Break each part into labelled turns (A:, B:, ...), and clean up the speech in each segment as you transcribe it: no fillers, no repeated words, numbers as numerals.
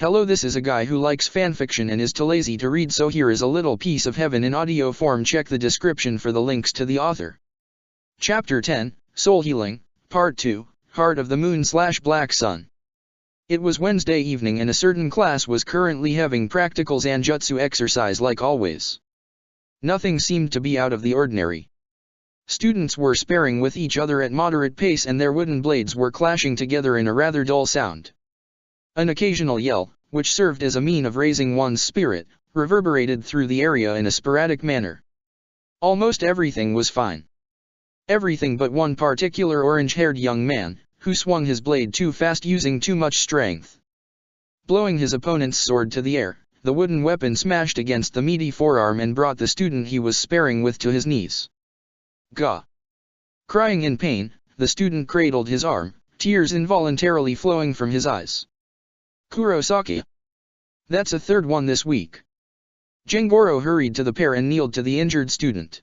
A: Hello, this is a guy who likes fanfiction and is too lazy to read, so here is a little piece of heaven in audio form. Check the description for the links to the author. Chapter 10, Soul Healing, Part 2, Heart of the Moon/Black Sun. It was Wednesday evening and a certain class was currently having practical Zanjutsu exercise like always. Nothing seemed to be out of the ordinary. Students were sparring with each other at moderate pace and their wooden blades were clashing together in a rather dull sound. An occasional yell, which served as a mean of raising one's spirit, reverberated through the area in a sporadic manner. Almost everything was fine. Everything but one particular orange-haired young man, who swung his blade too fast using too much strength. Blowing his opponent's sword to the air, the wooden weapon smashed against the meaty forearm and brought the student he was sparring with to his knees. Gah! Crying in pain, the student cradled his arm, tears involuntarily flowing from his eyes. Kurosaki. That's a third one this week. Jengoro hurried to the pair and kneeled to the injured student.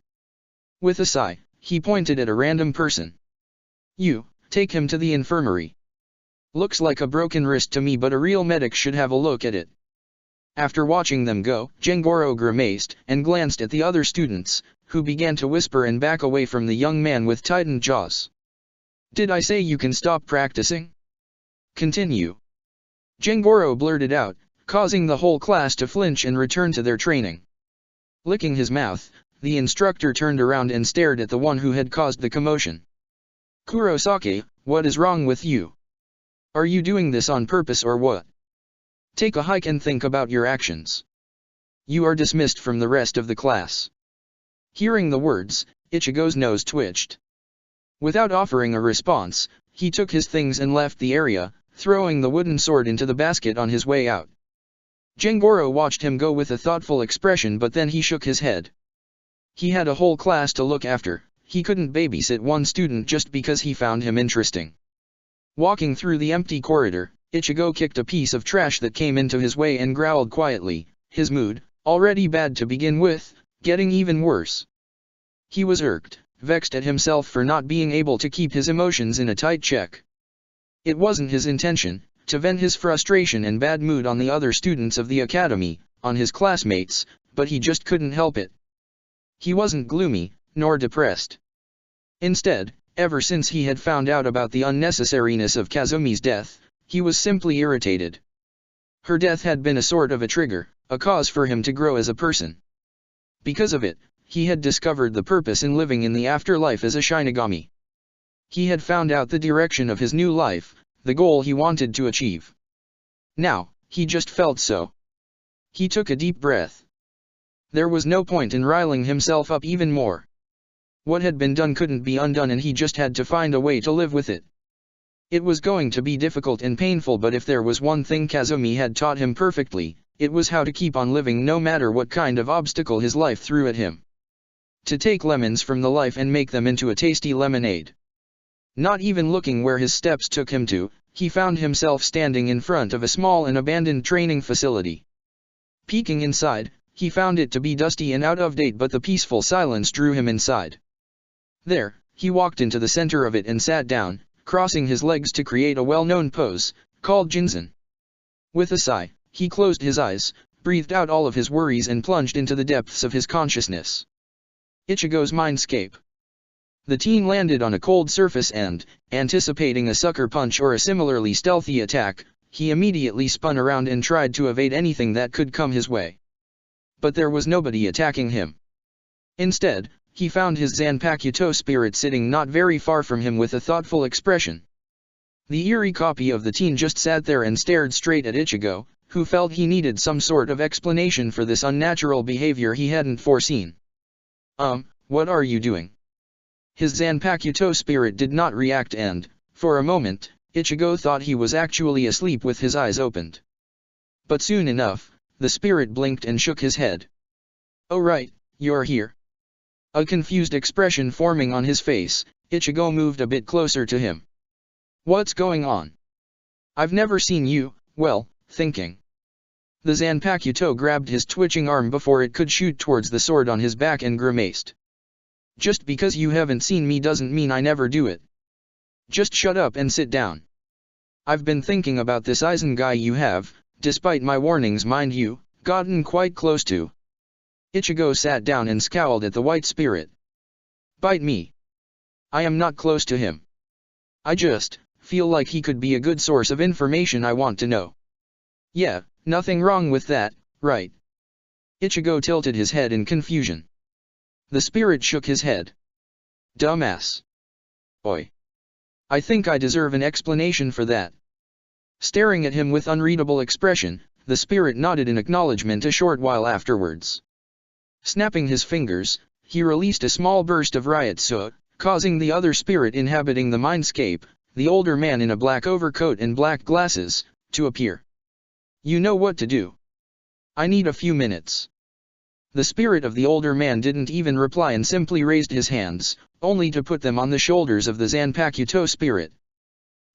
A: With a sigh, he pointed at a random person. You, take him to the infirmary. Looks like a broken wrist to me, but a real medic should have a look at it. After watching them go, Jengoro grimaced and glanced at the other students, who began to whisper and back away from the young man with tightened jaws. Did I say you can stop practicing? Continue. Jengoro blurted out, causing the whole class to flinch and return to their training. Licking his mouth, the instructor turned around and stared at the one who had caused the commotion. Kurosaki, what is wrong with you? Are you doing this on purpose or what? Take a hike and think about your actions. You are dismissed from the rest of the class. Hearing the words, Ichigo's nose twitched. Without offering a response, he took his things and left the area, throwing the wooden sword into the basket on his way out. Jengoro watched him go with a thoughtful expression, but then he shook his head. He had a whole class to look after. He couldn't babysit one student just because he found him interesting. Walking through the empty corridor, Ichigo kicked a piece of trash that came into his way and growled quietly, his mood, already bad to begin with, getting even worse. He was irked, vexed at himself for not being able to keep his emotions in a tight check. It wasn't his intention to vent his frustration and bad mood on the other students of the academy, on his classmates, but he just couldn't help it. He wasn't gloomy, nor depressed. Instead, ever since he had found out about the unnecessariness of Kazumi's death, he was simply irritated. Her death had been a sort of a trigger, a cause for him to grow as a person. Because of it, he had discovered the purpose in living in the afterlife as a Shinigami. He had found out the direction of his new life, the goal he wanted to achieve. Now, he just felt so. He took a deep breath. There was no point in riling himself up even more. What had been done couldn't be undone and he just had to find a way to live with it. It was going to be difficult and painful, but if there was one thing Kazumi had taught him perfectly, it was how to keep on living no matter what kind of obstacle his life threw at him. To take lemons from the life and make them into a tasty lemonade. Not even looking where his steps took him to, he found himself standing in front of a small and abandoned training facility. Peeking inside, he found it to be dusty and out of date, but the peaceful silence drew him inside. There, he walked into the center of it and sat down, crossing his legs to create a well-known pose, called Jinzen. With a sigh, he closed his eyes, breathed out all of his worries and plunged into the depths of his consciousness. Ichigo's mindscape. The teen landed on a cold surface and, anticipating a sucker punch or a similarly stealthy attack, he immediately spun around and tried to evade anything that could come his way. But there was nobody attacking him. Instead, he found his Zanpakuto spirit sitting not very far from him with a thoughtful expression. The eerie copy of the teen just sat there and stared straight at Ichigo, who felt he needed some sort of explanation for this unnatural behavior he hadn't foreseen. What are you doing? His Zanpakuto spirit did not react and, for a moment, Ichigo thought he was actually asleep with his eyes opened. But soon enough, the spirit blinked and shook his head. Oh right, you're here. A confused expression forming on his face, Ichigo moved a bit closer to him. What's going on? I've never seen you, thinking. The Zanpakuto grabbed his twitching arm before it could shoot towards the sword on his back and grimaced. Just because you haven't seen me doesn't mean I never do it. Just shut up and sit down. I've been thinking about this Aizen guy you have, despite my warnings mind you, gotten quite close to. Ichigo sat down and scowled at the white spirit. Bite me. I am not close to him. I just feel like he could be a good source of information I want to know. Yeah, nothing wrong with that, right? Ichigo tilted his head in confusion. The spirit shook his head. Dumbass. Oi. I think I deserve an explanation for that. Staring at him with unreadable expression, the spirit nodded in acknowledgement a short while afterwards. Snapping his fingers, he released a small burst of Ryotsu, causing the other spirit inhabiting the mindscape, the older man in a black overcoat and black glasses, to appear. You know what to do. I need a few minutes. The spirit of the older man didn't even reply and simply raised his hands, only to put them on the shoulders of the Zanpakuto spirit.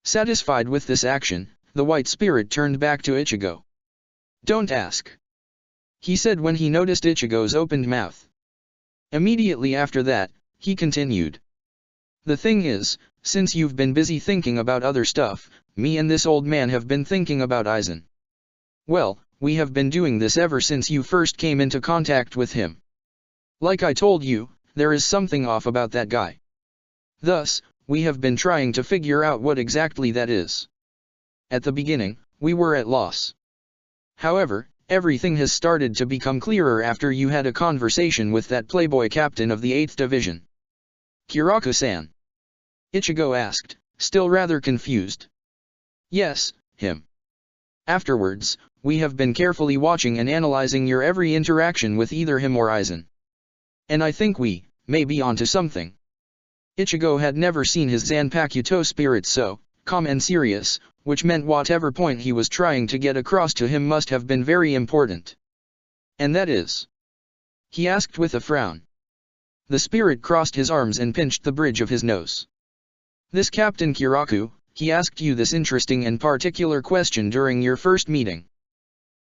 A: Satisfied with this action, the white spirit turned back to Ichigo. Don't ask. He said when he noticed Ichigo's opened mouth. Immediately after that, he continued. The thing is, since you've been busy thinking about other stuff, me and this old man have been thinking about Aizen. Well, we have been doing this ever since you first came into contact with him. Like I told you, there is something off about that guy. Thus, we have been trying to figure out what exactly that is. At the beginning, we were at loss. However, everything has started to become clearer after you had a conversation with that playboy captain of the 8th Division. Kiraku-san. Ichigo asked, still rather confused. Yes, him. Afterwards, we have been carefully watching and analyzing your every interaction with either him or Aizen. And I think we may be onto something. Ichigo had never seen his Zanpakuto spirit so calm and serious, which meant whatever point he was trying to get across to him must have been very important. And that is? He asked with a frown. The spirit crossed his arms and pinched the bridge of his nose. This Captain Kiraku, he asked you this interesting and particular question during your first meeting.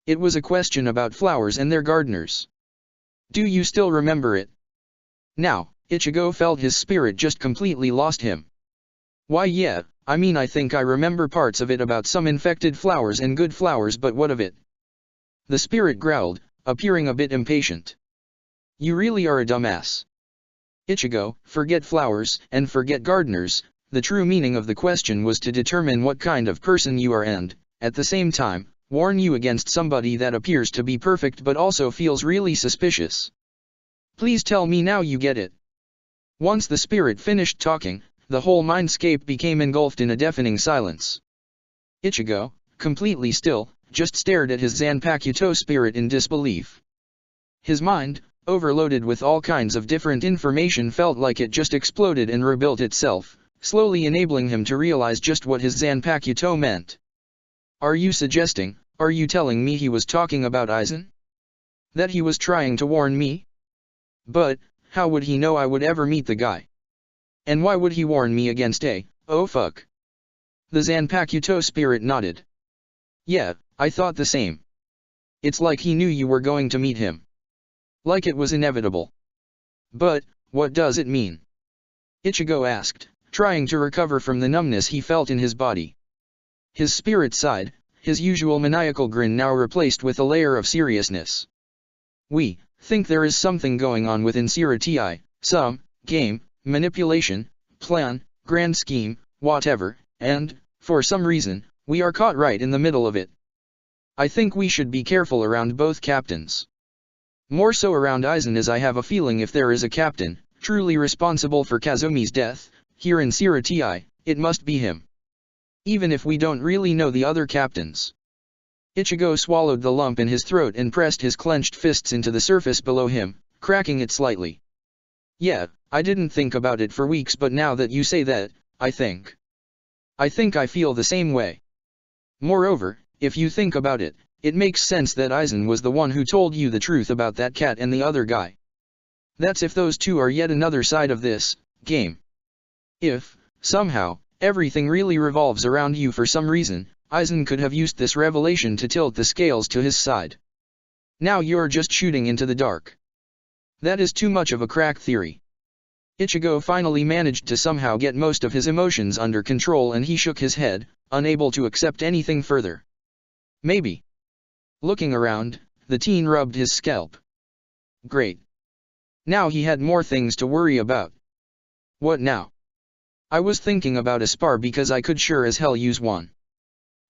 A: It was a question about flowers and their gardeners. Do you still remember it? Now, Ichigo felt his spirit just completely lost him. Why yeah, I mean I think I remember parts of it about some infected flowers and good flowers, but what of it? The spirit growled, appearing a bit impatient. You really are a dumbass. Ichigo, forget flowers, and forget gardeners. The true meaning of the question was to determine what kind of person you are and, at the same time, warn you against somebody that appears to be perfect but also feels really suspicious. Please tell me now you get it. Once the spirit finished talking, the whole mindscape became engulfed in a deafening silence. Ichigo, completely still, just stared at his Zanpakuto spirit in disbelief. His mind, overloaded with all kinds of different information, felt like it just exploded and rebuilt itself, slowly enabling him to realize just what his Zanpakuto meant. Are you telling me he was talking about Aizen? That he was trying to warn me? But, how would he know I would ever meet the guy? And why would he warn me against oh fuck? The Zanpakuto spirit nodded. Yeah, I thought the same. It's like he knew you were going to meet him. Like it was inevitable. But, what does it mean? Ichigo asked, trying to recover from the numbness he felt in his body. His spirit sighed, his usual maniacal grin now replaced with a layer of seriousness. We think there is something going on within Sirati, some game, manipulation, plan, grand scheme, whatever, and, for some reason, we are caught right in the middle of it. I think we should be careful around both captains. More so around Aizen, as I have a feeling if there is a captain, truly responsible for Kazumi's death, here in Sirati, it must be him. Even if we don't really know the other captains. Ichigo swallowed the lump in his throat and pressed his clenched fists into the surface below him, cracking it slightly. Yeah, I didn't think about it for weeks, but now that you say that, I think I feel the same way. Moreover, if you think about it, it makes sense that Aizen was the one who told you the truth about that cat and the other guy. That's if those two are yet another side of this game. If, somehow, everything really revolves around you for some reason, Aizen could have used this revelation to tilt the scales to his side. Now you're just shooting into the dark. That is too much of a crack theory. Ichigo finally managed to somehow get most of his emotions under control, and he shook his head, unable to accept anything further. Maybe. Looking around, the teen rubbed his scalp. Great. Now he had more things to worry about. What now? I was thinking about a spar because I could sure as hell use one.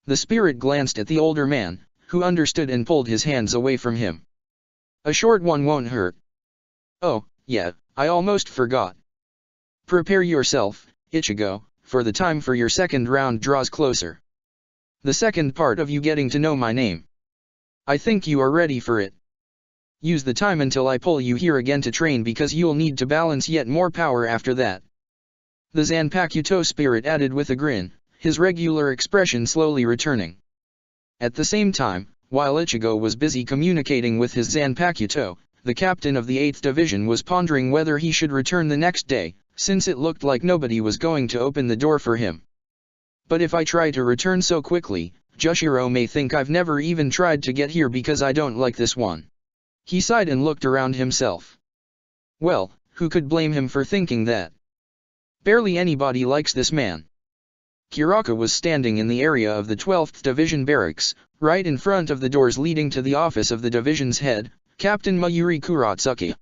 A: The spirit glanced at the older man, who understood and pulled his hands away from him. A short one won't hurt. Oh, yeah, I almost forgot. Prepare yourself, Ichigo, for the time for your second round draws closer. The second part of you getting to know my name. I think you are ready for it. Use the time until I pull you here again to train because you'll need to balance yet more power after that. The Zanpakuto spirit added with a grin, his regular expression slowly returning. At the same time, while Ichigo was busy communicating with his Zanpakuto, the captain of the 8th Division was pondering whether he should return the next day, since it looked like nobody was going to open the door for him. But if I try to return so quickly, Jushiro may think I've never even tried to get here because I don't like this one. He sighed and looked around himself. Well, who could blame him for thinking that? Barely anybody likes this man. Kiraka was standing in the area of the 12th Division barracks, right in front of the doors leading to the office of the division's head, Captain Mayuri Kurotsuki.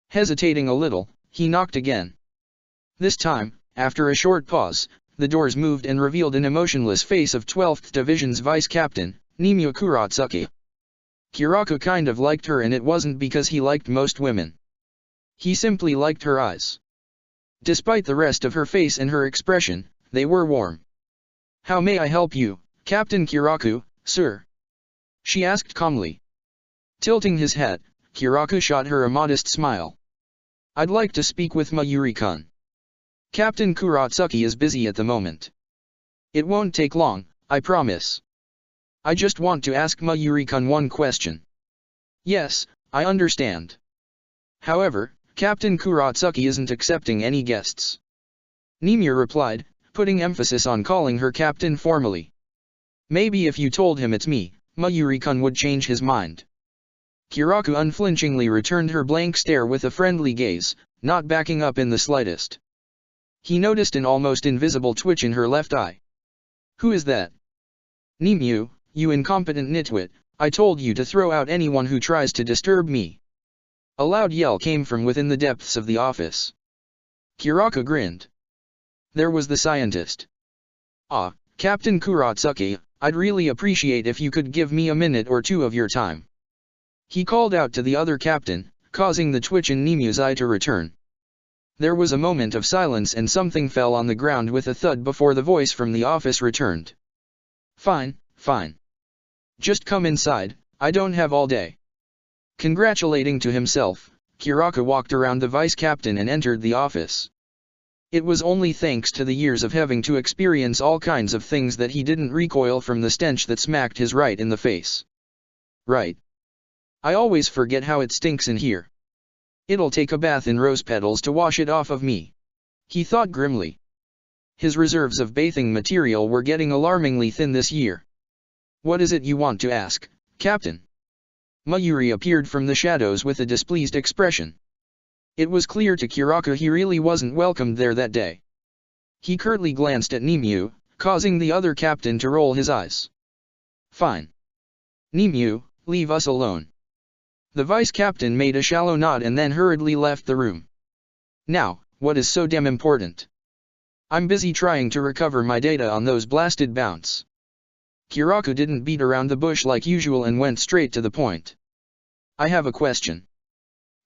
A: Hesitating a little, he knocked again. This time, after a short pause, the doors moved and revealed an emotionless face of 12th Division's Vice Captain, Nimue Kurotsuki. Kiraka kind of liked her, and it wasn't because he liked most women. He simply liked her eyes. Despite the rest of her face and her expression, they were warm. How may I help you, Captain Kiraku, sir? She asked calmly. Tilting his head, Kiraku shot her a modest smile. I'd like to speak with Mayuri-kun. Captain Kurotsuki is busy at the moment. It won't take long, I promise. I just want to ask Mayuri-kun one question. Yes, I understand. However, Captain Kurotsuki isn't accepting any guests. Nimue replied, putting emphasis on calling her captain formally. Maybe if you told him it's me, Mayuri-kun would change his mind. Kiraku unflinchingly returned her blank stare with a friendly gaze, not backing up in the slightest. He noticed an almost invisible twitch in her left eye. Who is that? Nimue, you incompetent nitwit, I told you to throw out anyone who tries to disturb me. A loud yell came from within the depths of the office. Kiraku grinned. There was the scientist. Ah, Captain Kurotsuki, I'd really appreciate if you could give me a minute or two of your time. He called out to the other captain, causing the twitch in Nimue's eye to return. There was a moment of silence and something fell on the ground with a thud before the voice from the office returned. Fine, fine. Just come inside, I don't have all day. Congratulating to himself, Kiraku walked around the vice captain and entered the office. It was only thanks to the years of having to experience all kinds of things that he didn't recoil from the stench that smacked his right in the face. Right. I always forget how it stinks in here. It'll take a bath in rose petals to wash it off of me. He thought grimly. His reserves of bathing material were getting alarmingly thin this year. What is it you want to ask, Captain? Mayuri appeared from the shadows with a displeased expression. It was clear to Kiraku he really wasn't welcomed there that day. He curtly glanced at Nimue, causing the other captain to roll his eyes. Fine. Nimue, leave us alone. The vice captain made a shallow nod and then hurriedly left the room. Now, what is so damn important? I'm busy trying to recover my data on those blasted bounts. Kiraku didn't beat around the bush like usual and went straight to the point. I have a question.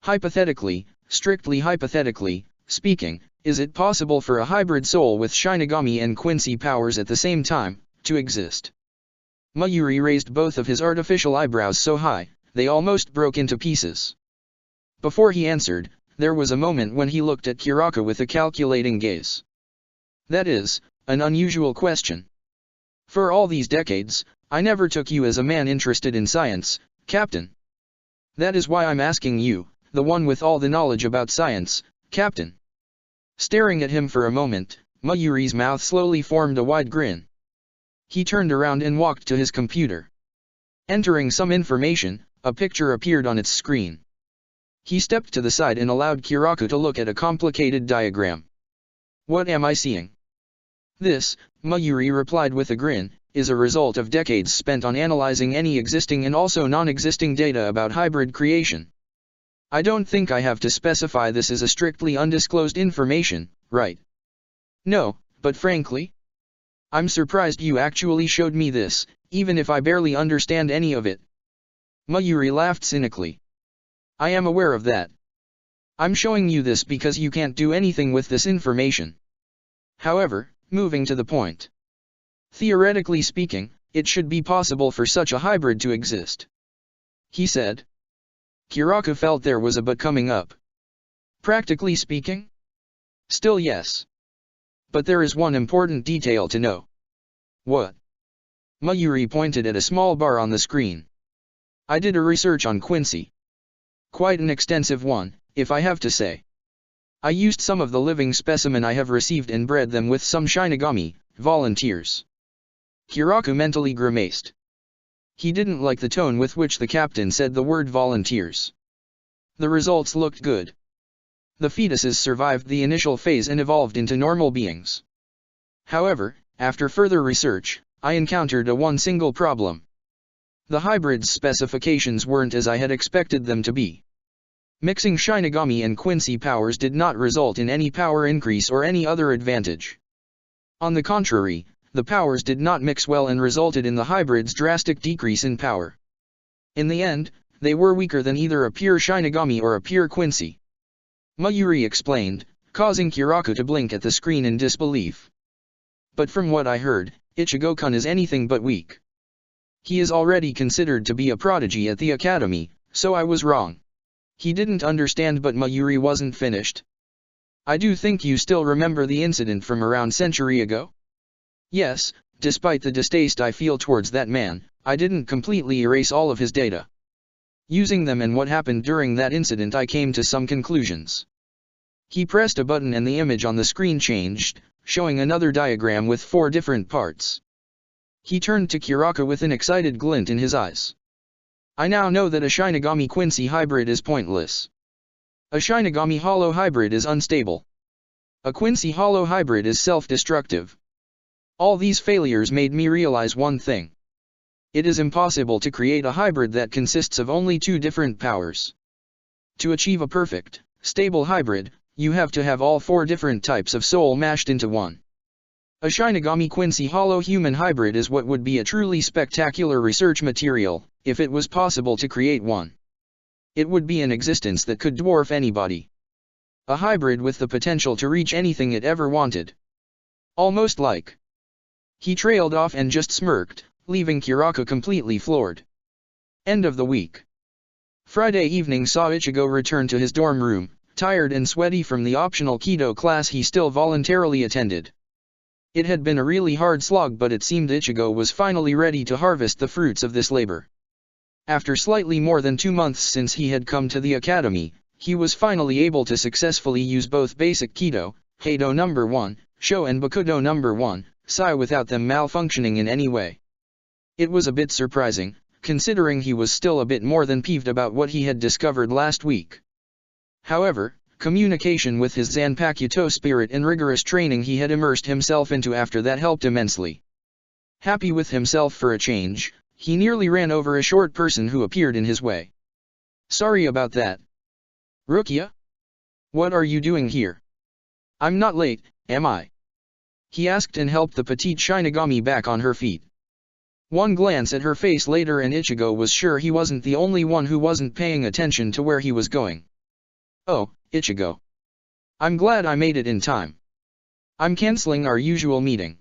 A: Hypothetically, strictly hypothetically, speaking, is it possible for a hybrid soul with Shinigami and Quincy powers at the same time, to exist? Mayuri raised both of his artificial eyebrows so high, they almost broke into pieces. Before he answered, there was a moment when he looked at Kiraku with a calculating gaze. That is, an unusual question. For all these decades, I never took you as a man interested in science, Captain. That is why I'm asking you, the one with all the knowledge about science, Captain. Staring at him for a moment, Mayuri's mouth slowly formed a wide grin. He turned around and walked to his computer. Entering some information, a picture appeared on its screen. He stepped to the side and allowed Kiraku to look at a complicated diagram. What am I seeing? This, Mayuri replied with a grin, is a result of decades spent on analyzing any existing and also non-existing data about hybrid creation. I don't think I have to specify this as a strictly undisclosed information, right? No, but frankly, I'm surprised you actually showed me this, even if I barely understand any of it. Mayuri laughed cynically. I am aware of that. I'm showing you this because you can't do anything with this information. However, moving to the point. Theoretically speaking, it should be possible for such a hybrid to exist. He said. Kiraku felt there was a but coming up. Practically speaking? Still yes. But there is one important detail to know. What? Mayuri pointed at a small bar on the screen. I did a research on Quincy. Quite an extensive one, if I have to say. I used some of the living specimen I have received and bred them with some Shinigami volunteers. Kiraku mentally grimaced. He didn't like the tone with which the captain said the word volunteers. The results looked good. The fetuses survived the initial phase and evolved into normal beings. However, after further research, I encountered one single problem. The hybrid's specifications weren't as I had expected them to be. Mixing Shinigami and Quincy powers did not result in any power increase or any other advantage. On the contrary, the powers did not mix well and resulted in the hybrid's drastic decrease in power. In the end, they were weaker than either a pure Shinigami or a pure Quincy. Mayuri explained, causing Kiraku to blink at the screen in disbelief. But from what I heard, Ichigo-kun is anything but weak. He is already considered to be a prodigy at the academy, so I was wrong. He didn't understand, but Mayuri wasn't finished. I do think you still remember the incident from around a century ago? Yes, despite the distaste I feel towards that man, I didn't completely erase all of his data. Using them and what happened during that incident, I came to some conclusions. He pressed a button and the image on the screen changed, showing another diagram with 4 different parts. He turned to Kiraku with an excited glint in his eyes. I now know that a Shinigami Quincy hybrid is pointless. A Shinigami Hollow hybrid is unstable. A Quincy Hollow hybrid is self-destructive. All these failures made me realize one thing. It is impossible to create a hybrid that consists of only 2 different powers. To achieve a perfect, stable hybrid, you have to have all 4 different types of soul mashed into one. A Shinigami Quincy Hollow human hybrid is what would be a truly spectacular research material, if it was possible to create one. It would be an existence that could dwarf anybody. A hybrid with the potential to reach anything it ever wanted. Almost like. He trailed off and just smirked, leaving Kiraku completely floored. End of the week. Friday evening saw Ichigo return to his dorm room, tired and sweaty from the optional Kido class he still voluntarily attended. It had been a really hard slog, but it seemed Ichigo was finally ready to harvest the fruits of this labor. After slightly more than 2 months since he had come to the academy, he was finally able to successfully use both basic Kido, Heido No. 1, Sho and Bakudo No. 1, Sai without them malfunctioning in any way. It was a bit surprising, considering he was still a bit more than peeved about what he had discovered last week. However, communication with his Zanpakuto spirit and rigorous training he had immersed himself into after that helped immensely. Happy with himself for a change, he nearly ran over a short person who appeared in his way. Sorry about that. Rukia? What are you doing here? I'm not late, am I? He asked and helped the petite Shinigami back on her feet. One glance at her face later and Ichigo was sure he wasn't the only one who wasn't paying attention to where he was going. Oh, Ichigo. I'm glad I made it in time. I'm canceling our usual meeting.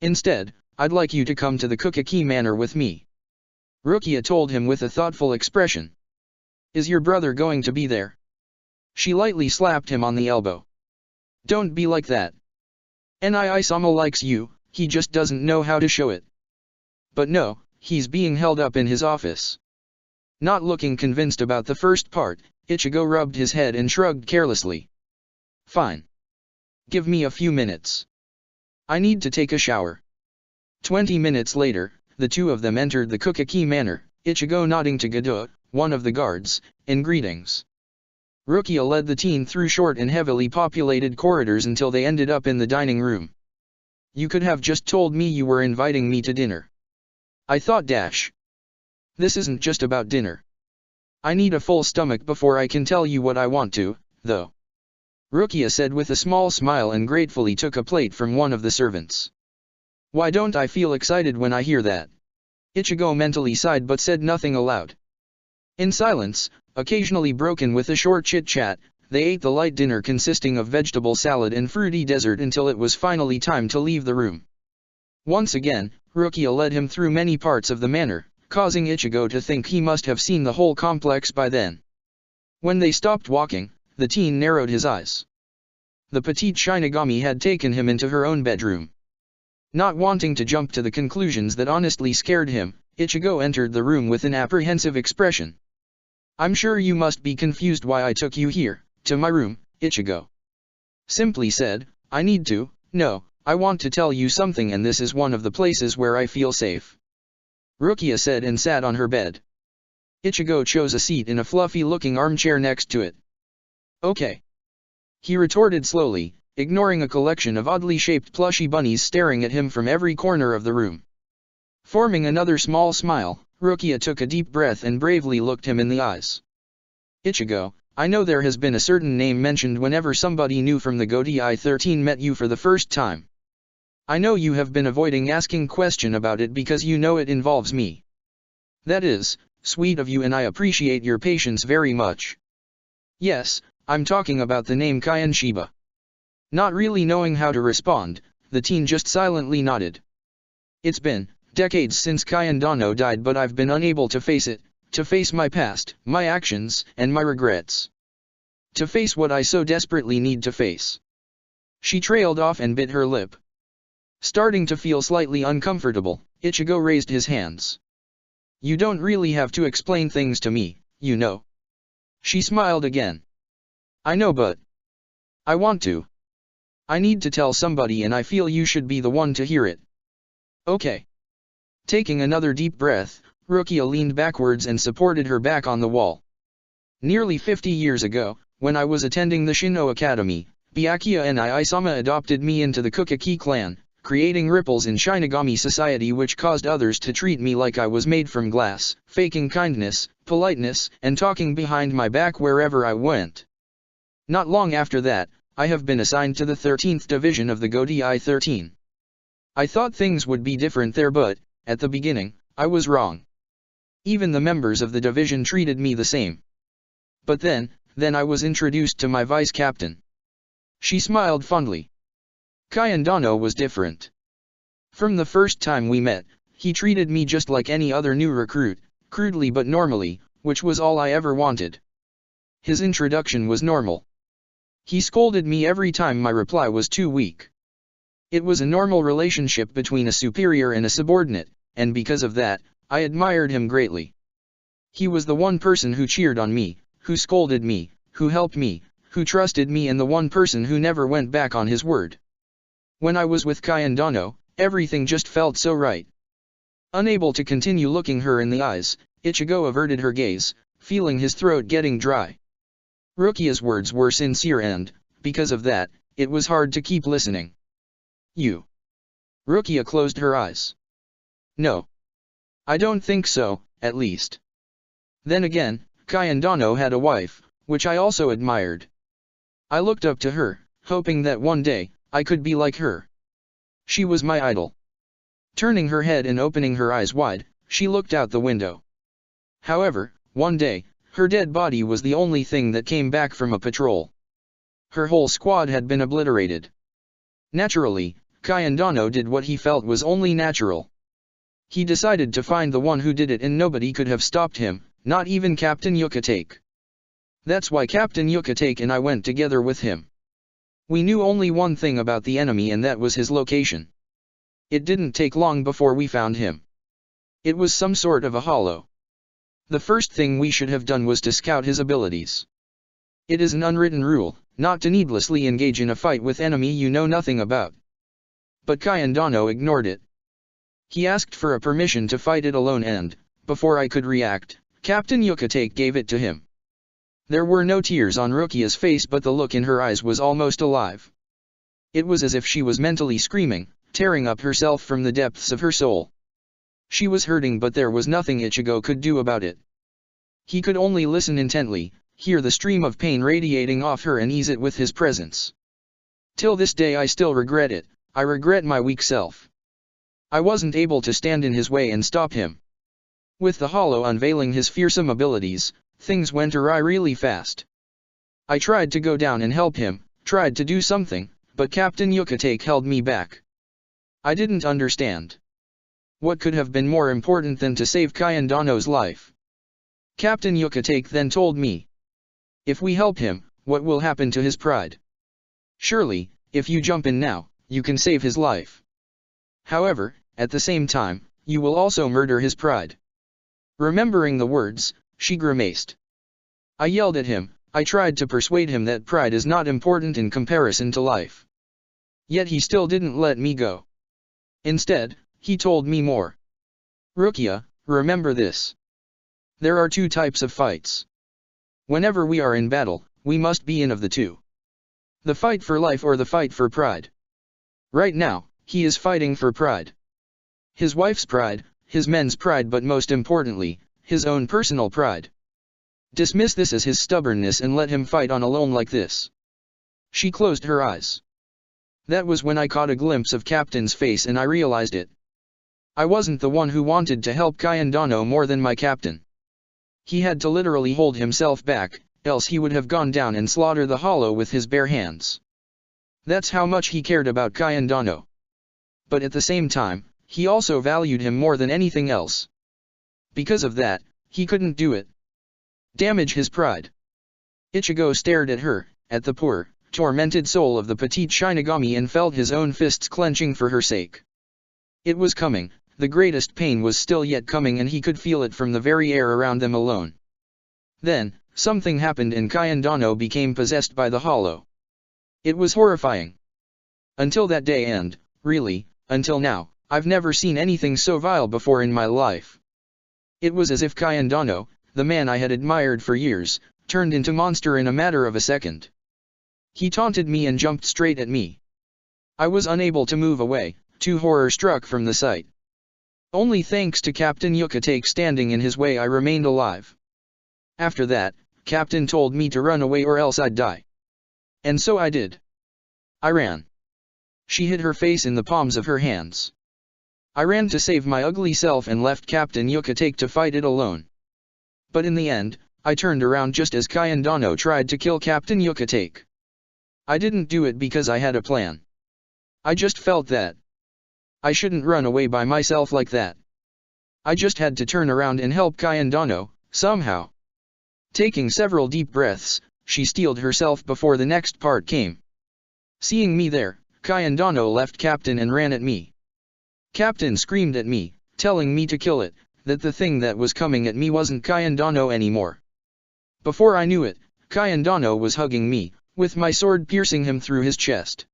A: Instead, I'd like you to come to the Kukaki Manor with me. Rukia told him with a thoughtful expression. Is your brother going to be there? She lightly slapped him on the elbow. Don't be like that. Nii-sama likes you, he just doesn't know how to show it. But no, he's being held up in his office. Not looking convinced about the first part, Ichigo rubbed his head and shrugged carelessly. Fine. Give me a few minutes. I need to take a shower. 20 minutes later, the two of them entered the Kukaki Manor, Ichigo nodding to Gado, one of the guards, in greetings. Rukia led the teen through short and heavily populated corridors until they ended up in the dining room. You could have just told me you were inviting me to dinner. I thought dash. This isn't just about dinner. I need a full stomach before I can tell you what I want to, though. Rukia said with a small smile and gratefully took a plate from one of the servants. Why don't I feel excited when I hear that? Ichigo mentally sighed but said nothing aloud. In silence, occasionally broken with a short chit-chat, they ate the light dinner consisting of vegetable salad and fruity dessert until it was finally time to leave the room. Once again, Rukia led him through many parts of the manor, causing Ichigo to think he must have seen the whole complex by then. When they stopped walking, the teen narrowed his eyes. The petite Shinigami had taken him into her own bedroom. Not wanting to jump to the conclusions that honestly scared him, Ichigo entered the room with an apprehensive expression. I'm sure you must be confused why I took you here, to my room, Ichigo simply said. I need to, no, I want to tell you something and this is one of the places where I feel safe. Rukia said and sat on her bed. Ichigo chose a seat in a fluffy-looking armchair next to it. Okay. He retorted slowly, ignoring a collection of oddly shaped plushy bunnies staring at him from every corner of the room. Forming another small smile, Rukia took a deep breath and bravely looked him in the eyes. Ichigo, I know there has been a certain name mentioned whenever somebody new from the Godai 13 met you for the first time. I know you have been avoiding asking question about it because you know it involves me. That is, sweet of you and I appreciate your patience very much. Yes, I'm talking about the name Kyan Shiba. Not really knowing how to respond, the teen just silently nodded. It's been decades since Kyan Dano died, but I've been unable to face it, to face my past, my actions, and my regrets. To face what I so desperately need to face. She trailed off and bit her lip. Starting to feel slightly uncomfortable, Ichigo raised his hands. You don't really have to explain things to me, you know. She smiled again. I know, but I want to. I need to tell somebody and I feel you should be the one to hear it. Okay. Taking another deep breath, Rukia leaned backwards and supported her back on the wall. Nearly 50 years ago, when I was attending the Shinno Academy, Byakuya and Isama adopted me into the Kukaki clan, creating ripples in Shinigami society which caused others to treat me like I was made from glass, faking kindness, politeness, and talking behind my back wherever I went. Not long after that, I have been assigned to the 13th Division of the Godai 13. I thought things would be different there, but, at the beginning, I was wrong. Even the members of the division treated me the same. But then I was introduced to my vice captain. She smiled fondly. Kyan Dano was different. From the first time we met, he treated me just like any other new recruit, crudely but normally, which was all I ever wanted. His introduction was normal. He scolded me every time my reply was too weak. It was a normal relationship between a superior and a subordinate, and because of that, I admired him greatly. He was the one person who cheered on me, who scolded me, who helped me, who trusted me, and the one person who never went back on his word. When I was with Kyan Dano, everything just felt so right. Unable to continue looking her in the eyes, Ichigo averted her gaze, feeling his throat getting dry. Rukia's words were sincere and, because of that, it was hard to keep listening. You. Rukia closed her eyes. No. I don't think so, at least. Then again, Kyan Dano had a wife, which I also admired. I looked up to her, hoping that one day, I could be like her. She was my idol. Turning her head and opening her eyes wide, she looked out the window. However, one day, her dead body was the only thing that came back from a patrol. Her whole squad had been obliterated. Naturally, Kyan Dano did what he felt was only natural. He decided to find the one who did it, and nobody could have stopped him, not even Captain Yukatake. That's why Captain Yukatake and I went together with him. We knew only one thing about the enemy, and that was his location. It didn't take long before we found him. It was some sort of a hollow. The first thing we should have done was to scout his abilities. It is an unwritten rule, not to needlessly engage in a fight with enemy you know nothing about. But Kyan Dano ignored it. He asked for a permission to fight it alone, and, before I could react, Captain Yukatake gave it to him. There were no tears on Rukia's face, but the look in her eyes was almost alive. It was as if she was mentally screaming, tearing up herself from the depths of her soul. She was hurting, but there was nothing Ichigo could do about it. He could only listen intently, hear the stream of pain radiating off her and ease it with his presence. Till this day I still regret it. I regret my weak self. I wasn't able to stand in his way and stop him. With the Hollow unveiling his fearsome abilities, things went awry really fast. I tried to go down and help him, tried to do something, but Captain Yuka held me back. I didn't understand. What could have been more important than to save Kayandano's life? Captain Yuka then told me. If we help him, what will happen to his pride? Surely, if you jump in now, you can save his life. However, at the same time, you will also murder his pride. Remembering the words, she grimaced. I yelled at him. I tried to persuade him that pride is not important in comparison to life. Yet he still didn't let me go. Instead, he told me more. Rukia, remember this. There are two types of fights. Whenever we are in battle, we must be in of the two. The fight for life or the fight for pride. Right now, he is fighting for pride. His wife's pride, his men's pride, but most importantly, his own personal pride. Dismiss this as his stubbornness and let him fight on alone like this. She closed her eyes. That was when I caught a glimpse of Captain's face and I realized it. I wasn't the one who wanted to help Kayandano more than my captain. He had to literally hold himself back, else he would have gone down and slaughtered the Hollow with his bare hands. That's how much he cared about Kayandano. But at the same time, he also valued him more than anything else. Because of that, he couldn't do it. Damage his pride. Ichigo stared at her, at the poor, tormented soul of the petite Shinigami, and felt his own fists clenching for her sake. It was coming, the greatest pain was still yet coming, and he could feel it from the very air around them alone. Then, something happened and Kayandano became possessed by the Hollow. It was horrifying. Until that day and, really, until now, I've never seen anything so vile before in my life. It was as if Kayandano, the man I had admired for years, turned into monster in a matter of a second. He taunted me and jumped straight at me. I was unable to move away, too horror-struck from the sight. Only thanks to Captain Yuka standing in his way I remained alive. After that, Captain told me to run away or else I'd die. And so I did. I ran. She hid her face in the palms of her hands. I ran to save my ugly self and left Captain Yuka to fight it alone. But in the end, I turned around just as Kayandano tried to kill Captain Yuka. I didn't do it because I had a plan. I just felt that I shouldn't run away by myself like that. I just had to turn around and help Kayandano, somehow. Taking several deep breaths, she steeled herself before the next part came. Seeing me there, Kayandano left Captain and ran at me. Captain screamed at me, telling me to kill it, that the thing that was coming at me wasn't Kayandano anymore. Before I knew it, Kayandano was hugging me, with my sword piercing him through his chest.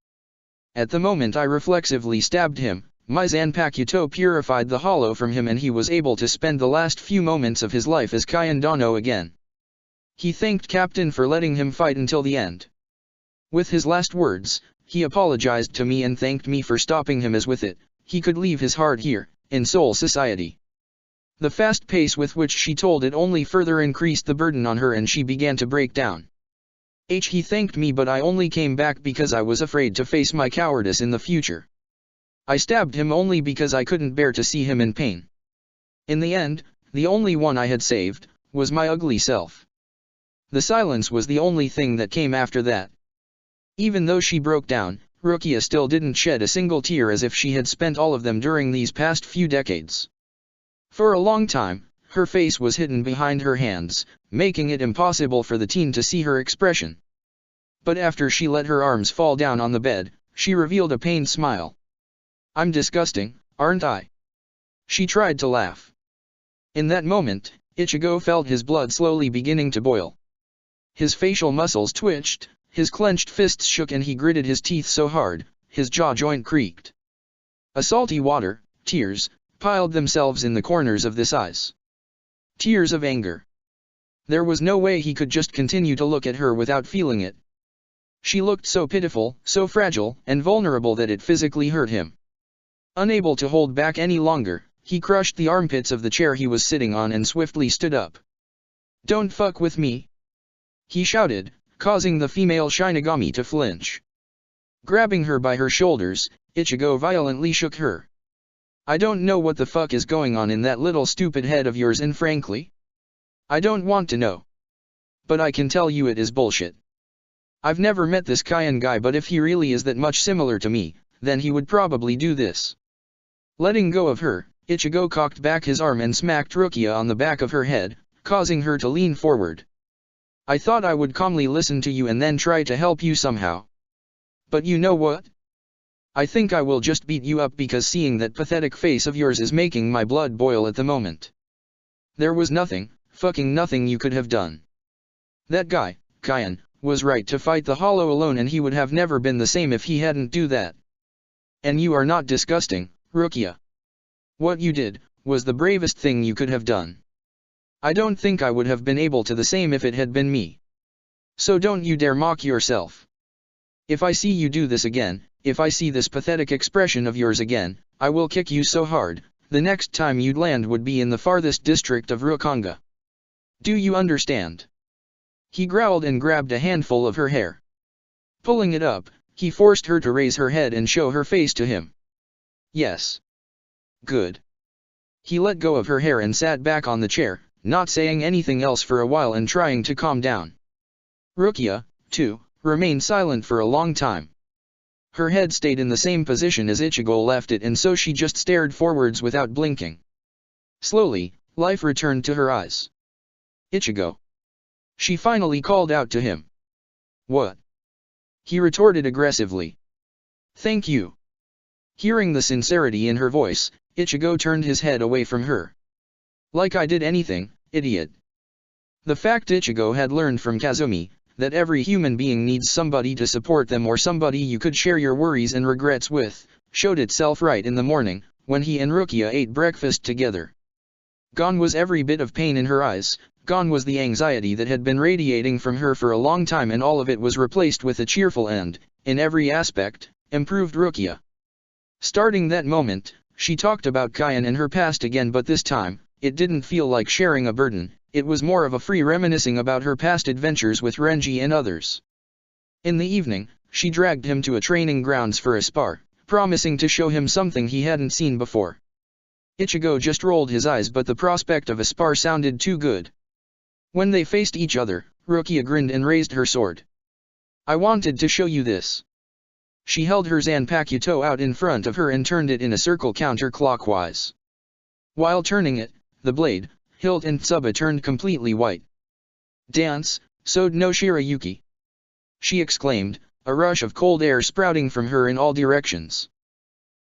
A: At the moment I reflexively stabbed him, my Zanpakuto purified the Hollow from him and he was able to spend the last few moments of his life as Kayandano again. He thanked Captain for letting him fight until the end. With his last words, he apologized to me and thanked me for stopping him, as with it, he could leave his heart here, in Soul Society. The fast pace with which she told it only further increased the burden on her and she began to break down. He thanked me, but I only came back because I was afraid to face my cowardice in the future. I stabbed him only because I couldn't bear to see him in pain. In the end, the only one I had saved was my ugly self. The silence was the only thing that came after that. Even though she broke down, Rukia still didn't shed a single tear, as if she had spent all of them during these past few decades. For a long time, her face was hidden behind her hands, making it impossible for the teen to see her expression. But after she let her arms fall down on the bed, she revealed a pained smile. I'm disgusting, aren't I? She tried to laugh. In that moment, Ichigo felt his blood slowly beginning to boil. His facial muscles twitched, his clenched fists shook and he gritted his teeth so hard, his jaw joint creaked. A salty water, tears, piled themselves in the corners of his eyes. Tears of anger. There was no way he could just continue to look at her without feeling it. She looked so pitiful, so fragile and vulnerable that it physically hurt him. Unable to hold back any longer, he crushed the armpits of the chair he was sitting on and swiftly stood up. "Don't fuck with me!" he shouted, causing the female Shinigami to flinch. Grabbing her by her shoulders, Ichigo violently shook her. "I don't know what the fuck is going on in that little stupid head of yours, and frankly, I don't want to know. But I can tell you it is bullshit. I've never met this Kyan guy, but if he really is that much similar to me, then he would probably do this." Letting go of her, Ichigo cocked back his arm and smacked Rukia on the back of her head, causing her to lean forward. "I thought I would calmly listen to you and then try to help you somehow. But you know what? I think I will just beat you up, because seeing that pathetic face of yours is making my blood boil at the moment. There was nothing, fucking nothing you could have done. That guy, Kyan, was right to fight the Hollow alone, and he would have never been the same if he hadn't do that. And you are not disgusting, Rukia. What you did was the bravest thing you could have done. I don't think I would have been able to the same if it had been me. So don't you dare mock yourself. If I see you do this again, if I see this pathetic expression of yours again, I will kick you so hard, the next time you'd land would be in the farthest district of Rukonga. Do you understand?" He growled and grabbed a handful of her hair. Pulling it up, he forced her to raise her head and show her face to him. "Yes. Good." He let go of her hair and sat back on the chair, not saying anything else for a while and trying to calm down. Rukia, too, remained silent for a long time. Her head stayed in the same position as Ichigo left it, and so she just stared forwards without blinking. Slowly, life returned to her eyes. "Ichigo." She finally called out to him. "What?" he retorted aggressively. "Thank you." Hearing the sincerity in her voice, Ichigo turned his head away from her. "Like I did anything, idiot." The fact Ichigo had learned from Kazumi, that every human being needs somebody to support them or somebody you could share your worries and regrets with, showed itself right in the morning, when he and Rukia ate breakfast together. Gone was every bit of pain in her eyes, gone was the anxiety that had been radiating from her for a long time, and all of it was replaced with a cheerful and, in every aspect, improved Rukia. Starting that moment, she talked about Kyan and her past again, but this time, it didn't feel like sharing a burden. It was more of a free reminiscing about her past adventures with Renji and others. In the evening, she dragged him to a training grounds for a spar, promising to show him something he hadn't seen before. Ichigo just rolled his eyes, but the prospect of a spar sounded too good. When they faced each other, Rukia grinned and raised her sword. "I wanted to show you this." She held her Zanpakuto out in front of her and turned it in a circle counterclockwise. While turning it, the blade, hilt and tsuba turned completely white. "Dance, Sode no Shirayuki!" she exclaimed, a rush of cold air sprouting from her in all directions.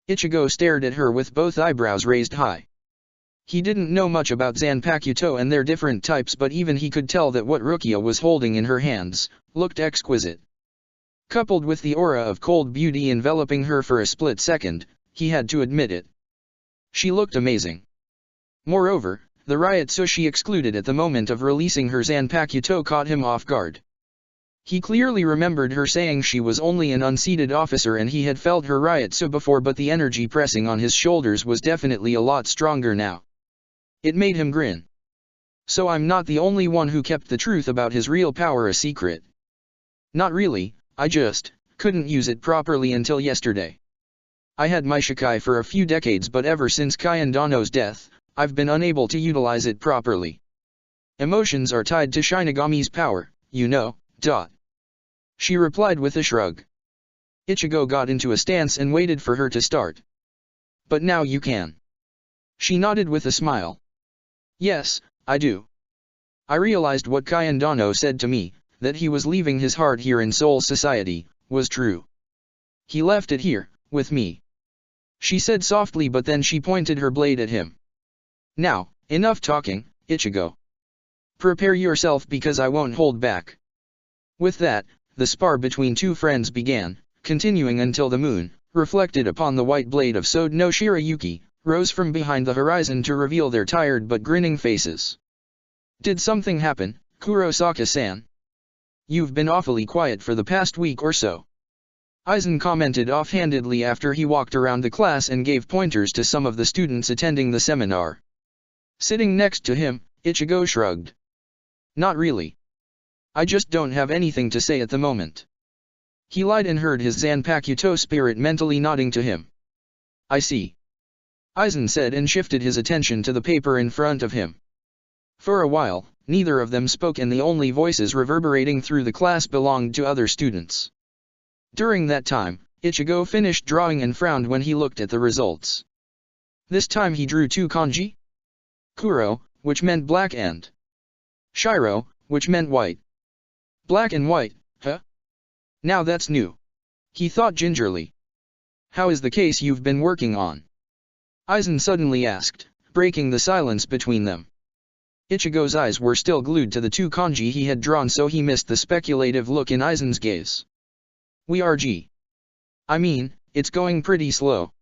A: Ichigo stared at her with both eyebrows raised high. He didn't know much about Zanpakuto and their different types, but even he could tell that what Rukia was holding in her hands looked exquisite. Coupled with the aura of cold beauty enveloping her for a split second, he had to admit it. She looked amazing. Moreover, the Ryotsu she excluded at the moment of releasing her Zanpakuto caught him off guard. He clearly remembered her saying she was only an unseated officer, and he had felt her Ryotsu before, but the energy pressing on his shoulders was definitely a lot stronger now. It made him grin. So I'm not the only one who kept the truth about his real power a secret. Not really, I just couldn't use it properly until yesterday. I had my Shikai for a few decades, but ever since Kyan Dano's death, I've been unable to utilize it properly. Emotions are tied to Shinigami's power, you know. She replied with a shrug. Ichigo got into a stance and waited for her to start. "But now you can." She nodded with a smile. "Yes, I do. I realized what Kyan Dano said to me, that he was leaving his heart here in Soul Society, was true. He left it here, with me," she said softly, but then she pointed her blade at him. "Now, enough talking, Ichigo. Prepare yourself, because I won't hold back." With that, the spar between two friends began, continuing until the moon, reflected upon the white blade of Sode no Shirayuki, rose from behind the horizon to reveal their tired but grinning faces. "Did something happen, Kurosaka-san? You've been awfully quiet for the past week or so." Aizen commented offhandedly after he walked around the class and gave pointers to some of the students attending the seminar. Sitting next to him, Ichigo shrugged. Not really. I just don't have anything to say at the moment. He lied and heard his Zanpakuto spirit mentally nodding to him. I see. Aizen said and shifted his attention to the paper in front of him. For a while, neither of them spoke and the only voices reverberating through the class belonged to other students. During that time, Ichigo finished drawing and frowned when he looked at the results. This time he drew 2 kanji. Kuro, which meant black, and Shiro, which meant white. Black and white, huh? Now that's new. He thought gingerly. How is the case you've been working on? Aizen suddenly asked, breaking the silence between them. Ichigo's eyes were still glued to the 2 kanji he had drawn, so he missed the speculative look in Aizen's gaze. I mean, it's going pretty slow.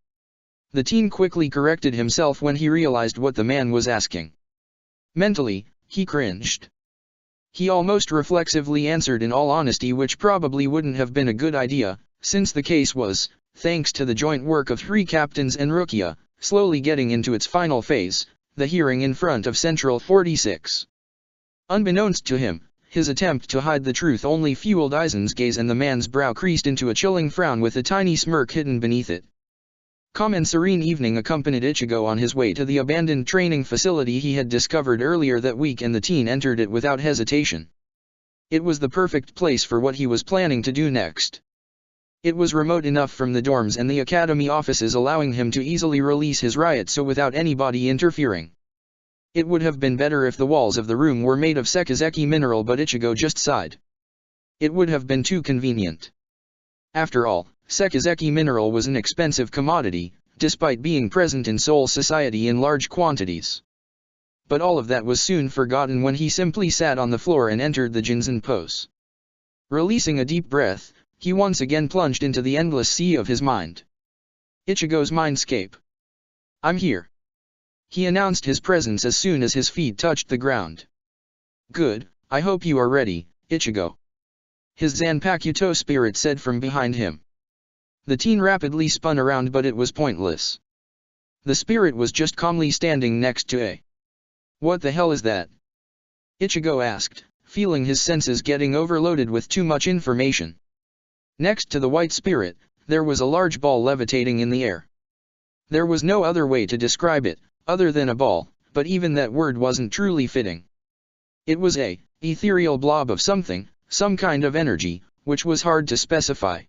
A: The teen quickly corrected himself when he realized what the man was asking. Mentally, he cringed. He almost reflexively answered in all honesty, which probably wouldn't have been a good idea, since the case was, thanks to the joint work of 3 captains and Rukia, slowly getting into its final phase, the hearing in front of Central 46. Unbeknownst to him, his attempt to hide the truth only fueled Aizen's gaze, and the man's brow creased into a chilling frown with a tiny smirk hidden beneath it. Calm and serene evening accompanied Ichigo on his way to the abandoned training facility he had discovered earlier that week, and the teen entered it without hesitation. It was the perfect place for what he was planning to do next. It was remote enough from the dorms and the academy offices, allowing him to easily release his riot so without anybody interfering. It would have been better if the walls of the room were made of Sekizeki mineral, but Ichigo just sighed. It would have been too convenient. After all, Sekizeki mineral was an expensive commodity, despite being present in Soul Society in large quantities. But all of that was soon forgotten when he simply sat on the floor and entered the Jinzen pose. Releasing a deep breath, he once again plunged into the endless sea of his mind. Ichigo's mindscape. I'm here. He announced his presence as soon as his feet touched the ground. Good, I hope you are ready, Ichigo. His Zanpakuto spirit said from behind him. The teen rapidly spun around, but it was pointless. The spirit was just calmly standing next to A. What the hell is that? Ichigo asked, feeling his senses getting overloaded with too much information. Next to the white spirit, there was a large ball levitating in the air. There was no other way to describe it, other than a ball, but even that word wasn't truly fitting. It was a ethereal blob of something, some kind of energy, which was hard to specify.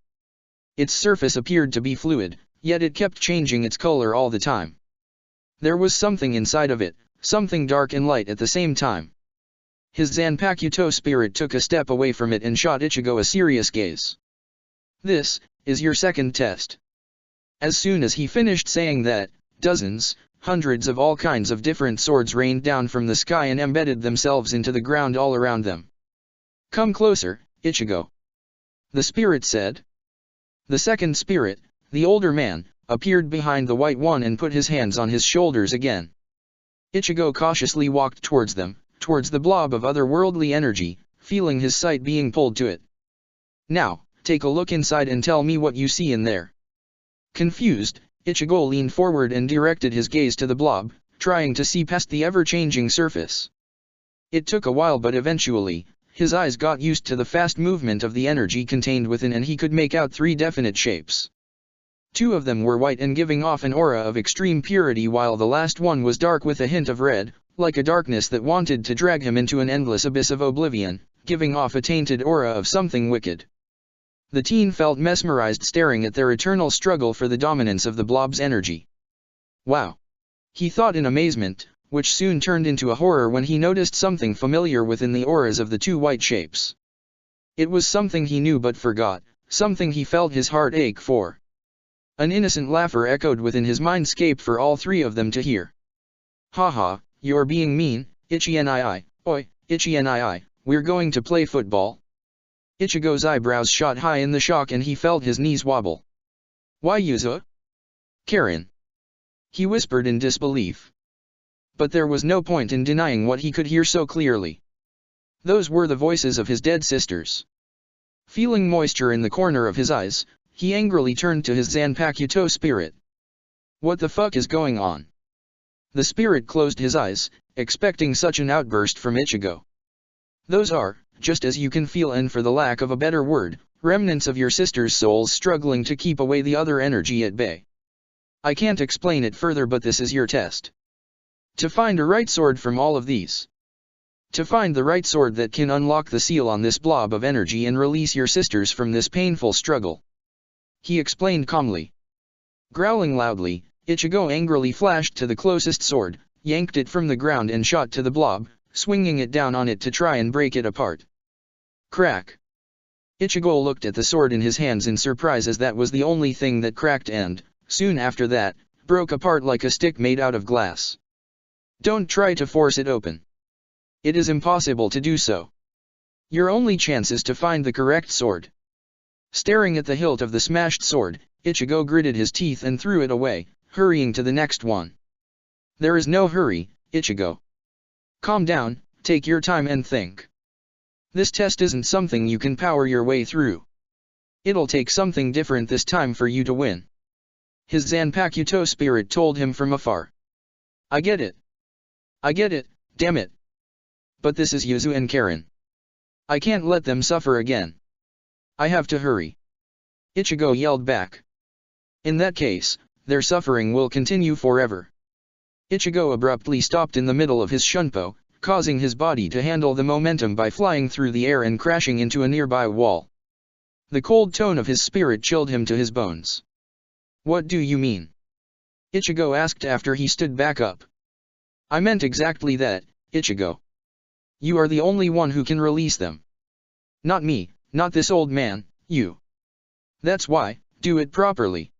A: Its surface appeared to be fluid, yet it kept changing its color all the time. There was something inside of it, something dark and light at the same time. His Zanpakuto spirit took a step away from it and shot Ichigo a serious gaze. This is your second test. As soon as he finished saying that, dozens, hundreds of all kinds of different swords rained down from the sky and embedded themselves into the ground all around them. Come closer, Ichigo. The spirit said. The second spirit, the older man, appeared behind the white one and put his hands on his shoulders again. Ichigo cautiously walked towards them, towards the blob of otherworldly energy, feeling his sight being pulled to it. Now, take a look inside and tell me what you see in there. Confused, Ichigo leaned forward and directed his gaze to the blob, trying to see past the ever-changing surface. It took a while, but eventually, his eyes got used to the fast movement of the energy contained within, and he could make out 3 definite shapes. 2 of them were white and giving off an aura of extreme purity, while the last one was dark with a hint of red, like a darkness that wanted to drag him into an endless abyss of oblivion, giving off a tainted aura of something wicked. The teen felt mesmerized staring at their eternal struggle for the dominance of the blob's energy. Wow! He thought in amazement, which soon turned into a horror when he noticed something familiar within the auras of the 2 white shapes. It was something he knew but forgot, something he felt his heart ache for. An innocent laughter echoed within his mindscape for all 3 of them to hear. Haha, you're being mean, Ichi-nii, oi, Ichi-nii, we're going to play football? Ichigo's eyebrows shot high in the shock and he felt his knees wobble. Why Yuzo? Karen. He whispered in disbelief. But there was no point in denying what he could hear so clearly. Those were the voices of his dead sisters. Feeling moisture in the corner of his eyes, he angrily turned to his Zanpakuto spirit. What the fuck is going on? The spirit closed his eyes, expecting such an outburst from Ichigo. Those are, just as you can feel, and for the lack of a better word, remnants of your sister's souls struggling to keep away the other energy at bay. I can't explain it further, but this is your test. To find a right sword from all of these. To find the right sword that can unlock the seal on this blob of energy and release your sisters from this painful struggle. He explained calmly. Growling loudly, Ichigo angrily flashed to the closest sword, yanked it from the ground and shot to the blob, swinging it down on it to try and break it apart. Crack. Ichigo looked at the sword in his hands in surprise, as that was the only thing that cracked and, soon after that, broke apart like a stick made out of glass. Don't try to force it open. It is impossible to do so. Your only chance is to find the correct sword. Staring at the hilt of the smashed sword, Ichigo gritted his teeth and threw it away, hurrying to the next one. There is no hurry, Ichigo. Calm down, take your time and think. This test isn't something you can power your way through. It'll take something different this time for you to win. His Zanpakuto spirit told him from afar. I get it. I get it, damn it. But this is Yuzu and Karen. I can't let them suffer again. I have to hurry. Ichigo yelled back. In that case, their suffering will continue forever. Ichigo abruptly stopped in the middle of his shunpo, causing his body to handle the momentum by flying through the air and crashing into a nearby wall. The cold tone of his spirit chilled him to his bones. What do you mean? Ichigo asked after he stood back up. I meant exactly that, Ichigo. You are the only one who can release them. Not me, not this old man, you. That's why, do it properly.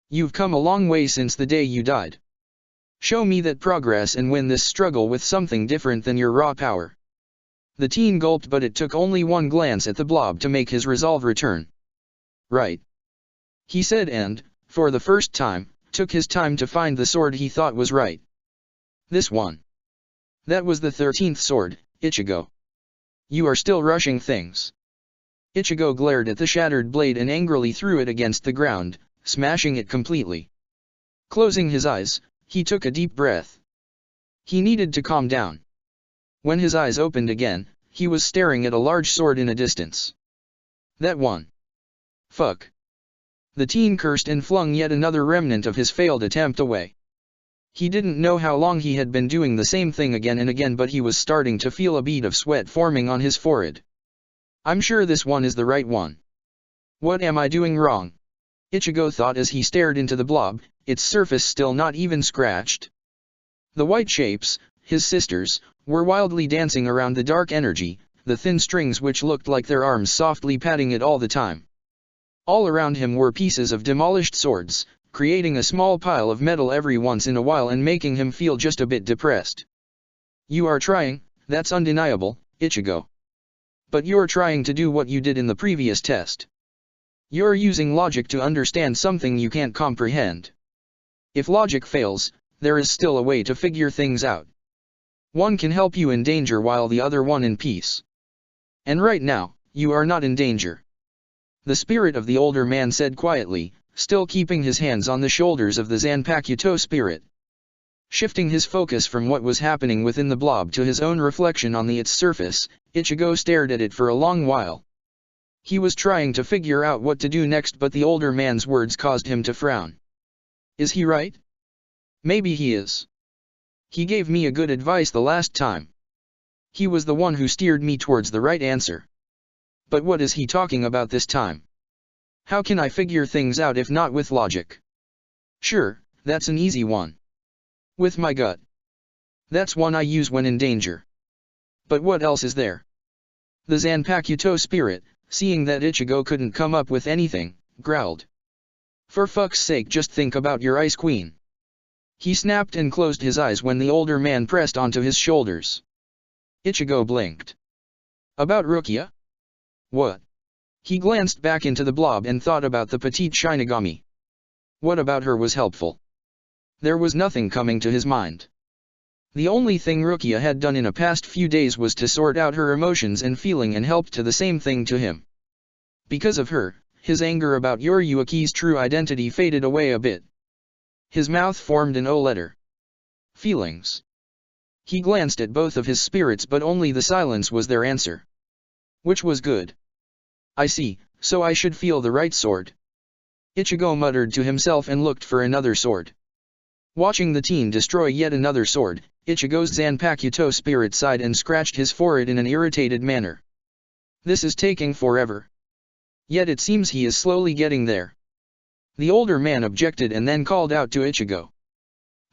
A: You've come a long way since the day you died. Show me that progress and win this struggle with something different than your raw power. The teen gulped, but it took only one glance at the blob to make his resolve return. Right. He said and, for the first time, took his time to find the sword he thought was right. This one. That was the 13th sword, Ichigo. You are still rushing things. Ichigo glared at the shattered blade and angrily threw it against the ground, smashing it completely. Closing his eyes, he took a deep breath. He needed to calm down. When his eyes opened again, he was staring at a large sword in a distance. That one. Fuck. The teen cursed and flung yet another remnant of his failed attempt away. He didn't know how long he had been doing the same thing again and again, but he was starting to feel a bead of sweat forming on his forehead. I'm sure this one is the right one. What am I doing wrong? Ichigo thought as he stared into the blob, its surface still not even scratched. The white shapes, his sisters, were wildly dancing around the dark energy, the thin strings which looked like their arms softly patting it all the time. All around him were pieces of demolished swords, creating a small pile of metal every once in a while and making him feel just a bit depressed. You are trying, that's undeniable, Ichigo. But you're trying to do what you did in the previous test. You're using logic to understand something you can't comprehend. If logic fails, there is still a way to figure things out. One can help you in danger while the other one in peace. And right now, you are not in danger. The spirit of the older man said quietly, still keeping his hands on the shoulders of the Zanpakuto spirit. Shifting his focus from what was happening within the blob to his own reflection on its surface, Ichigo stared at it for a long while. He was trying to figure out what to do next, but the older man's words caused him to frown. Is he right? Maybe he is. He gave me a good advice the last time. He was the one who steered me towards the right answer. But what is he talking about this time? How can I figure things out if not with logic? Sure, that's an easy one. With my gut. That's one I use when in danger. But what else is there? The Zanpakuto spirit, seeing that Ichigo couldn't come up with anything, growled. For fuck's sake, just think about your Ice Queen. He snapped and closed his eyes when the older man pressed onto his shoulders. Ichigo blinked. About Rukia? What? He glanced back into the blob and thought about the petite Shinigami. What about her was helpful? There was nothing coming to his mind. The only thing Rukia had done in a past few days was to sort out her emotions and feeling and help to the same thing to him. Because of her, his anger about Yoriuki's true identity faded away a bit. His mouth formed an O letter. Feelings. He glanced at both of his spirits, but only the silence was their answer. Which was good. I see, so I should feel the right sword. Ichigo muttered to himself and looked for another sword. Watching the teen destroy yet another sword, Ichigo's Zanpakuto spirit sighed and scratched his forehead in an irritated manner. This is taking forever. Yet it seems he is slowly getting there. The older man objected and then called out to Ichigo.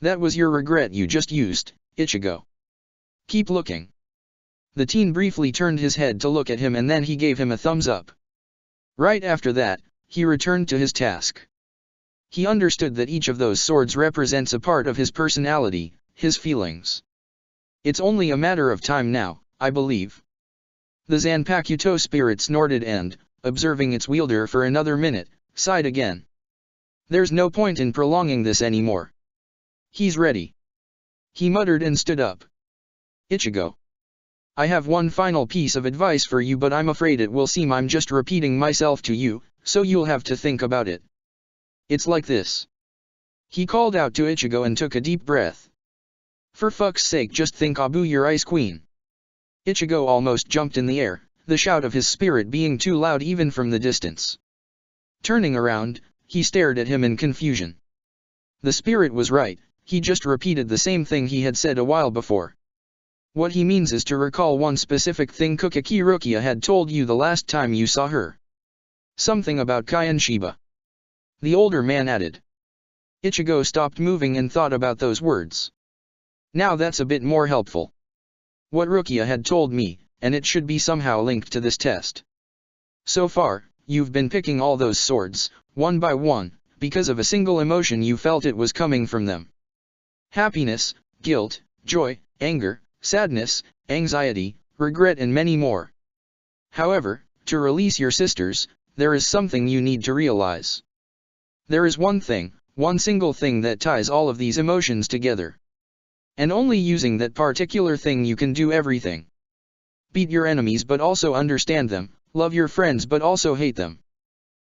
A: That was your regret you just used, Ichigo. Keep looking. The teen briefly turned his head to look at him and then he gave him a thumbs up. Right after that, he returned to his task. He understood that each of those swords represents a part of his personality, his feelings. It's only a matter of time now, I believe. The Zanpakuto spirit snorted and, observing its wielder for another minute, sighed again. There's no point in prolonging this anymore. He's ready. He muttered and stood up. Ichigo. I have one final piece of advice for you, but I'm afraid it will seem I'm just repeating myself to you, so you'll have to think about it. It's like this. He called out to Ichigo and took a deep breath. For fuck's sake, just think Abu your ice queen. Ichigo almost jumped in the air, the shout of his spirit being too loud even from the distance. Turning around, he stared at him in confusion. The spirit was right, he just repeated the same thing he had said a while before. What he means is to recall one specific thing Kukaki Rukia had told you the last time you saw her. Something about Kaien Shiba. The older man added. Ichigo stopped moving and thought about those words. Now that's a bit more helpful. What Rukia had told me, and it should be somehow linked to this test. So far, you've been picking all those swords, one by one, because of a single emotion you felt it was coming from them. Happiness, guilt, joy, anger, sadness, anxiety, regret and many more. However, to release your sisters, there is something you need to realize. There is one thing, one single thing that ties all of these emotions together. And only using that particular thing you can do everything. Beat your enemies but also understand them, love your friends but also hate them.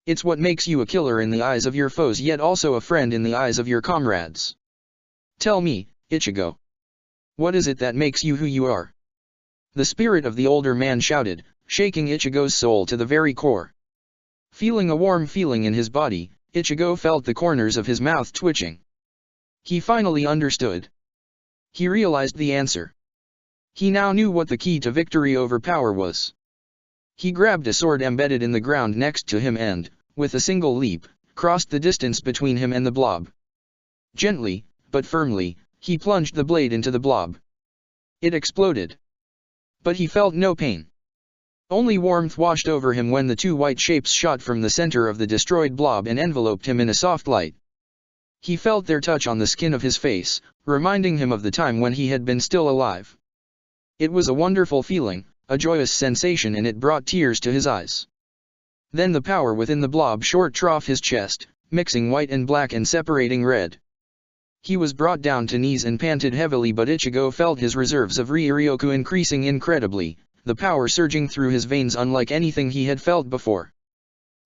A: It's what makes you a killer in the eyes of your foes yet also a friend in the eyes of your comrades. Tell me, Ichigo. What is it that makes you who you are? The spirit of the older man shouted, shaking Ichigo's soul to the very core. Feeling a warm feeling in his body, Ichigo felt the corners of his mouth twitching. He finally understood. He realized the answer. He now knew what the key to victory over power was. He grabbed a sword embedded in the ground next to him and, with a single leap, crossed the distance between him and the blob. Gently, but firmly, he plunged the blade into the blob. It exploded. But he felt no pain. Only warmth washed over him when the two white shapes shot from the center of the destroyed blob and enveloped him in a soft light. He felt their touch on the skin of his face, reminding him of the time when he had been still alive. It was a wonderful feeling, a joyous sensation, and it brought tears to his eyes. Then the power within the blob short trough his chest, mixing white and black and separating red. He was brought down to knees and panted heavily, but Ichigo felt his reserves of Riryoku increasing incredibly, the power surging through his veins unlike anything he had felt before.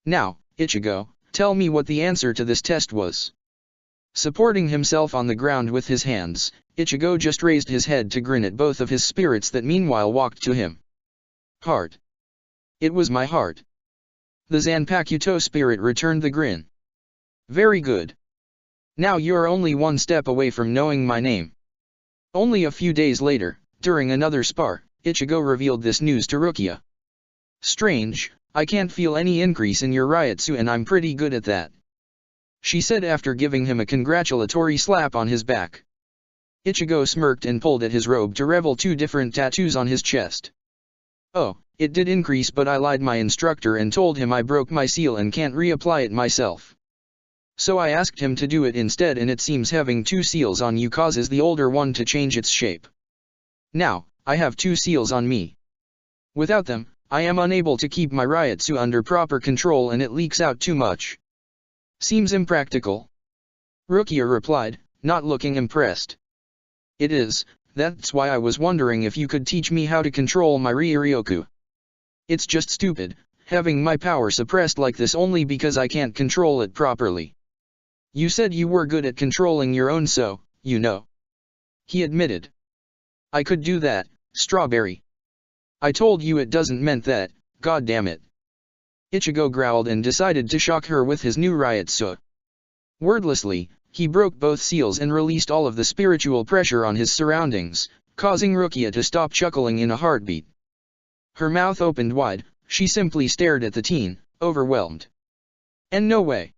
A: Now, Ichigo, tell me what the answer to this test was. Supporting himself on the ground with his hands, Ichigo just raised his head to grin at both of his spirits that meanwhile walked to him. Heart. It was my heart. The Zanpakuto spirit returned the grin. Very good. Now you're only one step away from knowing my name. Only a few days later, during another spar, Ichigo revealed this news to Rukia. Strange, I can't feel any increase in your Ryutsu and I'm pretty good at that. She said after giving him a congratulatory slap on his back. Ichigo smirked and pulled at his robe to reveal two different tattoos on his chest. Oh, it did increase, but I lied my instructor and told him I broke my seal and can't reapply it myself. So I asked him to do it instead, and it seems having two seals on you causes the older one to change its shape. Now, I have two seals on me. Without them, I am unable to keep my Ryutsu under proper control and it leaks out too much. Seems impractical. Rukia replied, not looking impressed. It is, that's why I was wondering if you could teach me how to control my Riryoku. It's just stupid, having my power suppressed like this only because I can't control it properly. You said you were good at controlling your own, so, you know. He admitted. I could do that, Strawberry. I told you it doesn't meant that, god damn it. Ichigo growled and decided to shock her with his new Ryutsu. Wordlessly, he broke both seals and released all of the spiritual pressure on his surroundings, causing Rukia to stop chuckling in a heartbeat. Her mouth opened wide, she simply stared at the teen, overwhelmed. And no way.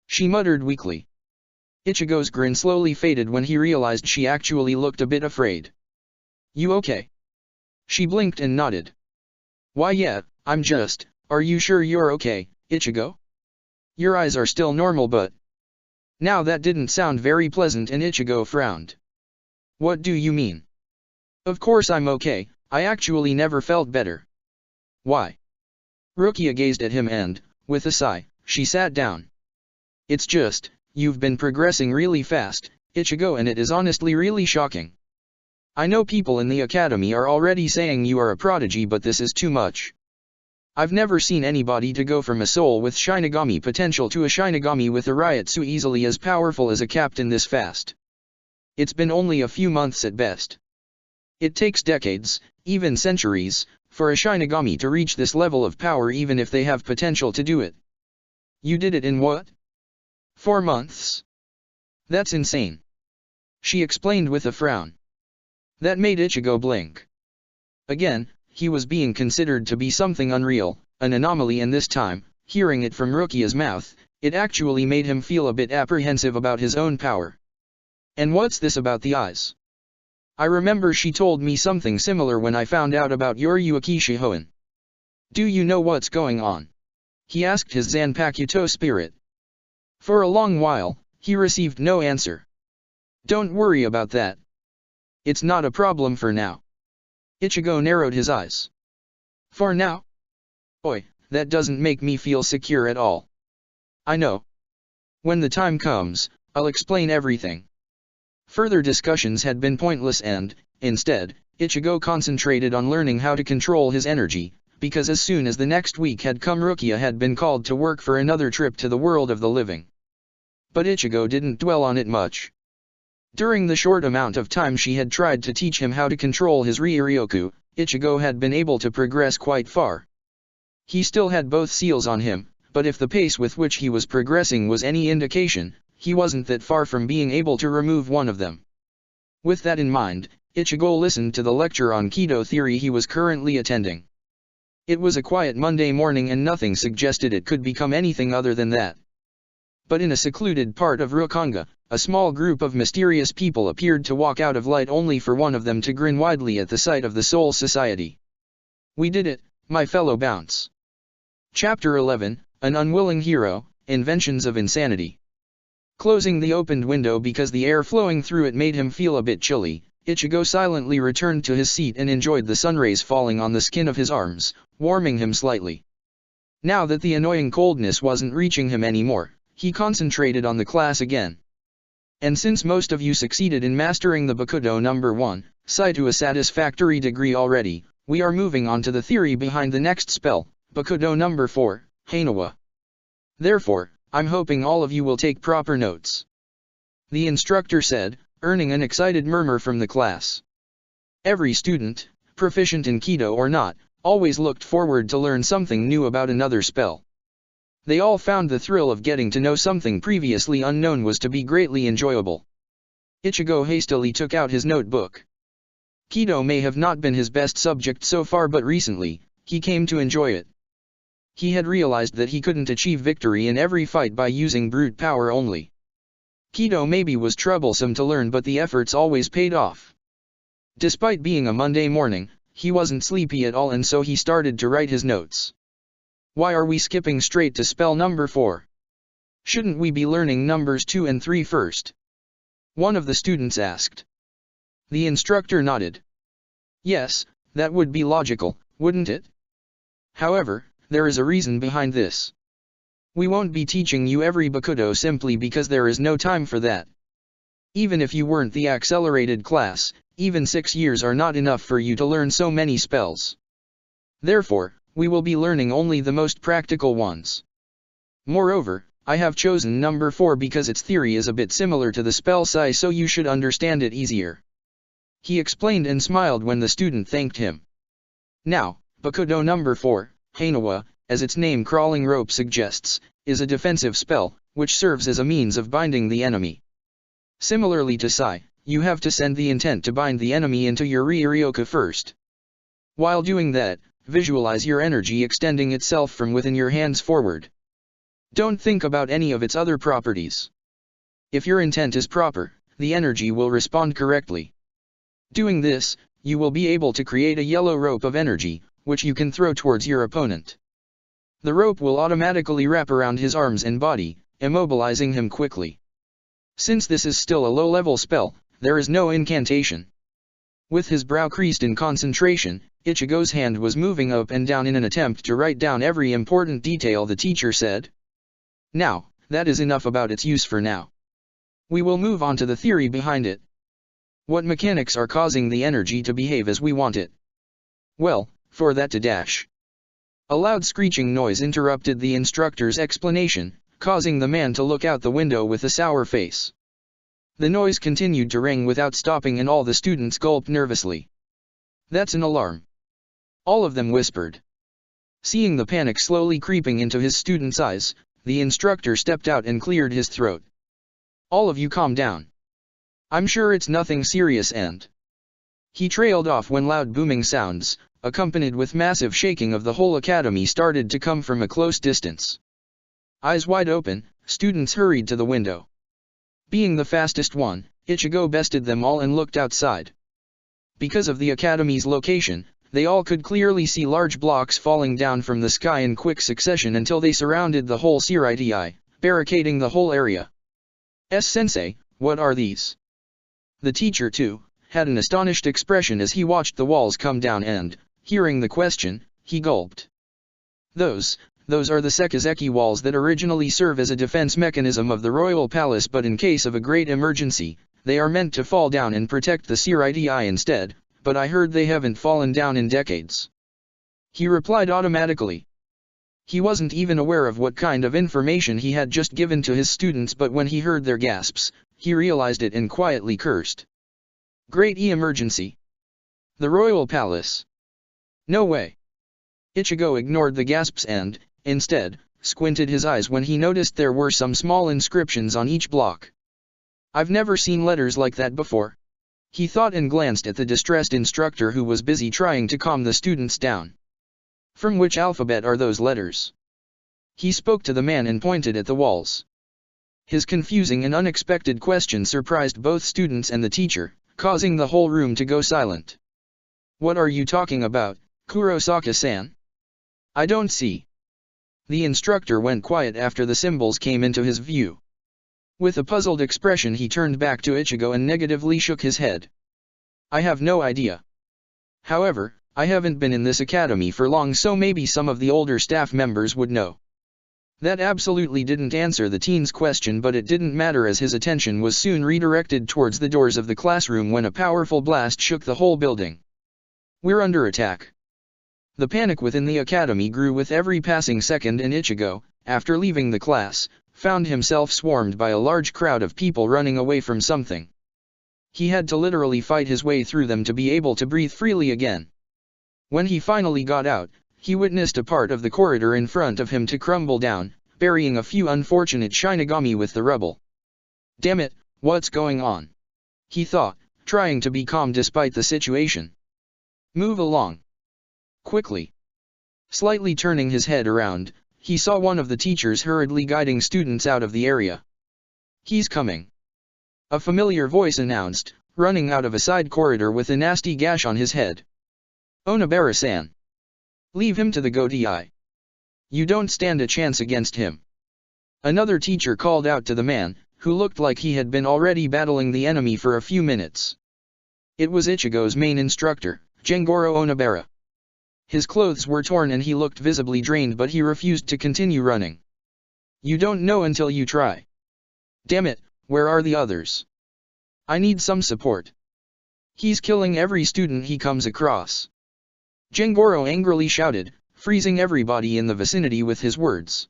A: She muttered weakly. Ichigo's grin slowly faded when he realized she actually looked a bit afraid. You okay? She blinked and nodded. Why yeah, I'm just, are you sure you're okay, Ichigo? Your eyes are still normal but... Now that didn't sound very pleasant and Ichigo frowned. What do you mean? Of course I'm okay, I actually never felt better. Why? Rukia gazed at him and, with a sigh, she sat down. It's just, you've been progressing really fast, Ichigo, and it is honestly really shocking. I know people in the academy are already saying you are a prodigy, but this is too much. I've never seen anybody to go from a soul with Shinigami potential to a Shinigami with a Ryutsu easily as powerful as a captain this fast. It's been only a few months at best. It takes decades, even centuries, for a Shinigami to reach this level of power even if they have potential to do it. You did it in what? 4 months? That's insane. She explained with a frown. That made Ichigo blink. Again, he was being considered to be something unreal, an anomaly, and this time, hearing it from Rukia's mouth, it actually made him feel a bit apprehensive about his own power. And what's this about the eyes? I remember she told me something similar when I found out about your Uekishi Hoenn. Do you know what's going on? He asked his Zanpakuto spirit. For a long while, he received no answer. Don't worry about that. It's not a problem for now. Ichigo narrowed his eyes. For now? Oi, that doesn't make me feel secure at all. I know. When the time comes, I'll explain everything. Further discussions had been pointless and, instead, Ichigo concentrated on learning how to control his energy, because as soon as the next week had come, Rukia had been called to work for another trip to the world of the living. But Ichigo didn't dwell on it much. During the short amount of time she had tried to teach him how to control his Ryuryoku, Ichigo had been able to progress quite far. He still had both seals on him, but if the pace with which he was progressing was any indication, he wasn't that far from being able to remove one of them. With that in mind, Ichigo listened to the lecture on Kido theory he was currently attending. It was a quiet Monday morning and nothing suggested it could become anything other than that. But in a secluded part of Rokanga, a small group of mysterious people appeared to walk out of light only for one of them to grin widely at the sight of the Soul Society. We did it, my fellow Bounce. Chapter 11, An Unwilling Hero, Inventions of Insanity. Closing the opened window because the air flowing through it made him feel a bit chilly, Ichigo silently returned to his seat and enjoyed the sunrays falling on the skin of his arms, warming him slightly. Now that the annoying coldness wasn't reaching him anymore, he concentrated on the class again. And since most of you succeeded in mastering the Bakudo number 1, Sai to a satisfactory degree already, we are moving on to the theory behind the next spell, Bakudo number 4, Hanawa. Therefore, I'm hoping all of you will take proper notes. The instructor said, earning an excited murmur from the class. Every student, proficient in Kido or not, always looked forward to learn something new about another spell. They all found the thrill of getting to know something previously unknown was to be greatly enjoyable. Ichigo hastily took out his notebook. Kido may have not been his best subject so far, but recently, he came to enjoy it. He had realized that he couldn't achieve victory in every fight by using brute power only. Kido maybe was troublesome to learn, but the efforts always paid off. Despite being a Monday morning, he wasn't sleepy at all, and so he started to write his notes. Why are we skipping straight to spell number 4? Shouldn't we be learning numbers 2 and 3 first? One of the students asked. The instructor nodded. Yes, that would be logical, wouldn't it? However, there is a reason behind this. We won't be teaching you every Bakudo simply because there is no time for that. Even if you weren't the accelerated class, even 6 years are not enough for you to learn so many spells. Therefore, We will be learning only the most practical ones. Moreover, I have chosen number 4 because its theory is a bit similar to the spell Sai, so you should understand it easier. He explained and smiled when the student thanked him. Now, Bakudo number 4, Hanawa, as its name crawling rope suggests, is a defensive spell, which serves as a means of binding the enemy. Similarly to Sai, you have to send the intent to bind the enemy into your Ryoryoka first. While doing that, visualize your energy extending itself from within your hands forward. Don't think about any of its other properties. If your intent is proper, the energy will respond correctly. Doing this, you will be able to create a yellow rope of energy, which you can throw towards your opponent. The rope will automatically wrap around his arms and body, immobilizing him quickly. Since this is still a low-level spell, there is no incantation. With his brow creased in concentration, Ichigo's hand was moving up and down in an attempt to write down every important detail the teacher said. Now, that is enough about its use for now. We will move on to the theory behind it. What mechanics are causing the energy to behave as we want it? Well, for that to dash. A loud screeching noise interrupted the instructor's explanation, causing the man to look out the window with a sour face. The noise continued to ring without stopping and all the students gulped nervously. That's an alarm. All of them whispered. Seeing the panic slowly creeping into his students' eyes, the instructor stepped out and cleared his throat. All of you calm down. I'm sure it's nothing serious and... He trailed off when loud booming sounds, accompanied with massive shaking of the whole academy, started to come from a close distance. Eyes wide open, students hurried to the window. Being the fastest one, Ichigo bested them all and looked outside. Because of the academy's location, they all could clearly see large blocks falling down from the sky in quick succession until they surrounded the whole Siriti, barricading the whole area. S-sensei, what are these? The teacher too, had an astonished expression as he watched the walls come down and, hearing the question, he gulped. Those are the Sekizeki walls that originally serve as a defense mechanism of the royal palace, but in case of a great emergency, they are meant to fall down and protect the Siriti instead, but I heard they haven't fallen down in decades. He replied automatically. He wasn't even aware of what kind of information he had just given to his students, but when he heard their gasps, he realized it and quietly cursed. Great emergency. The royal palace. No way. Ichigo ignored the gasps and, instead, squinted his eyes when he noticed there were some small inscriptions on each block. I've never seen letters like that before. He thought and glanced at the distressed instructor who was busy trying to calm the students down. From which alphabet are those letters? He spoke to the man and pointed at the walls. His confusing and unexpected question surprised both students and the teacher, causing the whole room to go silent. What are you talking about, Kurosaka-san? I don't see. The instructor went quiet after the symbols came into his view. With a puzzled expression he turned back to Ichigo and negatively shook his head. I have no idea. However, I haven't been in this academy for long, so maybe some of the older staff members would know. That absolutely didn't answer the teen's question, but it didn't matter as his attention was soon redirected towards the doors of the classroom when a powerful blast shook the whole building. We're under attack. The panic within the academy grew with every passing second, and Ichigo, after leaving the class, found himself swarmed by a large crowd of people running away from something. He had to literally fight his way through them to be able to breathe freely again. When he finally got out, he witnessed a part of the corridor in front of him to crumble down, burying a few unfortunate Shinigami with the rubble. Damn it, what's going on? He thought, trying to be calm despite the situation. Move along. Quickly. Slightly turning his head around, he saw one of the teachers hurriedly guiding students out of the area. He's coming. A familiar voice announced, running out of a side corridor with a nasty gash on his head. Onabara-san. Leave him to the Gotei. You don't stand a chance against him. Another teacher called out to the man, who looked like he had been already battling the enemy for a few minutes. It was Ichigo's main instructor, Gengoro Onabara. His clothes were torn and he looked visibly drained, but he refused to continue running. You don't know until you try. Damn it, where are the others? I need some support. He's killing every student he comes across. Gengoro angrily shouted, freezing everybody in the vicinity with his words.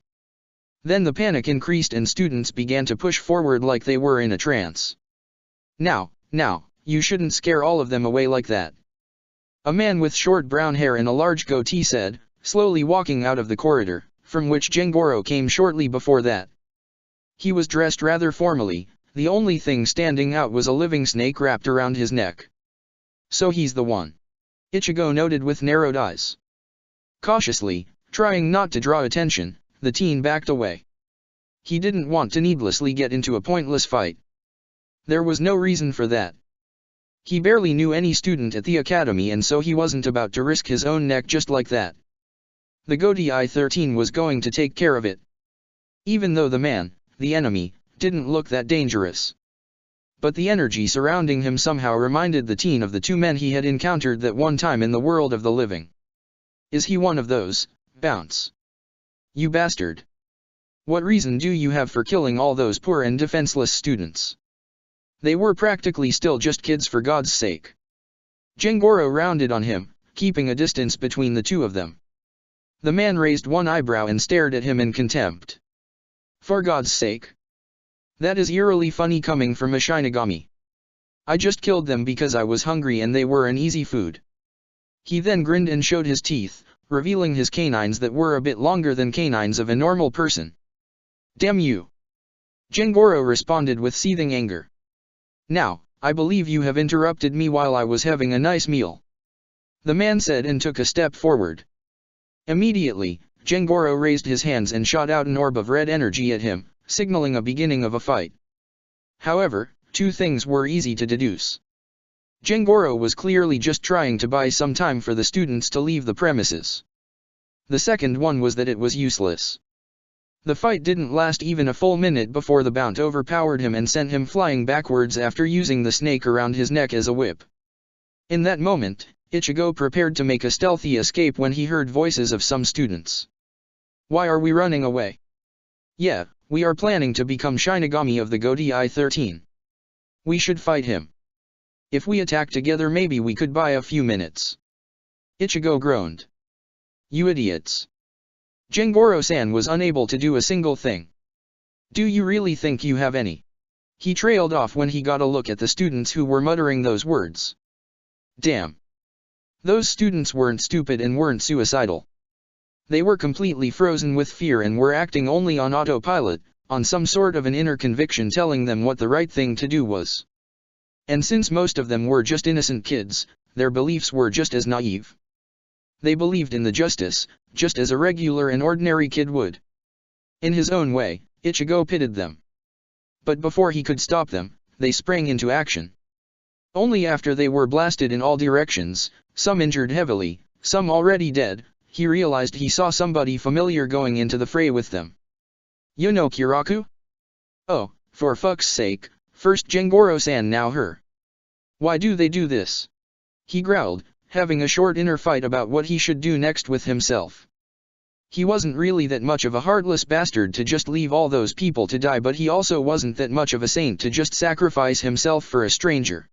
A: Then the panic increased and students began to push forward like they were in a trance. Now, you shouldn't scare all of them away like that. A man with short brown hair and a large goatee said, slowly walking out of the corridor, from which Jengoro came shortly before that. He was dressed rather formally, the only thing standing out was a living snake wrapped around his neck. So he's the one. Ichigo noted with narrowed eyes. Cautiously, trying not to draw attention, the teen backed away. He didn't want to needlessly get into a pointless fight. There was no reason for that. He barely knew any student at the academy and so he wasn't about to risk his own neck just like that. The Goatee I-13 was going to take care of it. Even though the man, the enemy, didn't look that dangerous. But the energy surrounding him somehow reminded the teen of the two men he had encountered that one time in the world of the living. Is he one of those? Bounce. You bastard. What reason do you have for killing all those poor and defenseless students? They were practically still just kids for God's sake. Jengoro rounded on him, keeping a distance between the two of them. The man raised one eyebrow and stared at him in contempt. For God's sake. That is eerily funny coming from a Shinigami. I just killed them because I was hungry and they were an easy food. He then grinned and showed his teeth, revealing his canines that were a bit longer than canines of a normal person. Damn you! Jengoro responded with seething anger. Now, I believe you have interrupted me while I was having a nice meal. The man said and took a step forward. Immediately, Jengoro raised his hands and shot out an orb of red energy at him, signaling a beginning of a fight. However, two things were easy to deduce. Jengoro was clearly just trying to buy some time for the students to leave the premises. The second one was that it was useless. The fight didn't last even a full minute before the Bount overpowered him and sent him flying backwards after using the snake around his neck as a whip. In that moment, Ichigo prepared to make a stealthy escape when he heard voices of some students. Why are we running away? Yeah, we are planning to become Shinigami of the Goatee I-13. We should fight him. If we attack together maybe we could buy a few minutes. Ichigo groaned. You idiots. Jengoro-san was unable to do a single thing. Do you really think you have any? He trailed off when he got a look at the students who were muttering those words. Damn. Those students weren't stupid and weren't suicidal. They were completely frozen with fear and were acting only on autopilot, on some sort of an inner conviction telling them what the right thing to do was. And since most of them were just innocent kids, their beliefs were just as naive. They believed in the justice, just as a regular and ordinary kid would. In his own way, Ichigo pitied them. But before he could stop them, they sprang into action. Only after they were blasted in all directions, some injured heavily, some already dead, he realized he saw somebody familiar going into the fray with them. You know Kiraku? Oh, for fuck's sake, first Jengoro-san now her. Why do they do this? He growled, having a short inner fight about what he should do next with himself. He wasn't really that much of a heartless bastard to just leave all those people to die, but he also wasn't that much of a saint to just sacrifice himself for a stranger.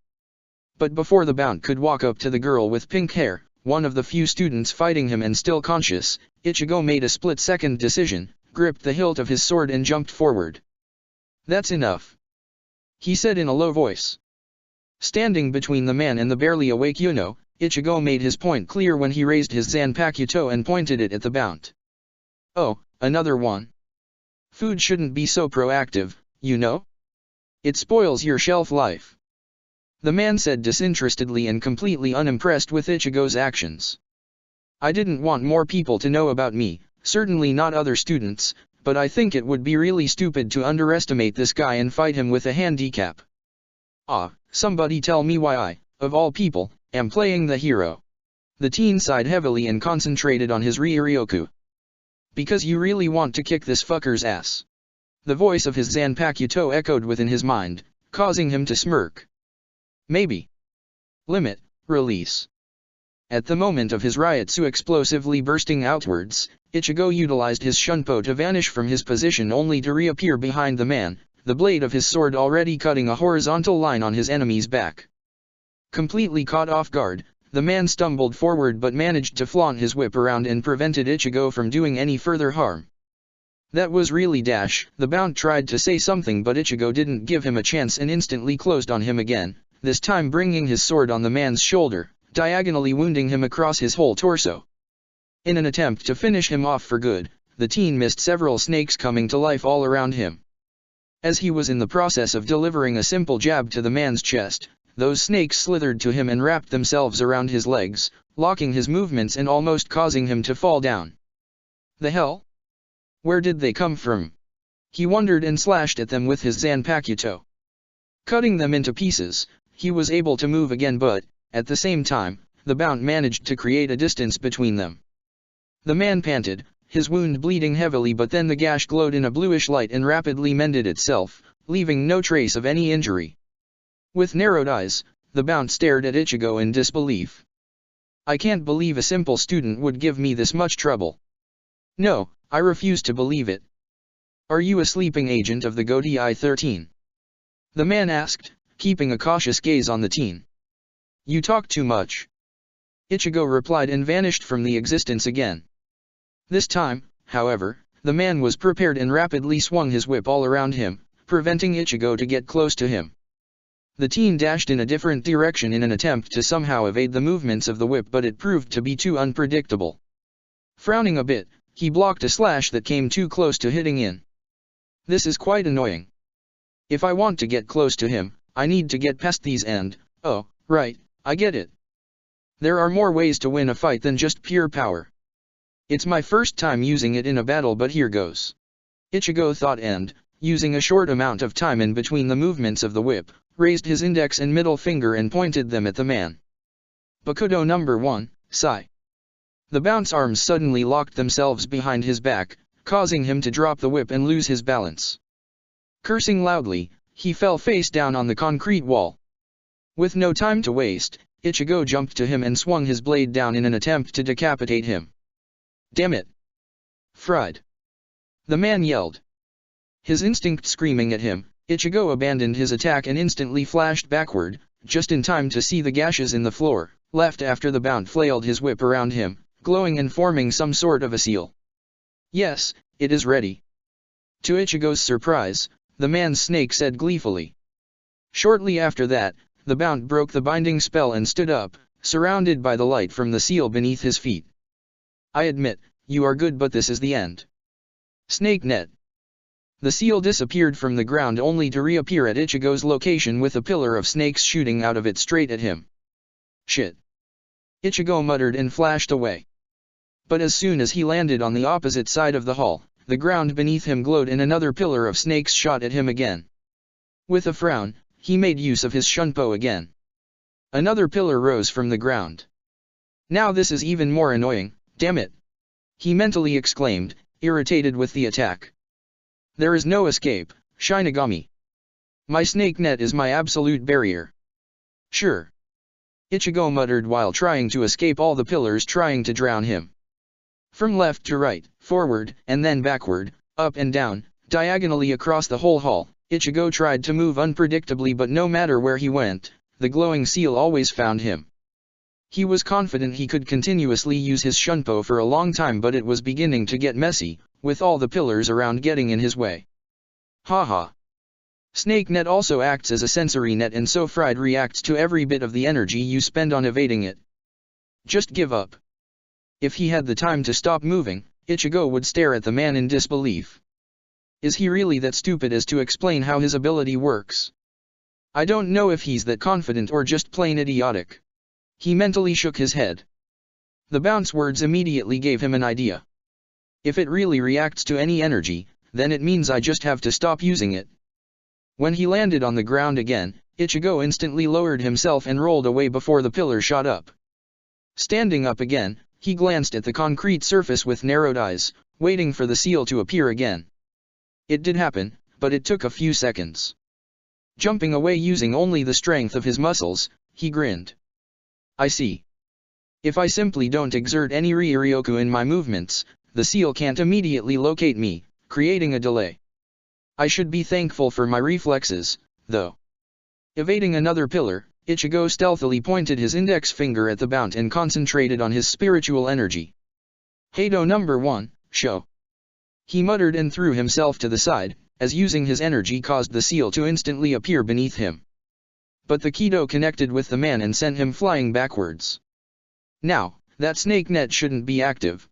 A: But before the Bount could walk up to the girl with pink hair, one of the few students fighting him and still conscious, Ichigo made a split-second decision, gripped the hilt of his sword and jumped forward. That's enough, he said in a low voice. Standing between the man and the barely awake Yuno, Ichigo made his point clear when he raised his Zanpakuto and pointed it at the Bount. Oh, another one. Food shouldn't be so proactive, you know? It spoils your shelf life. The man said disinterestedly and completely unimpressed with Ichigo's actions. I didn't want more people to know about me, certainly not other students, but I think it would be really stupid to underestimate this guy and fight him with a handicap. Ah, somebody tell me why I, of all people, am playing the hero. The teen sighed heavily and concentrated on his Ryuryoku. Because you really want to kick this fucker's ass. The voice of his Zanpakuto echoed within his mind, causing him to smirk. Maybe. Limit, release. At the moment of his Ryutsu explosively bursting outwards, Ichigo utilized his Shunpo to vanish from his position only to reappear behind the man, the blade of his sword already cutting a horizontal line on his enemy's back. Completely caught off guard, the man stumbled forward but managed to flaunt his whip around and prevented Ichigo from doing any further harm. That was really dash. The Bount tried to say something but Ichigo didn't give him a chance and instantly closed on him again, this time bringing his sword on the man's shoulder, diagonally wounding him across his whole torso. In an attempt to finish him off for good, the teen missed several snakes coming to life all around him. As he was in the process of delivering a simple jab to the man's chest, those snakes slithered to him and wrapped themselves around his legs, locking his movements and almost causing him to fall down. The hell? Where did they come from? He wondered and slashed at them with his Zanpakuto. Cutting them into pieces, he was able to move again but, at the same time, the Bount managed to create a distance between them. The man panted, his wound bleeding heavily, but then the gash glowed in a bluish light and rapidly mended itself, leaving no trace of any injury. With narrowed eyes, the Bount stared at Ichigo in disbelief. I can't believe a simple student would give me this much trouble. No, I refuse to believe it. Are you a sleeping agent of the Gotei 13? The man asked, keeping a cautious gaze on the teen. You talk too much. Ichigo replied and vanished from the existence again. This time, however, the man was prepared and rapidly swung his whip all around him, preventing Ichigo to get close to him. The teen dashed in a different direction in an attempt to somehow evade the movements of the whip, but it proved to be too unpredictable. Frowning a bit, he blocked a slash that came too close to hitting in. This is quite annoying. If I want to get close to him, I need to get past these and, oh, right, I get it. There are more ways to win a fight than just pure power. It's my first time using it in a battle, but here goes. Ichigo thought and, using a short amount of time in between the movements of the whip, raised his index and middle finger and pointed them at the man. Bakudo number 1, Sai. The Bount's arms suddenly locked themselves behind his back, causing him to drop the whip and lose his balance. Cursing loudly, he fell face down on the concrete wall. With no time to waste, Ichigo jumped to him and swung his blade down in an attempt to decapitate him. Damn it! Fried! The man yelled. His instinct screaming at him, Ichigo abandoned his attack and instantly flashed backward, just in time to see the gashes in the floor, left after the Bount flailed his whip around him, glowing and forming some sort of a seal. Yes, it is ready. To Ichigo's surprise, the man's snake said gleefully. Shortly after that, the Bount broke the binding spell and stood up, surrounded by the light from the seal beneath his feet. I admit, you are good, but this is the end. Snake net. The seal disappeared from the ground only to reappear at Ichigo's location with a pillar of snakes shooting out of it straight at him. Shit. Ichigo muttered and flashed away. But as soon as he landed on the opposite side of the hall, the ground beneath him glowed and another pillar of snakes shot at him again. With a frown, he made use of his shunpo again. Another pillar rose from the ground. Now this is even more annoying, damn it! He mentally exclaimed, irritated with the attack. There is no escape, Shinigami. My snake net is my absolute barrier. Sure. Ichigo muttered while trying to escape all the pillars trying to drown him. From left to right, forward, and then backward, up and down, diagonally across the whole hall, Ichigo tried to move unpredictably, but no matter where he went, the glowing seal always found him. He was confident he could continuously use his shunpo for a long time, but it was beginning to get messy, with all the pillars around getting in his way. Haha. Snake net also acts as a sensory net, and so Fried reacts to every bit of the energy you spend on evading it. Just give up. If he had the time to stop moving, Ichigo would stare at the man in disbelief. Is he really that stupid as to explain how his ability works? I don't know if he's that confident or just plain idiotic. He mentally shook his head. The Bount's words immediately gave him an idea. If it really reacts to any energy, then it means I just have to stop using it. When he landed on the ground again, Ichigo instantly lowered himself and rolled away before the pillar shot up. Standing up again, he glanced at the concrete surface with narrowed eyes, waiting for the seal to appear again. It did happen, but it took a few seconds. Jumping away using only the strength of his muscles, he grinned. I see. If I simply don't exert any Ryuryoku in my movements, the seal can't immediately locate me, creating a delay. I should be thankful for my reflexes, though. Evading another pillar, Ichigo stealthily pointed his index finger at the Bount and concentrated on his spiritual energy. Heido number 1, show. He muttered and threw himself to the side, as using his energy caused the seal to instantly appear beneath him. But the Kido connected with the man and sent him flying backwards. Now, that snake net shouldn't be active.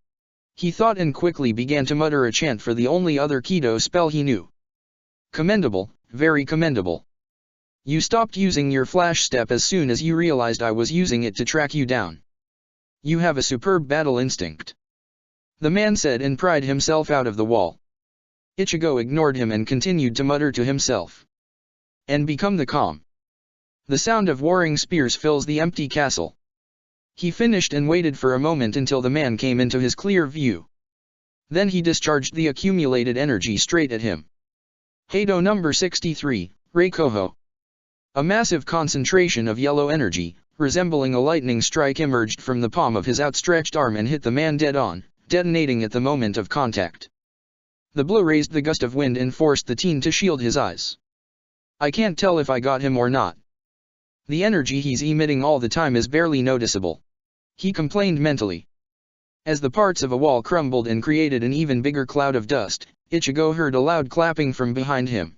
A: He thought and quickly began to mutter a chant for the only other Kido spell he knew. Commendable, very commendable. You stopped using your flash step as soon as you realized I was using it to track you down. You have a superb battle instinct. The man said and pried himself out of the wall. Ichigo ignored him and continued to mutter to himself. And become the calm. The sound of warring spears fills the empty castle. He finished and waited for a moment until the man came into his clear view. Then he discharged the accumulated energy straight at him. Heido number 63, Reikoho. A massive concentration of yellow energy, resembling a lightning strike, emerged from the palm of his outstretched arm and hit the man dead on, detonating at the moment of contact. The blow raised the gust of wind and forced the teen to shield his eyes. I can't tell if I got him or not. The energy he's emitting all the time is barely noticeable. He complained mentally. As the parts of a wall crumbled and created an even bigger cloud of dust, Ichigo heard a loud clapping from behind him.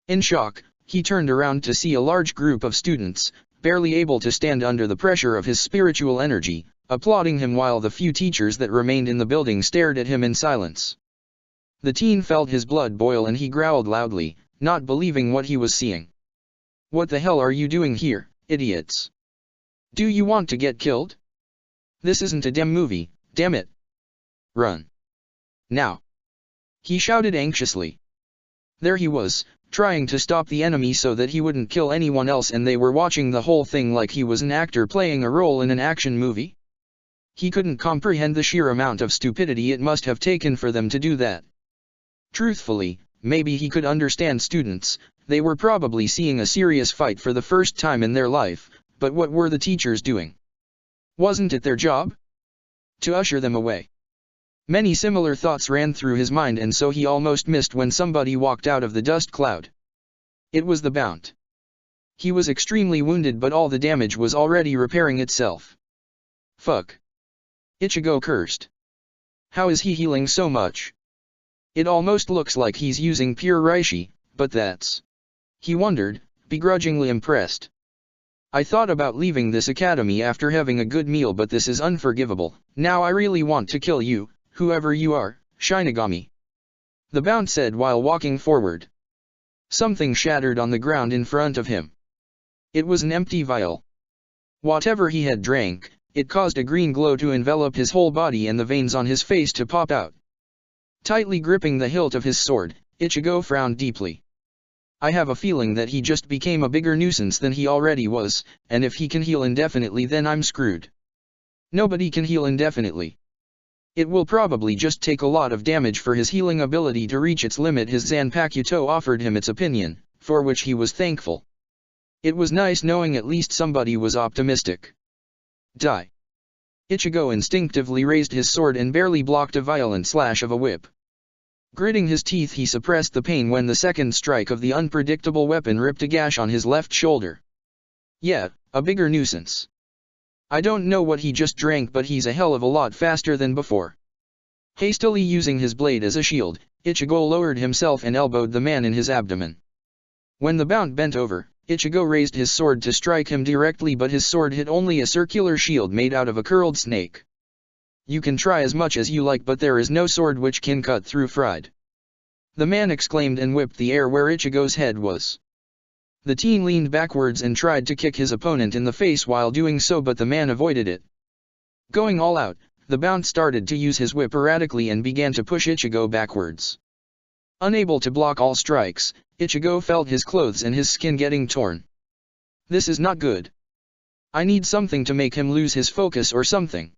A: In shock, he turned around to see a large group of students, barely able to stand under the pressure of his spiritual energy, applauding him while the few teachers that remained in the building stared at him in silence. The teen felt his blood boil and he growled loudly, not believing what he was seeing. What the hell are you doing here, idiots? Do you want to get killed? This isn't a damn movie, damn it. Run. Now. He shouted anxiously. There he was, trying to stop the enemy so that he wouldn't kill anyone else, and they were watching the whole thing like he was an actor playing a role in an action movie. He couldn't comprehend the sheer amount of stupidity it must have taken for them to do that. Truthfully, maybe he could understand students, they were probably seeing a serious fight for the first time in their life, but what were the teachers doing? Wasn't it their job? To usher them away. Many similar thoughts ran through his mind, and so he almost missed when somebody walked out of the dust cloud. It was the Bount. He was extremely wounded, but all the damage was already repairing itself. Fuck. Ichigo cursed. How is he healing so much? It almost looks like he's using pure Reishi, but that's... He wondered, begrudgingly impressed. I thought about leaving this academy after having a good meal, but this is unforgivable. Now I really want to kill you, whoever you are, Shinigami. The Bount said while walking forward. Something shattered on the ground in front of him. It was an empty vial. Whatever he had drank, it caused a green glow to envelop his whole body and the veins on his face to pop out. Tightly gripping the hilt of his sword, Ichigo frowned deeply. I have a feeling that he just became a bigger nuisance than he already was, and if he can heal indefinitely, then I'm screwed. Nobody can heal indefinitely. It will probably just take a lot of damage for his healing ability to reach its limit. His Zanpakuto offered him its opinion, for which he was thankful. It was nice knowing at least somebody was optimistic. Die. Ichigo instinctively raised his sword and barely blocked a violent slash of a whip. Gritting his teeth, he suppressed the pain when the second strike of the unpredictable weapon ripped a gash on his left shoulder. Yeah, a bigger nuisance. I don't know what he just drank, but he's a hell of a lot faster than before. Hastily using his blade as a shield, Ichigo lowered himself and elbowed the man in his abdomen. When the Bount bent over, Ichigo raised his sword to strike him directly, but his sword hit only a circular shield made out of a curled snake. You can try as much as you like, but there is no sword which can cut through fried. The man exclaimed and whipped the air where Ichigo's head was. The teen leaned backwards and tried to kick his opponent in the face while doing so, but the man avoided it. Going all out, the Bount started to use his whip erratically and began to push Ichigo backwards. Unable to block all strikes, Ichigo felt his clothes and his skin getting torn. This is not good. I need something to make him lose his focus or something.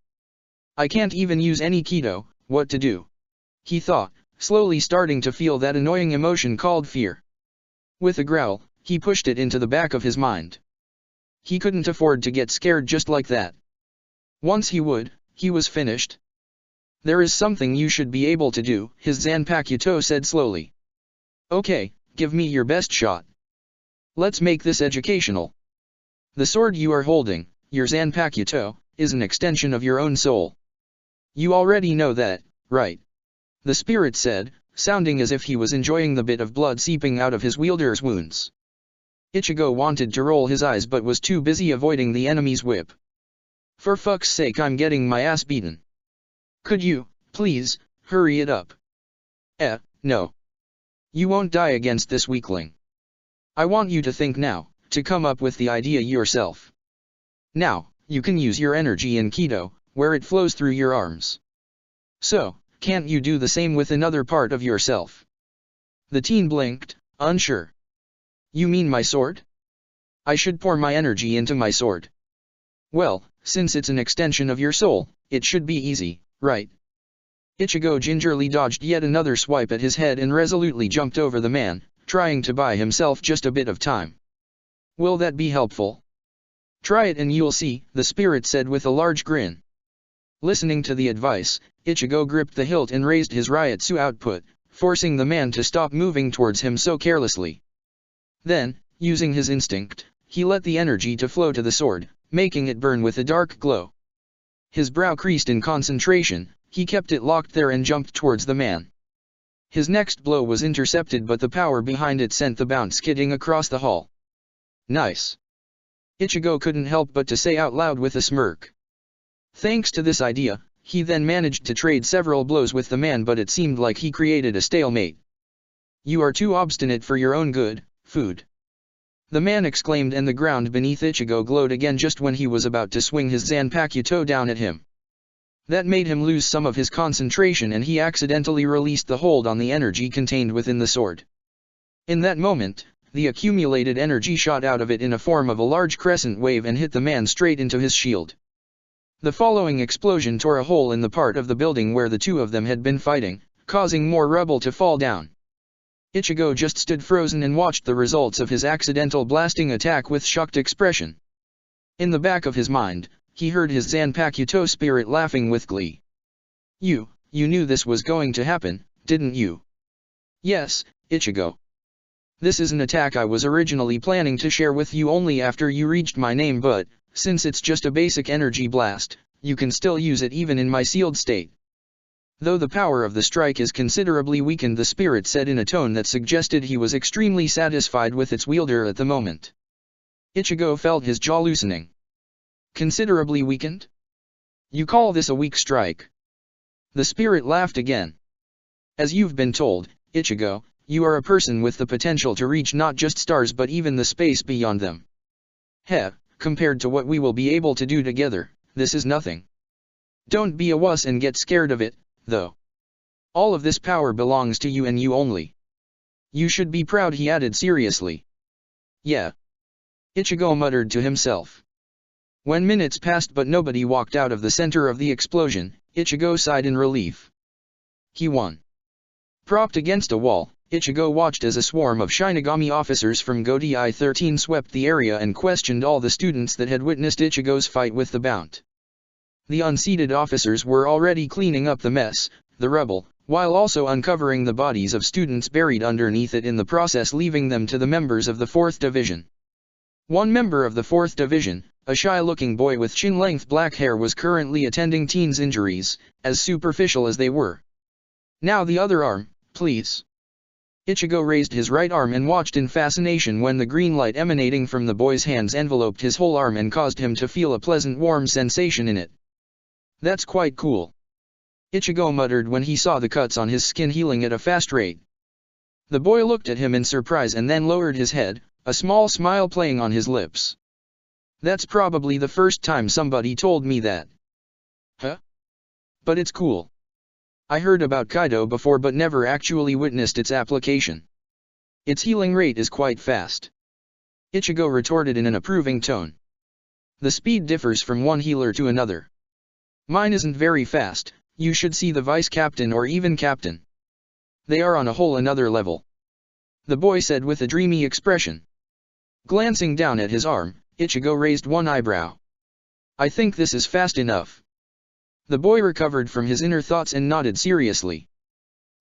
A: I can't even use any Kido. What to do? He thought, slowly starting to feel that annoying emotion called fear. With a growl, he pushed it into the back of his mind. He couldn't afford to get scared just like that. Once he was finished. There is something you should be able to do, his Zanpakuto said slowly. Okay, give me your best shot. Let's make this educational. The sword you are holding, your Zanpakuto, is an extension of your own soul. You already know that, right? The spirit said, sounding as if he was enjoying the bit of blood seeping out of his wielder's wounds. Ichigo wanted to roll his eyes but was too busy avoiding the enemy's whip. For fuck's sake, I'm getting my ass beaten. Could you, please, hurry it up? No. You won't die against this weakling. I want you to think now, to come up with the idea yourself. Now, you can use your energy in Kido, where it flows through your arms. So, can't you do the same with another part of yourself? The teen blinked, unsure. You mean my sword? I should pour my energy into my sword. Well, since it's an extension of your soul, it should be easy, right? Ichigo gingerly dodged yet another swipe at his head and resolutely jumped over the man, trying to buy himself just a bit of time. Will that be helpful? Try it and you'll see, the spirit said with a large grin. Listening to the advice, Ichigo gripped the hilt and raised his Ryutsu output, forcing the man to stop moving towards him so carelessly. Then, using his instinct, he let the energy to flow to the sword, making it burn with a dark glow. His brow creased in concentration, he kept it locked there and jumped towards the man. His next blow was intercepted but the power behind it sent the bounce skidding across the hall. Nice. Ichigo couldn't help but to say out loud with a smirk. Thanks to this idea, he then managed to trade several blows with the man but it seemed like he created a stalemate. You are too obstinate for your own good, food. The man exclaimed and the ground beneath Ichigo glowed again just when he was about to swing his Zanpakuto down at him. That made him lose some of his concentration and he accidentally released the hold on the energy contained within the sword. In that moment, the accumulated energy shot out of it in a form of a large crescent wave and hit the man straight into his shield. The following explosion tore a hole in the part of the building where the two of them had been fighting, causing more rubble to fall down. Ichigo just stood frozen and watched the results of his accidental blasting attack with shocked expression. In the back of his mind, he heard his Zanpakuto spirit laughing with glee. You knew this was going to happen, didn't you? Yes, Ichigo. This is an attack I was originally planning to share with you only after you reached my name but, since it's just a basic energy blast, you can still use it even in my sealed state. Though the power of the strike is considerably weakened, the spirit said in a tone that suggested he was extremely satisfied with its wielder at the moment. Ichigo felt his jaw loosening. Considerably weakened? You call this a weak strike? The spirit laughed again. As you've been told, Ichigo, you are a person with the potential to reach not just stars but even the space beyond them. Compared to what we will be able to do together, this is nothing. Don't be a wuss and get scared of it, though. All of this power belongs to you and you only. You should be proud, he added seriously. Yeah. Ichigo muttered to himself. When minutes passed but nobody walked out of the center of the explosion, Ichigo sighed in relief. He won. Propped against a wall, Ichigo watched as a swarm of Shinigami officers from Godei 13 swept the area and questioned all the students that had witnessed Ichigo's fight with the Bount. The unseated officers were already cleaning up the mess, the rubble, while also uncovering the bodies of students buried underneath it, in the process leaving them to the members of the 4th Division. One member of the 4th Division, a shy-looking boy with chin-length black hair, was currently attending teens' injuries, as superficial as they were. Now the other arm, please. Ichigo raised his right arm and watched in fascination when the green light emanating from the boy's hands enveloped his whole arm and caused him to feel a pleasant warm sensation in it. That's quite cool. Ichigo muttered when he saw the cuts on his skin healing at a fast rate. The boy looked at him in surprise and then lowered his head, a small smile playing on his lips. That's probably the first time somebody told me that. Huh? But it's cool. I heard about Kaido before but never actually witnessed its application. Its healing rate is quite fast. Ichigo retorted in an approving tone. The speed differs from one healer to another. Mine isn't very fast, you should see the vice captain or even captain. They are on a whole another level. The boy said with a dreamy expression. Glancing down at his arm, Ichigo raised one eyebrow. I think this is fast enough. The boy recovered from his inner thoughts and nodded seriously.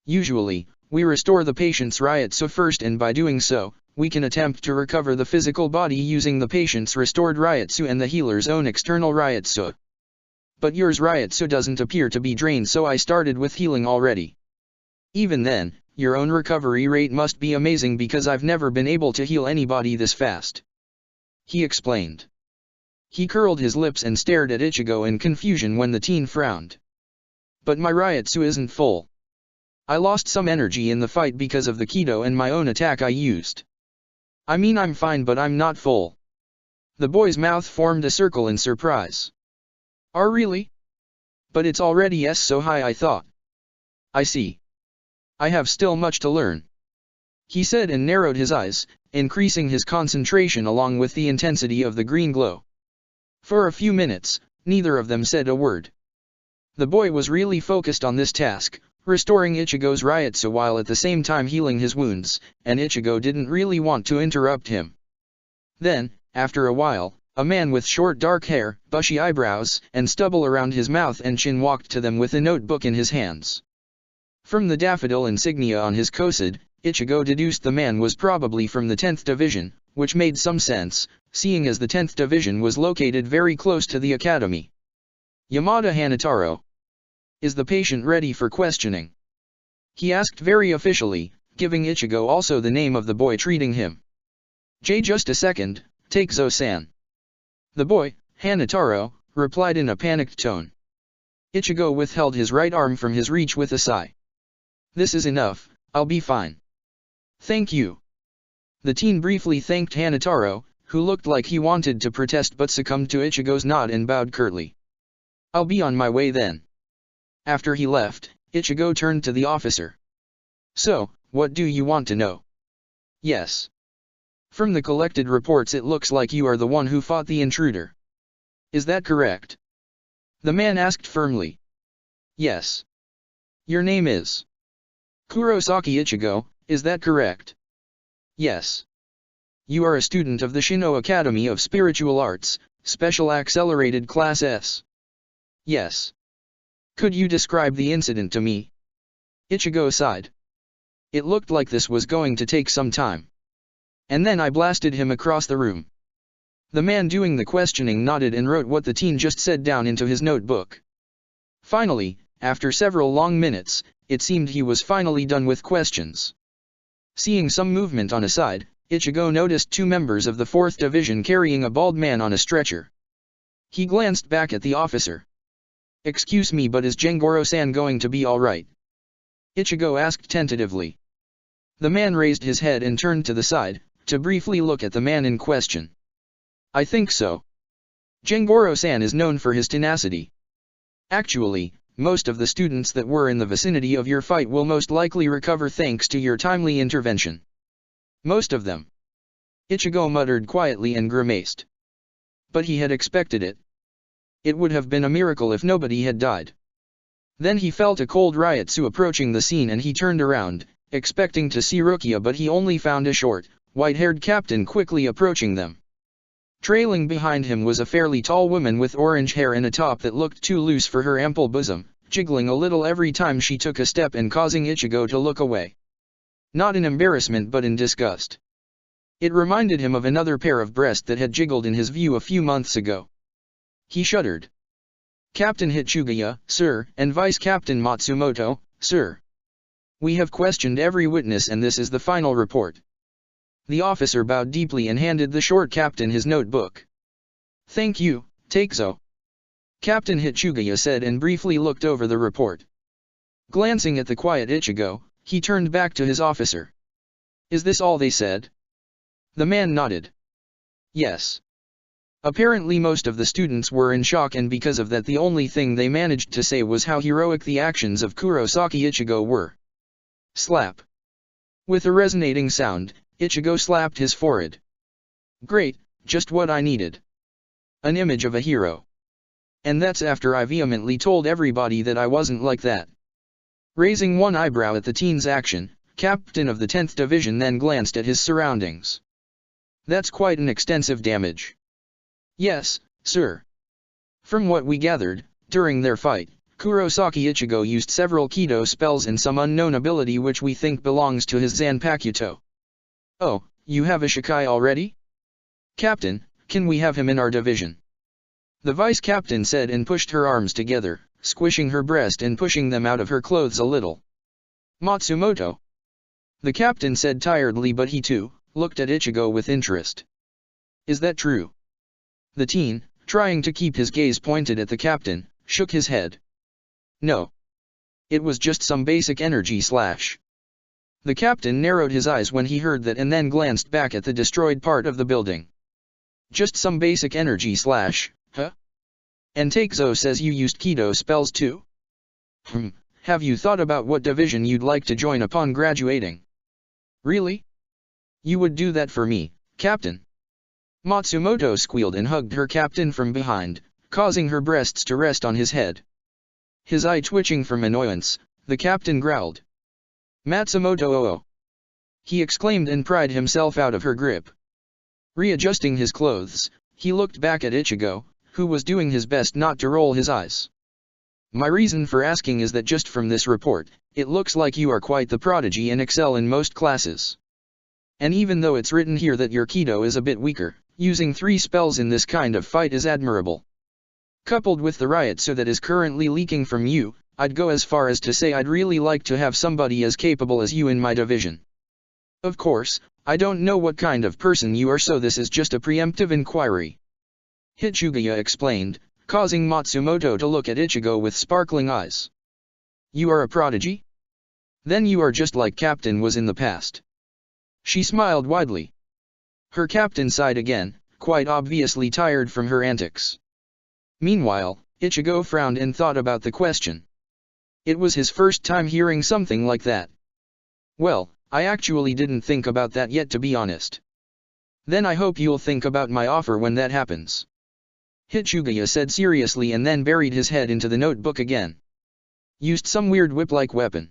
A: Usually, we restore the patient's Ryutsu first and by doing so, we can attempt to recover the physical body using the patient's restored Ryotsu and the healer's own external Ryotsu. But yours Ryotsu doesn't appear to be drained, so I started with healing already. Even then, your own recovery rate must be amazing because I've never been able to heal anybody this fast. He explained. He curled his lips and stared at Ichigo in confusion when the teen frowned. But my Ryotsu isn't full. I lost some energy in the fight because of the Kido and my own attack I used. I mean, I'm fine, but I'm not full. The boy's mouth formed a circle in surprise. Oh really? But it's already so high, I thought. I see. I have still much to learn. He said and narrowed his eyes, increasing his concentration along with the intensity of the green glow. For a few minutes, neither of them said a word. The boy was really focused on this task, restoring Ichigo's Ryotsu while at the same time healing his wounds, and Ichigo didn't really want to interrupt him. Then, after a while, a man with short dark hair, bushy eyebrows, and stubble around his mouth and chin walked to them with a notebook in his hands. From the daffodil insignia on his kosud, Ichigo deduced the man was probably from the 10th Division, which made some sense, seeing as the 10th Division was located very close to the academy. Yamada Hanataro. Is the patient ready for questioning? He asked very officially, giving Ichigo also the name of the boy treating him. Just a second, Takezo-san. The boy, Hanataro, replied in a panicked tone. Ichigo withheld his right arm from his reach with a sigh. This is enough, I'll be fine. Thank you. The teen briefly thanked Hanataro, who looked like he wanted to protest but succumbed to Ichigo's nod and bowed curtly. I'll be on my way then. After he left, Ichigo turned to the officer. So, what do you want to know? Yes. From the collected reports it looks like you are the one who fought the intruder. Is that correct? The man asked firmly. Yes. Your name is Kurosaki Ichigo, is that correct? Yes. You are a student of the Shino Academy of Spiritual Arts, Special Accelerated Class S. Yes. Could you describe the incident to me? Ichigo sighed. It looked like this was going to take some time. And then I blasted him across the room. The man doing the questioning nodded and wrote what the teen just said down into his notebook. Finally, after several long minutes, it seemed he was finally done with questions. Seeing some movement on a side, Ichigo noticed two members of the 4th Division carrying a bald man on a stretcher. He glanced back at the officer. Excuse me, but is Jengoro-san going to be alright? Ichigo asked tentatively. The man raised his head and turned to the side, to briefly look at the man in question. I think so. Jengoro-san is known for his tenacity. Actually, most of the students that were in the vicinity of your fight will most likely recover thanks to your timely intervention. Most of them. Ichigo muttered quietly and grimaced. But he had expected it. It would have been a miracle if nobody had died. Then he felt a cold Ryotsu approaching the scene and he turned around, expecting to see Rukia, but he only found a short, white-haired captain quickly approaching them. Trailing behind him was a fairly tall woman with orange hair and a top that looked too loose for her ample bosom, jiggling a little every time she took a step and causing Ichigo to look away. Not in embarrassment but in disgust. It reminded him of another pair of breasts that had jiggled in his view a few months ago. He shuddered. Captain Hitsugaya, sir, and Vice Captain Matsumoto, sir. We have questioned every witness and this is the final report. The officer bowed deeply and handed the short captain his notebook. Thank you, Takezo. Captain Hitsugaya said and briefly looked over the report. Glancing at the quiet Ichigo, he turned back to his officer. Is this all they said? The man nodded. Yes. Apparently most of the students were in shock and because of that the only thing they managed to say was how heroic the actions of Kurosaki Ichigo were. Slap. With a resonating sound, Ichigo slapped his forehead. Great, just what I needed. An image of a hero. And that's after I vehemently told everybody that I wasn't like that. Raising one eyebrow at the teen's action, Captain of the 10th Division then glanced at his surroundings. That's quite an extensive damage. Yes, sir. From what we gathered, during their fight, Kurosaki Ichigo used several Kido spells and some unknown ability which we think belongs to his Zanpakuto. Oh, you have a Shikai already? Captain, can we have him in our division? The vice captain said and pushed her arms together, squishing her breast and pushing them out of her clothes a little. Matsumoto? The captain said tiredly, but he too looked at Ichigo with interest. Is that true? The teen, trying to keep his gaze pointed at the captain, shook his head. No. It was just some basic energy slash. The captain narrowed his eyes when he heard that and then glanced back at the destroyed part of the building. Just some basic energy slash, huh? And Takezo says you used Kido spells too? Have you thought about what division you'd like to join upon graduating? Really? You would do that for me, Captain? Matsumoto squealed and hugged her captain from behind, causing her breasts to rest on his head. His eye twitching from annoyance, the captain growled. Matsumoto oh! He exclaimed and pried himself out of her grip. Readjusting his clothes, he looked back at Ichigo, who was doing his best not to roll his eyes. My reason for asking is that just from this report, it looks like you are quite the prodigy and excel in most classes. And even though it's written here that your Kido is a bit weaker, using 3 spells in this kind of fight is admirable. Coupled with the riot so that is currently leaking from you, I'd go as far as to say I'd really like to have somebody as capable as you in my division. Of course, I don't know what kind of person you are, so this is just a preemptive inquiry. Hitsugaya explained, causing Matsumoto to look at Ichigo with sparkling eyes. You are a prodigy? Then you are just like Captain was in the past. She smiled widely. Her captain sighed again, quite obviously tired from her antics. Meanwhile, Ichigo frowned and thought about the question. It was his first time hearing something like that. Well, I actually didn't think about that yet, to be honest. Then I hope you'll think about my offer when that happens. Hitsugaya said seriously and then buried his head into the notebook again. Used some weird whip-like weapon.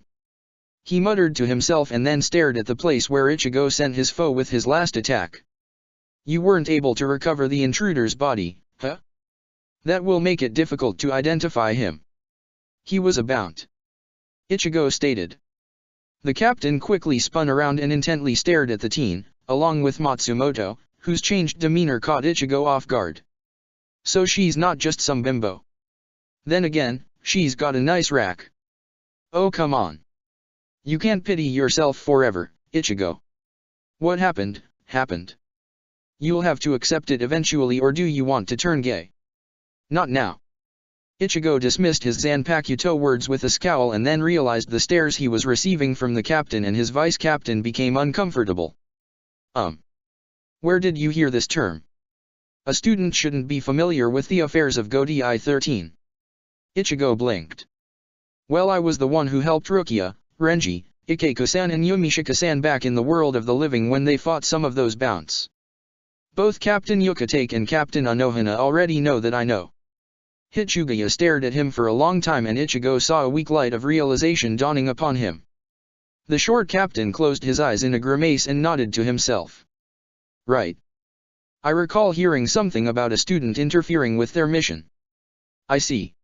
A: He muttered to himself and then stared at the place where Ichigo sent his foe with his last attack. You weren't able to recover the intruder's body, huh? That will make it difficult to identify him. He was a Bount. Ichigo stated. The captain quickly spun around and intently stared at the teen, along with Matsumoto, whose changed demeanor caught Ichigo off guard. So she's not just some bimbo. Then again, she's got a nice rack. Oh come on. You can't pity yourself forever, Ichigo. What happened, happened. You'll have to accept it eventually, or do you want to turn gay? Not now. Ichigo dismissed his Zanpakuto words with a scowl and then realized the stares he was receiving from the captain and his vice-captain became uncomfortable. Where did you hear this term? A student shouldn't be familiar with the affairs of Godi 13. Ichigo blinked. Well, I was the one who helped Rukia, Renji, Ikeiko-san and Yumishika-san back in the world of the living when they fought some of those Bounts. Both Captain Yukatake and Captain Anohana already know that I know. Hitsugaya stared at him for a long time and Ichigo saw a weak light of realization dawning upon him. The short captain closed his eyes in a grimace and nodded to himself. Right. I recall hearing something about a student interfering with their mission. I see.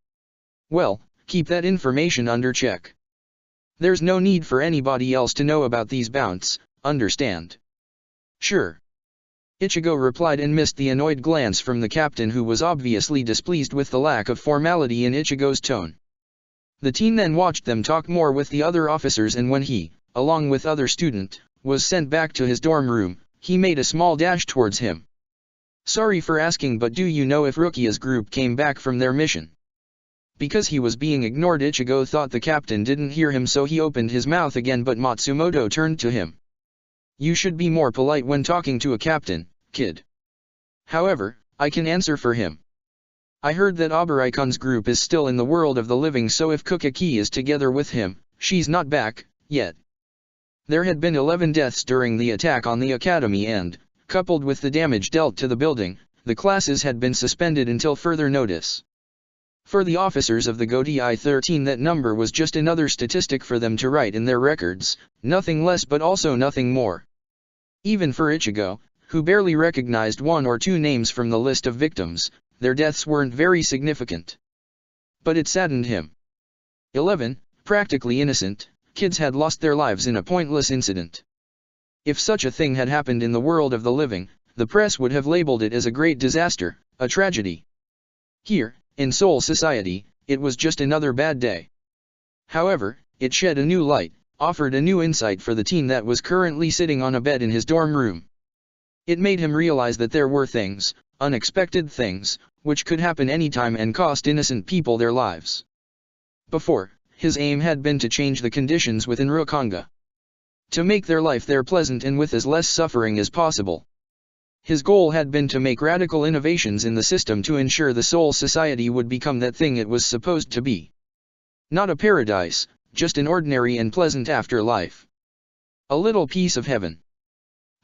A: Well, keep that information under check. There's no need for anybody else to know about these Bounts, understand? Sure. Ichigo replied and missed the annoyed glance from the captain, who was obviously displeased with the lack of formality in Ichigo's tone. The teen then watched them talk more with the other officers, and when he, along with other student, was sent back to his dorm room, he made a small dash towards him. Sorry for asking, but do you know if Rukia's group came back from their mission? Because he was being ignored, Ichigo thought the captain didn't hear him, so he opened his mouth again, but Matsumoto turned to him. You should be more polite when talking to a captain, kid. However, I can answer for him. I heard that Obarikon's group is still in the world of the living, so if Kukaki is together with him, she's not back, yet. There had been 11 deaths during the attack on the academy and, coupled with the damage dealt to the building, the classes had been suspended until further notice. For the officers of the Godi 13, that number was just another statistic for them to write in their records, nothing less but also nothing more. Even for Ichigo, who barely recognized 1 or 2 names from the list of victims, their deaths weren't very significant. But it saddened him. 11, practically innocent, kids had lost their lives in a pointless incident. If such a thing had happened in the world of the living, the press would have labeled it as a great disaster, a tragedy. Here, in Seoul society, it was just another bad day. However, it shed a new light, offered a new insight for the teen that was currently sitting on a bed in his dorm room. It made him realize that there were things, unexpected things, which could happen anytime and cost innocent people their lives. Before, his aim had been to change the conditions within Rukanga. To make their life there pleasant and with as less suffering as possible. His goal had been to make radical innovations in the system to ensure the Seoul society would become that thing it was supposed to be. Not a paradise, just an ordinary and pleasant afterlife. A little piece of heaven.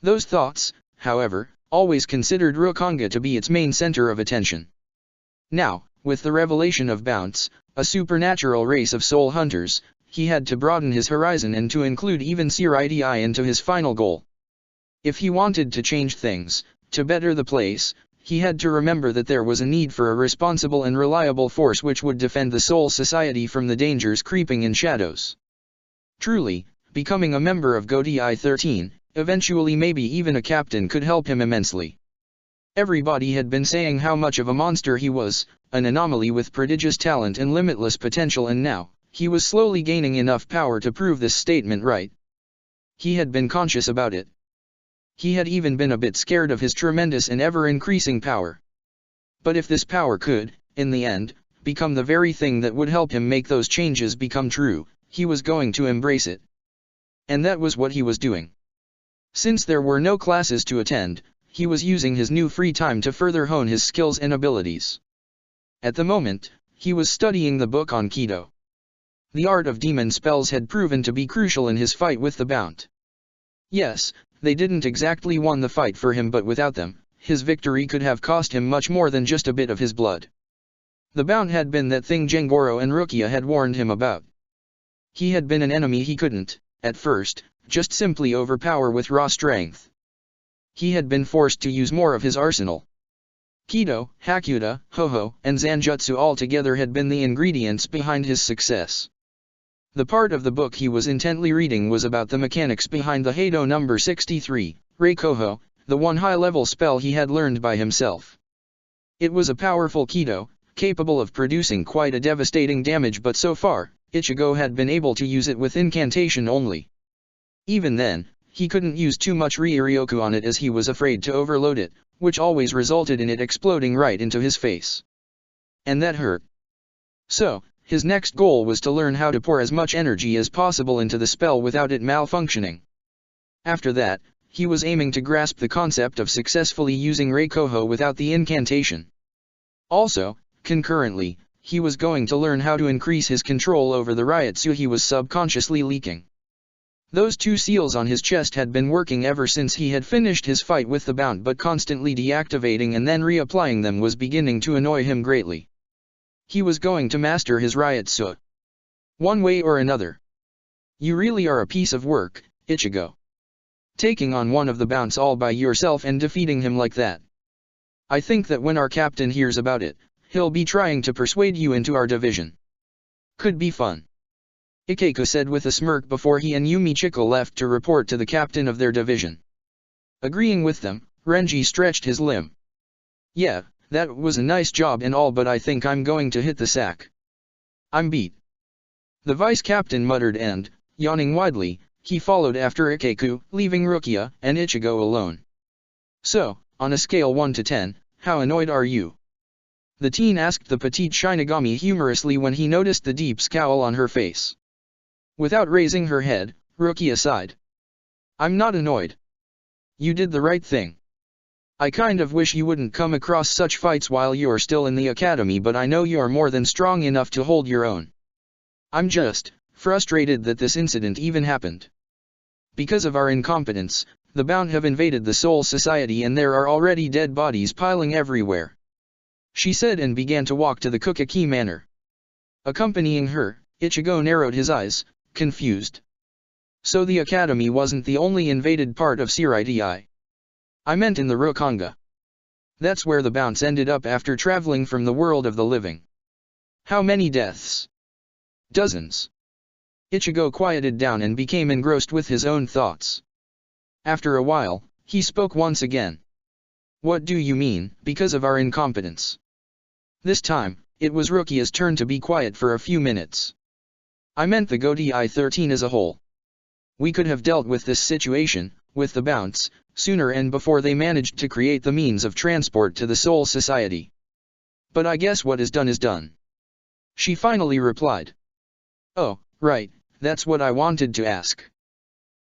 A: Those thoughts, however, always considered Rukanga to be its main center of attention. Now, with the revelation of Bounce, a supernatural race of soul hunters, he had to broaden his horizon and to include even Siridi into his final goal. If he wanted to change things, to better the place, he had to remember that there was a need for a responsible and reliable force which would defend the Seoul society from the dangers creeping in shadows. Truly, becoming a member of GODI 13, eventually maybe even a captain could help him immensely. Everybody had been saying how much of a monster he was, an anomaly with prodigious talent and limitless potential, and now, he was slowly gaining enough power to prove this statement right. He had been conscious about it. He had even been a bit scared of his tremendous and ever-increasing power. But if this power could, in the end, become the very thing that would help him make those changes become true, he was going to embrace it. And that was what he was doing. Since there were no classes to attend, he was using his new free time to further hone his skills and abilities. At the moment, he was studying the book on Kido. The art of demon spells had proven to be crucial in his fight with the Bount. Yes, they didn't exactly won the fight for him, but without them, his victory could have cost him much more than just a bit of his blood. The Bount had been that thing Gengoro and Rukia had warned him about. He had been an enemy he couldn't, at first, just simply overpower with raw strength. He had been forced to use more of his arsenal. Kido, Hakuda, Hoho, and Zanjutsu all together had been the ingredients behind his success. The part of the book he was intently reading was about the mechanics behind the Heido number 63, Reikoho, the one high-level spell he had learned by himself. It was a powerful Kido, capable of producing quite a devastating damage, but so far, Ichigo had been able to use it with incantation only. Even then, he couldn't use too much Ryuryoku on it as he was afraid to overload it, which always resulted in it exploding right into his face. And that hurt. So, his next goal was to learn how to pour as much energy as possible into the spell without it malfunctioning. After that, he was aiming to grasp the concept of successfully using Reikoho without the incantation. Also, concurrently, he was going to learn how to increase his control over the Ryutsu he was subconsciously leaking. Those two seals on his chest had been working ever since he had finished his fight with the Bount, but constantly deactivating and then reapplying them was beginning to annoy him greatly. He was going to master his Ryutsu. One way or another. You really are a piece of work, Ichigo. Taking on one of the Bounts all by yourself and defeating him like that. I think that when our captain hears about it, he'll be trying to persuade you into our division. Could be fun. Ikeku said with a smirk before he and Yumichiko left to report to the captain of their division. Agreeing with them, Renji stretched his limb. Yeah, that was a nice job and all, but I think I'm going to hit the sack. I'm beat. The vice captain muttered and, yawning widely, he followed after Ikeku, leaving Rukia and Ichigo alone. So, on a scale 1 to 10, how annoyed are you? The teen asked the petite Shinigami humorously when he noticed the deep scowl on her face. Without raising her head, Rukia sighed. I'm not annoyed. You did the right thing. I kind of wish you wouldn't come across such fights while you're still in the academy, but I know you're more than strong enough to hold your own. I'm just frustrated that this incident even happened. Because of our incompetence, the Bount have invaded the Seoul society and there are already dead bodies piling everywhere. She said and began to walk to the Kukaki Manor. Accompanying her, Ichigo narrowed his eyes, confused. So the academy wasn't the only invaded part of Siridi. I meant in the Rukanga. That's where the Bounts ended up after traveling from the world of the living. How many deaths? Dozens. Ichigo quieted down and became engrossed with his own thoughts. After a while, he spoke once again. What do you mean, because of our incompetence? This time, it was Rukia's turn to be quiet for a few minutes. I meant the GODI-13 as a whole. We could have dealt with this situation, with the bounce, sooner and before they managed to create the means of transport to the Soul Society. But I guess what is done is done. She finally replied. Oh, right, that's what I wanted to ask.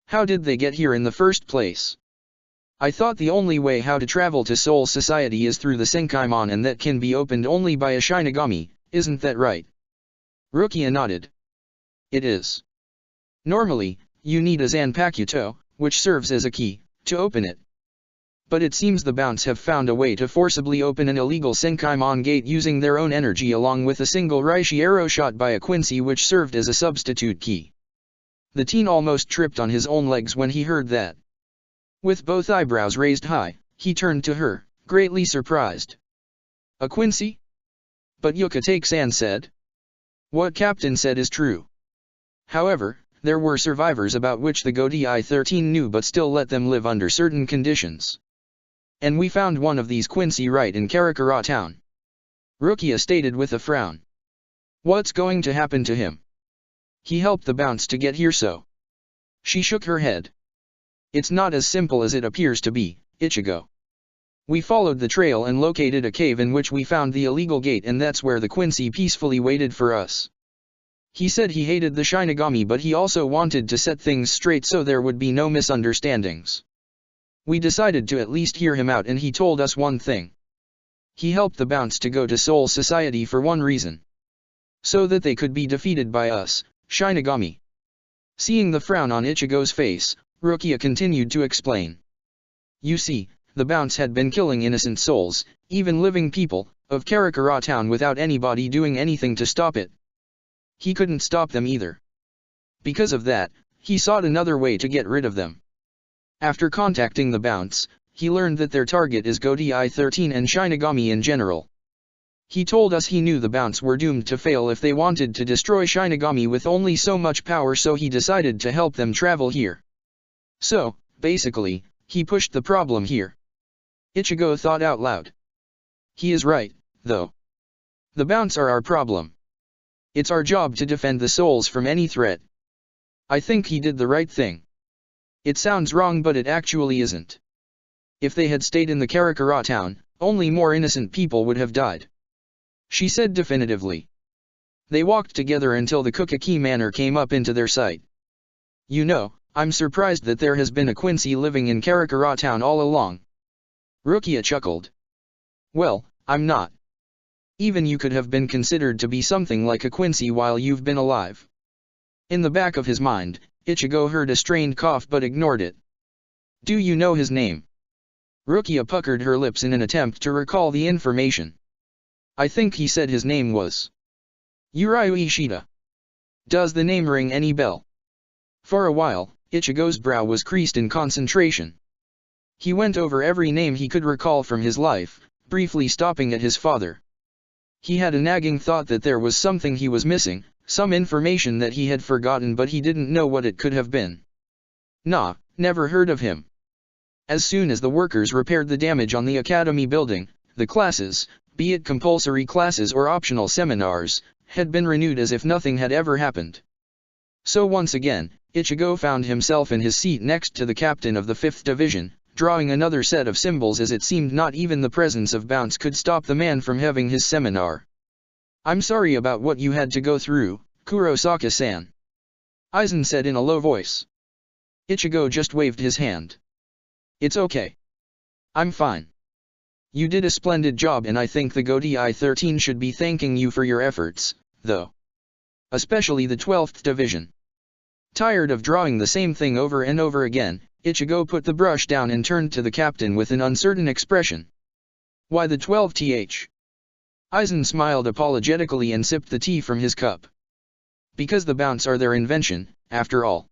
A: How did they get here in the first place? I thought the only way how to travel to Soul Society is through the Senkaimon, and that can be opened only by a Shinigami, isn't that right? Rukia nodded. It is. Normally, you need a Zanpakuto, which serves as a key, to open it. But it seems the Bounce have found a way to forcibly open an illegal Senkaimon gate using their own energy, along with a single Reishi arrow shot by a Quincy which served as a substitute key. The teen almost tripped on his own legs when he heard that. With both eyebrows raised high, he turned to her, greatly surprised. A Quincy? But Yuka-take-san said. What Captain said is true. However, there were survivors about which the GODI-13 knew but still let them live under certain conditions. And we found one of these Quincy right in Karakura town. Rukia stated with a frown. What's going to happen to him? He helped the Bounce to get here, so. She shook her head. It's not as simple as it appears to be, Ichigo. We followed the trail and located a cave in which we found the illegal gate, and that's where the Quincy peacefully waited for us. He said he hated the Shinigami, but he also wanted to set things straight so there would be no misunderstandings. We decided to at least hear him out, and he told us one thing. He helped the Bounce to go to Soul Society for one reason. So that they could be defeated by us, Shinigami. Seeing the frown on Ichigo's face, Rukia continued to explain. You see, the Bounce had been killing innocent souls, even living people, of Karakura town without anybody doing anything to stop it. He couldn't stop them either. Because of that, he sought another way to get rid of them. After contacting the Bounce, he learned that their target is GODI-13 and Shinigami in general. He told us he knew the Bounce were doomed to fail if they wanted to destroy Shinigami with only so much power, so he decided to help them travel here. So, basically, he pushed the problem here. Ichigo thought out loud. He is right, though. The Bounce are our problem. It's our job to defend the souls from any threat. I think he did the right thing. It sounds wrong, but it actually isn't. If they had stayed in the Karakura town, only more innocent people would have died. She said definitively. They walked together until the Kukaki Manor came up into their sight. You know, I'm surprised that there has been a Quincy living in Karakura town all along. Rukia chuckled. Well, I'm not. Even you could have been considered to be something like a Quincy while you've been alive. In the back of his mind, Ichigo heard a strained cough but ignored it. Do you know his name? Rukia puckered her lips in an attempt to recall the information. I think he said his name was Yuryu Ishida. Does the name ring any bell? For a while, Ichigo's brow was creased in concentration. He went over every name he could recall from his life, briefly stopping at his father. He had a nagging thought that there was something he was missing, some information that he had forgotten, but he didn't know what it could have been. Nah, never heard of him. As soon as the workers repaired the damage on the academy building, the classes, be it compulsory classes or optional seminars, had been renewed as if nothing had ever happened. So once again, Ichigo found himself in his seat next to the captain of the 5th Division, drawing another set of symbols, as it seemed not even the presence of Bounce could stop the man from having his seminar. I'm sorry about what you had to go through, Kurosaka-san. Aizen said in a low voice. Ichigo just waved his hand. It's okay. I'm fine. You did a splendid job, and I think the GODI-13 should be thanking you for your efforts, though. Especially the 12th Division. Tired of drawing the same thing over and over again, Ichigo put the brush down and turned to the captain with an uncertain expression. Why the 12th? Aizen smiled apologetically and sipped the tea from his cup. Because the Bounce are their invention, after all.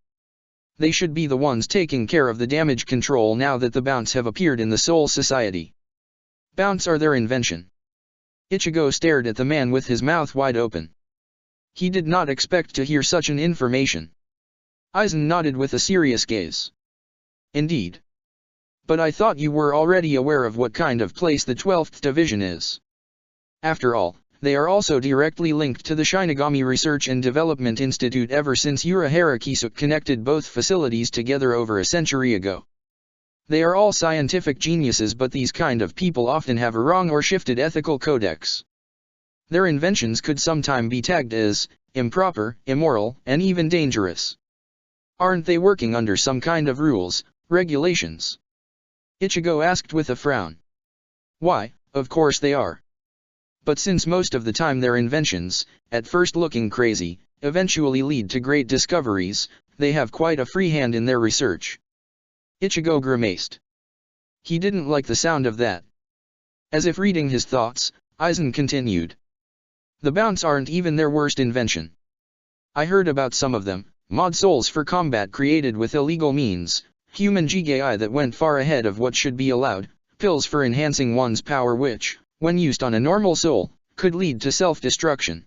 A: They should be the ones taking care of the damage control now that the Bounce have appeared in the Soul Society. Bounce are their invention. Ichigo stared at the man with his mouth wide open. He did not expect to hear such an information. Aizen nodded with a serious gaze. Indeed. But I thought you were already aware of what kind of place the 12th Division is. After all, they are also directly linked to the Shinigami Research and Development Institute ever since Urahara Kisuke connected both facilities together over a century ago. They are all scientific geniuses, but these kind of people often have a wrong or shifted ethical codex. Their inventions could sometime be tagged as improper, immoral, and even dangerous. Aren't they working under some kind of rules, regulations? Ichigo asked with a frown. Why, of course they are. But since most of the time their inventions, at first looking crazy, eventually lead to great discoveries, they have quite a free hand in their research. Ichigo grimaced. He didn't like the sound of that. As if reading his thoughts, Aizen continued. The bounce aren't even their worst invention. I heard about some of them, mod souls for combat created with illegal means, human Jigai that went far ahead of what should be allowed, pills for enhancing one's power which, when used on a normal soul, could lead to self-destruction.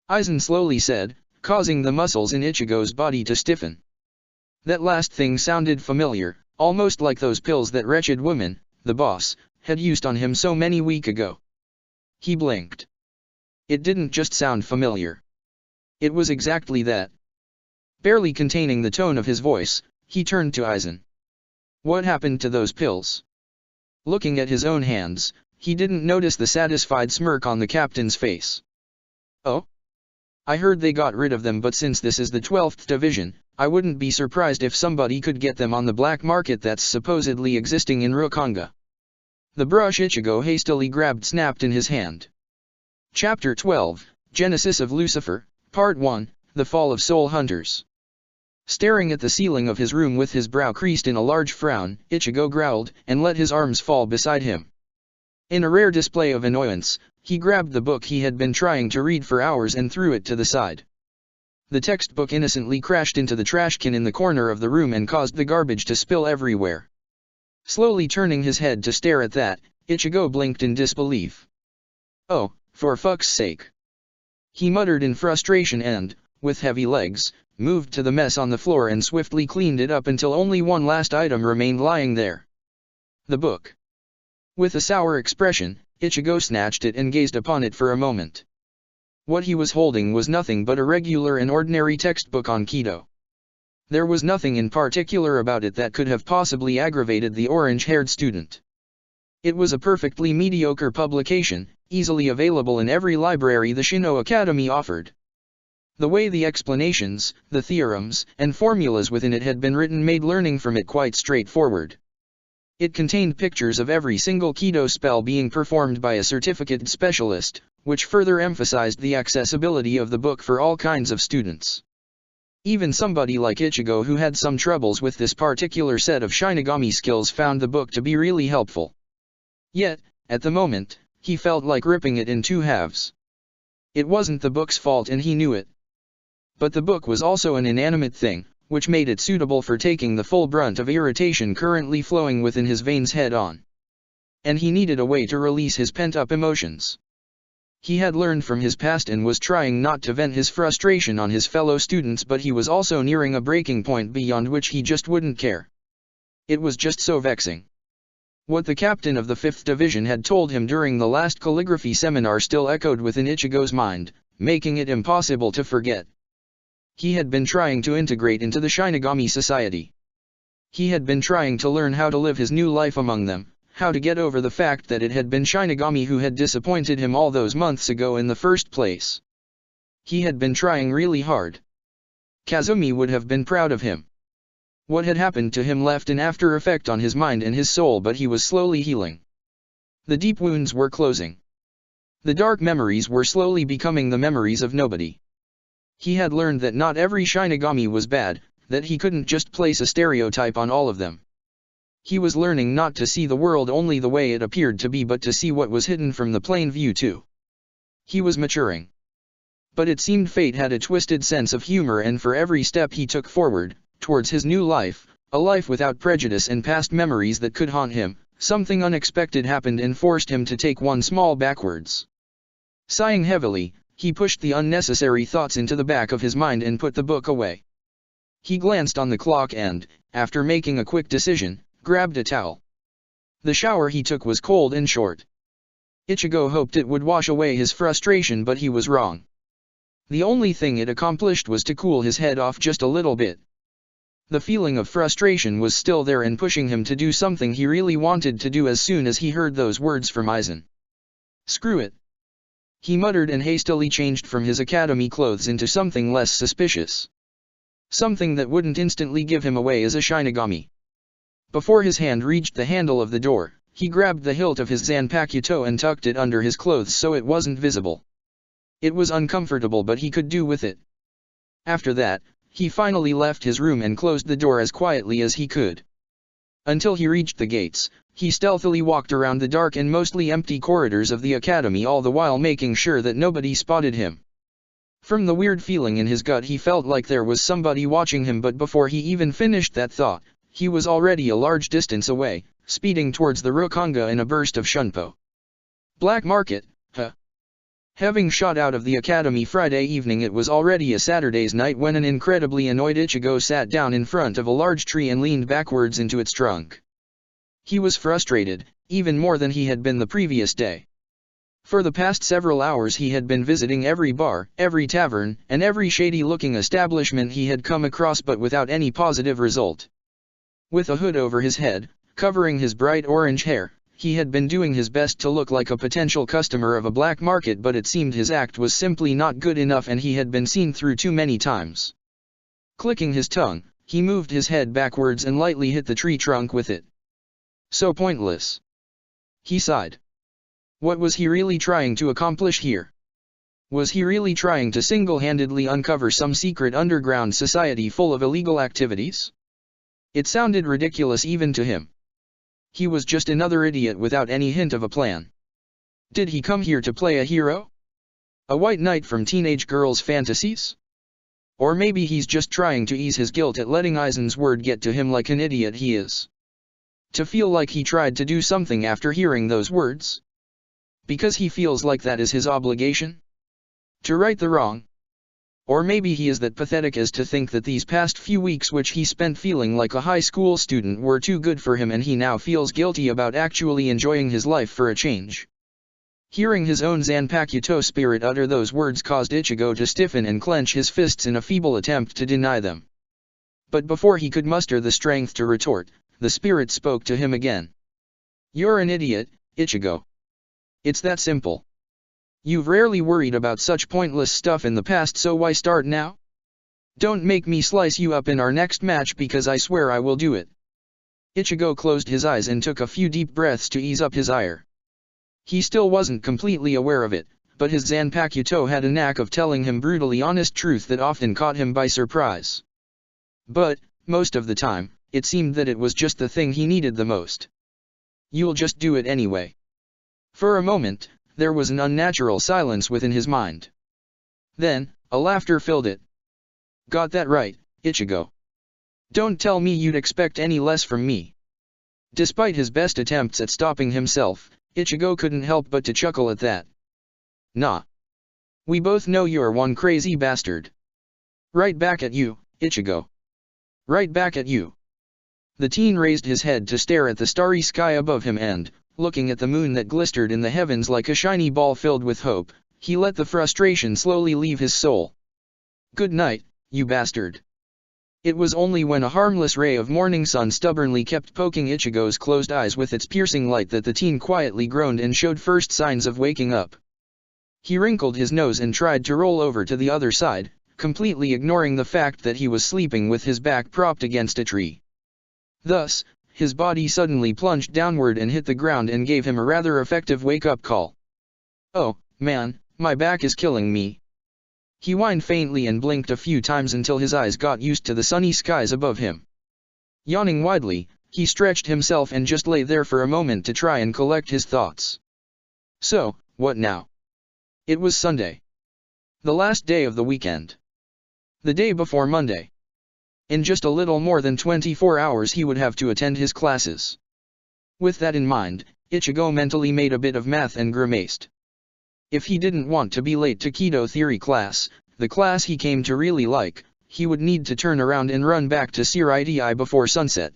A: Aizen slowly said, causing the muscles in Ichigo's body to stiffen. That last thing sounded familiar, almost like those pills that wretched woman, the boss, had used on him so many weeks ago. He blinked. It didn't just sound familiar. It was exactly that. Barely containing the tone of his voice, he turned to Aizen. What happened to those pills? Looking at his own hands, he didn't notice the satisfied smirk on the captain's face. Oh? I heard they got rid of them, but since this is the 12th Division, I wouldn't be surprised if somebody could get them on the black market that's supposedly existing in Rokanga. The brush Ichigo hastily grabbed snapped in his hand. Chapter 12, Genesis of Lucifer, Part 1, The Fall of Soul Hunters. Staring at the ceiling of his room with his brow creased in a large frown, Ichigo growled, and let his arms fall beside him. In a rare display of annoyance, he grabbed the book he had been trying to read for hours and threw it to the side. The textbook innocently crashed into the trash can in the corner of the room and caused the garbage to spill everywhere. Slowly turning his head to stare at that, Ichigo blinked in disbelief. Oh, for fuck's sake. He muttered in frustration and, with heavy legs, moved to the mess on the floor and swiftly cleaned it up until only one last item remained lying there. The book. With a sour expression, Ichigo snatched it and gazed upon it for a moment. What he was holding was nothing but a regular and ordinary textbook on Kido. There was nothing in particular about it that could have possibly aggravated the orange-haired student. It was a perfectly mediocre publication, easily available in every library the Shino Academy offered. The way the explanations, the theorems, and formulas within it had been written made learning from it quite straightforward. It contained pictures of every single Kido spell being performed by a certificated specialist, which further emphasized the accessibility of the book for all kinds of students. Even somebody like Ichigo, who had some troubles with this particular set of Shinigami skills, found the book to be really helpful. Yet, at the moment, he felt like ripping it in two halves. It wasn't the book's fault and he knew it. But the book was also an inanimate thing, which made it suitable for taking the full brunt of irritation currently flowing within his veins head on. And he needed a way to release his pent-up emotions. He had learned from his past and was trying not to vent his frustration on his fellow students, but he was also nearing a breaking point beyond which he just wouldn't care. It was just so vexing. What the captain of the 5th Division had told him during the last calligraphy seminar still echoed within Ichigo's mind, making it impossible to forget. He had been trying to integrate into the Shinigami society. He had been trying to learn how to live his new life among them, how to get over the fact that it had been Shinigami who had disappointed him all those months ago in the first place. He had been trying really hard. Kazumi would have been proud of him. What had happened to him left an after effect on his mind and his soul, but he was slowly healing. The deep wounds were closing. The dark memories were slowly becoming the memories of nobody. He had learned that not every Shinigami was bad, that he couldn't just place a stereotype on all of them. He was learning not to see the world only the way it appeared to be, but to see what was hidden from the plain view too. He was maturing. But it seemed fate had a twisted sense of humor, and for every step he took forward, towards his new life, a life without prejudice and past memories that could haunt him, something unexpected happened and forced him to take one small backwards. Sighing heavily, he pushed the unnecessary thoughts into the back of his mind and put the book away. He glanced on the clock and, after making a quick decision, grabbed a towel. The shower he took was cold and short. Ichigo hoped it would wash away his frustration, but he was wrong. The only thing it accomplished was to cool his head off just a little bit. The feeling of frustration was still there and pushing him to do something he really wanted to do as soon as he heard those words from Aizen. Screw it. He muttered and hastily changed from his academy clothes into something less suspicious. Something that wouldn't instantly give him away as a Shinigami. Before his hand reached the handle of the door, he grabbed the hilt of his Zanpakuto and tucked it under his clothes so it wasn't visible. It was uncomfortable, but he could do with it. After that, he finally left his room and closed the door as quietly as he could. Until he reached the gates, he stealthily walked around the dark and mostly empty corridors of the academy, all the while making sure that nobody spotted him. From the weird feeling in his gut, he felt like there was somebody watching him, but before he even finished that thought, he was already a large distance away, speeding towards the Rokanga in a burst of shunpo. Black market, huh? Having shot out of the academy Friday evening, it was already a Saturday's night when an incredibly annoyed Ichigo sat down in front of a large tree and leaned backwards into its trunk. He was frustrated, even more than he had been the previous day. For the past several hours he had been visiting every bar, every tavern, and every shady-looking establishment he had come across, but without any positive result. With a hood over his head, covering his bright orange hair, he had been doing his best to look like a potential customer of a black market, but it seemed his act was simply not good enough and he had been seen through too many times. Clicking his tongue, he moved his head backwards and lightly hit the tree trunk with it. So pointless. He sighed. What was he really trying to accomplish here? Was he really trying to single-handedly uncover some secret underground society full of illegal activities? It sounded ridiculous even to him. He was just another idiot without any hint of a plan. Did he come here to play a hero? A white knight from teenage girls' fantasies? Or maybe he's just trying to ease his guilt at letting Aizen's word get to him like an idiot he is. To feel like he tried to do something after hearing those words? Because he feels like that is his obligation? To right the wrong? Or maybe he is that pathetic as to think that these past few weeks which he spent feeling like a high school student were too good for him and he now feels guilty about actually enjoying his life for a change. Hearing his own Zanpakuto spirit utter those words caused Ichigo to stiffen and clench his fists in a feeble attempt to deny them. But before he could muster the strength to retort, the spirit spoke to him again. You're an idiot, Ichigo. It's that simple. You've rarely worried about such pointless stuff in the past, so why start now? Don't make me slice you up in our next match, because I swear I will do it. Ichigo closed his eyes and took a few deep breaths to ease up his ire. He still wasn't completely aware of it, but his Zanpakuto had a knack of telling him brutally honest truth that often caught him by surprise. But, most of the time, it seemed that it was just the thing he needed the most. You'll just do it anyway. For a moment, there was an unnatural silence within his mind. Then, a laughter filled it. Got that right, Ichigo. Don't tell me you'd expect any less from me. Despite his best attempts at stopping himself, Ichigo couldn't help but to chuckle at that. Nah. We both know you're one crazy bastard. Right back at you, Ichigo. Right back at you. The teen raised his head to stare at the starry sky above him and, looking at the moon that glistered in the heavens like a shiny ball filled with hope, he let the frustration slowly leave his soul. Good night, you bastard. It was only when a harmless ray of morning sun stubbornly kept poking Ichigo's closed eyes with its piercing light that the teen quietly groaned and showed first signs of waking up. He wrinkled his nose and tried to roll over to the other side, completely ignoring the fact that he was sleeping with his back propped against a tree. Thus, his body suddenly plunged downward and hit the ground and gave him a rather effective wake-up call. Oh, man, my back is killing me. He whined faintly and blinked a few times until his eyes got used to the sunny skies above him. Yawning widely, he stretched himself and just lay there for a moment to try and collect his thoughts. So, what now? It was Sunday. The last day of the weekend. The day before Monday. In just a little more than 24 hours he would have to attend his classes. With that in mind, Ichigo mentally made a bit of math and grimaced. If he didn't want to be late to Keto Theory class, the class he came to really like, he would need to turn around and run back to Siridi before sunset.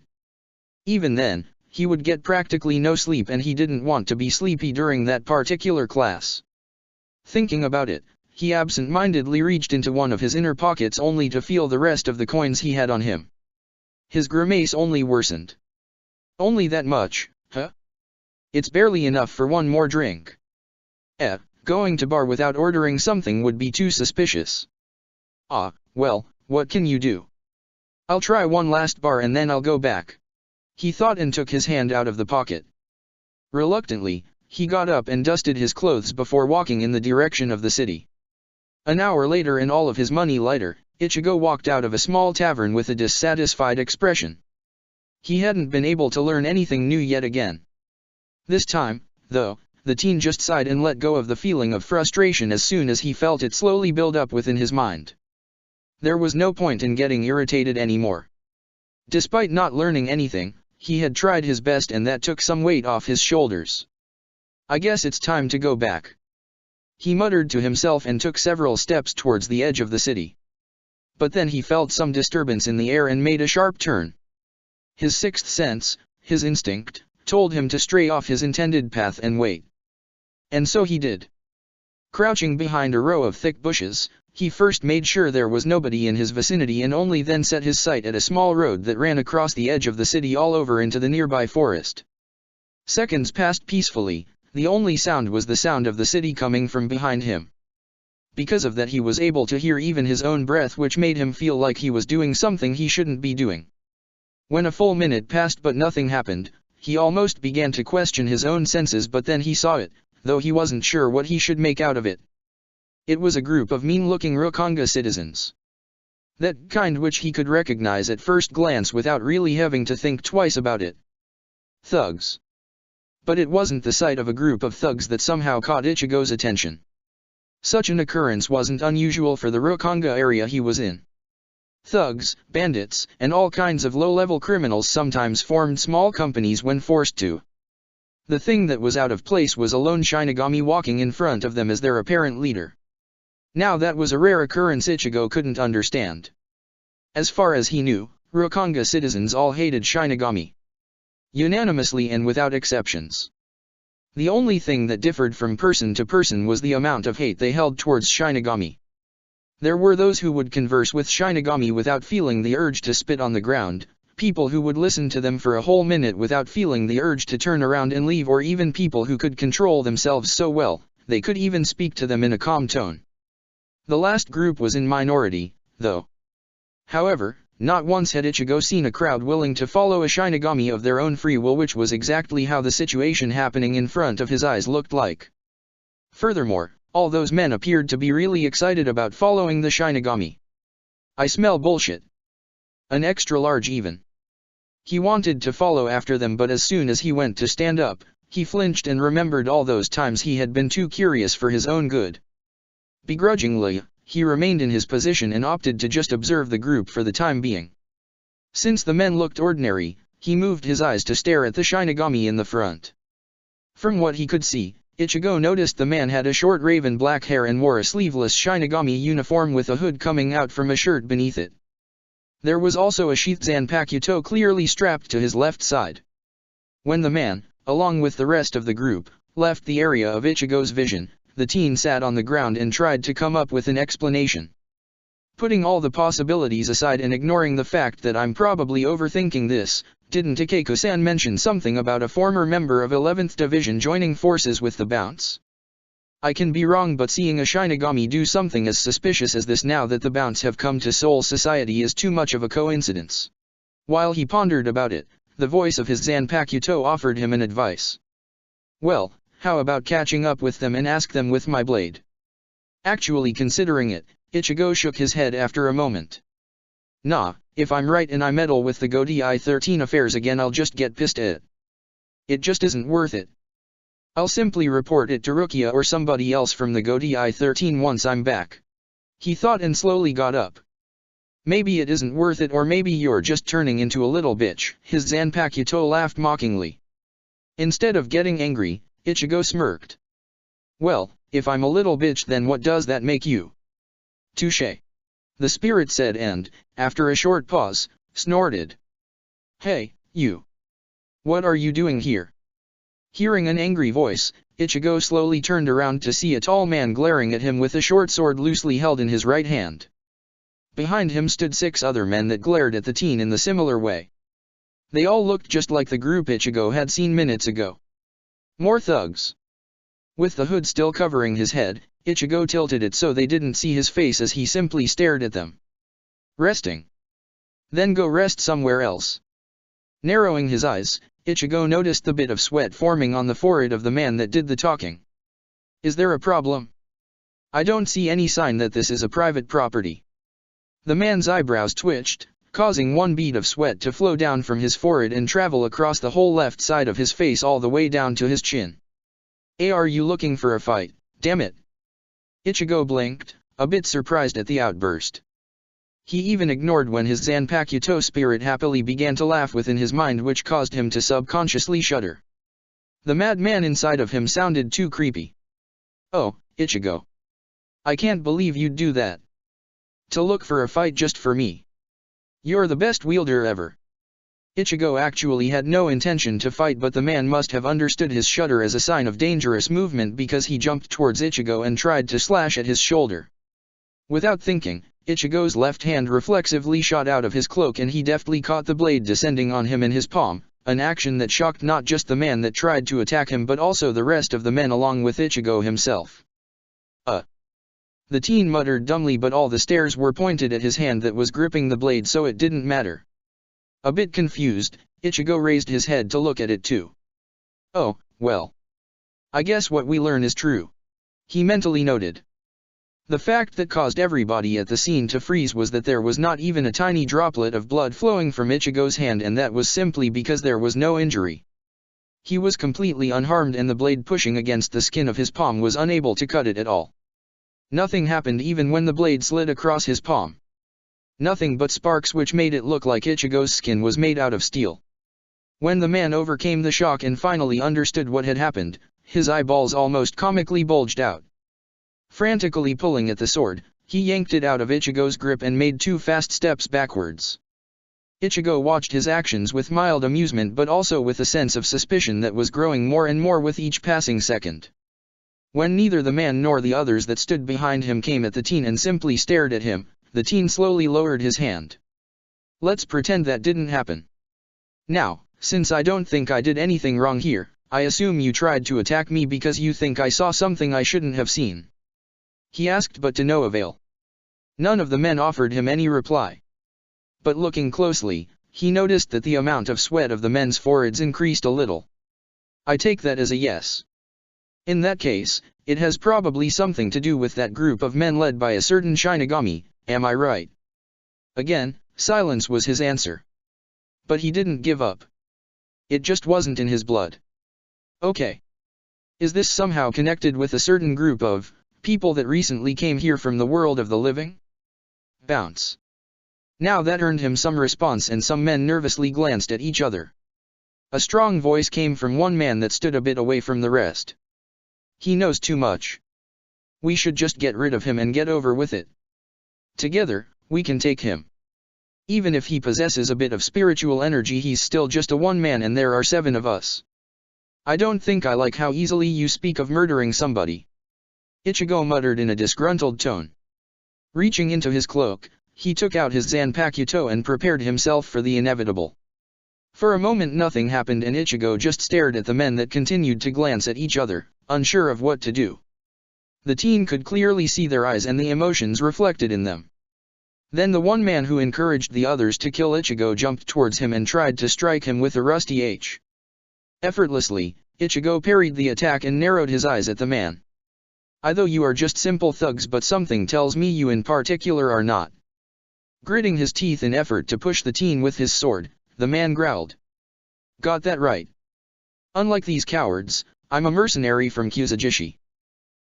A: Even then, he would get practically no sleep, and he didn't want to be sleepy during that particular class. Thinking about it, he absent-mindedly reached into one of his inner pockets only to feel the rest of the coins he had on him. His grimace only worsened. Only that much, huh? It's barely enough for one more drink. Going to bar without ordering something would be too suspicious. Well, what can you do? I'll try one last bar and then I'll go back. He thought and took his hand out of the pocket. Reluctantly, he got up and dusted his clothes before walking in the direction of the city. An hour later, and all of his money lighter, Ichigo walked out of a small tavern with a dissatisfied expression. He hadn't been able to learn anything new yet again. This time, though, the teen just sighed and let go of the feeling of frustration as soon as he felt it slowly build up within his mind. There was no point in getting irritated anymore. Despite not learning anything, he had tried his best, and that took some weight off his shoulders. I guess it's time to go back. He muttered to himself and took several steps towards the edge of the city. But then he felt some disturbance in the air and made a sharp turn. His sixth sense, his instinct, told him to stray off his intended path and wait. And so he did. Crouching behind a row of thick bushes, he first made sure there was nobody in his vicinity and only then set his sight at a small road that ran across the edge of the city all over into the nearby forest. Seconds passed peacefully. The only sound was the sound of the city coming from behind him. Because of that, he was able to hear even his own breath, which made him feel like he was doing something he shouldn't be doing. When a full minute passed but nothing happened, he almost began to question his own senses, but then he saw it, though he wasn't sure what he should make out of it. It was a group of mean-looking Rokanga citizens. That kind which he could recognize at first glance without really having to think twice about it. Thugs. But it wasn't the sight of a group of thugs that somehow caught Ichigo's attention. Such an occurrence wasn't unusual for the Rokanga area he was in. Thugs, bandits, and all kinds of low-level criminals sometimes formed small companies when forced to. The thing that was out of place was a lone Shinigami walking in front of them as their apparent leader. Now that was a rare occurrence Ichigo couldn't understand. As far as he knew, Rokanga citizens all hated Shinigami. Unanimously and without exceptions. The only thing that differed from person to person was the amount of hate they held towards Shinigami. There were those who would converse with Shinigami without feeling the urge to spit on the ground, people who would listen to them for a whole minute without feeling the urge to turn around and leave, or even people who could control themselves so well, they could even speak to them in a calm tone. The last group was in minority, though. However, not once had Ichigo seen a crowd willing to follow a Shinigami of their own free will, which was exactly how the situation happening in front of his eyes looked like. Furthermore, all those men appeared to be really excited about following the Shinigami. I smell bullshit. An extra large even. He wanted to follow after them, but as soon as he went to stand up, he flinched and remembered all those times he had been too curious for his own good. Begrudgingly, he remained in his position and opted to just observe the group for the time being. Since the men looked ordinary, he moved his eyes to stare at the Shinigami in the front. From what he could see, Ichigo noticed the man had a short raven black hair and wore a sleeveless Shinigami uniform with a hood coming out from a shirt beneath it. There was also a sheathed Zanpakuto clearly strapped to his left side. When the man, along with the rest of the group, left the area of Ichigo's vision, the teen sat on the ground and tried to come up with an explanation. Putting all the possibilities aside and ignoring the fact that I'm probably overthinking this, didn't Ikeko-san mention something about a former member of 11th Division joining forces with the Bounce? I can be wrong, but seeing a Shinigami do something as suspicious as this now that the Bounce have come to Soul Society is too much of a coincidence. While he pondered about it, the voice of his Zanpakuto offered him an advice. Well, how about catching up with them and ask them with my blade? Actually considering it, Ichigo shook his head after a moment. Nah, if I'm right and I meddle with the Godai 13 affairs again, I'll just get pissed at it. It just isn't worth it. I'll simply report it to Rukia or somebody else from the Godai 13 once I'm back. He thought and slowly got up. Maybe it isn't worth it, or maybe you're just turning into a little bitch. His Zanpakuto laughed mockingly. Instead of getting angry, Ichigo smirked. Well, if I'm a little bitch, then what does that make you? Touché. the spirit said and, after a short pause, snorted. Hey, you! What are you doing here? Hearing an angry voice, Ichigo slowly turned around to see a tall man glaring at him with a short sword loosely held in his right hand. Behind him stood 6 other men that glared at the teen in the similar way. They all looked just like the group Ichigo had seen minutes ago. More thugs. With the hood still covering his head, Ichigo tilted it so they didn't see his face as he simply stared at them. Resting. Then go rest somewhere else. Narrowing his eyes, Ichigo noticed the bit of sweat forming on the forehead of the man that did the talking. Is there a problem? I don't see any sign that this is a private property. The man's eyebrows twitched, causing one bead of sweat to flow down from his forehead and travel across the whole left side of his face all the way down to his chin. Are you looking for a fight, damn it? Ichigo blinked, a bit surprised at the outburst. He even ignored when his Zanpakuto spirit happily began to laugh within his mind, which caused him to subconsciously shudder. The madman inside of him sounded too creepy. Oh, Ichigo. I can't believe you'd do that. To look for a fight just for me. You're the best wielder ever. Ichigo actually had no intention to fight, but the man must have understood his shudder as a sign of dangerous movement because he jumped towards Ichigo and tried to slash at his shoulder. Without thinking, Ichigo's left hand reflexively shot out of his cloak and he deftly caught the blade descending on him in his palm, an action that shocked not just the man that tried to attack him but also the rest of the men along with Ichigo himself. The teen muttered dumbly, but all the stares were pointed at his hand that was gripping the blade, so it didn't matter. A bit confused, Ichigo raised his head to look at it too. Oh, well. I guess what we learn is true. He mentally noted. The fact that caused everybody at the scene to freeze was that there was not even a tiny droplet of blood flowing from Ichigo's hand, and that was simply because there was no injury. He was completely unharmed and the blade pushing against the skin of his palm was unable to cut it at all. Nothing happened even when the blade slid across his palm. Nothing but sparks, which made it look like Ichigo's skin was made out of steel. When the man overcame the shock and finally understood what had happened, his eyeballs almost comically bulged out. Frantically pulling at the sword, he yanked it out of Ichigo's grip and made 2 fast steps backwards. Ichigo watched his actions with mild amusement but also with a sense of suspicion that was growing more and more with each passing second. When neither the man nor the others that stood behind him came at the teen and simply stared at him, the teen slowly lowered his hand. Let's pretend that didn't happen. Now, since I don't think I did anything wrong here, I assume you tried to attack me because you think I saw something I shouldn't have seen. He asked, but to no avail. None of the men offered him any reply. But looking closely, he noticed that the amount of sweat of the men's foreheads increased a little. I take that as a yes. In that case, it has probably something to do with that group of men led by a certain Shinigami, am I right? Again, silence was his answer. But he didn't give up. It just wasn't in his blood. Okay. Is this somehow connected with a certain group of people that recently came here from the world of the living? Bounce. Now that earned him some response and some men nervously glanced at each other. A strong voice came from one man that stood a bit away from the rest. He knows too much. We should just get rid of him and get over with it. Together, we can take him. Even if he possesses a bit of spiritual energy, he's still just a one man and there are 7 of us. I don't think I like how easily you speak of murdering somebody. Ichigo muttered in a disgruntled tone. Reaching into his cloak, he took out his Zanpakuto and prepared himself for the inevitable. For a moment nothing happened and Ichigo just stared at the men that continued to glance at each other, unsure of what to do. The teen could clearly see their eyes and the emotions reflected in them. Then the one man who encouraged the others to kill Ichigo jumped towards him and tried to strike him with a rusty H. Effortlessly, Ichigo parried the attack and narrowed his eyes at the man. I know you are just simple thugs, but something tells me you in particular are not. Gritting his teeth in effort to push the teen with his sword, the man growled. Got that right. Unlike these cowards, I'm a mercenary from Kusajishi.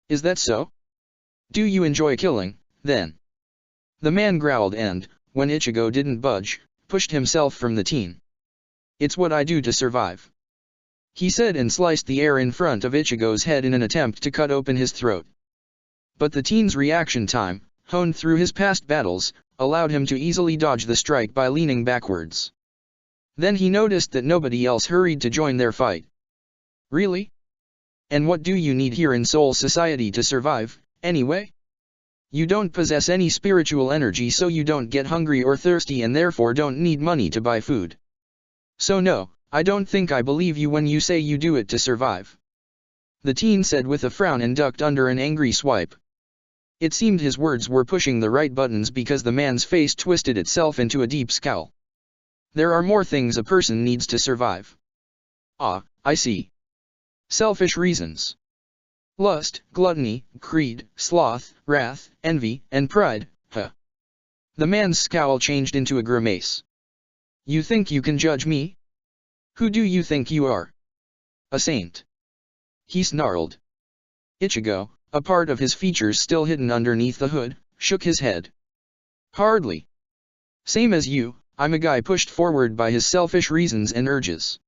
A: Is that so? Do you enjoy killing, then? The man growled and, when Ichigo didn't budge, pushed himself from the teen. It's what I do to survive. He said and sliced the air in front of Ichigo's head in an attempt to cut open his throat. But the teen's reaction time, honed through his past battles, allowed him to easily dodge the strike by leaning backwards. Then he noticed that nobody else hurried to join their fight. Really? And what do you need here in Soul Society to survive, anyway? You don't possess any spiritual energy, so you don't get hungry or thirsty and therefore don't need money to buy food. So no, I don't think I believe you when you say you do it to survive. The teen said with a frown and ducked under an angry swipe. It seemed his words were pushing the right buttons because the man's face twisted itself into a deep scowl. There are more things a person needs to survive. Ah, I see. Selfish reasons. Lust, gluttony, greed, sloth, wrath, envy, and pride, huh. The man's scowl changed into a grimace. You think you can judge me? Who do you think you are? A saint? He snarled. Ichigo, a part of his features still hidden underneath the hood, shook his head. Hardly. Same as you, I'm a guy pushed forward by his selfish reasons and urges.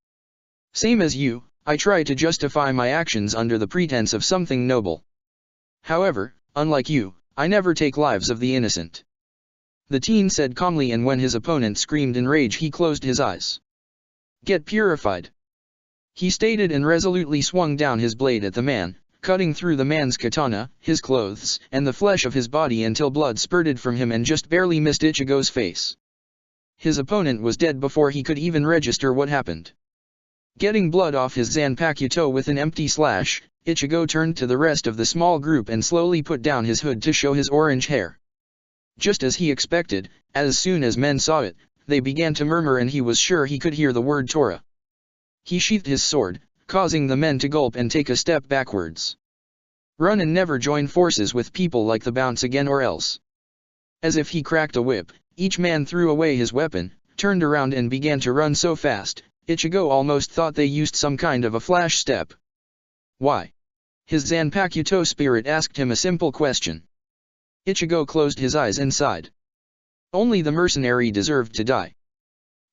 A: Same as you, I try to justify my actions under the pretense of something noble. However, unlike you, I never take lives of the innocent. The teen said calmly, and when his opponent screamed in rage he closed his eyes. Get purified. He stated and resolutely swung down his blade at the man, cutting through the man's katana, his clothes, and the flesh of his body until blood spurted from him and just barely missed Ichigo's face. His opponent was dead before he could even register what happened. Getting blood off his Zanpakuto with an empty slash, Ichigo turned to the rest of the small group and slowly put down his hood to show his orange hair. Just as he expected, as soon as men saw it, they began to murmur and he was sure he could hear the word Torah. He sheathed his sword, causing the men to gulp and take a step backwards. Run and never join forces with people like the Bounce again or else. As if he cracked a whip, each man threw away his weapon, turned around and began to run so fast, Ichigo almost thought they used some kind of a flash step. Why? His Zanpakuto spirit asked him a simple question. Ichigo closed his eyes and sighed. Only the mercenary deserved to die.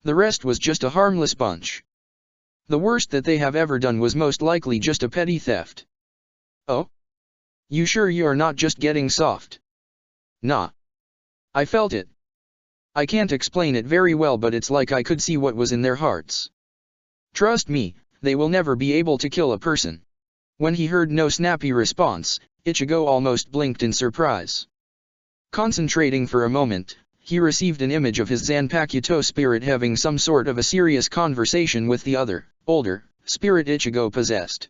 A: The rest was just a harmless bunch. The worst that they have ever done was most likely just a petty theft. Oh? You sure you're not just getting soft? Nah. I felt it. I can't explain it very well, but it's like I could see what was in their hearts. Trust me, they will never be able to kill a person. When he heard no snappy response, Ichigo almost blinked in surprise. Concentrating for a moment, he received an image of his Zanpakuto spirit having some sort of a serious conversation with the other, older, spirit Ichigo possessed.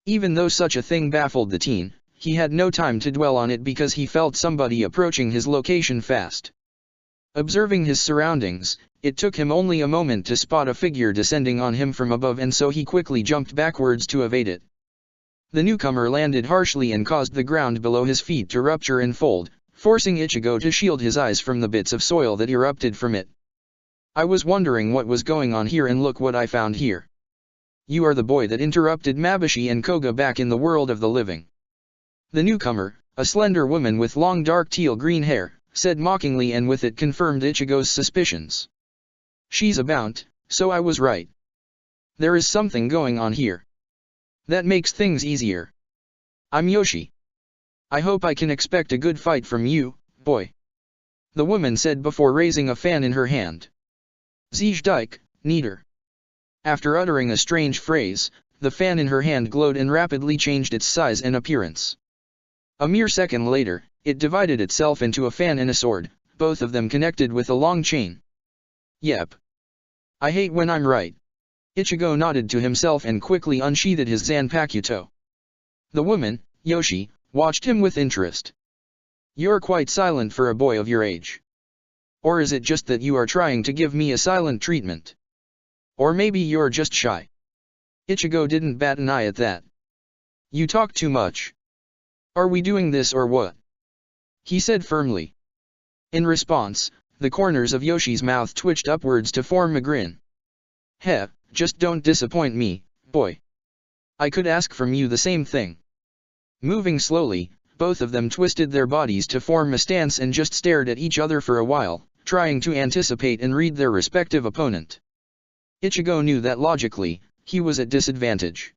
A: Even though such a thing baffled the teen, he had no time to dwell on it because he felt somebody approaching his location fast. Observing his surroundings, it took him only a moment to spot a figure descending on him from above, and so he quickly jumped backwards to evade it. The newcomer landed harshly and caused the ground below his feet to rupture and fold, forcing Ichigo to shield his eyes from the bits of soil that erupted from it. I was wondering what was going on here, and look what I found here. You are the boy that interrupted Mabushi and Koga back in the world of the living. The newcomer, a slender woman with long dark teal-green hair, said mockingly, and with it confirmed Ichigo's suspicions. She's a Bount, so I was right. There is something going on here. That makes things easier. I'm Yoshi. I hope I can expect a good fight from you, boy. The woman said before raising a fan in her hand. Zejdike, neater. After uttering a strange phrase, the fan in her hand glowed and rapidly changed its size and appearance. A mere second later, it divided itself into a fan and a sword, both of them connected with a long chain. Yep. I hate when I'm right. Ichigo nodded to himself and quickly unsheathed his Zanpakuto. The woman, Yoshi, watched him with interest. You're quite silent for a boy of your age. Or is it just that you are trying to give me a silent treatment? Or maybe you're just shy. Ichigo didn't bat an eye at that. You talk too much. Are we doing this or what? He said firmly. In response, the corners of Yoshi's mouth twitched upwards to form a grin. Heh, just don't disappoint me, boy. I could ask from you the same thing. Moving slowly, both of them twisted their bodies to form a stance and just stared at each other for a while, trying to anticipate and read their respective opponent. Ichigo knew that logically, he was at disadvantage.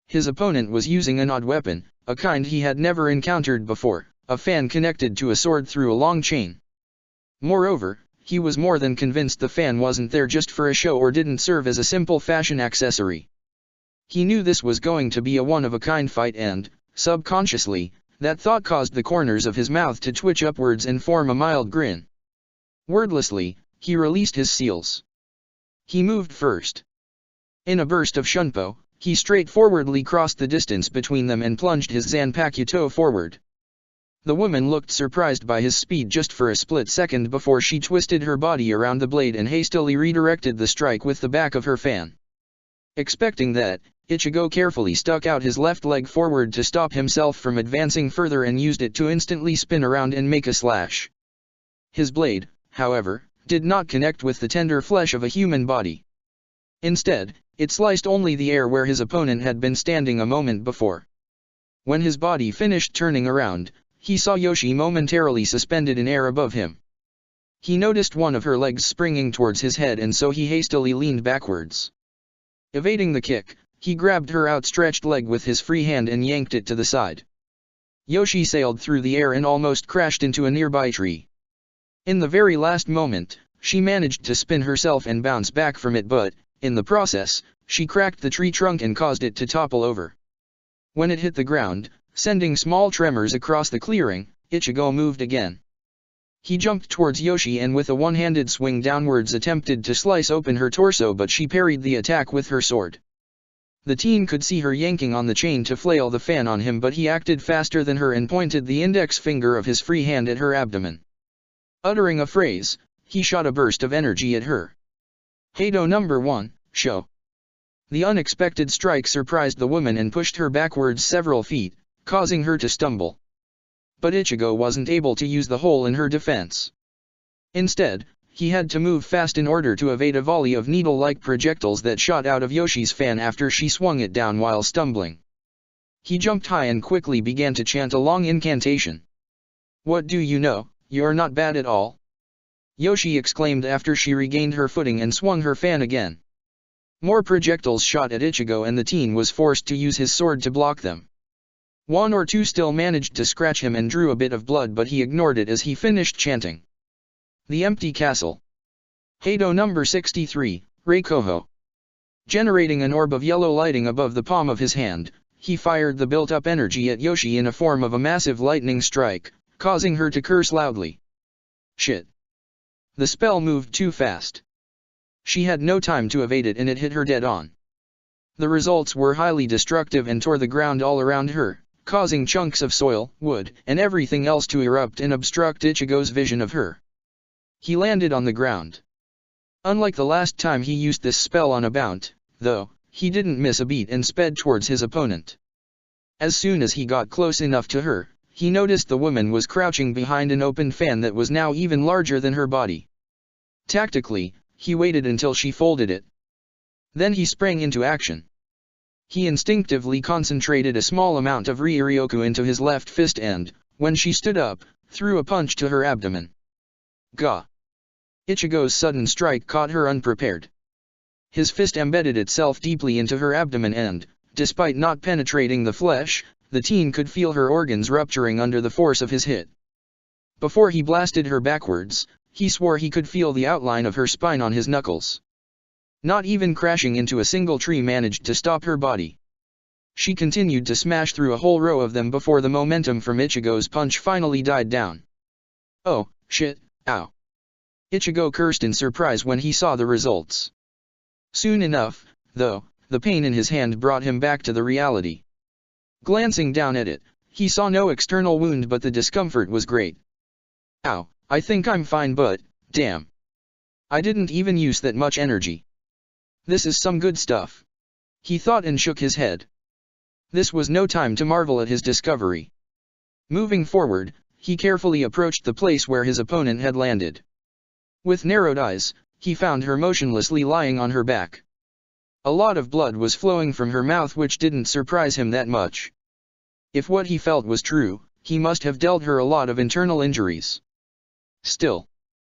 A: His opponent was using an odd weapon, a kind he had never encountered before, a fan connected to a sword through a long chain. Moreover, he was more than convinced the fan wasn't there just for a show or didn't serve as a simple fashion accessory. He knew this was going to be a one-of-a-kind fight and, subconsciously, that thought caused the corners of his mouth to twitch upwards and form a mild grin. Wordlessly, he released his seals. He moved first. In a burst of shunpo, he straightforwardly crossed the distance between them and plunged his Zanpakuto forward. The woman looked surprised by his speed just for a split second before she twisted her body around the blade and hastily redirected the strike with the back of her fan. Expecting that, Ichigo carefully stuck out his left leg forward to stop himself from advancing further and used it to instantly spin around and make a slash. His blade, however, did not connect with the tender flesh of a human body. Instead, it sliced only the air where his opponent had been standing a moment before. When his body finished turning around, he saw Yoshi momentarily suspended in air above him. He noticed one of her legs springing towards his head and so he hastily leaned backwards. Evading the kick, he grabbed her outstretched leg with his free hand and yanked it to the side. Yoshi sailed through the air and almost crashed into a nearby tree. In the very last moment, she managed to spin herself and bounce back from it, but, in the process, she cracked the tree trunk and caused it to topple over. When it hit the ground, sending small tremors across the clearing, Ichigo moved again. He jumped towards Yoshi and with a one-handed swing downwards attempted to slice open her torso, but she parried the attack with her sword. The teen could see her yanking on the chain to flail the fan on him, but he acted faster than her and pointed the index finger of his free hand at her abdomen. Uttering a phrase, he shot a burst of energy at her. Heido number 1, show. The unexpected strike surprised the woman and pushed her backwards several feet, causing her to stumble. But Ichigo wasn't able to use the hole in her defense. Instead, he had to move fast in order to evade a volley of needle-like projectiles that shot out of Yoshi's fan after she swung it down while stumbling. He jumped high and quickly began to chant a long incantation. "What do you know, you're not bad at all," Yoshi exclaimed after she regained her footing and swung her fan again. More projectiles shot at Ichigo and the teen was forced to use his sword to block them. One or two still managed to scratch him and drew a bit of blood, but he ignored it as he finished chanting. The empty castle. Heido number 63, Reikoho. Generating an orb of yellow lighting above the palm of his hand, he fired the built-up energy at Yoshi in a form of a massive lightning strike, causing her to curse loudly. Shit. The spell moved too fast. She had no time to evade it and it hit her dead on. The results were highly destructive and tore the ground all around her, causing chunks of soil, wood, and everything else to erupt and obstruct Ichigo's vision of her. He landed on the ground. Unlike the last time he used this spell on a bout, though, he didn't miss a beat and sped towards his opponent. As soon as he got close enough to her, he noticed the woman was crouching behind an open fan that was now even larger than her body. Tactically, he waited until she folded it. Then he sprang into action. He instinctively concentrated a small amount of Ryuryoku into his left fist and, when she stood up, threw a punch to her abdomen. Gah! Ichigo's sudden strike caught her unprepared. His fist embedded itself deeply into her abdomen and, despite not penetrating the flesh, the teen could feel her organs rupturing under the force of his hit. Before he blasted her backwards, he swore he could feel the outline of her spine on his knuckles. Not even crashing into a single tree managed to stop her body. She continued to smash through a whole row of them before the momentum from Ichigo's punch finally died down. Oh, shit, ow. Ichigo cursed in surprise when he saw the results. Soon enough, though, the pain in his hand brought him back to the reality. Glancing down at it, he saw no external wound, but the discomfort was great. Ow, I think I'm fine, but, damn. I didn't even use that much energy. This is some good stuff. He thought and shook his head. This was no time to marvel at his discovery. Moving forward, he carefully approached the place where his opponent had landed. With narrowed eyes, he found her motionlessly lying on her back. A lot of blood was flowing from her mouth, which didn't surprise him that much. If what he felt was true, he must have dealt her a lot of internal injuries. Still,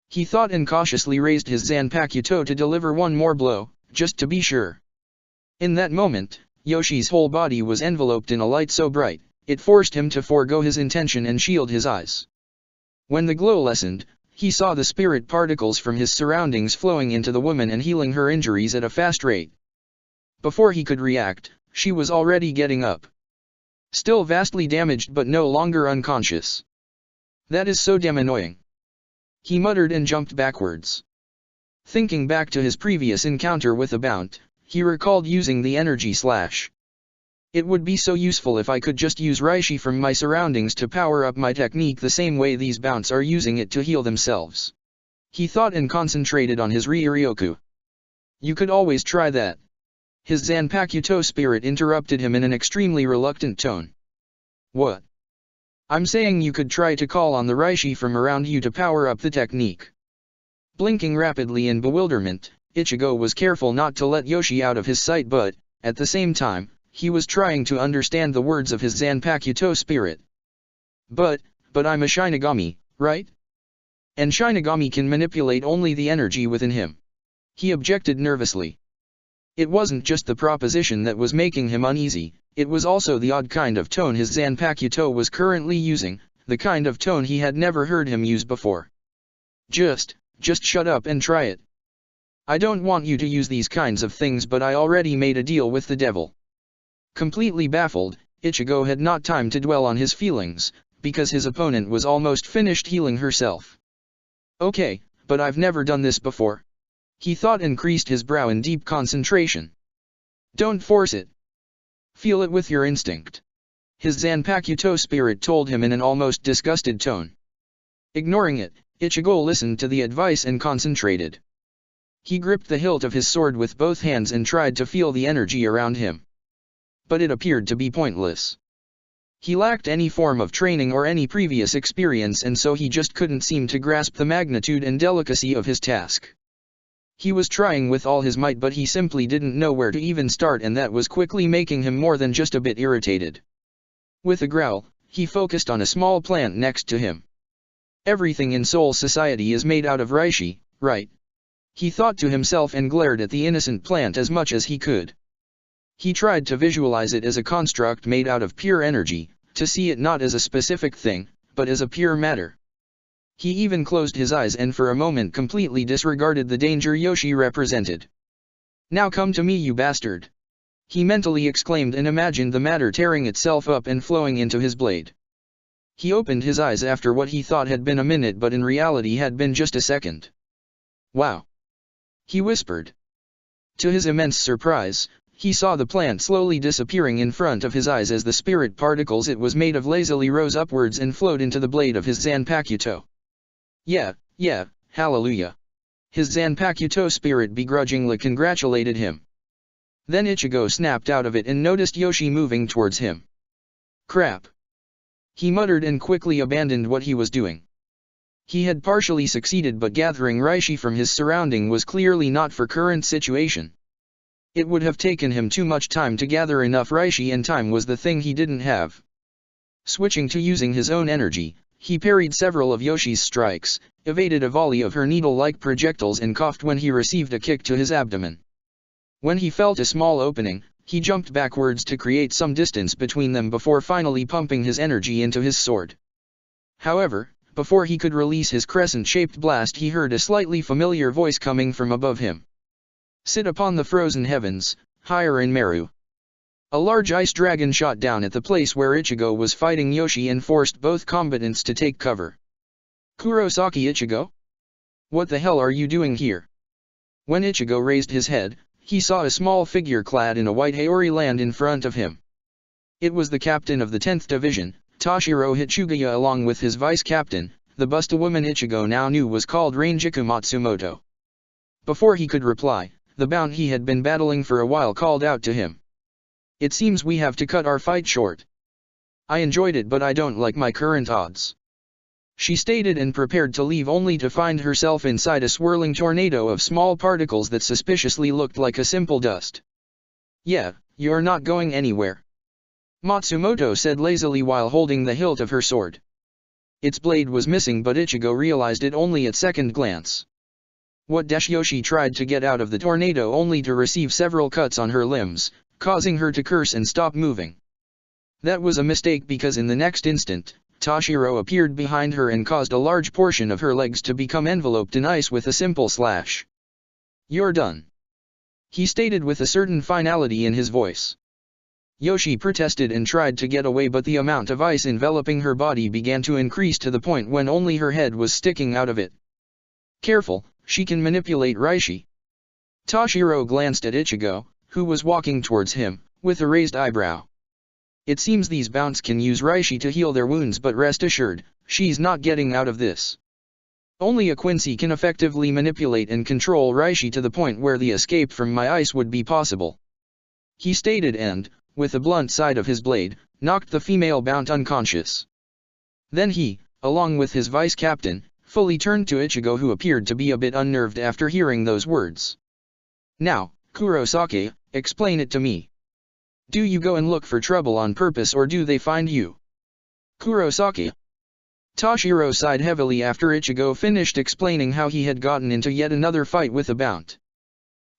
A: he thought and cautiously raised his Zanpakuto to deliver one more blow, just to be sure. In that moment, Yoshi's whole body was enveloped in a light so bright, it forced him to forego his intention and shield his eyes. When the glow lessened, he saw the spirit particles from his surroundings flowing into the woman and healing her injuries at a fast rate. Before he could react, she was already getting up. Still vastly damaged but no longer unconscious. That is so damn annoying. He muttered and jumped backwards. Thinking back to his previous encounter with a Bount, he recalled using the energy slash. It would be so useful if I could just use Reishi from my surroundings to power up my technique the same way these Bounts are using it to heal themselves. He thought and concentrated on his Ryu-Ryoku. You could always try that. His Zanpakuto spirit interrupted him in an extremely reluctant tone. What? I'm saying you could try to call on the Reishi from around you to power up the technique. Blinking rapidly in bewilderment, Ichigo was careful not to let Yoshi out of his sight but, at the same time, he was trying to understand the words of his Zanpakuto spirit. But I'm a Shinigami, right? And Shinigami can manipulate only the energy within him. He objected nervously. It wasn't just the proposition that was making him uneasy, it was also the odd kind of tone his Zanpakuto was currently using, the kind of tone he had never heard him use before. Just shut up and try it. I don't want you to use these kinds of things but I already made a deal with the devil. Completely baffled, Ichigo had not time to dwell on his feelings, because his opponent was almost finished healing herself. Okay, but I've never done this before. He thought and creased his brow in deep concentration. Don't force it. Feel it with your instinct. His Zanpakuto spirit told him in an almost disgusted tone. Ignoring it, Ichigo listened to the advice and concentrated. He gripped the hilt of his sword with both hands and tried to feel the energy around him. But it appeared to be pointless. He lacked any form of training or any previous experience and so he just couldn't seem to grasp the magnitude and delicacy of his task. He was trying with all his might but he simply didn't know where to even start and that was quickly making him more than just a bit irritated. With a growl, he focused on a small plant next to him. Everything in Soul Society is made out of Reishi, right? He thought to himself and glared at the innocent plant as much as he could. He tried to visualize it as a construct made out of pure energy, to see it not as a specific thing, but as a pure matter. He even closed his eyes and for a moment completely disregarded the danger Yoshi represented. Now come to me you bastard! He mentally exclaimed and imagined the matter tearing itself up and flowing into his blade. He opened his eyes after what he thought had been a minute but in reality had been just a second. Wow! He whispered. To his immense surprise, he saw the plant slowly disappearing in front of his eyes as the spirit particles it was made of lazily rose upwards and flowed into the blade of his Zanpakuto. Yeah, hallelujah. His Zanpakuto spirit begrudgingly congratulated him. Then Ichigo snapped out of it and noticed Yoshi moving towards him. Crap! He muttered and quickly abandoned what he was doing. He had partially succeeded but gathering Reishi from his surrounding was clearly not for current situation. It would have taken him too much time to gather enough Reishi and time was the thing he didn't have. Switching to using his own energy, he parried several of Yoshi's strikes, evaded a volley of her needle-like projectiles and coughed when he received a kick to his abdomen. When he felt a small opening, he jumped backwards to create some distance between them before finally pumping his energy into his sword. However, before he could release his crescent-shaped blast he heard a slightly familiar voice coming from above him. Sit upon the frozen heavens, higher in Meru. A large ice dragon shot down at the place where Ichigo was fighting Yoshi and forced both combatants to take cover. Kurosaki Ichigo? What the hell are you doing here? When Ichigo raised his head, he saw a small figure clad in a white Haori land in front of him. It was the captain of the 10th Division, Toshiro Hachugaya along with his vice-captain, the Busta woman Ichigo now knew was called Rangiku Matsumoto. Before he could reply, the Bount he had been battling for a while called out to him. It seems we have to cut our fight short. I enjoyed it but I don't like my current odds. She stated and prepared to leave only to find herself inside a swirling tornado of small particles that suspiciously looked like a simple dust. Yeah, you're not going anywhere. Matsumoto said lazily while holding the hilt of her sword. Its blade was missing but Ichigo realized it only at second glance. What Yoshi tried to get out of the tornado only to receive several cuts on her limbs, causing her to curse and stop moving. That was a mistake because in the next instant, Toshiro appeared behind her and caused a large portion of her legs to become enveloped in ice with a simple slash. "You're done," he stated with a certain finality in his voice. Yoshi protested and tried to get away, but the amount of ice enveloping her body began to increase to the point when only her head was sticking out of it. "Careful, she can manipulate Reishi." Toshiro glanced at Ichigo, who was walking towards him, with a raised eyebrow. "It seems these bounts can use Reishi to heal their wounds, but rest assured, she's not getting out of this. Only a Quincy can effectively manipulate and control Reishi to the point where the escape from my ice would be possible," he stated and, with the blunt side of his blade, knocked the female Bount unconscious. Then he, along with his vice captain, fully turned to Ichigo, who appeared to be a bit unnerved after hearing those words. "Now, Kurosaki, explain it to me. Do you go and look for trouble on purpose, or do they find you?" "Kurosaki." Toshiro sighed heavily after Ichigo finished explaining how he had gotten into yet another fight with a Bount.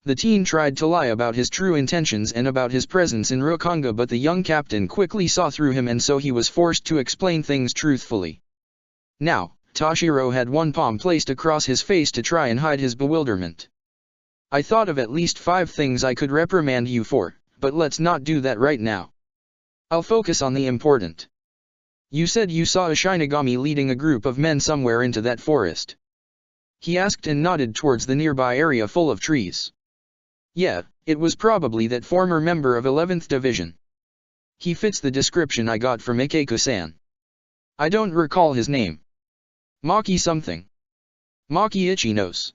A: The teen tried to lie about his true intentions and about his presence in Rokanga, but the young captain quickly saw through him, and so he was forced to explain things truthfully. Now, Toshiro had one palm placed across his face to try and hide his bewilderment. "I thought of at least 5 things I could reprimand you for, but let's not do that right now. I'll focus on the important. You said you saw a Shinigami leading a group of men somewhere into that forest?" he asked and nodded towards the nearby area full of trees. "Yeah, it was probably that former member of 11th Division. He fits the description I got from Ikeko-san. I don't recall his name. Maki something. Maki Ichinos."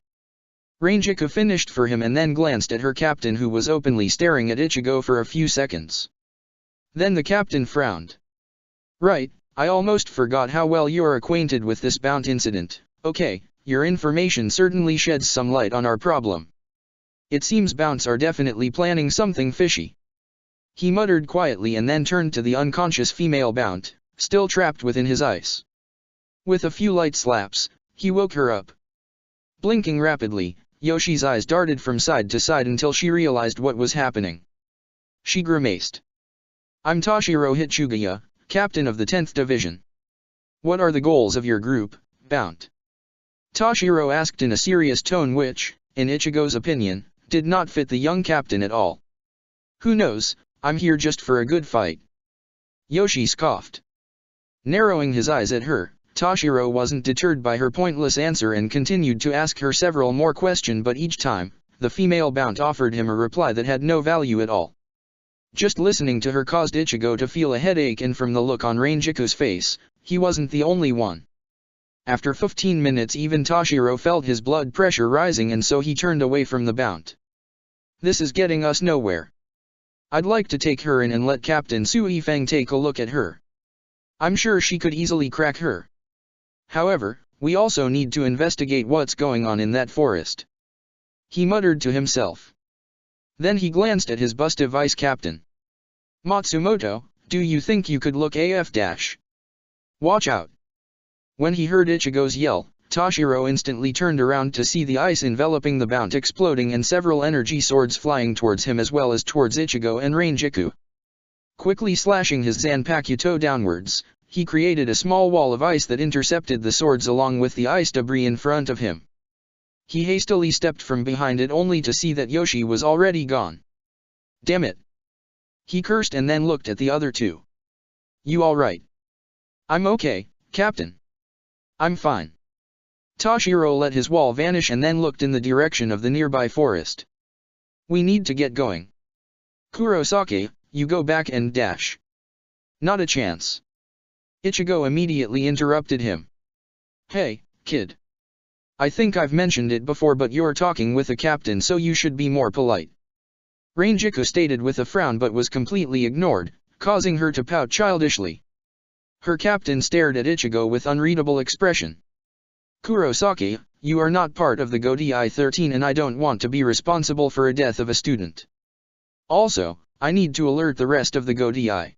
A: Rangiku finished for him and then glanced at her captain, who was openly staring at Ichigo for a few seconds. Then the captain frowned. "Right, I almost forgot how well you're acquainted with this Bount incident. Okay, your information certainly sheds some light on our problem. It seems Bounts are definitely planning something fishy," he muttered quietly and then turned to the unconscious female Bount, still trapped within his ice. With a few light slaps, he woke her up. Blinking rapidly, Yoshi's eyes darted from side to side until she realized what was happening. She grimaced. "I'm Toshiro Hitsugaya, captain of the 10th Division. What are the goals of your group, Bount?" Toshiro asked in a serious tone which, in Ichigo's opinion, did not fit the young captain at all. "Who knows, I'm here just for a good fight." Yoshi scoffed. Narrowing his eyes at her, Toshiro wasn't deterred by her pointless answer and continued to ask her several more questions, but each time, the female Bount offered him a reply that had no value at all. Just listening to her caused Ichigo to feel a headache, and from the look on Rangiku's face, he wasn't the only one. After 15 minutes even Toshiro felt his blood pressure rising, and so he turned away from the Bount. "This is getting us nowhere. I'd like to take her in and let Captain Suifeng take a look at her. I'm sure she could easily crack her. However, we also need to investigate what's going on in that forest," he muttered to himself. Then he glanced at his busted vice captain. "Matsumoto, do you think you could look AF-? Watch out." When he heard Ichigo's yell, Toshiro instantly turned around to see the ice enveloping the Bount exploding and several energy swords flying towards him as well as towards Ichigo and Rangiku. Quickly slashing his Zanpakuto downwards, he created a small wall of ice that intercepted the swords along with the ice debris in front of him. He hastily stepped from behind it only to see that Yoshi was already gone. "Damn it!" he cursed and then looked at the other two. "You alright?" "I'm okay, Captain. I'm fine." Toshiro let his wall vanish and then looked in the direction of the nearby forest. "We need to get going. Kurosaki, you go back and dash." "Not a chance." Ichigo immediately interrupted him. "Hey, kid. I think I've mentioned it before, but you're talking with a captain, so you should be more polite," Rangiku stated with a frown, but was completely ignored, causing her to pout childishly. Her captain stared at Ichigo with unreadable expression. "Kurosaki, you are not part of the Godai 13 and I don't want to be responsible for a death of a student. Also, I need to alert the rest of the Godai,"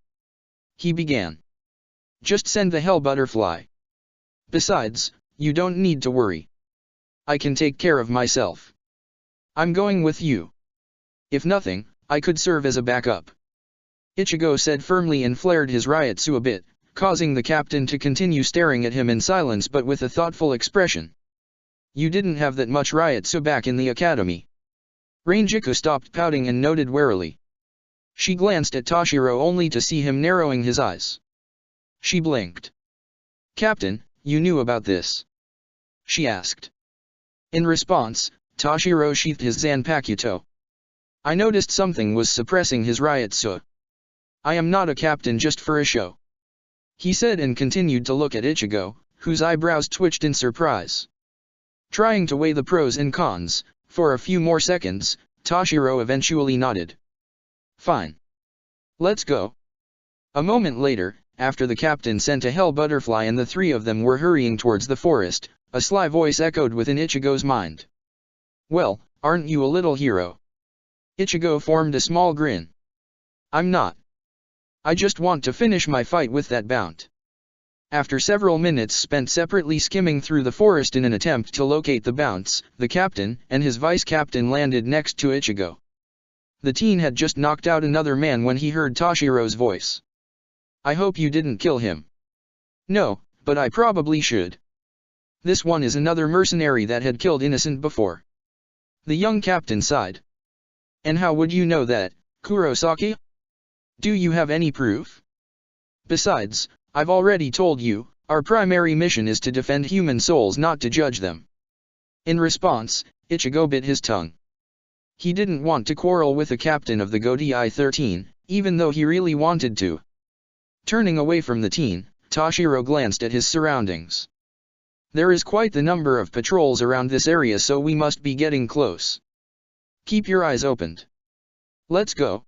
A: he began. "Just send the Hell Butterfly. Besides, you don't need to worry. I can take care of myself. I'm going with you. If nothing, I could serve as a backup," Ichigo said firmly and flared his Ryutsu a bit, causing the captain to continue staring at him in silence but with a thoughtful expression. You didn't have that much Ryotsu back in the academy. Rangiku stopped pouting and noted warily. She glanced at Toshiro only to see him narrowing his eyes. She blinked. Captain, you knew about this? She asked. In response, Toshiro sheathed his Zanpakuto. I noticed something was suppressing his Ryotsu. I am not a captain just for a show. He said and continued to look at Ichigo, whose eyebrows twitched in surprise. Trying to weigh the pros and cons, for a few more seconds, Toshiro eventually nodded. Fine. Let's go. A moment later, after the captain sent a hell butterfly and the three of them were hurrying towards the forest, a sly voice echoed within Ichigo's mind. Well, aren't you a little hero? Ichigo formed a small grin. I'm not. I just want to finish my fight with that Bount. After several minutes spent separately skimming through the forest in an attempt to locate the Bounts, the captain and his vice-captain landed next to Ichigo. The teen had just knocked out another man when he heard Toshiro's voice. I hope you didn't kill him. No, but I probably should. This one is another mercenary that had killed innocent before. The young captain sighed. And how would you know that, Kurosaki? Do you have any proof? Besides, I've already told you, our primary mission is to defend human souls, not to judge them. In response, Ichigo bit his tongue. He didn't want to quarrel with the captain of the Godai 13, even though he really wanted to. Turning away from the teen, Toshiro glanced at his surroundings. There is quite the number of patrols around this area, so we must be getting close. Keep your eyes opened. Let's go.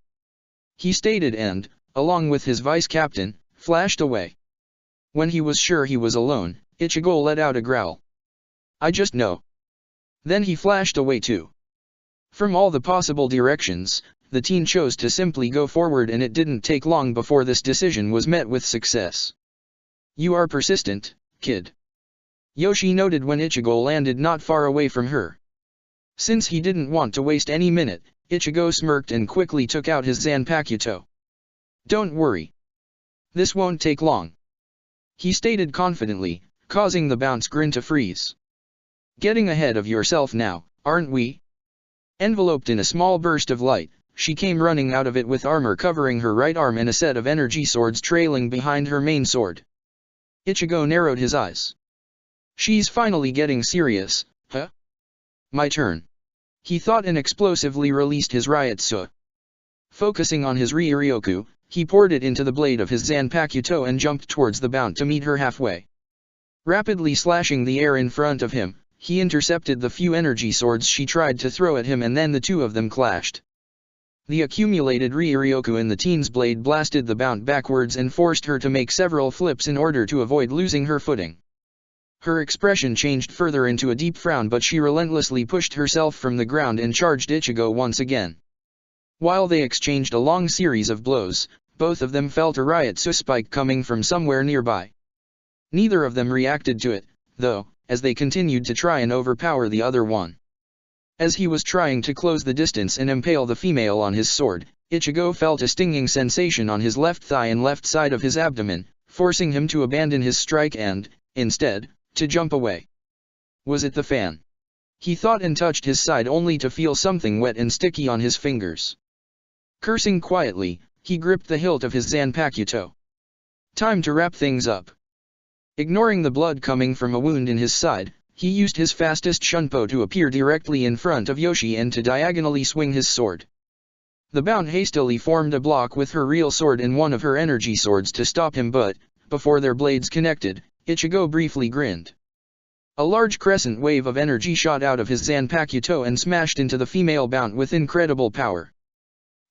A: He stated and, along with his vice-captain, flashed away. When he was sure he was alone, Ichigo let out a growl. I just know. Then he flashed away too. From all the possible directions, the teen chose to simply go forward, and it didn't take long before this decision was met with success. You are persistent, kid. Yoshi noted when Ichigo landed not far away from her. Since he didn't want to waste any minute, Ichigo smirked and quickly took out his Zanpakuto. Don't worry. This won't take long. He stated confidently, causing the Bounce grin to freeze. Getting ahead of yourself now, aren't we? Enveloped in a small burst of light, she came running out of it with armor covering her right arm and a set of energy swords trailing behind her main sword. Ichigo narrowed his eyes. She's finally getting serious, huh? My turn. He thought and explosively released his Ryotsu. Focusing on his Ryuryoku, he poured it into the blade of his Zanpakuto and jumped towards the Bount to meet her halfway. Rapidly slashing the air in front of him, he intercepted the few energy swords she tried to throw at him, and then the two of them clashed. The accumulated Ryuryoku in the teen's blade blasted the Bount backwards and forced her to make several flips in order to avoid losing her footing. Her expression changed further into a deep frown, but she relentlessly pushed herself from the ground and charged Ichigo once again. While they exchanged a long series of blows, both of them felt a Ryotsu spike coming from somewhere nearby. Neither of them reacted to it, though, as they continued to try and overpower the other one. As he was trying to close the distance and impale the female on his sword, Ichigo felt a stinging sensation on his left thigh and left side of his abdomen, forcing him to abandon his strike and, instead, to jump away. Was it the fan? He thought and touched his side only to feel something wet and sticky on his fingers. Cursing quietly, he gripped the hilt of his Zanpakuto. Time to wrap things up. Ignoring the blood coming from a wound in his side, he used his fastest Shunpo to appear directly in front of Yoshi and to diagonally swing his sword. The Bount hastily formed a block with her real sword and one of her energy swords to stop him, but, before their blades connected, Ichigo briefly grinned. A large crescent wave of energy shot out of his Zanpakuto and smashed into the female Bount with incredible power.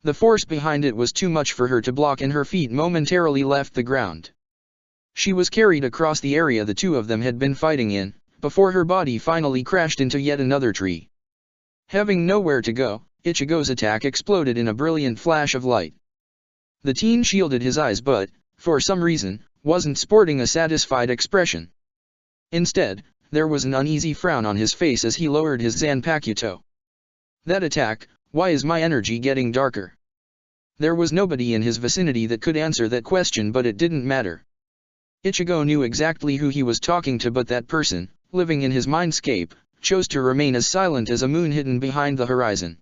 A: The force behind it was too much for her to block, and her feet momentarily left the ground. She was carried across the area the two of them had been fighting in, before her body finally crashed into yet another tree. Having nowhere to go, Ichigo's attack exploded in a brilliant flash of light. The teen shielded his eyes but, for some reason, wasn't sporting a satisfied expression. Instead, there was an uneasy frown on his face as he lowered his Zanpakuto. That attack, why is my energy getting darker? There was nobody in his vicinity that could answer that question, but it didn't matter. Ichigo knew exactly who he was talking to, but that person, living in his mindscape, chose to remain as silent as a moon hidden behind the horizon.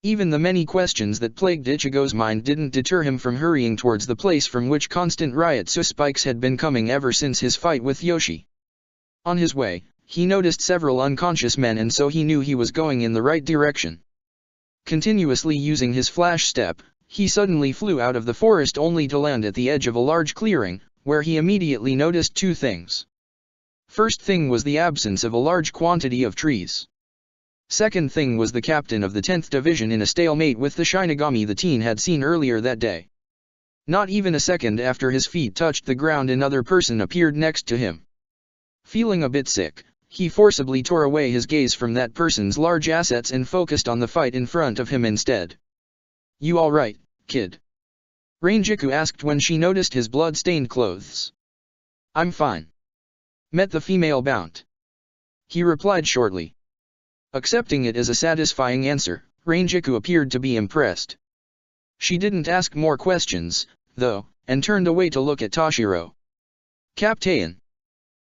A: Even the many questions that plagued Ichigo's mind didn't deter him from hurrying towards the place from which constant Ryutsu spikes had been coming ever since his fight with Yoshi. On his way, he noticed several unconscious men, and so he knew he was going in the right direction. Continuously using his flash step, he suddenly flew out of the forest only to land at the edge of a large clearing, where he immediately noticed two things. First thing was the absence of a large quantity of trees. Second thing was the captain of the 10th Division in a stalemate with the Shinigami the teen had seen earlier that day. Not even a second after his feet touched the ground, another person appeared next to him. Feeling a bit sick, he forcibly tore away his gaze from that person's large assets and focused on the fight in front of him instead. "You alright, kid?" Rangiku asked when she noticed his blood-stained clothes. "I'm fine. Met the female Bount," he replied shortly. Accepting it as a satisfying answer, Rangiku appeared to be impressed. She didn't ask more questions, though, and turned away to look at Toshiro. "Captain.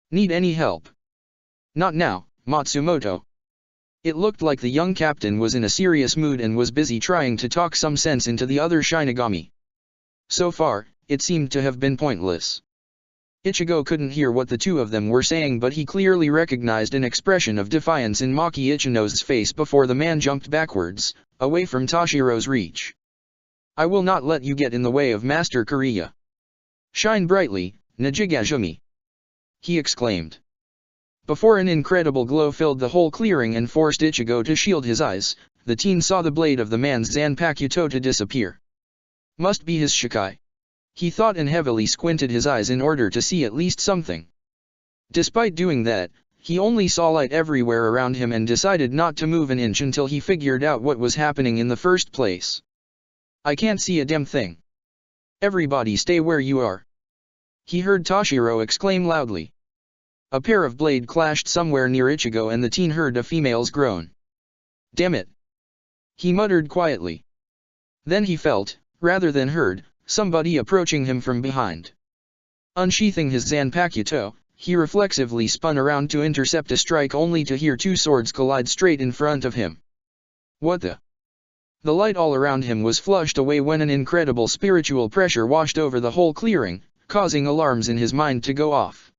A: Need any help?" "Not now, Matsumoto." It looked like the young captain was in a serious mood and was busy trying to talk some sense into the other Shinigami. So far, it seemed to have been pointless. Ichigo couldn't hear what the two of them were saying, but he clearly recognized an expression of defiance in Maki Ichino's face before the man jumped backwards, away from Toshiro's reach. "I will not let you get in the way of Master Kiriya. Shine brightly, Najigajumi," he exclaimed. Before an incredible glow filled the whole clearing and forced Ichigo to shield his eyes, the teen saw the blade of the man's Zanpakuto to disappear. Must be his Shikai, he thought, and heavily squinted his eyes in order to see at least something. Despite doing that, he only saw light everywhere around him and decided not to move an inch until he figured out what was happening in the first place. "I can't see a damn thing. Everybody stay where you are," he heard Toshiro exclaim loudly. A pair of blades clashed somewhere near Ichigo and the teen heard a female's groan. "Damn it," he muttered quietly. Then he felt, rather than heard, somebody approaching him from behind. Unsheathing his Zanpakuto, he reflexively spun around to intercept a strike, only to hear two swords collide straight in front of him. What the? The light all around him was flushed away when an incredible spiritual pressure washed over the whole clearing, causing alarms in his mind to go off.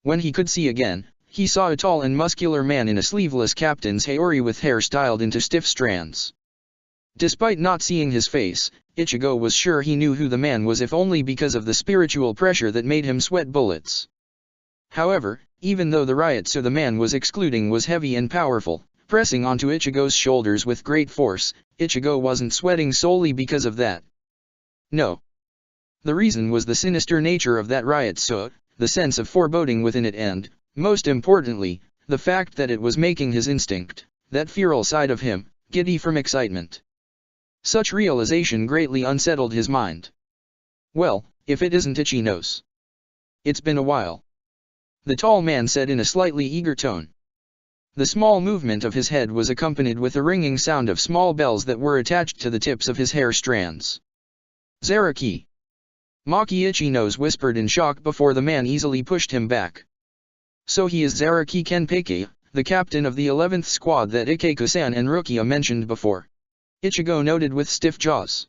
A: When he could see again, he saw a tall and muscular man in a sleeveless captain's haori with hair styled into stiff strands. Despite not seeing his face, Ichigo was sure he knew who the man was, if only because of the spiritual pressure that made him sweat bullets. However, even though the Ryutsu the man was excluding was heavy and powerful, pressing onto Ichigo's shoulders with great force, Ichigo wasn't sweating solely because of that. No. The reason was the sinister nature of that Ryutsu, the sense of foreboding within it, and, most importantly, the fact that it was making his instinct, that feral side of him, giddy from excitement. Such realization greatly unsettled his mind. "Well, if it isn't Ichinos. It's been a while," the tall man said in a slightly eager tone. The small movement of his head was accompanied with a ringing sound of small bells that were attached to the tips of his hair strands. "Zaraki!" Maki Ichinos whispered in shock before the man easily pushed him back. "So he is Zaraki Kenpeki, the captain of the 11th squad that Ikeku-san and Rukia mentioned before," Ichigo noted with stiff jaws.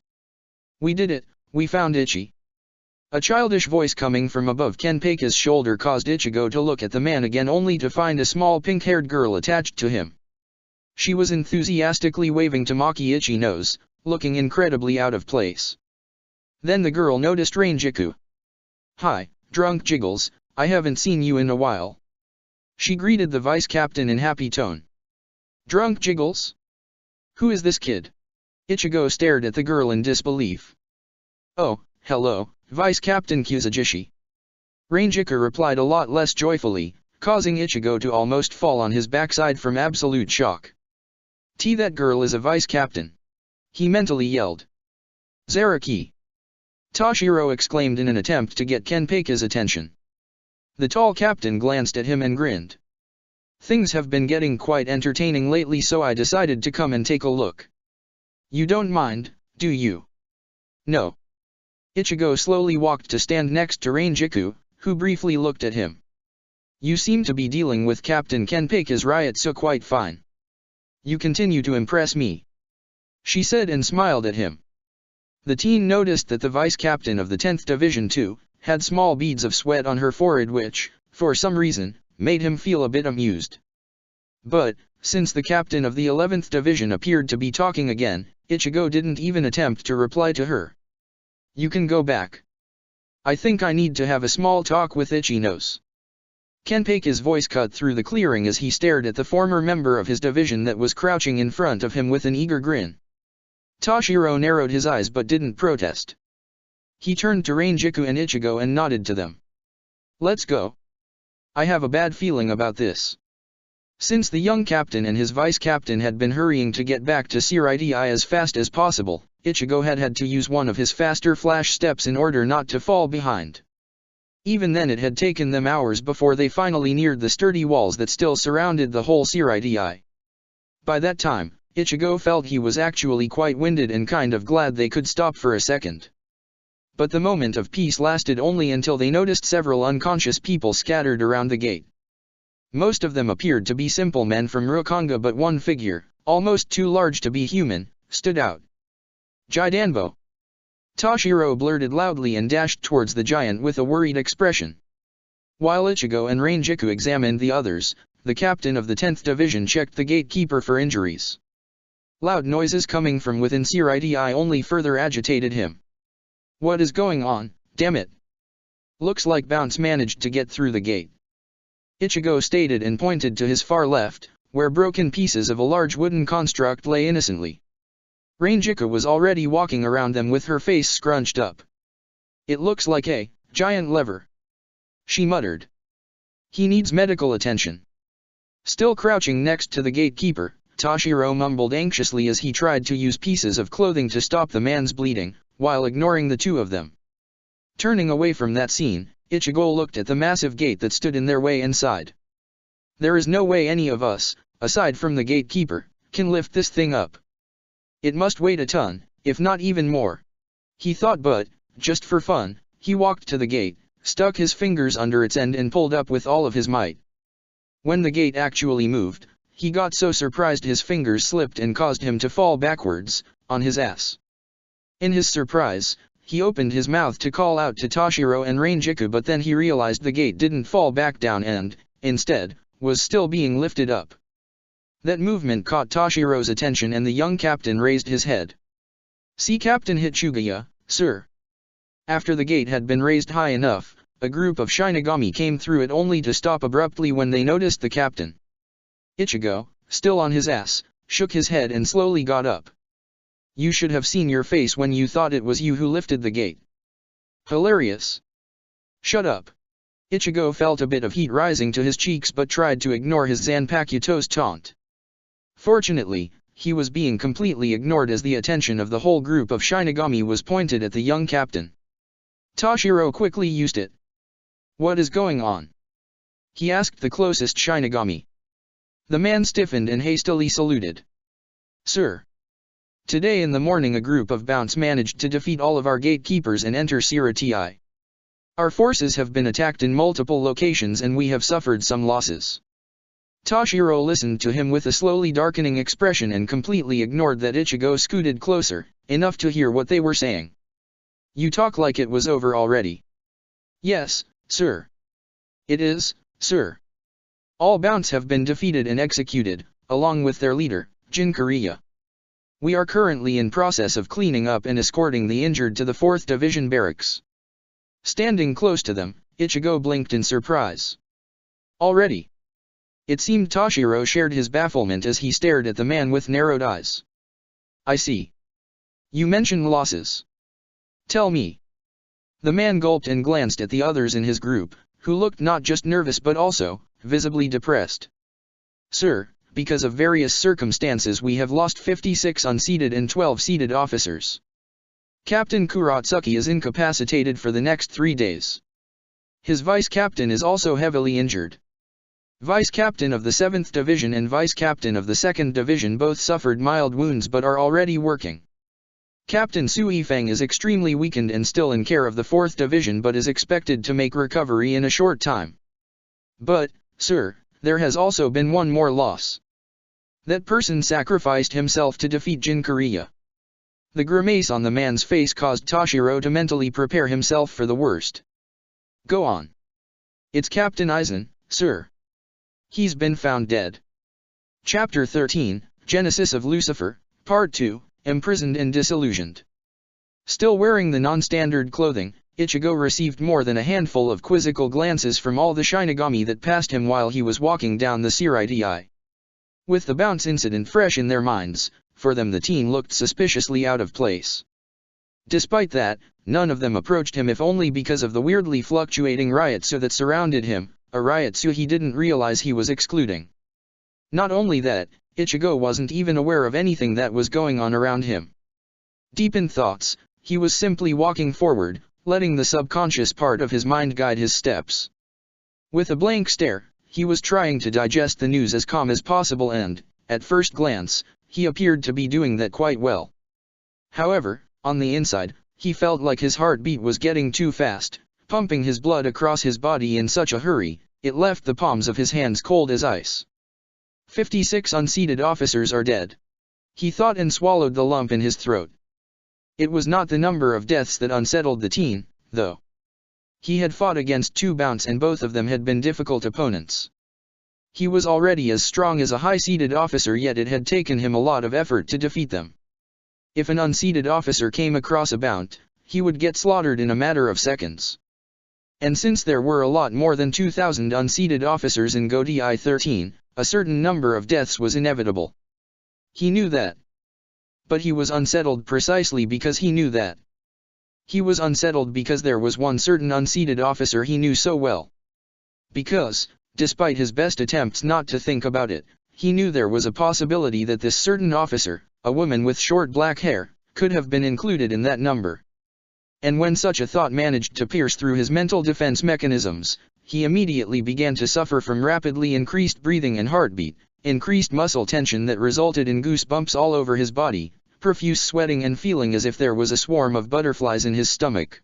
A: "We did it, we found Ichi." A childish voice coming from above Kenpeki's shoulder caused Ichigo to look at the man again, only to find a small pink-haired girl attached to him. She was enthusiastically waving to Maki Ichinos, looking incredibly out of place. Then the girl noticed Rangiku. "Hi, Drunk Jiggles, I haven't seen you in a while," she greeted the vice captain in happy tone. "Drunk Jiggles? Who is this kid?" Ichigo stared at the girl in disbelief. "Oh, hello, Vice Captain Kuzugishi," Rangiku replied a lot less joyfully, causing Ichigo to almost fall on his backside from absolute shock. That girl is a vice captain," he mentally yelled. "Zaraki!" Toshiro exclaimed in an attempt to get Kenpeki's attention. The tall captain glanced at him and grinned. "Things have been getting quite entertaining lately, so I decided to come and take a look. You don't mind, do you?" "No." Ichigo slowly walked to stand next to Rangiku, who briefly looked at him. "You seem to be dealing with Captain Kenpaku's riot so quite fine. You continue to impress me," she said and smiled at him. The teen noticed that the vice captain of the 10th Division too, had small beads of sweat on her forehead which, for some reason, made him feel a bit amused. But, since the captain of the 11th Division appeared to be talking again, Ichigo didn't even attempt to reply to her. "You can go back. I think I need to have a small talk with Ichinos." Kenpaku's voice cut through the clearing as he stared at the former member of his division that was crouching in front of him with an eager grin. Toshiro narrowed his eyes but didn't protest. He turned to Rangiku and Ichigo and nodded to them. "Let's go. I have a bad feeling about this." Since the young captain and his vice captain had been hurrying to get back to Siridi as fast as possible, Ichigo had had to use one of his faster flash steps in order not to fall behind. Even then it had taken them hours before they finally neared the sturdy walls that still surrounded the whole Siridi. By that time, Ichigo felt he was actually quite winded and kind of glad they could stop for a second. But the moment of peace lasted only until they noticed several unconscious people scattered around the gate. Most of them appeared to be simple men from Rokanga, but one figure, almost too large to be human, stood out. "Jidanbo!" Toshiro blurted loudly and dashed towards the giant with a worried expression. While Ichigo and Rangiku examined the others, the captain of the 10th Division checked the gatekeeper for injuries. Loud noises coming from within Siridi only further agitated him. "What is going on, damn it? Looks like Bounce managed to get through the gate," Ichigo stated and pointed to his far left, where broken pieces of a large wooden construct lay innocently. Rangiku was already walking around them with her face scrunched up. "It looks like a giant lever," she muttered. "He needs medical attention." Still crouching next to the gatekeeper, Toshiro mumbled anxiously as he tried to use pieces of clothing to stop the man's bleeding, while ignoring the two of them. Turning away from that scene, Ichigo looked at the massive gate that stood in their way and sighed. "There is no way any of us, aside from the gatekeeper, can lift this thing up. It must weigh a ton, if not even more," he thought, but, just for fun, he walked to the gate, stuck his fingers under its end and pulled up with all of his might. When the gate actually moved, he got so surprised his fingers slipped and caused him to fall backwards, on his ass. In his surprise, he opened his mouth to call out to Toshiro and Rangiku, but then he realized the gate didn't fall back down and, instead, was still being lifted up. That movement caught Toshiro's attention and the young captain raised his head. "See Captain Hitsugaya, sir." After the gate had been raised high enough, a group of Shinigami came through it only to stop abruptly when they noticed the captain. Ichigo, still on his ass, shook his head and slowly got up. "You should have seen your face when you thought it was you who lifted the gate." "Hilarious." "Shut up." Ichigo felt a bit of heat rising to his cheeks but tried to ignore his Zanpakuto's taunt. Fortunately, he was being completely ignored as the attention of the whole group of Shinigami was pointed at the young captain. Toshiro quickly used it. "What is going on?" he asked the closest Shinigami. The man stiffened and hastily saluted. "Sir. Today in the morning a group of Bounce managed to defeat all of our gatekeepers and enter Siriti. Our forces have been attacked in multiple locations and we have suffered some losses." Toshiro listened to him with a slowly darkening expression and completely ignored that Ichigo scooted closer, enough to hear what they were saying. "You talk like it was over already." "Yes, sir. It is, sir. All Bounce have been defeated and executed, along with their leader, Jin Kariya. We are currently in process of cleaning up and escorting the injured to the 4th Division barracks." Standing close to them, Ichigo blinked in surprise. "Already?" It seemed Toshiro shared his bafflement as he stared at the man with narrowed eyes. "I see. You mentioned losses. Tell me." The man gulped and glanced at the others in his group, who looked not just nervous but also, visibly depressed. "Sir, because of various circumstances we have lost 56 unseated and 12 seated officers. Captain Kuratsuki is incapacitated for the next 3 days. His vice-captain is also heavily injured. Vice-captain of the 7th Division and vice-captain of the 2nd Division both suffered mild wounds but are already working. Captain Su Yifeng is extremely weakened and still in care of the 4th Division but is expected to make recovery in a short time. But, sir, there has also been one more loss. That person sacrificed himself to defeat Jin Korea. The grimace on the man's face caused Toshiro to mentally prepare himself for the worst. Go on. It's Captain Aizen, sir. He's been found dead. Chapter 13, Genesis of Lucifer, Part 2, Imprisoned and Disillusioned. Still wearing the non-standard clothing, Ichigo received more than a handful of quizzical glances from all the Shinigami that passed him while he was walking down the Siraidai. With the bounce incident fresh in their minds, for them the teen looked suspiciously out of place. Despite that, none of them approached him if only because of the weirdly fluctuating Ryotsu that surrounded him, a Ryotsu he didn't realize he was excluding. Not only that, Ichigo wasn't even aware of anything that was going on around him. Deep in thoughts, he was simply walking forward, letting the subconscious part of his mind guide his steps. With a blank stare, he was trying to digest the news as calm as possible and, at first glance, he appeared to be doing that quite well. However, on the inside, he felt like his heartbeat was getting too fast, pumping his blood across his body in such a hurry, it left the palms of his hands cold as ice. 56 unseated officers are dead. He thought and swallowed the lump in his throat. It was not the number of deaths that unsettled the teen, though. He had fought against 2 bounts and both of them had been difficult opponents. He was already as strong as a high-seated officer, yet it had taken him a lot of effort to defeat them. If an unseated officer came across a bount, he would get slaughtered in a matter of seconds. And since there were a lot more than 2,000 unseated officers in Godai 13, a certain number of deaths was inevitable. He knew that. But he was unsettled precisely because he knew that. He was unsettled because there was one certain unseated officer he knew so well. Because, despite his best attempts not to think about it, he knew there was a possibility that this certain officer, a woman with short black hair, could have been included in that number. And when such a thought managed to pierce through his mental defense mechanisms, he immediately began to suffer from rapidly increased breathing and heartbeat, increased muscle tension that resulted in goosebumps all over his body, profuse sweating and feeling as if there was a swarm of butterflies in his stomach.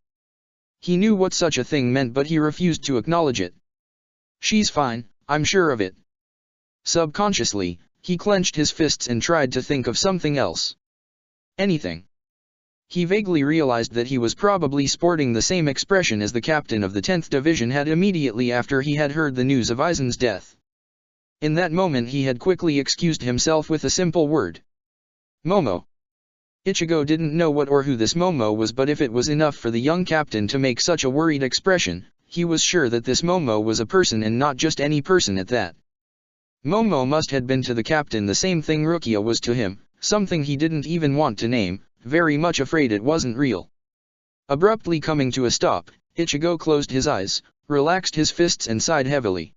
A: He knew what such a thing meant, but he refused to acknowledge it. She's fine, I'm sure of it. Subconsciously, he clenched his fists and tried to think of something else. Anything. He vaguely realized that he was probably sporting the same expression as the captain of the 10th Division had immediately after he had heard the news of Aizen's death. In that moment he had quickly excused himself with a simple word. Momo. Ichigo didn't know what or who this Momo was, but if it was enough for the young captain to make such a worried expression, he was sure that this Momo was a person and not just any person at that. Momo must have been to the captain the same thing Rukia was to him, something he didn't even want to name, very much afraid it wasn't real. Abruptly coming to a stop, Ichigo closed his eyes, relaxed his fists and sighed heavily.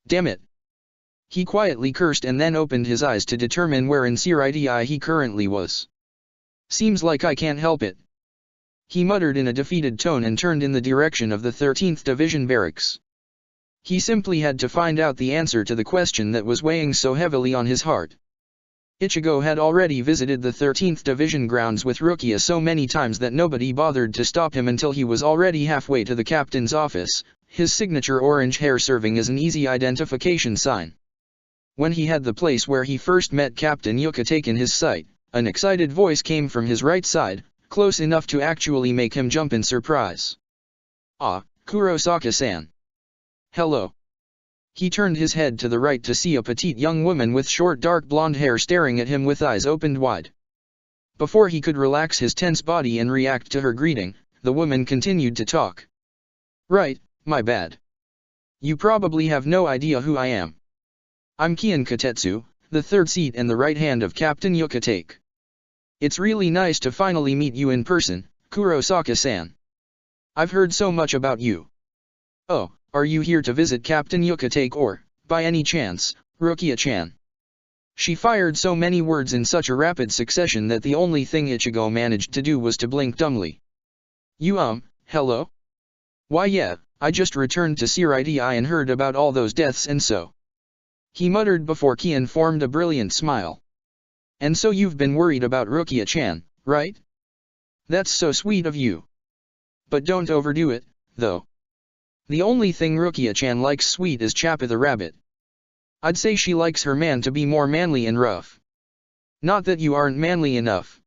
A: Damn it! He quietly cursed and then opened his eyes to determine where in Siraidai he currently was. Seems like I can't help it. He muttered in a defeated tone and turned in the direction of the 13th Division barracks. He simply had to find out the answer to the question that was weighing so heavily on his heart. Ichigo had already visited the 13th Division grounds with Rukia so many times that nobody bothered to stop him until he was already halfway to the captain's office, his signature orange hair serving as an easy identification sign. When he had the place where he first met Captain Yukatake in his sight, an excited voice came from his right side, close enough to actually make him jump in surprise. Ah, Kurosaka-san. Hello. He turned his head to the right to see a petite young woman with short dark blonde hair staring at him with eyes opened wide. Before he could relax his tense body and react to her greeting, the woman continued to talk. Right, my bad. You probably have no idea who I am. I'm Kiin Katetsu, the third seat and the right hand of Captain Yukatake. It's really nice to finally meet you in person, Kurosaka-san. I've heard so much about you. Oh, are you here to visit Captain Yukatake or, by any chance, Rukia-chan? She fired so many words in such a rapid succession that the only thing Ichigo managed to do was to blink dumbly. You hello? Why yeah, I just returned to Siraidai and heard about all those deaths and so. He muttered before Kiin formed a brilliant smile. And so you've been worried about Rukia-chan, right? That's so sweet of you. But don't overdo it, though. The only thing Rukia-chan likes sweet is Chappa the rabbit. I'd say she likes her man to be more manly and rough. Not that you aren't manly enough.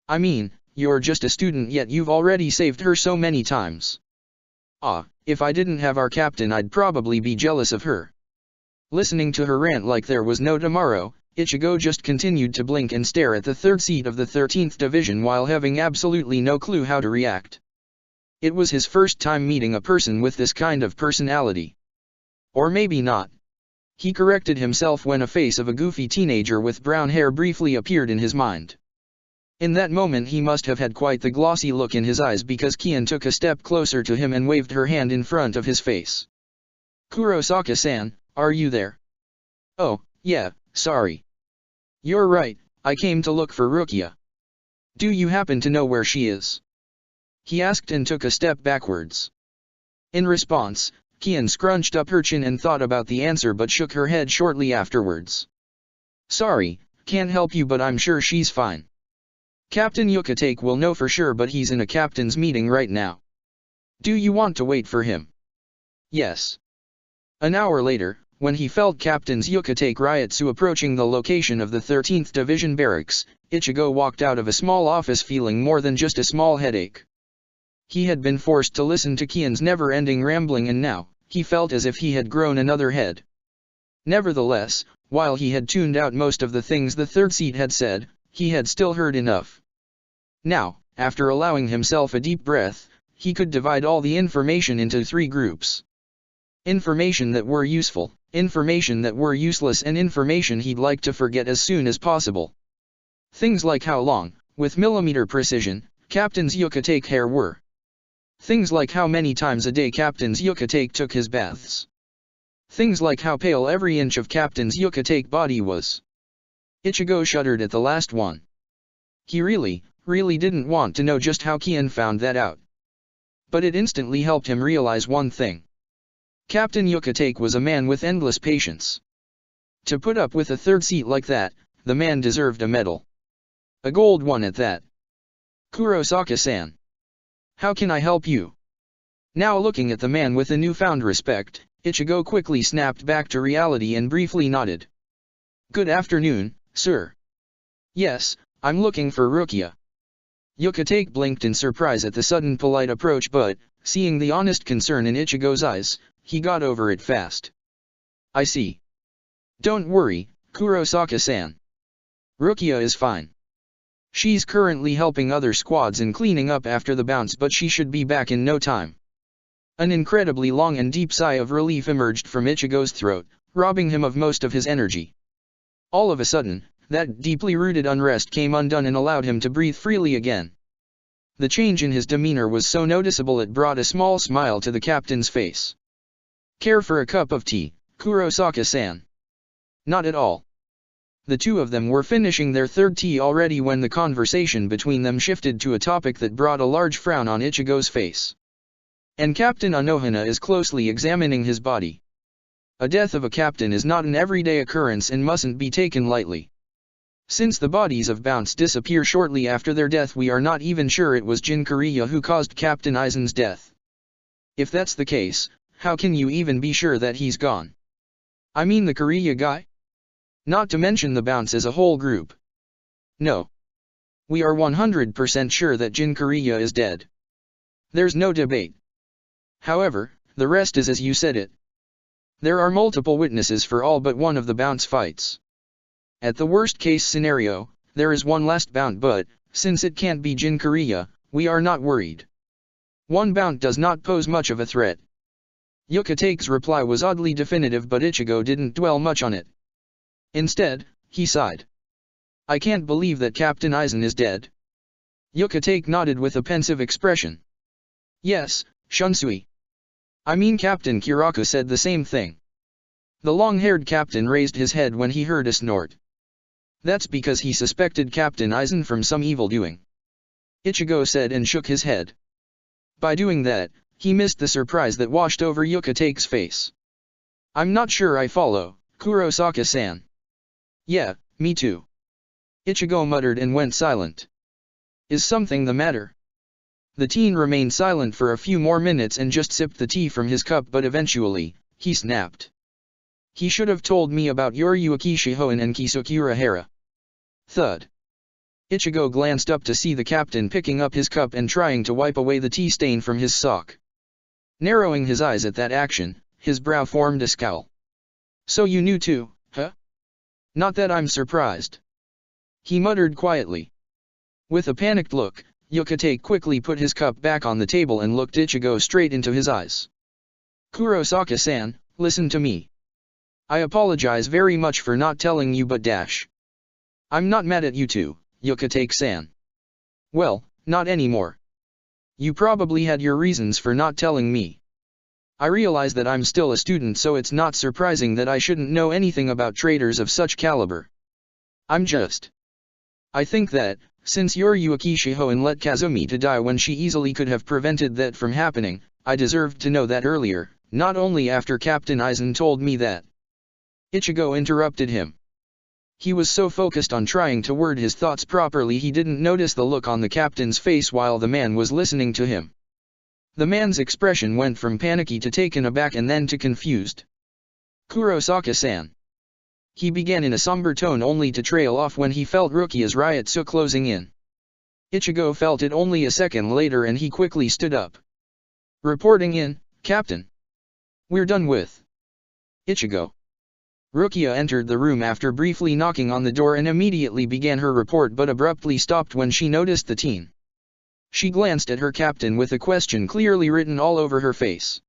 A: I mean, you're just a student yet you've already saved her so many times. Ah, if I didn't have our captain I'd probably be jealous of her. Listening to her rant like there was no tomorrow, Ichigo just continued to blink and stare at the third seat of the 13th Division while having absolutely no clue how to react. It was his first time meeting a person with this kind of personality. Or maybe not. He corrected himself when a face of a goofy teenager with brown hair briefly appeared in his mind. In that moment he must have had quite the glossy look in his eyes because Kian took a step closer to him and waved her hand in front of his face. Kurosaka-san, are you there? Oh, yeah, sorry. You're right, I came to look for Rukia. Do you happen to know where she is? He asked and took a step backwards. In response, Kian scrunched up her chin and thought about the answer but shook her head shortly afterwards. Sorry, can't help you but I'm sure she's fine. Captain Yuka-take will know for sure but he's in a captain's meeting right now. Do you want to wait for him? Yes. An hour later, when he felt Captains Yuka-take Ryotsu approaching the location of the 13th Division barracks, Ichigo walked out of a small office feeling more than just a small headache. He had been forced to listen to Kian's never-ending rambling and now, he felt as if he had grown another head. Nevertheless, while he had tuned out most of the things the third seat had said, he had still heard enough. Now, after allowing himself a deep breath, he could divide all the information into three groups. Information that were useful, information that were useless and information he'd like to forget as soon as possible. Things like how long, with millimeter precision, Captains Yuka-take hair were. Things like how many times a day Captains Yuka-take took his baths. Things like how pale every inch of Captains Yuka-take body was. Ichigo shuddered at the last one. He really didn't want to know just how Kian found that out. But it instantly helped him realize one thing. Captain Yuka-take was a man with endless patience. To put up with a third seat like that, the man deserved a medal. A gold one at that. Kurosaka-san. How can I help you? Now looking at the man with a newfound respect, Ichigo quickly snapped back to reality and briefly nodded. Good afternoon, sir. Yes, I'm looking for Rukia. Yuka-take blinked in surprise at the sudden polite approach but, seeing the honest concern in Ichigo's eyes, he got over it fast. I see. Don't worry, Kurosaka-san. Rukia is fine. She's currently helping other squads in cleaning up after the bounce but she should be back in no time. An incredibly long and deep sigh of relief emerged from Ichigo's throat, robbing him of most of his energy. All of a sudden, that deeply rooted unrest came undone and allowed him to breathe freely again. The change in his demeanor was so noticeable it brought a small smile to the captain's face. Care for a cup of tea, Kurosaka-san? Not at all. The two of them were finishing their third tea already when the conversation between them shifted to a topic that brought a large frown on Ichigo's face. And Captain Anohana is closely examining his body. A death of a captain is not an everyday occurrence and mustn't be taken lightly. Since the bodies of Bounce disappear shortly after their death we are not even sure it was Jin Kariya who caused Captain Aizen's death. If that's the case, how can you even be sure that he's gone? I mean the Kariya guy? Not to mention the Bounce as a whole group. No. We are 100% sure that Jin Kariya is dead. There's no debate. However, the rest is as you said it. There are multiple witnesses for all but one of the Bounce fights. At the worst case scenario, there is one last Bounce but, since it can't be Jin Kariya, we are not worried. One Bounce does not pose much of a threat. Yuka-take's reply was oddly definitive but Ichigo didn't dwell much on it. Instead, he sighed. I can't believe that Captain Aizen is dead. Yuka-take nodded with a pensive expression. Yes, Shunsui. I mean Captain Kiraku said the same thing. The long-haired captain raised his head when he heard a snort. That's because he suspected Captain Aizen from some evil doing. Ichigo said and shook his head. By doing that, he missed the surprise that washed over Yuka-take's face. I'm not sure I follow, Kurosaka-san. Yeah, me too. Ichigo muttered and went silent. Is something the matter? The teen remained silent for a few more minutes and just sipped the tea from his cup, but eventually, he snapped. He should have told me about Yoryuki Shihoin and Kisokura Hara. Thud. Ichigo glanced up to see the captain picking up his cup and trying to wipe away the tea stain from his sock. Narrowing his eyes at that action, his brow formed a scowl. So you knew too, huh? Not that I'm surprised. He muttered quietly. With a panicked look, Yokotake quickly put his cup back on the table and looked Ichigo straight into his eyes. Kurosaka-san, listen to me. I apologize very much for not telling you, but I'm not mad at you too, Yokotake-san. Well, not anymore. You probably had your reasons for not telling me. I realize that I'm still a student, so it's not surprising that I shouldn't know anything about traitors of such caliber. I think that, since Yoryuki Shihoin let Kazumi to die when she easily could have prevented that from happening, I deserved to know that earlier, not only after Captain Aizen told me that. Ichigo interrupted him. He was so focused on trying to word his thoughts properly he didn't notice the look on the captain's face while the man was listening to him. The man's expression went from panicky to taken aback and then to confused. Kurosaka-san. He began in a somber tone only to trail off when he felt Rukia's Ryotsu closing in. Ichigo felt it only a second later and he quickly stood up. Reporting in, Captain. We're done with. Ichigo. Rukia entered the room after briefly knocking on the door and immediately began her report, but abruptly stopped when she noticed the teen. She glanced at her captain with a question clearly written all over her face.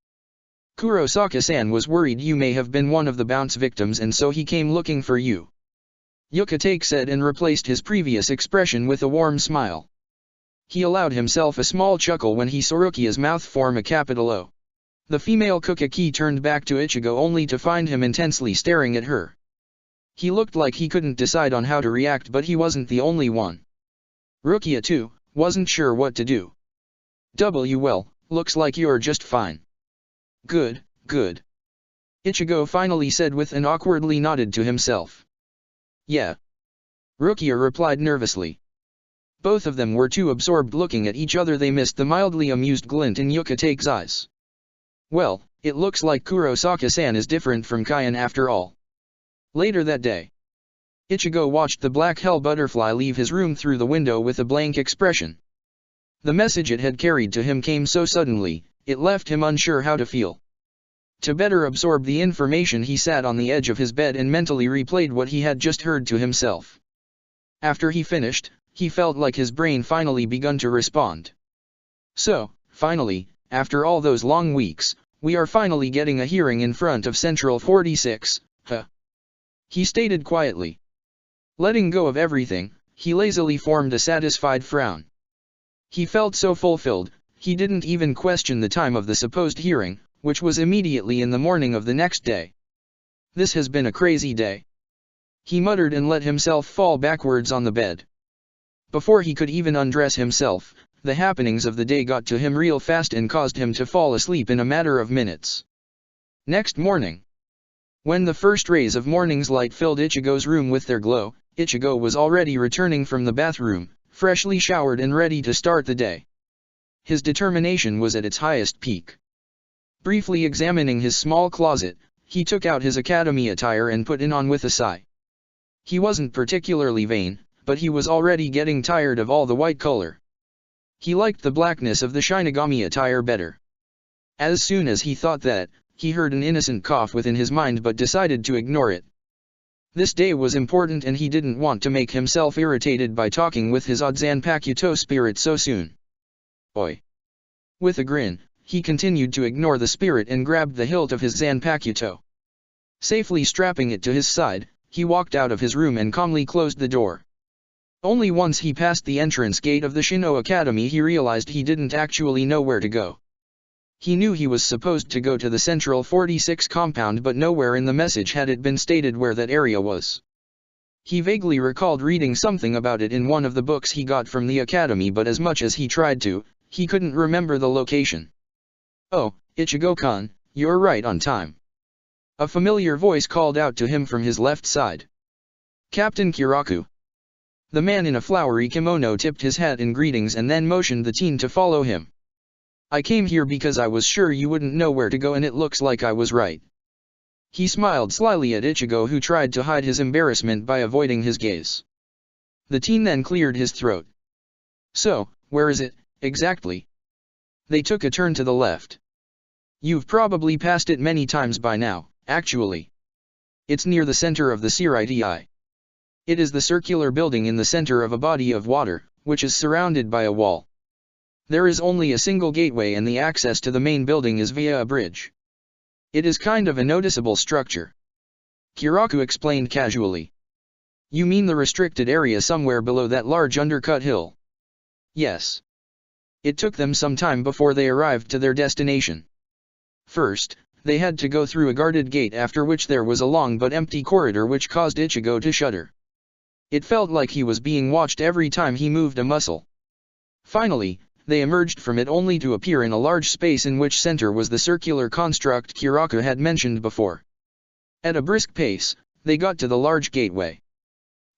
A: Kurosaka-san was worried you may have been one of the bounce victims and so he came looking for you. Yokotake said and replaced his previous expression with a warm smile. He allowed himself a small chuckle when he saw Rukia's mouth form a capital O. The female Kukaki turned back to Ichigo only to find him intensely staring at her. He looked like he couldn't decide on how to react, but he wasn't the only one. Rukia too, wasn't sure what to do. Well, looks like you're just fine. Good, good. Ichigo finally said with an awkwardly nodded to himself. Yeah. Rukia replied nervously. Both of them were too absorbed looking at each other they missed the mildly amused glint in Yokotake's eyes. Well, it looks like Kurosaka-san is different from Kyan after all. Later that day, Ichigo watched the black hell butterfly leave his room through the window with a blank expression. The message it had carried to him came so suddenly, it left him unsure how to feel. To better absorb the information he sat on the edge of his bed and mentally replayed what he had just heard to himself. After he finished, he felt like his brain finally begun to respond. So, finally, after all those long weeks, we are finally getting a hearing in front of Central 46, huh? He stated quietly. Letting go of everything, he lazily formed a satisfied frown. He felt so fulfilled, he didn't even question the time of the supposed hearing, which was immediately in the morning of the next day. This has been a crazy day. He muttered and let himself fall backwards on the bed. Before he could even undress himself, the happenings of the day got to him real fast and caused him to fall asleep in a matter of minutes. Next morning, when the first rays of morning's light filled Ichigo's room with their glow, Ichigo was already returning from the bathroom, freshly showered and ready to start the day. His determination was at its highest peak. Briefly examining his small closet, he took out his academy attire and put it on with a sigh. He wasn't particularly vain, but he was already getting tired of all the white color. He liked the blackness of the Shinigami attire better. As soon as he thought that, he heard an innocent cough within his mind but decided to ignore it. This day was important and he didn't want to make himself irritated by talking with his odd Zanpakuto spirit so soon. Oi! With a grin, he continued to ignore the spirit and grabbed the hilt of his Zanpakuto. Safely strapping it to his side, he walked out of his room and calmly closed the door. Only once he passed the entrance gate of the Shino Academy he realized he didn't actually know where to go. He knew he was supposed to go to the Central 46 compound, but nowhere in the message had it been stated where that area was. He vaguely recalled reading something about it in one of the books he got from the academy, but as much as he tried to, he couldn't remember the location. Oh, Ichigo-kun, you're right on time. A familiar voice called out to him from his left side. Captain Kiraku. The man in a flowery kimono tipped his hat in greetings and then motioned the teen to follow him. I came here because I was sure you wouldn't know where to go, and it looks like I was right. He smiled slyly at Ichigo, who tried to hide his embarrassment by avoiding his gaze. The teen then cleared his throat. So, where is it, exactly? They took a turn to the left. You've probably passed it many times by now, actually. It's near the center of the Siriti. It is the circular building in the center of a body of water, which is surrounded by a wall. There is only a single gateway and the access to the main building is via a bridge. It is kind of a noticeable structure. Kiraku explained casually. You mean the restricted area somewhere below that large undercut hill? Yes. It took them some time before they arrived to their destination. First, they had to go through a guarded gate, after which there was a long but empty corridor which caused Ichigo to shudder. It felt like he was being watched every time he moved a muscle. Finally, they emerged from it only to appear in a large space in which center was the circular construct Kiraku had mentioned before. At a brisk pace, they got to the large gateway.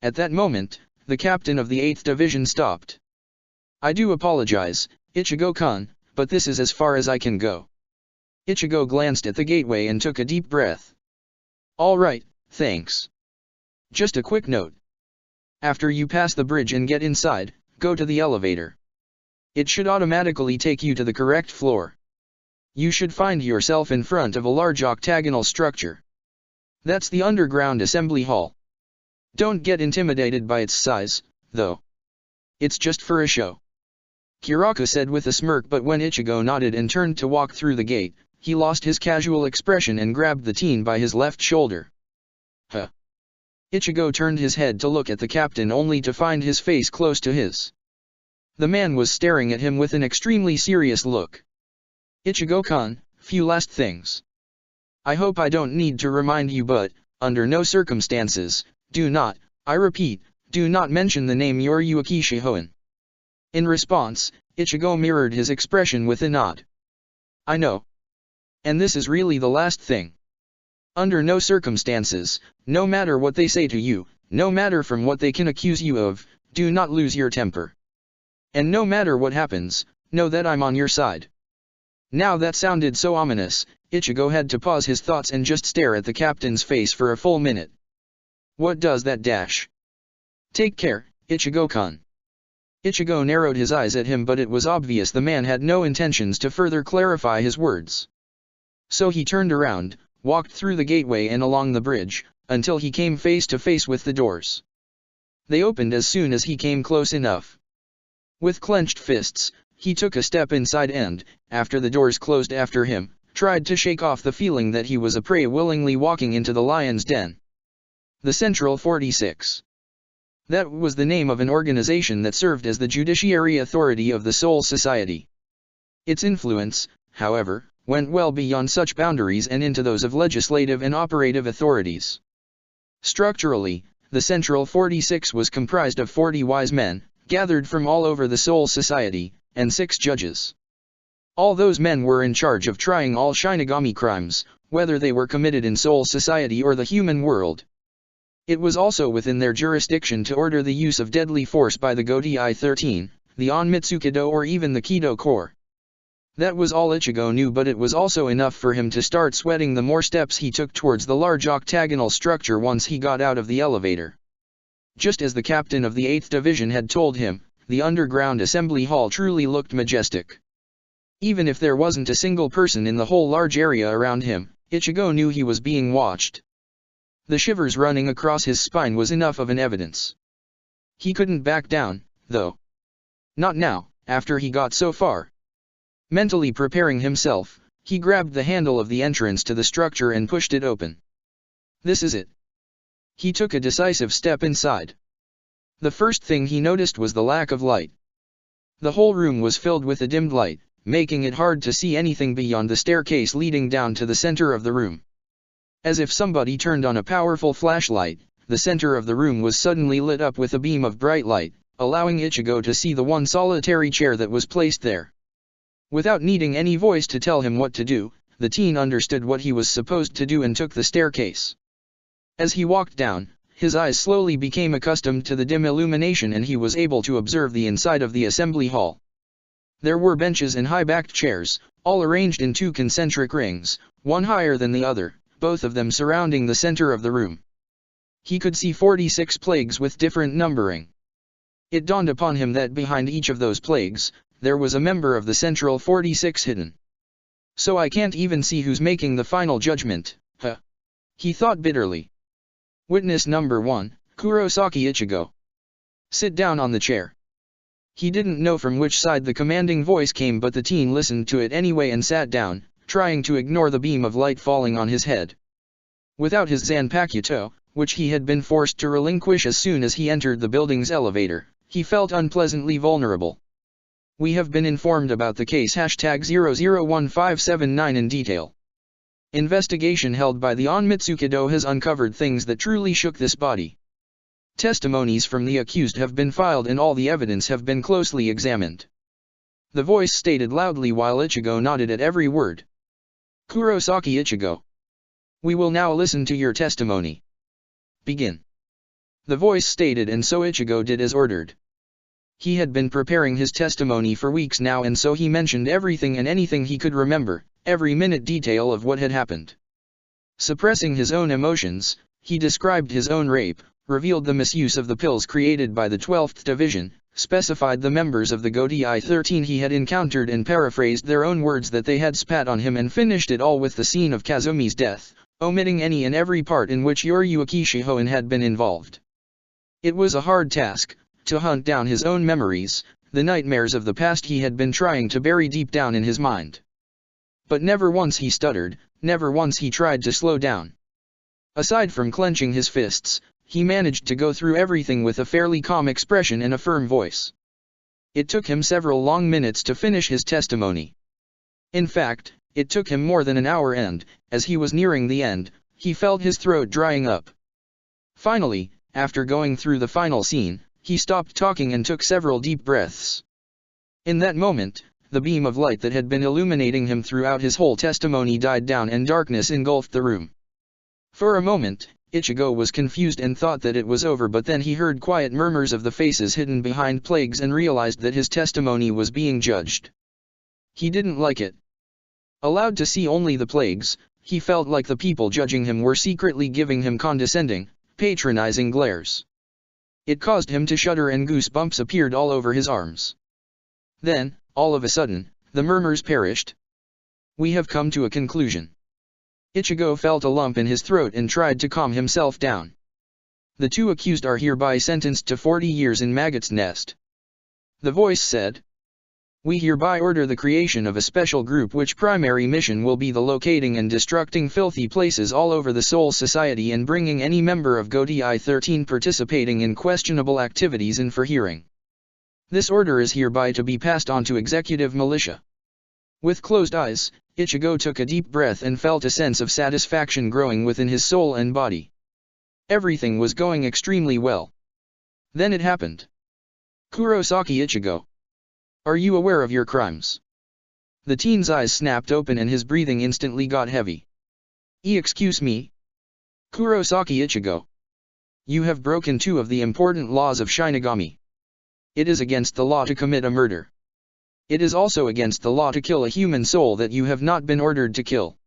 A: At that moment, the captain of the 8th Division stopped. I do apologize, Ichigo-kun, but this is as far as I can go. Ichigo glanced at the gateway and took a deep breath. All right, thanks. Just a quick note. After you pass the bridge and get inside, go to the elevator. It should automatically take you to the correct floor. You should find yourself in front of a large octagonal structure. That's the underground assembly hall. Don't get intimidated by its size, though. It's just for a show. Kiraku said with a smirk, but when Ichigo nodded and turned to walk through the gate, he lost his casual expression and grabbed the teen by his left shoulder. Huh. Ichigo turned his head to look at the captain only to find his face close to his. The man was staring at him with an extremely serious look. Ichigo-kun, few last things. I hope I don't need to remind you, but, under no circumstances, do not, I repeat, do not mention the name Yoriyuki Shihoin. In response, Ichigo mirrored his expression with a nod. I know. And this is really the last thing. Under no circumstances, no matter what they say to you, no matter from what they can accuse you of, do not lose your temper. And no matter what happens, know that I'm on your side. Now that sounded so ominous, Ichigo had to pause his thoughts and just stare at the captain's face for a full minute. What does that dash? Take care, Ichigo-kun. Ichigo narrowed his eyes at him, but it was obvious the man had no intentions to further clarify his words. So he turned around, walked through the gateway and along the bridge, until he came face to face with the doors. They opened as soon as he came close enough. With clenched fists, he took a step inside and, after the doors closed after him, tried to shake off the feeling that he was a prey willingly walking into the lion's den. The Central 46. That was the name of an organization that served as the judiciary authority of the Soul Society. Its influence, however, went well beyond such boundaries and into those of legislative and operative authorities. Structurally, the Central 46 was comprised of 40 wise men, gathered from all over the Soul Society, and 6 judges. All those men were in charge of trying all Shinigami crimes, whether they were committed in Soul Society or the human world. It was also within their jurisdiction to order the use of deadly force by the Gotei 13, the Onmitsukido, or even the Kido Corps. That was all Ichigo knew, but it was also enough for him to start sweating the more steps he took towards the large octagonal structure once he got out of the elevator. Just as the captain of the 8th Division had told him, the underground assembly hall truly looked majestic. Even if there wasn't a single person in the whole large area around him, Ichigo knew he was being watched. The shivers running across his spine was enough of an evidence. He couldn't back down, though. Not now, after he got so far. Mentally preparing himself, he grabbed the handle of the entrance to the structure and pushed it open. This is it. He took a decisive step inside. The first thing he noticed was the lack of light. The whole room was filled with a dimmed light, making it hard to see anything beyond the staircase leading down to the center of the room. As if somebody turned on a powerful flashlight, the center of the room was suddenly lit up with a beam of bright light, allowing Ichigo to see the one solitary chair that was placed there. Without needing any voice to tell him what to do, the teen understood what he was supposed to do and took the staircase. As he walked down, his eyes slowly became accustomed to the dim illumination and he was able to observe the inside of the assembly hall. There were benches and high-backed chairs, all arranged in two concentric rings, one higher than the other, both of them surrounding the center of the room. He could see 46 plagues with different numbering. It dawned upon him that behind each of those plagues, there was a member of the Central 46 hidden. So I can't even see who's making the final judgment, huh? He thought bitterly. Witness number 1, Kurosaki Ichigo. Sit down on the chair. He didn't know from which side the commanding voice came, but the teen listened to it anyway and sat down, trying to ignore the beam of light falling on his head. Without his Zanpakuto, which he had been forced to relinquish as soon as he entered the building's elevator, he felt unpleasantly vulnerable. We have been informed about the case #001579 in detail. Investigation held by the Onmitsukido has uncovered things that truly shook this body. Testimonies from the accused have been filed and all the evidence have been closely examined. The voice stated loudly while Ichigo nodded at every word. Kurosaki Ichigo. We will now listen to your testimony. Begin. The voice stated, and so Ichigo did as ordered. He had been preparing his testimony for weeks now, and so he mentioned everything and anything he could remember, every minute detail of what had happened. Suppressing his own emotions, he described his own rape, revealed the misuse of the pills created by the 12th Division, specified the members of the Godi 13 he had encountered and paraphrased their own words that they had spat on him, and finished it all with the scene of Kazumi's death, omitting any and every part in which Yoryu Shihoin had been involved. It was a hard task, to hunt down his own memories, the nightmares of the past he had been trying to bury deep down in his mind. But never once he stuttered, never once he tried to slow down. Aside from clenching his fists, he managed to go through everything with a fairly calm expression and a firm voice. It took him several long minutes to finish his testimony. In fact, it took him more than an hour, and, as he was nearing the end, he felt his throat drying up. Finally, after going through the final scene, he stopped talking and took several deep breaths. In that moment, the beam of light that had been illuminating him throughout his whole testimony died down and darkness engulfed the room. For a moment, Ichigo was confused and thought that it was over, but then he heard quiet murmurs of the faces hidden behind plagues and realized that his testimony was being judged. He didn't like it. Allowed to see only the plagues, he felt like the people judging him were secretly giving him condescending, patronizing glares. It caused him to shudder and goosebumps appeared all over his arms. Then, all of a sudden, the murmurs perished. We have come to a conclusion. Ichigo felt a lump in his throat and tried to calm himself down. The two accused are hereby sentenced to 40 years in Maggot's Nest. The voice said. We hereby order the creation of a special group which primary mission will be the locating and destructing filthy places all over the Soul Society and bringing any member of Godi 13 participating in questionable activities in for hearing. This order is hereby to be passed on to executive militia. With closed eyes, Ichigo took a deep breath and felt a sense of satisfaction growing within his soul and body. Everything was going extremely well. Then it happened. Kurosaki Ichigo. Are you aware of your crimes? The teen's eyes snapped open and his breathing instantly got heavy. Excuse me? Kurosaki Ichigo. You have broken two of the important laws of Shinigami. It is against the law to commit a murder. It is also against the law to kill a human soul that you have not been ordered to kill.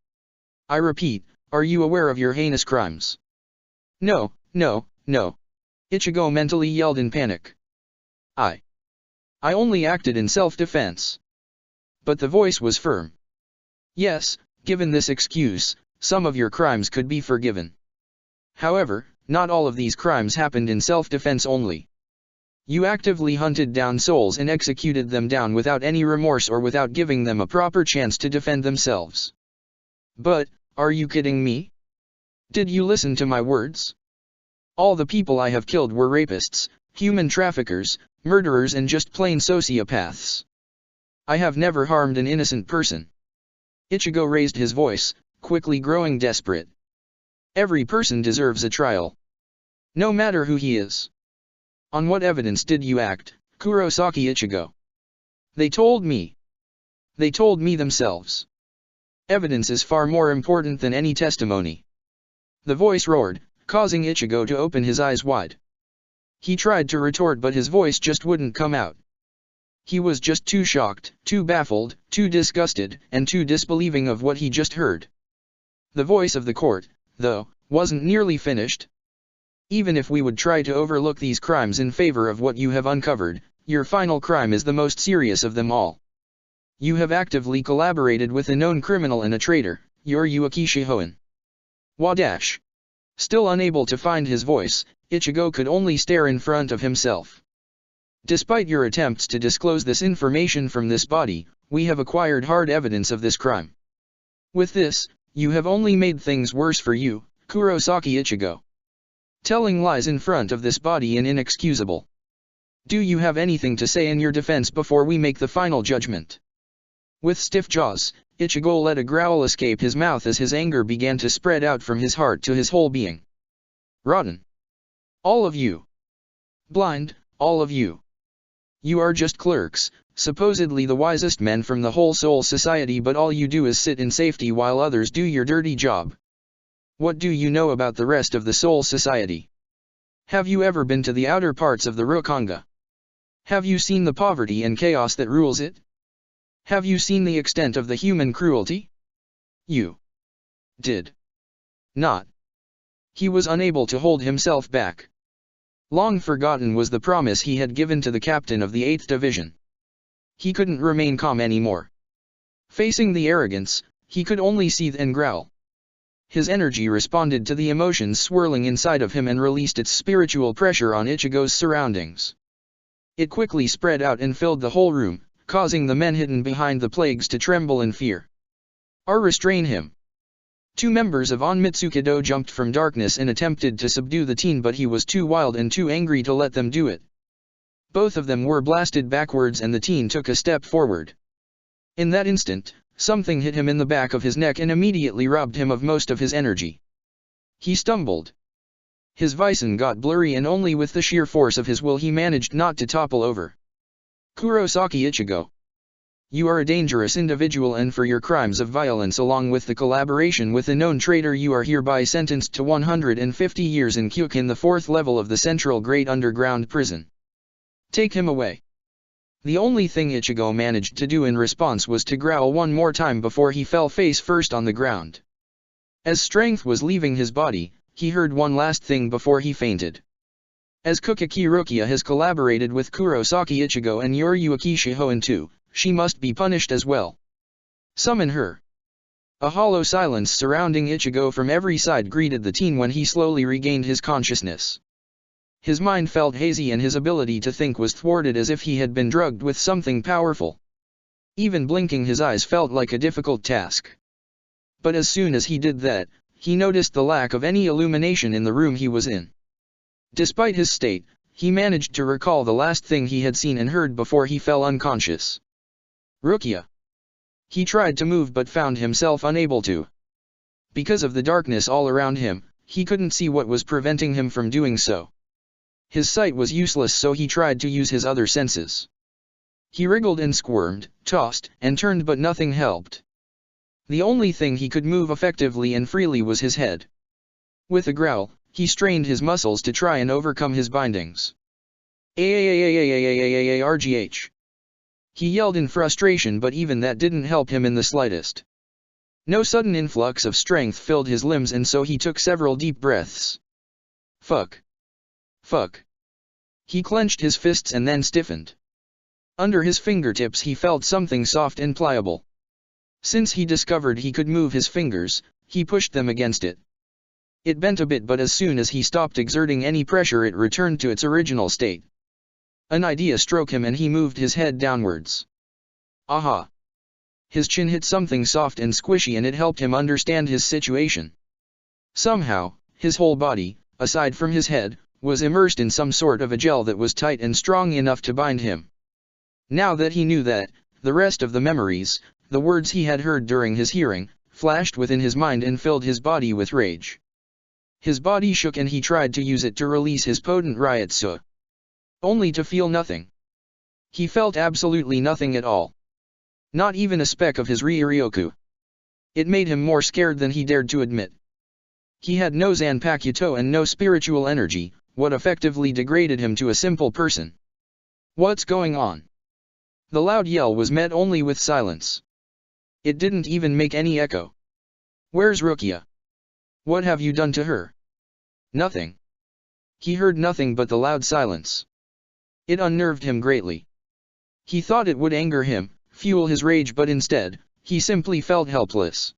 A: I repeat, are you aware of your heinous crimes? No, no, no. Ichigo mentally yelled in panic. I only acted in self-defense. But the voice was firm. Yes, given this excuse, some of your crimes could be forgiven. However, not all of these crimes happened in self-defense only. You actively hunted down souls and executed them down without any remorse or without giving them a proper chance to defend themselves. But, are you kidding me? Did you listen to my words? All the people I have killed were rapists, human traffickers, murderers and just plain sociopaths. I have never harmed an innocent person. Ichigo raised his voice, quickly growing desperate. Every person deserves a trial. No matter who he is. On what evidence did you act, Kurosaki Ichigo? They told me. They told me themselves. Evidence is far more important than any testimony. The voice roared, causing Ichigo to open his eyes wide. He tried to retort but his voice just wouldn't come out. He was just too shocked, too baffled, too disgusted, and too disbelieving of what he just heard. The voice of the court, though, wasn't nearly finished. Even if we would try to overlook these crimes in favor of what you have uncovered, your final crime is the most serious of them all. You have actively collaborated with a known criminal and a traitor, Yoruaki Shihoin. Wadash. Still unable to find his voice, Ichigo could only stare in front of himself. Despite your attempts to disclose this information from this body, we have acquired hard evidence of this crime. With this, you have only made things worse for you, Kurosaki Ichigo. Telling lies in front of this body is inexcusable. Do you have anything to say in your defense before we make the final judgment? With stiff jaws, Ichigo let a growl escape his mouth as his anger began to spread out from his heart to his whole being. Rotten. All of you. Blind, all of you. You are just clerks, supposedly the wisest men from the whole Soul Society, but all you do is sit in safety while others do your dirty job. What do you know about the rest of the Soul Society? Have you ever been to the outer parts of the Rokanga? Have you seen the poverty and chaos that rules it? Have you seen the extent of the human cruelty? You did not. He was unable to hold himself back. Long forgotten was the promise he had given to the captain of the 8th Division. He couldn't remain calm anymore. Facing the arrogance, he could only seethe and growl. His energy responded to the emotions swirling inside of him and released its spiritual pressure on Ichigo's surroundings. It quickly spread out and filled the whole room, causing the men hidden behind the plagues to tremble in fear. Restrain him. 2 members of Onmitsukido jumped from darkness and attempted to subdue the teen, but he was too wild and too angry to let them do it. Both of them were blasted backwards and the teen took a step forward. In that instant, something hit him in the back of his neck and immediately robbed him of most of his energy. He stumbled. His vision got blurry and only with the sheer force of his will he managed not to topple over. Kurosaki Ichigo. You are a dangerous individual, and for your crimes of violence along with the collaboration with a known traitor you are hereby sentenced to 150 years in Kyukin, the 4th level of the Central Great Underground Prison. Take him away. The only thing Ichigo managed to do in response was to growl one more time before he fell face first on the ground. As strength was leaving his body, he heard one last thing before he fainted. As Kukaki Rukia has collaborated with Kurosaki Ichigo and Yoruaki Shihoin too, she must be punished as well. Summon her. A hollow silence surrounding Ichigo from every side greeted the teen when he slowly regained his consciousness. His mind felt hazy and his ability to think was thwarted as if he had been drugged with something powerful. Even blinking his eyes felt like a difficult task. But as soon as he did that, he noticed the lack of any illumination in the room he was in. Despite his state, he managed to recall the last thing he had seen and heard before he fell unconscious. Rukia. He tried to move but found himself unable to. Because of the darkness all around him, he couldn't see what was preventing him from doing so. His sight was useless, so he tried to use his other senses. He wriggled and squirmed, tossed, and turned, but nothing helped. The only thing he could move effectively and freely was his head. With a growl, he strained his muscles to try and overcome his bindings. RGH. He yelled in frustration, but even that didn't help him in the slightest. No sudden influx of strength filled his limbs, and so he took several deep breaths. Fuck. Fuck. He clenched his fists and then stiffened. Under his fingertips he felt something soft and pliable. Since he discovered he could move his fingers, he pushed them against it. It bent a bit, but as soon as he stopped exerting any pressure it returned to its original state. An idea struck him and he moved his head downwards. Aha! His chin hit something soft and squishy and it helped him understand his situation. Somehow, his whole body, aside from his head, was immersed in some sort of a gel that was tight and strong enough to bind him. Now that he knew that, the rest of the memories, the words he had heard during his hearing, flashed within his mind and filled his body with rage. His body shook and he tried to use it to release his potent Ryutsu. Only to feel nothing. He felt absolutely nothing at all. Not even a speck of his Ryoryoku. It made him more scared than he dared to admit. He had no Zanpakuto and no spiritual energy, what effectively degraded him to a simple person. What's going on? The loud yell was met only with silence. It didn't even make any echo. Where's Rukia? What have you done to her? Nothing. He heard nothing but the loud silence. It unnerved him greatly. He thought it would anger him, fuel his rage, but instead, he simply felt helpless.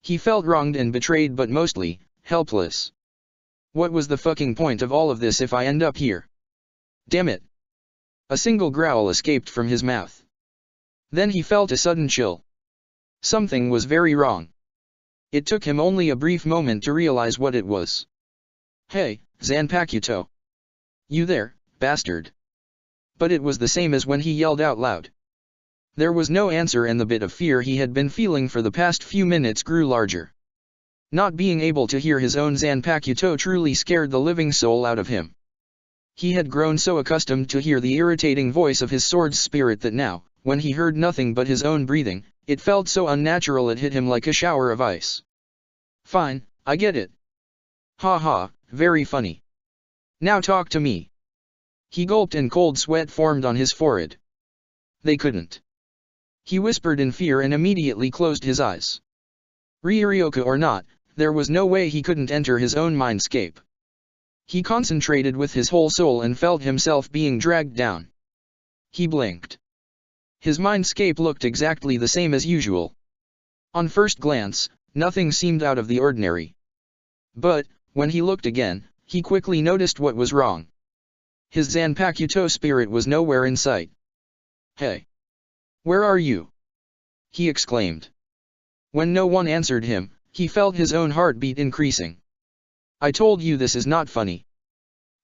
A: He felt wronged and betrayed, but mostly, helpless. What was the fucking point of all of this if I end up here? Damn it. A single growl escaped from his mouth. Then he felt a sudden chill. Something was very wrong. It took him only a brief moment to realize what it was. Hey, Zanpakuto. You there, bastard? But it was the same as when he yelled out loud. There was no answer, and the bit of fear he had been feeling for the past few minutes grew larger. Not being able to hear his own Zanpakuto truly scared the living soul out of him. He had grown so accustomed to hear the irritating voice of his sword's spirit that now, when he heard nothing but his own breathing, it felt so unnatural it hit him like a shower of ice. Fine, I get it. Ha ha, very funny. Now talk to me. He gulped and cold sweat formed on his forehead. They couldn't. He whispered in fear and immediately closed his eyes. Ryuryoka or not, there was no way he couldn't enter his own mindscape. He concentrated with his whole soul and felt himself being dragged down. He blinked. His mindscape looked exactly the same as usual. On first glance, nothing seemed out of the ordinary. But, when he looked again, he quickly noticed what was wrong. His Zanpakuto spirit was nowhere in sight. Hey! Where are you? He exclaimed. When no one answered him, he felt his own heartbeat increasing. I told you this is not funny.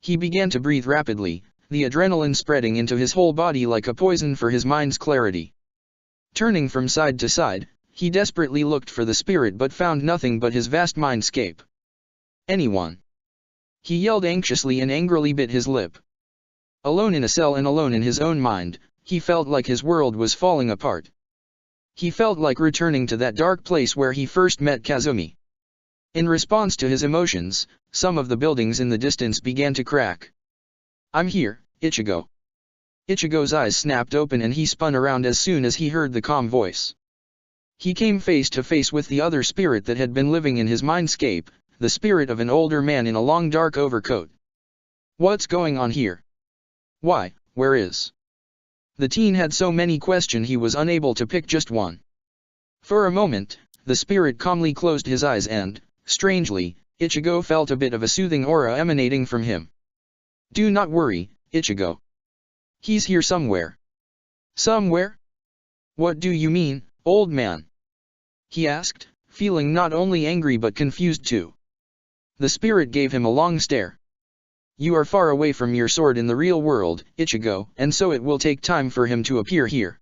A: He began to breathe rapidly, the adrenaline spreading into his whole body like a poison for his mind's clarity. Turning from side to side, he desperately looked for the spirit but found nothing but his vast mindscape. Anyone? He yelled anxiously and angrily bit his lip. Alone in a cell and alone in his own mind, he felt like his world was falling apart. He felt like returning to that dark place where he first met Kazumi. In response to his emotions, some of the buildings in the distance began to crack. I'm here, Ichigo. Ichigo's eyes snapped open and he spun around as soon as he heard the calm voice. He came face to face with the other spirit that had been living in his mindscape, the spirit of an older man in a long dark overcoat. What's going on here? Why, where is? The teen had so many questions he was unable to pick just one. For a moment, the spirit calmly closed his eyes and, strangely, Ichigo felt a bit of a soothing aura emanating from him. Do not worry, Ichigo. He's here somewhere. Somewhere? What do you mean, old man? He asked, feeling not only angry but confused too. The spirit gave him a long stare. You are far away from your sword in the real world, Ichigo, and so it will take time for him to appear here.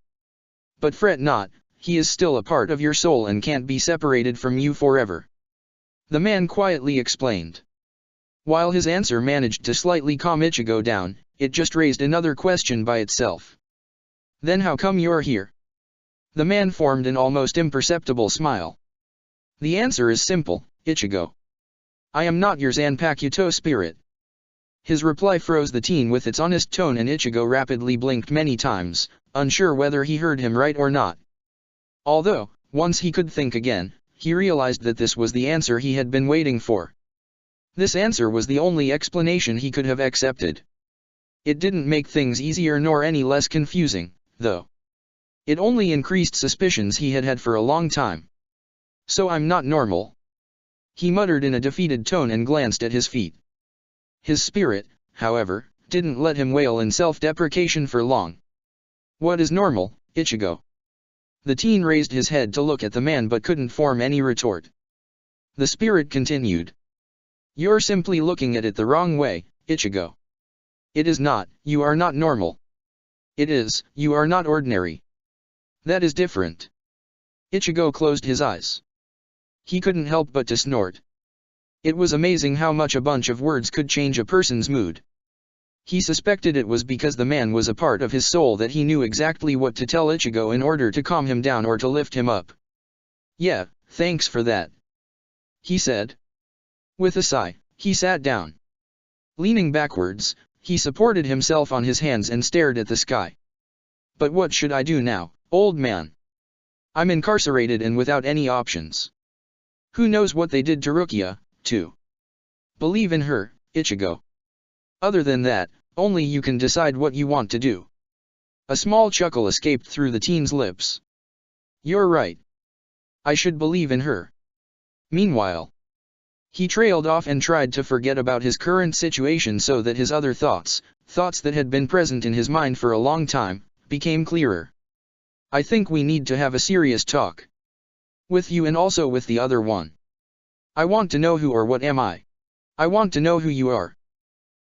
A: But fret not, he is still a part of your soul and can't be separated from you forever. The man quietly explained. While his answer managed to slightly calm Ichigo down, it just raised another question by itself. Then how come you're here? The man formed an almost imperceptible smile. The answer is simple, Ichigo. I am not your Zanpakuto spirit. His reply froze the teen with its honest tone and Ichigo rapidly blinked many times, unsure whether he heard him right or not. Although, once he could think again, he realized that this was the answer he had been waiting for. This answer was the only explanation he could have accepted. It didn't make things easier nor any less confusing, though. It only increased suspicions he had had for a long time. So I'm not normal? He muttered in a defeated tone and glanced at his feet. His spirit, however, didn't let him wail in self-deprecation for long. What is normal, Ichigo? The teen raised his head to look at the man but couldn't form any retort. The spirit continued. You're simply looking at it the wrong way, Ichigo. It is not, you are not normal. It is, you are not ordinary. That is different. Ichigo closed his eyes. He couldn't help but to snort. It was amazing how much a bunch of words could change a person's mood. He suspected it was because the man was a part of his soul that he knew exactly what to tell Ichigo in order to calm him down or to lift him up. Yeah, thanks for that. He said. With a sigh, he sat down. Leaning backwards, he supported himself on his hands and stared at the sky. But what should I do now, old man? I'm incarcerated and without any options. Who knows what they did to Rukia, too? Believe in her, Ichigo. Other than that, only you can decide what you want to do. A small chuckle escaped through the teen's lips. You're right. I should believe in her. Meanwhile, he trailed off and tried to forget about his current situation so that his other thoughts that had been present in his mind for a long time, became clearer. I think we need to have a serious talk. With you and also with the other one. I want to know who or what am I. I want to know who you are.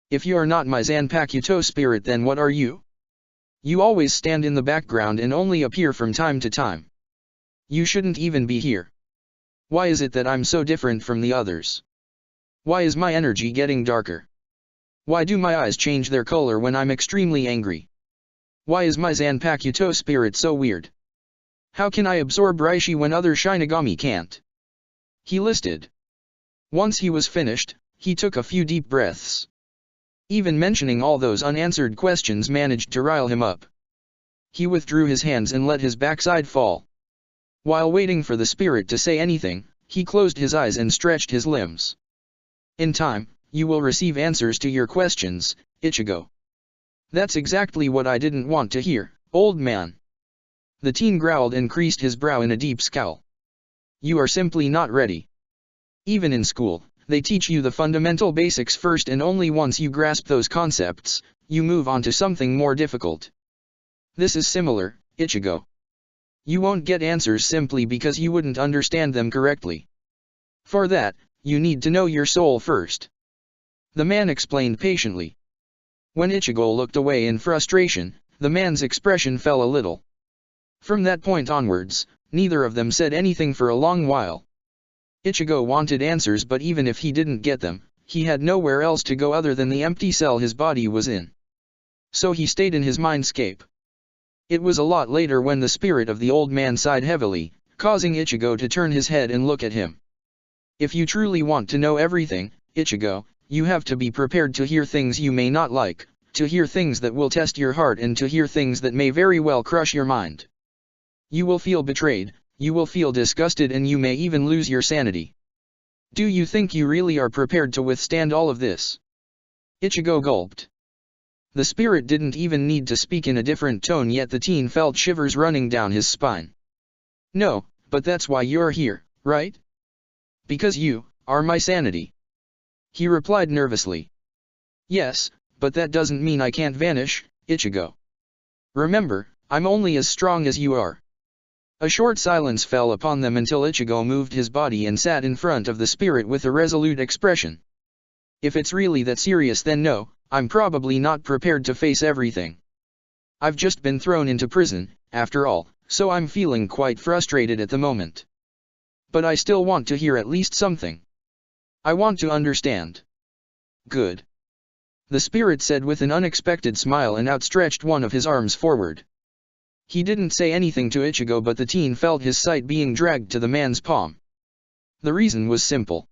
A: If you are not my Zanpakuto spirit, then what are you? You always stand in the background and only appear from time to time. You shouldn't even be here. Why is it that I'm so different from the others? Why is my energy getting darker? Why do my eyes change their color when I'm extremely angry? Why is my Zanpakuto spirit so weird? How can I absorb Reishi when other Shinigami can't? He listed. Once he was finished, he took a few deep breaths. Even mentioning all those unanswered questions managed to rile him up. He withdrew his hands and let his backside fall. While waiting for the spirit to say anything, he closed his eyes and stretched his limbs. In time, you will receive answers to your questions, Ichigo. That's exactly what I didn't want to hear, old man. The teen growled and creased his brow in a deep scowl. You are simply not ready. Even in school, they teach you the fundamental basics first, and only once you grasp those concepts, you move on to something more difficult. This is similar, Ichigo. You won't get answers simply because you wouldn't understand them correctly. For that, you need to know your soul first. The man explained patiently. When Ichigo looked away in frustration, the man's expression fell a little. From that point onwards, neither of them said anything for a long while. Ichigo wanted answers, but even if he didn't get them, he had nowhere else to go other than the empty cell his body was in. So he stayed in his mindscape. It was a lot later when the spirit of the old man sighed heavily, causing Ichigo to turn his head and look at him. If you truly want to know everything, Ichigo, you have to be prepared to hear things you may not like, to hear things that will test your heart, and to hear things that may very well crush your mind. You will feel betrayed, you will feel disgusted, and you may even lose your sanity. Do you think you really are prepared to withstand all of this? Ichigo gulped. The spirit didn't even need to speak in a different tone, yet the teen felt shivers running down his spine. No, but that's why you're here, right? Because you are my sanity. He replied nervously. Yes, but that doesn't mean I can't vanish, Ichigo. Remember, I'm only as strong as you are. A short silence fell upon them until Ichigo moved his body and sat in front of the spirit with a resolute expression. If it's really that serious, then no, I'm probably not prepared to face everything. I've just been thrown into prison, after all, so I'm feeling quite frustrated at the moment. But I still want to hear at least something. I want to understand. Good. The spirit said with an unexpected smile and outstretched one of his arms forward. He didn't say anything to Ichigo, but the teen felt his sight being dragged to the man's palm. The reason was simple.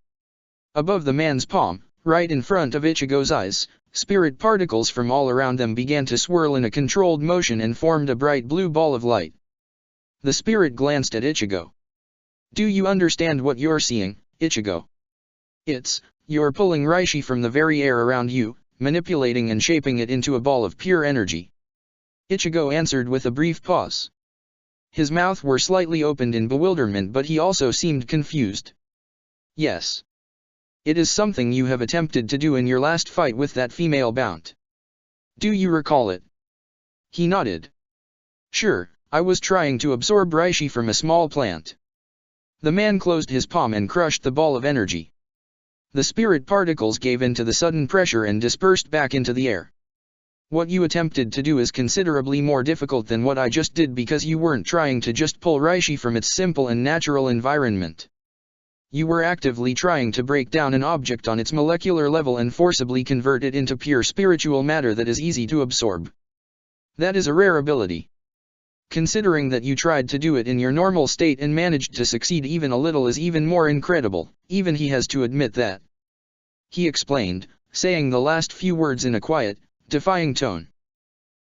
A: Above the man's palm, right in front of Ichigo's eyes, spirit particles from all around them began to swirl in a controlled motion and formed a bright blue ball of light. The spirit glanced at Ichigo. Do you understand what you're seeing, Ichigo? You're pulling Reishi from the very air around you, manipulating and shaping it into a ball of pure energy. Ichigo answered with a brief pause. His mouth were slightly opened in bewilderment, but he also seemed confused. Yes. It is something you have attempted to do in your last fight with that female Bount. Do you recall it? He nodded. Sure, I was trying to absorb Reishi from a small plant. The man closed his palm and crushed the ball of energy. The spirit particles gave in to the sudden pressure and dispersed back into the air. What you attempted to do is considerably more difficult than what I just did, because you weren't trying to just pull Reishi from its simple and natural environment. You were actively trying to break down an object on its molecular level and forcibly convert it into pure spiritual matter that is easy to absorb. That is a rare ability. Considering that you tried to do it in your normal state and managed to succeed even a little is even more incredible. Even he has to admit that. he explained, saying the last few words in a quiet, defying tone.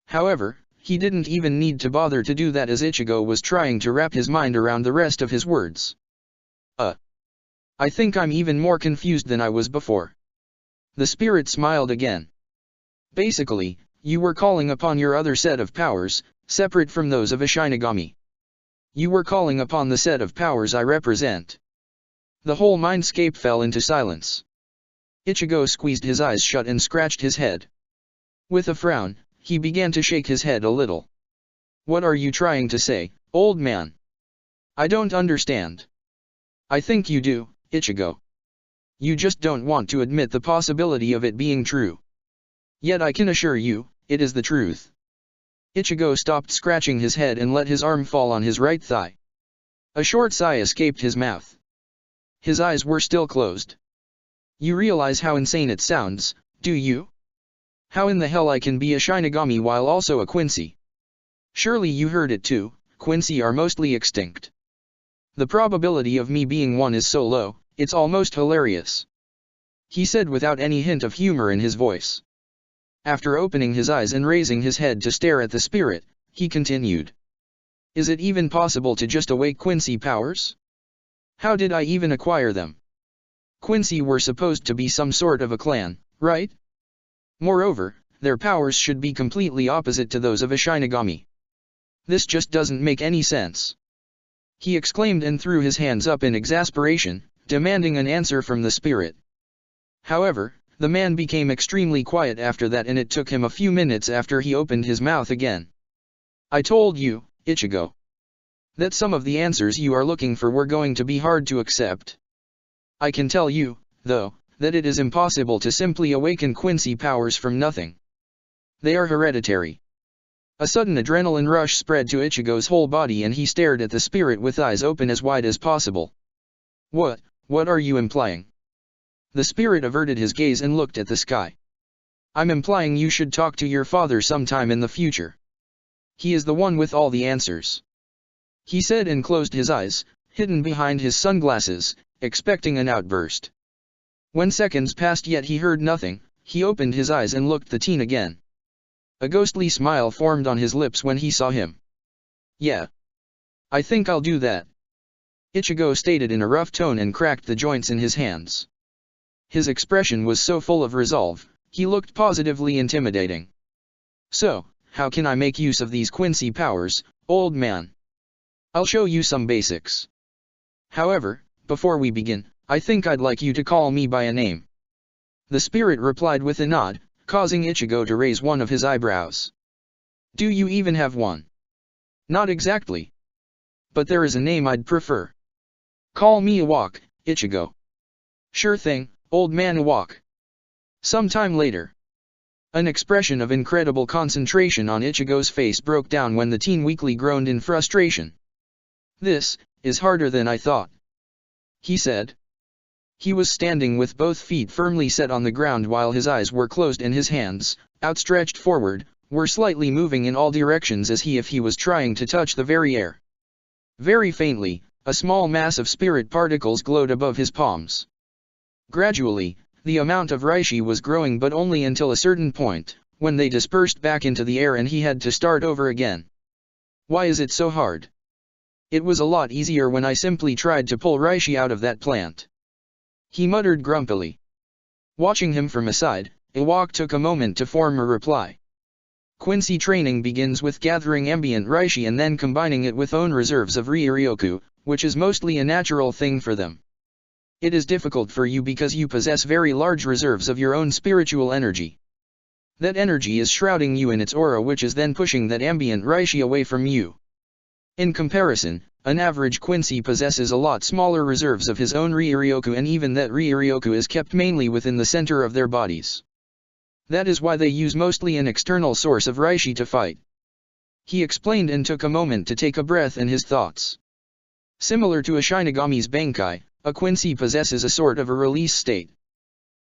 A: However, he didn't even need to bother to do that as Ichigo was trying to wrap his mind around the rest of his words. I think I'm even more confused than I was before. The spirit smiled again. Basically, you were calling upon your other set of powers, separate from those of a Shinigami. You were calling upon the set of powers I represent. The whole mindscape fell into silence. Ichigo squeezed his eyes shut and scratched his head. With a frown, he began to shake his head a little. What are you trying to say, old man? I don't understand. I think you do, Ichigo. You just don't want to admit the possibility of it being true. Yet I can assure you, it is the truth. Ichigo stopped scratching his head and let his arm fall on his right thigh. A short sigh escaped his mouth. His eyes were still closed. You realize how insane it sounds, do you? How in the hell I can be a Shinigami while also a Quincy? Surely you heard it too, Quincy are mostly extinct. The probability of me being one is so low, it's almost hilarious. He said without any hint of humor in his voice. After opening his eyes and raising his head to stare at the spirit, he continued. Is it even possible to just awake Quincy powers? How did I even acquire them? Quincy were supposed to be some sort of a clan, right? Moreover, their powers should be completely opposite to those of a Shinigami. This just doesn't make any sense. He exclaimed and threw his hands up in exasperation, demanding an answer from the spirit. However, the man became extremely quiet after that, and it took him a few minutes after he opened his mouth again. I told you, Ichigo, that some of the answers you are looking for were going to be hard to accept. I can tell you, though, that it is impossible to simply awaken Quincy powers from nothing. They are hereditary. A sudden adrenaline rush spread to Ichigo's whole body and he stared at the spirit with eyes open as wide as possible. What are you implying? The spirit averted his gaze and looked at the sky. I'm implying you should talk to your father sometime in the future. He is the one with all the answers. He said and closed his eyes, hidden behind his sunglasses, expecting an outburst. When seconds passed yet he heard nothing, he opened his eyes and looked the teen again. A ghostly smile formed on his lips when he saw him. Yeah. I think I'll do that. Ichigo stated in a rough tone and cracked the joints in his hands. His expression was so full of resolve, he looked positively intimidating. So, how can I make use of these Quincy powers, old man? I'll show you some basics. However, before we begin, I think I'd like you to call me by a name. The spirit replied with a nod, causing Ichigo to raise one of his eyebrows. Do you even have one? Not exactly. But there is a name I'd prefer. Call me Iwak, Ichigo. Sure thing, old man Iwak. Sometime later. An expression of incredible concentration on Ichigo's face broke down when the teen weakly groaned in frustration. This is harder than I thought, he said. He was standing with both feet firmly set on the ground while his eyes were closed and his hands, outstretched forward, were slightly moving in all directions as if he was trying to touch the very air. Very faintly, a small mass of spirit particles glowed above his palms. Gradually, the amount of Reishi was growing, but only until a certain point, when they dispersed back into the air and he had to start over again. Why is it so hard? It was a lot easier when I simply tried to pull Reishi out of that plant. He muttered grumpily. Watching him from aside, Iwak took a moment to form a reply. Quincy training begins with gathering ambient Reishi and then combining it with own reserves of Ryuryoku, which is mostly a natural thing for them. It is difficult for you because you possess very large reserves of your own spiritual energy. That energy is shrouding you in its aura, which is then pushing that ambient Reishi away from you. In comparison, an average Quincy possesses a lot smaller reserves of his own Ryuryoku, and even that Ryuryoku is kept mainly within the center of their bodies. That is why they use mostly an external source of Reishi to fight. He explained and took a moment to take a breath in his thoughts. Similar to a Shinigami's Bankai, a Quincy possesses a sort of a release state.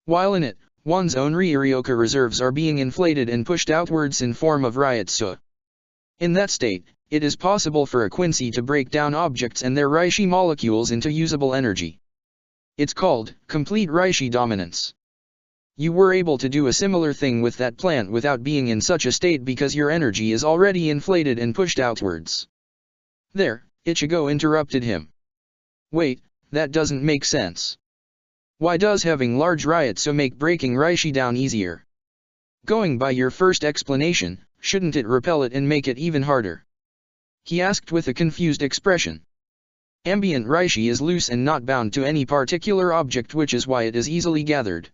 A: While in it, one's own Ryuryoku reserves are being inflated and pushed outwards in form of Ryutsu. In that state, it is possible for a Quincy to break down objects and their Reishi molecules into usable energy. It's called complete Reishi dominance. You were able to do a similar thing with that plant without being in such a state because your energy is already inflated and pushed outwards. There, Ichigo interrupted him. Wait, that doesn't make sense. Why does having large Ryotsu make breaking Reishi down easier? Going by your first explanation, shouldn't it repel it and make it even harder? He asked with a confused expression. Ambient Reishi is loose and not bound to any particular object, which is why it is easily gathered.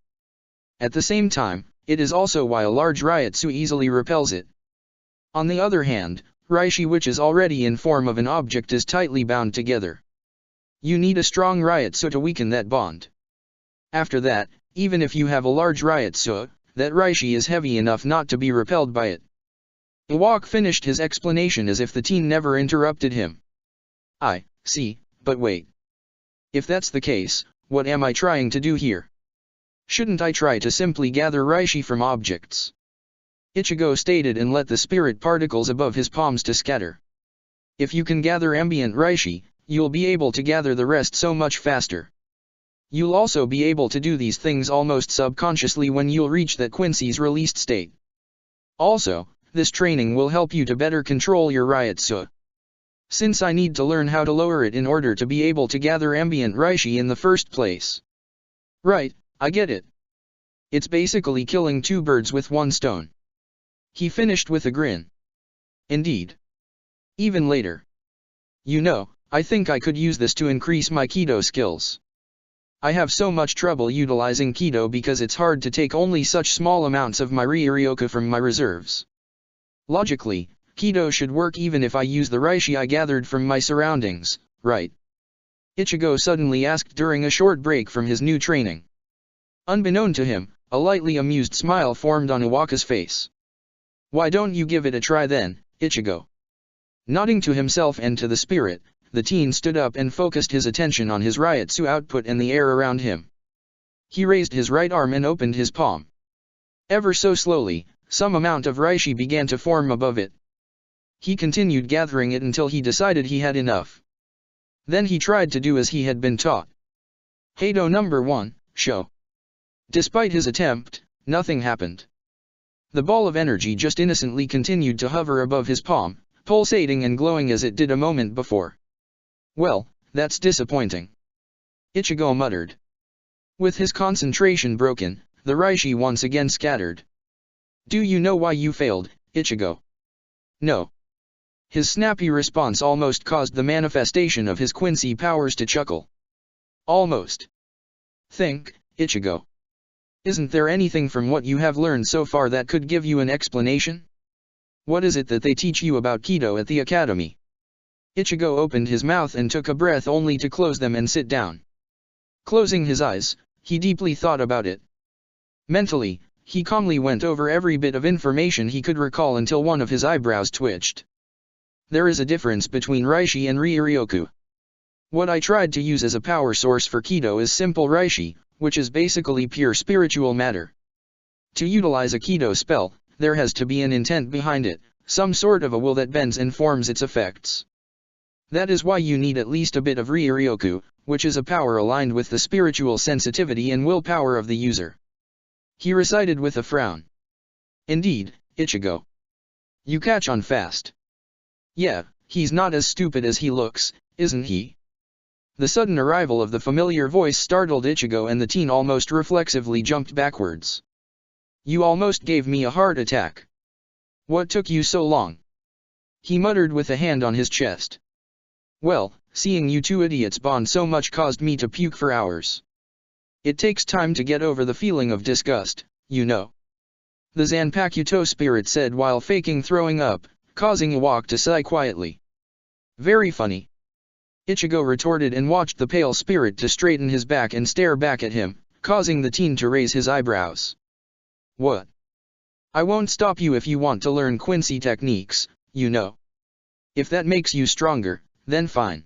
A: At the same time, it is also why a large Ryotsu easily repels it. On the other hand, Reishi which is already in form of an object is tightly bound together. You need a strong Ryotsu to weaken that bond. After that, even if you have a large Ryotsu, that Reishi is heavy enough not to be repelled by it. Iwak finished his explanation as if the teen never interrupted him. I see, but wait. If that's the case, what am I trying to do here? Shouldn't I try to simply gather Reishi from objects? Ichigo stated and let the spirit particles above his palms to scatter. If you can gather ambient Reishi, you'll be able to gather the rest so much faster. You'll also be able to do these things almost subconsciously when you'll reach that Quincy's released state. Also, this training will help you to better control your Ryotsu. Since I need to learn how to lower it in order to be able to gather ambient Reishi in the first place. Right, I get it. It's basically killing two birds with one stone. He finished with a grin. Indeed. Even later. You know, I think I could use this to increase my Kido skills. I have so much trouble utilizing Kido because it's hard to take only such small amounts of my Ryuryoku from my reserves. Logically, Kido should work even if I use the Reishi I gathered from my surroundings, right? Ichigo suddenly asked during a short break from his new training. Unbeknown to him, a lightly amused smile formed on Iwaka's face. Why don't you give it a try then, Ichigo? Nodding to himself and to the spirit, the teen stood up and focused his attention on his Ryotsu output and the air around him. He raised his right arm and opened his palm. Ever so slowly, some amount of Reishi began to form above it. He continued gathering it until he decided he had enough. Then he tried to do as he had been taught. Heido number 1, show. Despite his attempt, nothing happened. The ball of energy just innocently continued to hover above his palm, pulsating and glowing as it did a moment before. Well, that's disappointing. Ichigo muttered. With his concentration broken, the Reishi once again scattered. Do you know why you failed, Ichigo? No. His snappy response almost caused the manifestation of his Quincy powers to chuckle. Almost. Think, Ichigo. Isn't there anything from what you have learned so far that could give you an explanation? What is it that they teach you about Kido at the academy? Ichigo opened his mouth and took a breath only to close them and sit down. Closing his eyes, he deeply thought about it. Mentally, he calmly went over every bit of information he could recall until one of his eyebrows twitched. There is a difference between Reishi and Ryuryoku. What I tried to use as a power source for Kido is simple Reishi, which is basically pure spiritual matter. To utilize a Kido spell, there has to be an intent behind it, some sort of a will that bends and forms its effects. That is why you need at least a bit of Ryuryoku, which is a power aligned with the spiritual sensitivity and willpower of the user. He recited with a frown. Indeed, Ichigo. You catch on fast. Yeah, he's not as stupid as he looks, isn't he? The sudden arrival of the familiar voice startled Ichigo and the teen almost reflexively jumped backwards. You almost gave me a heart attack. What took you so long? He muttered with a hand on his chest. Well, seeing you two idiots bond so much caused me to puke for hours. It takes time to get over the feeling of disgust, you know. The Zanpakuto spirit said while faking throwing up, causing Iwak to sigh quietly. Very funny. Ichigo retorted and watched the pale spirit to straighten his back and stare back at him, causing the teen to raise his eyebrows. What? I won't stop you if you want to learn Quincy techniques, you know. If that makes you stronger, then fine.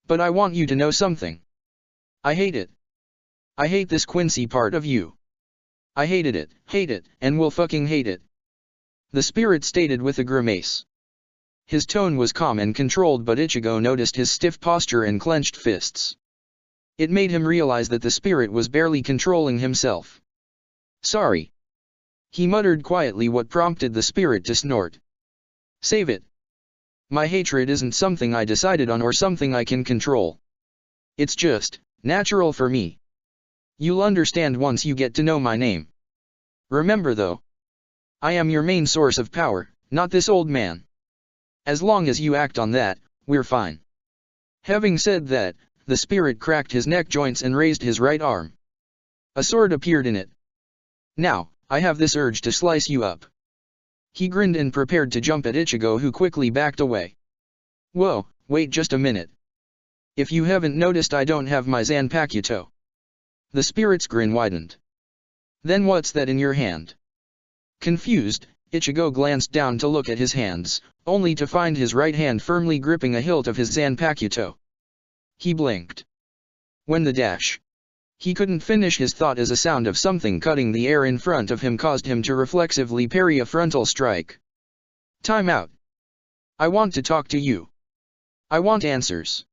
A: But I want you to know something. I hate it. I hate this Quincy part of you. I hate it, and will fucking hate it. The spirit stated with a grimace. His tone was calm and controlled, but Ichigo noticed his stiff posture and clenched fists. It made him realize that the spirit was barely controlling himself. Sorry. He muttered quietly, what prompted the spirit to snort. Save it. My hatred isn't something I decided on or something I can control. It's just natural for me. You'll understand once you get to know my name. Remember though, I am your main source of power, not this old man. As long as you act on that, we're fine. Having said that, the spirit cracked his neck joints and raised his right arm. A sword appeared in it. Now, I have this urge to slice you up. He grinned and prepared to jump at Ichigo, who quickly backed away. Whoa, wait just a minute. If you haven't noticed, I don't have my Zanpakuto. The spirit's grin widened. Then what's that in your hand? Confused, Ichigo glanced down to look at his hands, only to find his right hand firmly gripping a hilt of his Zanpakuto. He blinked. When the dash. He couldn't finish his thought as a sound of something cutting the air in front of him caused him to reflexively parry a frontal strike. Time out. I want to talk to you. I want answers.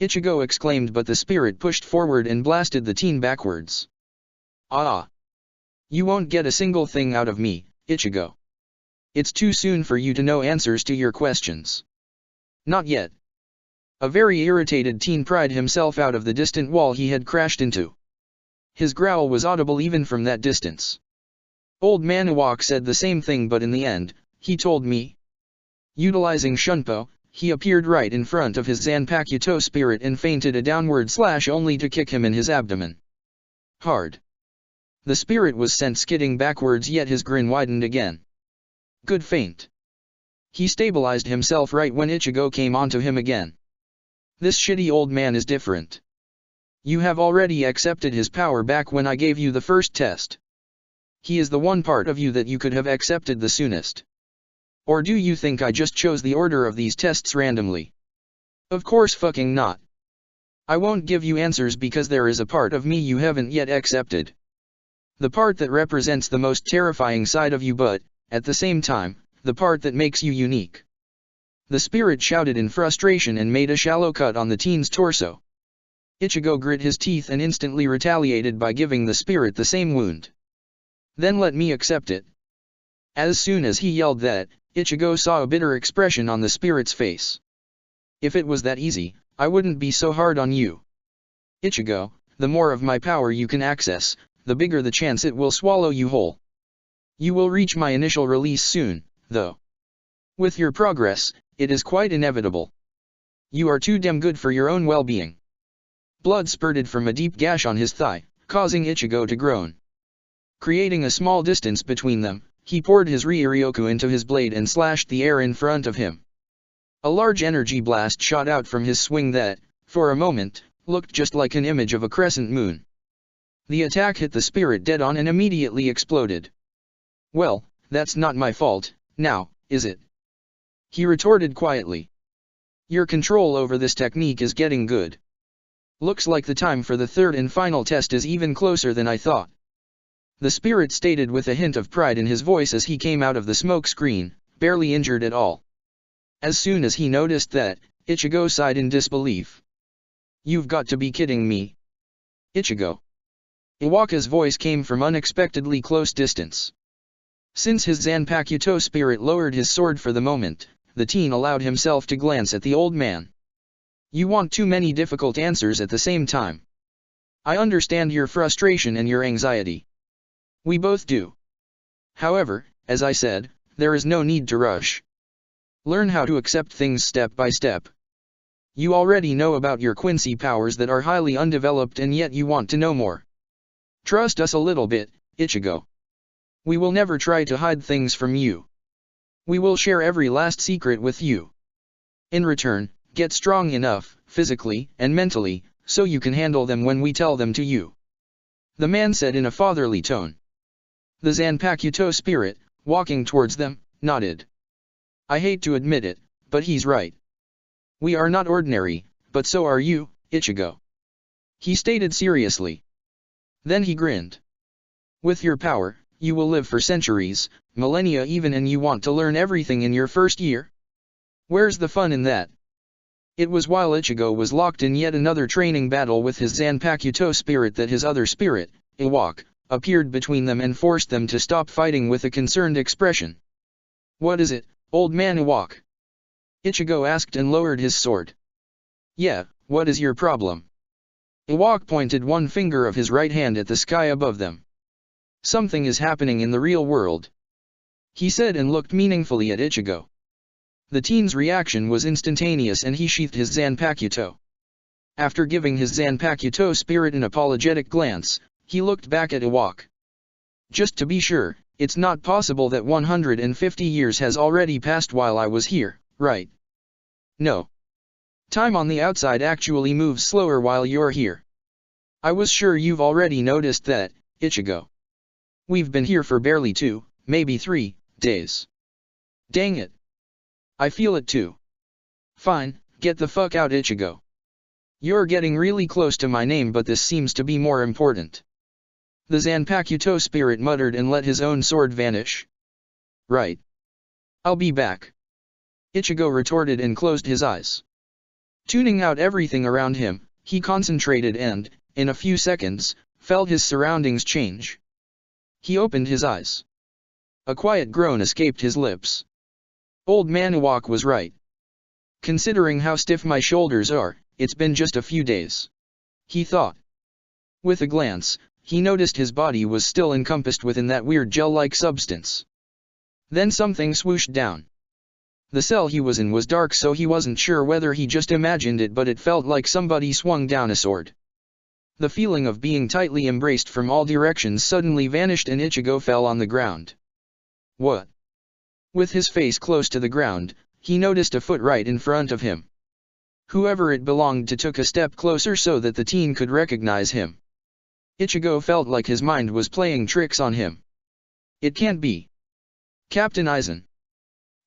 A: Ichigo exclaimed, but the spirit pushed forward and blasted the teen backwards. Ah! You won't get a single thing out of me, Ichigo. It's too soon for you to know answers to your questions. Not yet. A very irritated teen pried himself out of the distant wall he had crashed into. His growl was audible even from that distance. Old Man Iwak said the same thing, but in the end, he told me. Utilizing Shunpo, he appeared right in front of his Zanpakuto spirit and feinted a downward slash only to kick him in his abdomen. Hard. The spirit was sent skidding backwards, yet his grin widened again. Good feint. He stabilized himself right when Ichigo came onto him again. This shitty old man is different. You have already accepted his power back when I gave you the first test. He is the one part of you that you could have accepted the soonest. Or do you think I just chose the order of these tests randomly? Of course fucking not. I won't give you answers because there is a part of me you haven't yet accepted. The part that represents the most terrifying side of you, but, at the same time, the part that makes you unique. The spirit shouted in frustration and made a shallow cut on the teen's torso. Ichigo grit his teeth and instantly retaliated by giving the spirit the same wound. Then let me accept it. As soon as he yelled that, Ichigo saw a bitter expression on the spirit's face. If it was that easy, I wouldn't be so hard on you. Ichigo, the more of my power you can access, the bigger the chance it will swallow you whole. You will reach my initial release soon, though. With your progress, it is quite inevitable. You are too damn good for your own well-being. Blood spurted from a deep gash on his thigh, causing Ichigo to groan. Creating a small distance between them, he poured his Ryuryoku into his blade and slashed the air in front of him. A large energy blast shot out from his swing that, for a moment, looked just like an image of a crescent moon. The attack hit the spirit dead on and immediately exploded. Well, that's not my fault, now, is it? He retorted quietly. Your control over this technique is getting good. Looks like the time for the third and final test is even closer than I thought. The spirit stated with a hint of pride in his voice as he came out of the smoke screen, barely injured at all. As soon as he noticed that, Ichigo sighed in disbelief. You've got to be kidding me. Ichigo. Iwaka's voice came from unexpectedly close distance. Since his Zanpakuto spirit lowered his sword for the moment, the teen allowed himself to glance at the old man. You want too many difficult answers at the same time. I understand your frustration and your anxiety. We both do. However, as I said, there is no need to rush. Learn how to accept things step by step. You already know about your Quincy powers that are highly undeveloped, and yet you want to know more. Trust us a little bit, Ichigo. We will never try to hide things from you. We will share every last secret with you. In return, get strong enough, physically and mentally, so you can handle them when we tell them to you. The man said in a fatherly tone. The Zanpakuto spirit, walking towards them, nodded. I hate to admit it, but he's right. We are not ordinary, but so are you, Ichigo. He stated seriously. Then he grinned. With your power, you will live for centuries, millennia even, and you want to learn everything in your first year? Where's the fun in that? It was while Ichigo was locked in yet another training battle with his Zanpakuto spirit that his other spirit, Iwak, appeared between them and forced them to stop fighting with a concerned expression. "What is it, old man Iwak?" Ichigo asked and lowered his sword. "Yeah, what is your problem?" Iwak pointed one finger of his right hand at the sky above them. "Something is happening in the real world," he said and looked meaningfully at Ichigo. The teen's reaction was instantaneous and he sheathed his Zanpakuto. After giving his Zanpakuto spirit an apologetic glance, he looked back at Iwak. "Just to be sure, it's not possible that 150 years has already passed while I was here, right?" "No. Time on the outside actually moves slower while you're here. I was sure you've already noticed that, Ichigo. We've been here for barely 2, maybe 3, days. Dang it. I feel it too. Fine, get the fuck out, Ichigo. You're getting really close to my name, but this seems to be more important." The Zanpakuto spirit muttered and let his own sword vanish. "Right. I'll be back," Ichigo retorted and closed his eyes. Tuning out everything around him, he concentrated and, in a few seconds, felt his surroundings change. He opened his eyes. A quiet groan escaped his lips. Old man Iwak was right. Considering how stiff my shoulders are, it's been just a few days, he thought. With a glance, he noticed his body was still encompassed within that weird gel-like substance. Then something swooshed down. The cell he was in was dark, so he wasn't sure whether he just imagined it, but it felt like somebody swung down a sword. The feeling of being tightly embraced from all directions suddenly vanished and Ichigo fell on the ground. What? With his face close to the ground, he noticed a foot right in front of him. Whoever it belonged to took a step closer so that the teen could recognize him. Ichigo felt like his mind was playing tricks on him. It can't be Captain Aizen.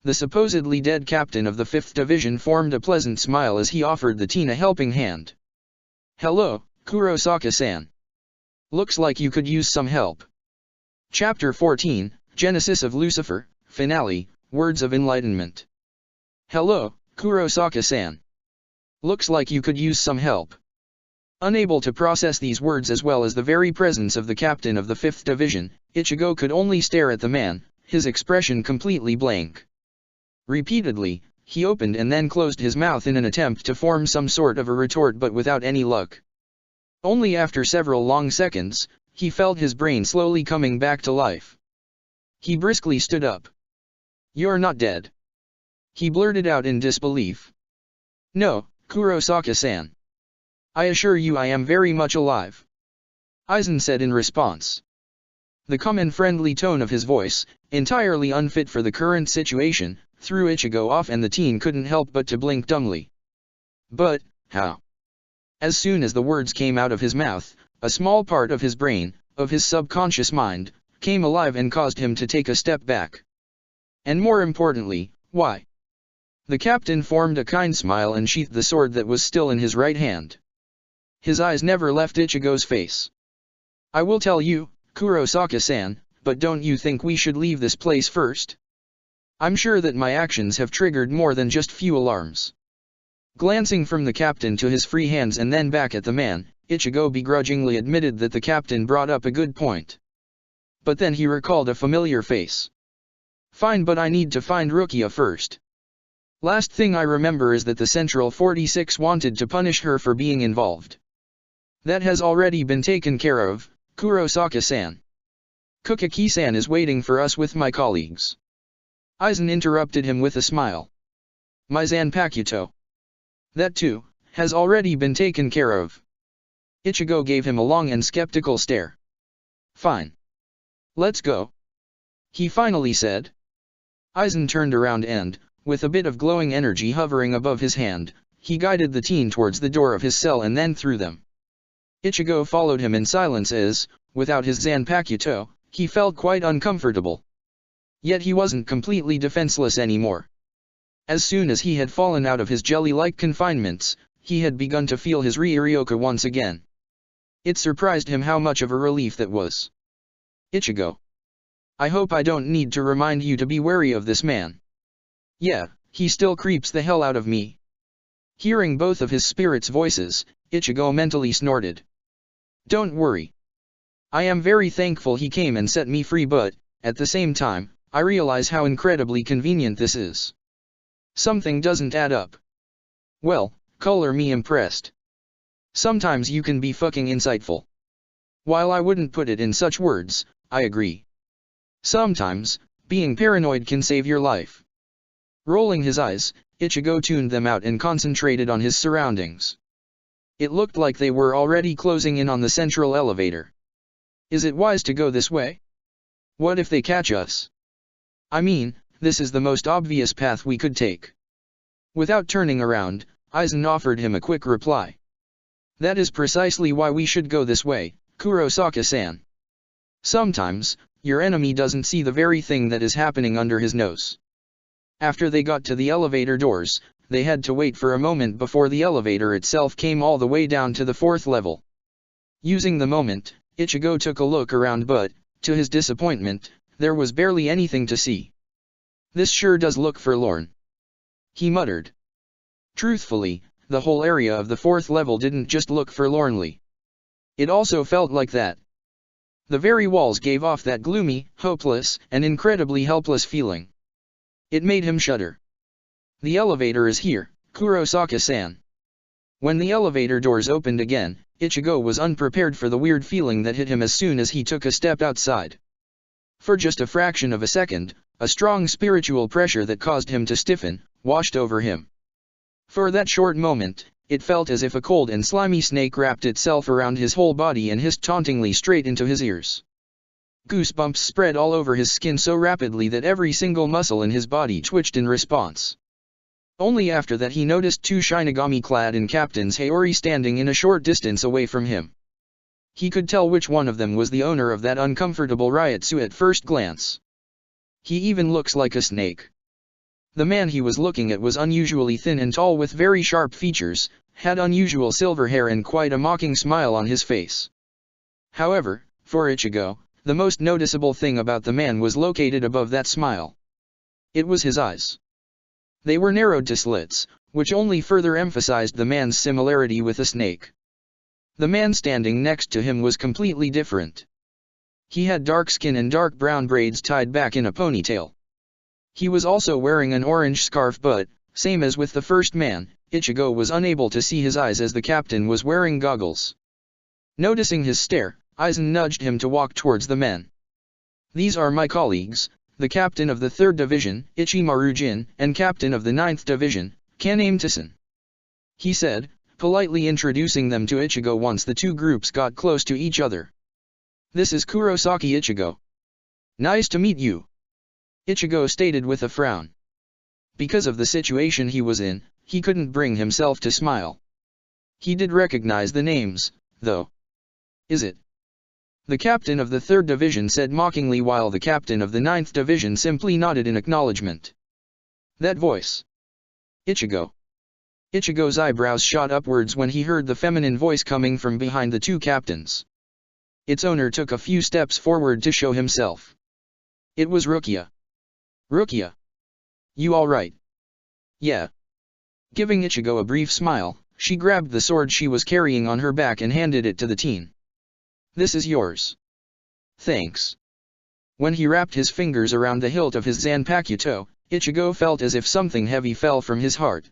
A: The supposedly dead captain of the 5th Division formed a pleasant smile as he offered the teen a helping hand. "Hello, Kurosaka-san. Looks like you could use some help." Chapter 14, Genesis of Lucifer, Finale, Words of Enlightenment. "Hello, Kurosaka-san. Looks like you could use some help." Unable to process these words as well as the very presence of the captain of the 5th Division, Ichigo could only stare at the man, his expression completely blank. Repeatedly, he opened and then closed his mouth in an attempt to form some sort of a retort, but without any luck. Only after several long seconds, he felt his brain slowly coming back to life. He briskly stood up. "You're not dead," he blurted out in disbelief. "No, Kurosaka-san. I assure you I am very much alive," Aizen said in response. The calm and friendly tone of his voice, entirely unfit for the current situation, threw Ichigo off and the teen couldn't help but to blink dumbly. But, how? As soon as the words came out of his mouth, a small part of his brain, of his subconscious mind, came alive and caused him to take a step back. And more importantly, why? The captain formed a kind smile and sheathed the sword that was still in his right hand. His eyes never left Ichigo's face. "I will tell you, Kurosaka-san, but don't you think we should leave this place first? I'm sure that my actions have triggered more than just few alarms." Glancing from the captain to his free hands and then back at the man, Ichigo begrudgingly admitted that the captain brought up a good point. But then he recalled a familiar face. "Fine, but I need to find Rukia first. Last thing I remember is that the Central 46 wanted to punish her for being involved. That has already been taken care of, Kurosaka-san. Kukaki-san is waiting for us with my colleagues." Aizen interrupted him with a smile. "My Zanpakuto. That too, has already been taken care of." Ichigo gave him a long and skeptical stare. "Fine. Let's go," he finally said. Aizen turned around and, with a bit of glowing energy hovering above his hand, he guided the teen towards the door of his cell and then through them. Ichigo followed him in silence as, without his Zanpakuto, he felt quite uncomfortable. Yet he wasn't completely defenseless anymore. As soon as he had fallen out of his jelly-like confinements, he had begun to feel his Ryoryoka once again. It surprised him how much of a relief that was. "Ichigo. I hope I don't need to remind you to be wary of this man. Yeah, he still creeps the hell out of me." Hearing both of his spirits' voices, Ichigo mentally snorted. "Don't worry. I am very thankful he came and set me free, but, at the same time, I realize how incredibly convenient this is. Something doesn't add up. Well, color me impressed. Sometimes you can be fucking insightful. While I wouldn't put it in such words, I agree. Sometimes, being paranoid can save your life. Rolling his eyes, Ichigo tuned them out and concentrated on his surroundings. It looked like they were already closing in on the central elevator. Is it wise to go this way? What if they catch us? I mean, this is the most obvious path we could take. Without turning around, Aizen offered him a quick reply. That is precisely why we should go this way, Kurosaka-san. Sometimes, your enemy doesn't see the very thing that is happening under his nose. After they got to the elevator doors, they had to wait for a moment before the elevator itself came all the way down to the 4th level. Using the moment, Ichigo took a look around, but, to his disappointment, there was barely anything to see. This sure does look forlorn, he muttered. Truthfully, the whole area of the 4th level didn't just look forlornly. It also felt like that. The very walls gave off that gloomy, hopeless, and incredibly helpless feeling. It made him shudder. The elevator is here, Kurosaka-san. When the elevator doors opened again, Ichigo was unprepared for the weird feeling that hit him as soon as he took a step outside. For just a fraction of a second, a strong spiritual pressure that caused him to stiffen, washed over him. For that short moment, it felt as if a cold and slimy snake wrapped itself around his whole body and hissed tauntingly straight into his ears. Goosebumps spread all over his skin so rapidly that every single muscle in his body twitched in response. Only after that he noticed 2 Shinigami clad in captain's Haori standing in a short distance away from him. He could tell which one of them was the owner of that uncomfortable Ryotsu at first glance. He even looks like a snake. The man he was looking at was unusually thin and tall with very sharp features, had unusual silver hair and quite a mocking smile on his face. However, for Ichigo, the most noticeable thing about the man was located above that smile. It was his eyes. They were narrowed to slits, which only further emphasized the man's similarity with a snake. The man standing next to him was completely different. He had dark skin and dark brown braids tied back in a ponytail. He was also wearing an orange scarf, but, same as with the first man, Ichigo was unable to see his eyes as the captain was wearing goggles. Noticing his stare, Aizen nudged him to walk towards the men. These are my colleagues, the captain of the 3rd Division, Ichimaru Jin, and captain of the 9th Division, Kaname Taisen. He said, politely introducing them to Ichigo once the two groups got close to each other. This is Kurosaki Ichigo. Nice to meet you, Ichigo stated with a frown. Because of the situation he was in, he couldn't bring himself to smile. He did recognize the names, though. Is it? The captain of the 3rd Division said mockingly while the captain of the 9th Division simply nodded in acknowledgement. That voice. Ichigo. Ichigo's eyebrows shot upwards when he heard the feminine voice coming from behind the two captains. Its owner took a few steps forward to show himself. It was Rukia. Rukia. You alright? Yeah. Giving Ichigo a brief smile, she grabbed the sword she was carrying on her back and handed it to the teen. This is yours. Thanks. When he wrapped his fingers around the hilt of his Zanpakuto, Ichigo felt as if something heavy fell from his heart.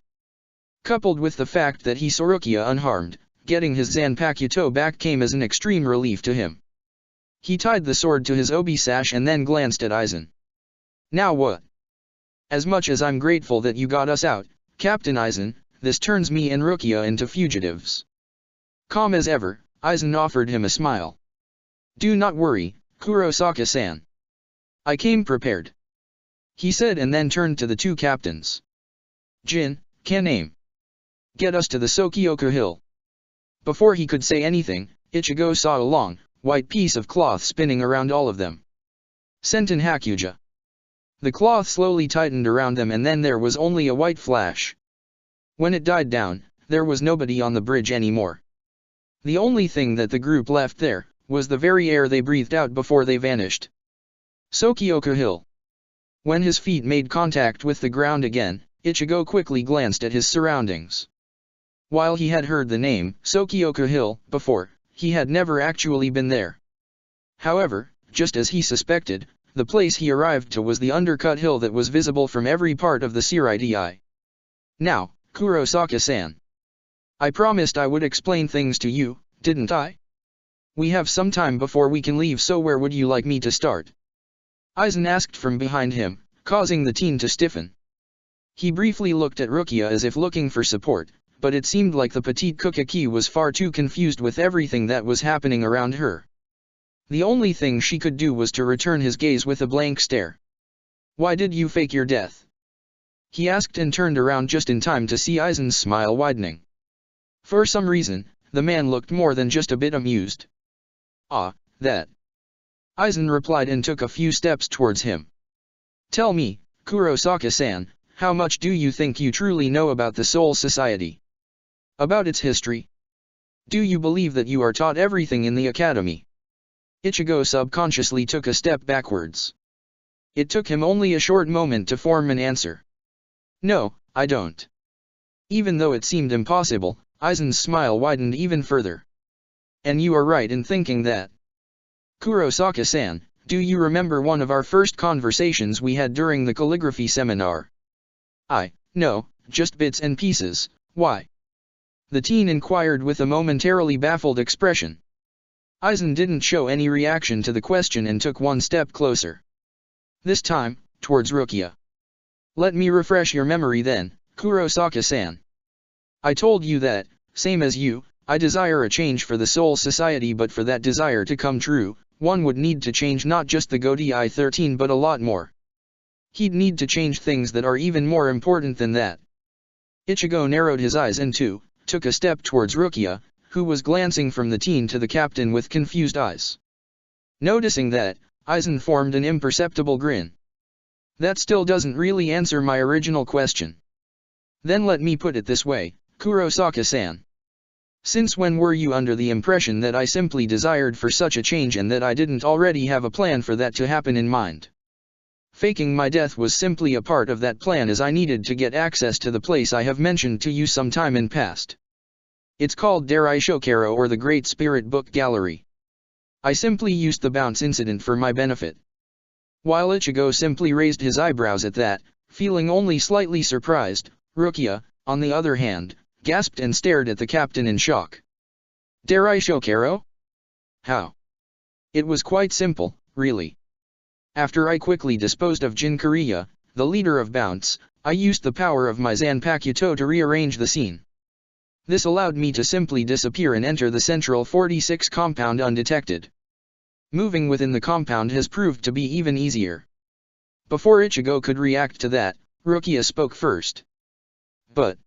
A: Coupled with the fact that he saw Rukia unharmed, getting his Zanpakuto back came as an extreme relief to him. He tied the sword to his obi sash and then glanced at Aizen. Now what? As much as I'm grateful that you got us out, Captain Aizen, this turns me and Rukia into fugitives. Calm as ever, Aizen offered him a smile. Do not worry, Kurosaka-san. I came prepared, he said and then turned to the two captains. Jin, Kaname. Get us to the Sokioku Hill. Before he could say anything, Ichigo saw a long, white piece of cloth spinning around all of them. Senten Hakuja. The cloth slowly tightened around them and then there was only a white flash. When it died down, there was nobody on the bridge anymore. The only thing that the group left there, was the very air they breathed out before they vanished. Sokioku Hill. When his feet made contact with the ground again, Ichigo quickly glanced at his surroundings. While he had heard the name, Sokioku Hill, before, he had never actually been there. However, just as he suspected, the place he arrived to was the undercut hill that was visible from every part of the Siraidai. Now, Kurosaka-san. I promised I would explain things to you, didn't I? We have some time before we can leave, so where would you like me to start? Aizen asked from behind him, causing the teen to stiffen. He briefly looked at Rukia as if looking for support, but it seemed like the petite Kukaki was far too confused with everything that was happening around her. The only thing she could do was to return his gaze with a blank stare. Why did you fake your death? He asked and turned around just in time to see Aizen's smile widening. For some reason, the man looked more than just a bit amused. Ah, that. Aizen replied and took a few steps towards him. Tell me, Kurosaka-san, how much do you think you truly know about the Soul Society? About its history? Do you believe that you are taught everything in the academy? Ichigo subconsciously took a step backwards. It took him only a short moment to form an answer. No, I don't. Even though it seemed impossible, Aizen's smile widened even further. And you are right in thinking that. Kurosaka-san, do you remember one of our first conversations we had during the calligraphy seminar? No, just bits and pieces, why? The teen inquired with a momentarily baffled expression. Aizen didn't show any reaction to the question and took one step closer. This time, towards Rukia. Let me refresh your memory then, Kurosaka-san. I told you that, same as you, I desire a change for the Soul Society, but for that desire to come true, one would need to change not just the Godai 13 but a lot more. He'd need to change things that are even more important than that. Ichigo narrowed his eyes and took a step towards Rukia, who was glancing from the teen to the captain with confused eyes. Noticing that, Aizen formed an imperceptible grin. That still doesn't really answer my original question. Then let me put it this way, Kurosaka-san. Since when were you under the impression that I simply desired for such a change and that I didn't already have a plan for that to happen in mind? Faking my death was simply a part of that plan, as I needed to get access to the place I have mentioned to you some time in past. It's called Darai-shokero, or the Great Spirit Book Gallery. I simply used the bounce incident for my benefit. While Ichigo simply raised his eyebrows at that, feeling only slightly surprised, Rukia, on the other hand, gasped and stared at the captain in shock. Darai-shokero? How? It was quite simple, really. After I quickly disposed of Jinkariya, the leader of Bounce, I used the power of my Zanpakuto to rearrange the scene. This allowed me to simply disappear and enter the Central 46 compound undetected. Moving within the compound has proved to be even easier. Before Ichigo could react to that, Rukia spoke first. But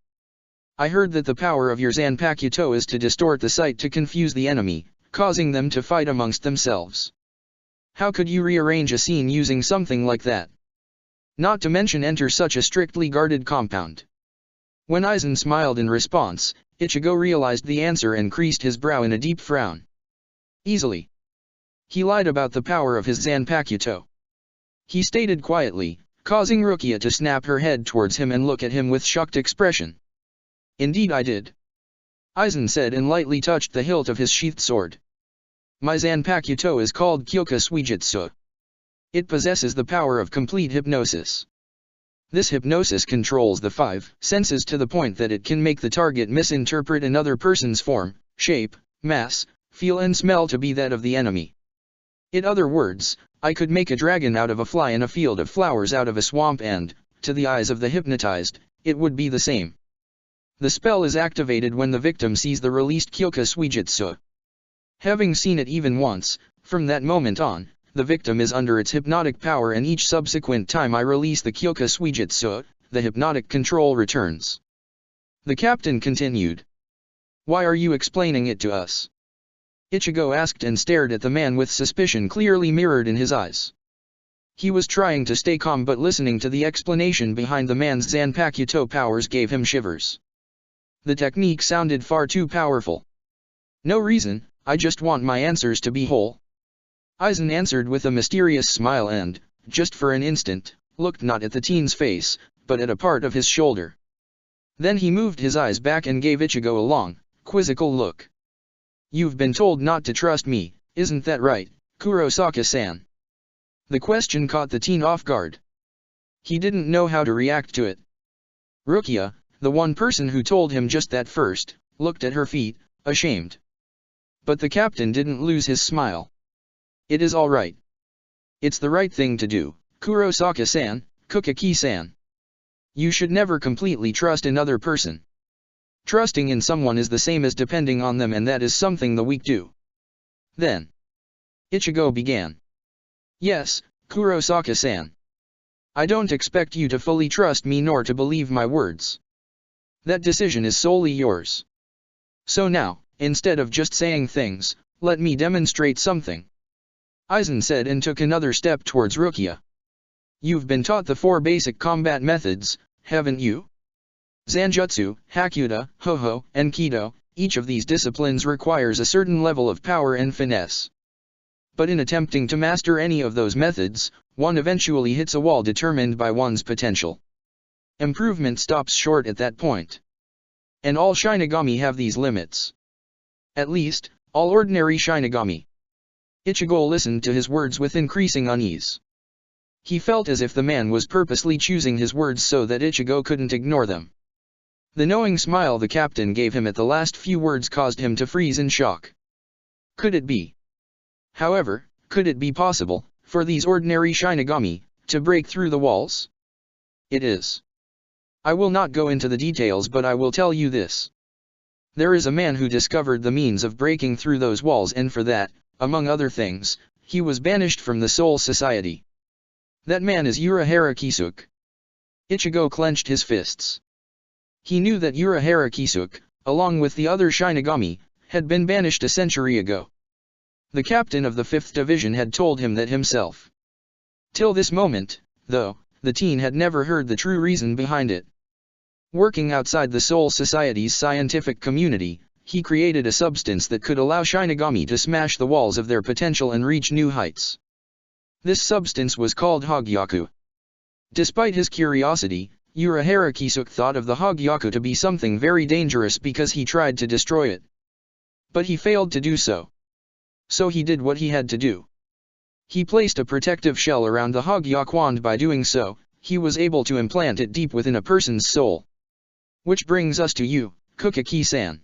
A: I heard that the power of your Zanpakuto is to distort the sight to confuse the enemy, causing them to fight amongst themselves. How could you rearrange a scene using something like that? Not to mention enter such a strictly guarded compound. When Aizen smiled in response, Ichigo realized the answer and creased his brow in a deep frown. Easily. He lied about the power of his Zanpakuto. He stated quietly, causing Rukia to snap her head towards him and look at him with shocked expression. Indeed I did. Aizen said and lightly touched the hilt of his sheathed sword. My Zanpakuto is called Kyoka Suijutsu. It possesses the power of complete hypnosis. This hypnosis controls the 5 senses to the point that it can make the target misinterpret another person's form, shape, mass, feel and smell to be that of the enemy. In other words, I could make a dragon out of a fly and a field of flowers out of a swamp and, to the eyes of the hypnotized, it would be the same. The spell is activated when the victim sees the released Kyoka Suijutsu. Having seen it even once, from that moment on, the victim is under its hypnotic power, and each subsequent time I release the Kyoka Suijutsu, the hypnotic control returns. The captain continued. Why are you explaining it to us? Ichigo asked and stared at the man with suspicion clearly mirrored in his eyes. He was trying to stay calm, but listening to the explanation behind the man's Zanpakuto powers gave him shivers. The technique sounded far too powerful. No reason, I just want my answers to be whole. Aizen answered with a mysterious smile and, just for an instant, looked not at the teen's face, but at a part of his shoulder. Then he moved his eyes back and gave Ichigo a long, quizzical look. You've been told not to trust me, isn't that right, Kurosaka-san. The question caught the teen off guard. He didn't know how to react to it. Rukia, the one person who told him just that first, looked at her feet, ashamed. But the captain didn't lose his smile. It is all right. It's the right thing to do, Kurosaka-san, Kukaki-san. You should never completely trust another person. Trusting in someone is the same as depending on them, and that is something the weak do. Then Ichigo began. Yes, Kurosaka-san. I don't expect you to fully trust me nor to believe my words. That decision is solely yours. So now, instead of just saying things, let me demonstrate something. Aizen said and took another step towards Rukia. You've been taught the 4 basic combat methods, haven't you? Zanjutsu, Hakuda, Ho-Ho, and Kido. Each of these disciplines requires a certain level of power and finesse. But in attempting to master any of those methods, one eventually hits a wall determined by one's potential. Improvement stops short at that point. And all Shinigami have these limits. At least, all ordinary Shinigami. Ichigo listened to his words with increasing unease. He felt as if the man was purposely choosing his words so that Ichigo couldn't ignore them. The knowing smile the captain gave him at the last few words caused him to freeze in shock. Could it be? However, could it be possible, for these ordinary Shinigami, to break through the walls? It is. I will not go into the details, but I will tell you this. There is a man who discovered the means of breaking through those walls, and for that, among other things, he was banished from the Soul Society. That man is Urahara Kisuke. Ichigo clenched his fists. He knew that Urahara Kisuke, along with the other Shinigami, had been banished a century ago. The captain of the 5th Division had told him that himself. Till this moment, though, the teen had never heard the true reason behind it. Working outside the Soul Society's scientific community, he created a substance that could allow Shinigami to smash the walls of their potential and reach new heights. This substance was called Hogyaku. Despite his curiosity, Urahara Kisuke thought of the Hogyaku to be something very dangerous because he tried to destroy it. But he failed to do so. So he did what he had to do. He placed a protective shell around the Hogyaku, and by doing so, he was able to implant it deep within a person's soul. Which brings us to you, Kukaki-san.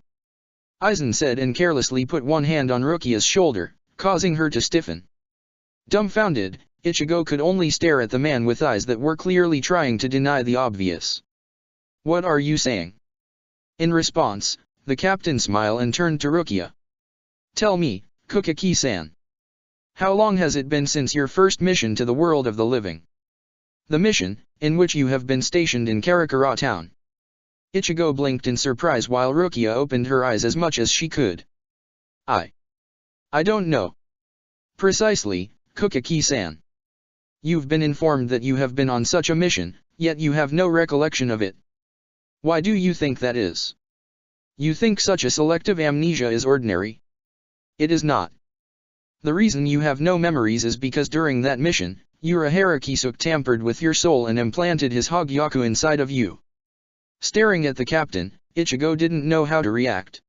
A: Aizen said and carelessly put one hand on Rukia's shoulder, causing her to stiffen. Dumbfounded, Ichigo could only stare at the man with eyes that were clearly trying to deny the obvious. What are you saying? In response, the captain smiled and turned to Rukia. Tell me, Kukaki-san. How long has it been since your first mission to the world of the living? The mission, in which you have been stationed in Karakura town. Ichigo blinked in surprise while Rukia opened her eyes as much as she could. I don't know. Precisely, Kukaki-san. You've been informed that you have been on such a mission, yet you have no recollection of it. Why do you think that is? You think such a selective amnesia is ordinary? It is not. The reason you have no memories is because during that mission, Urahara Kisuke tampered with your soul and implanted his Hogyaku inside of you. Staring at the captain, Ichigo didn't know how to react.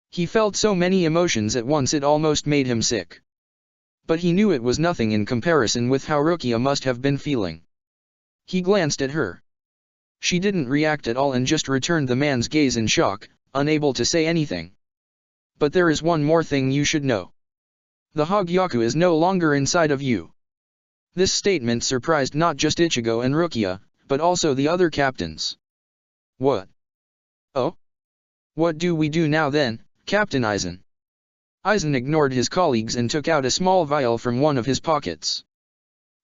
A: He felt so many emotions at once it almost made him sick. But he knew it was nothing in comparison with how Rukia must have been feeling. He glanced at her. She didn't react at all and just returned the man's gaze in shock, unable to say anything. But there is one more thing you should know. The Hogyaku is no longer inside of you. This statement surprised not just Ichigo and Rukia, but also the other captains. What? Oh? What do we do now then, Captain Aizen? Aizen ignored his colleagues and took out a small vial from one of his pockets.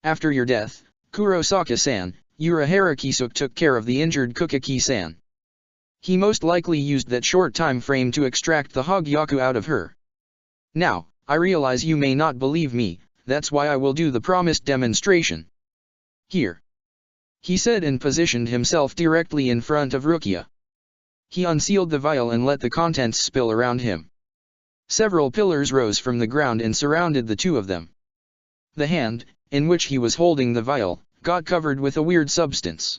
A: After your death, Kurosaka-san, Urahara Kisuke took care of the injured Kukaki-san. He most likely used that short time frame to extract the Hogyaku out of her. Now, I realize you may not believe me, that's why I will do the promised demonstration. Here. He said and positioned himself directly in front of Rukia. He unsealed the vial and let the contents spill around him. Several pillars rose from the ground and surrounded the two of them. The hand, in which he was holding the vial, got covered with a weird substance.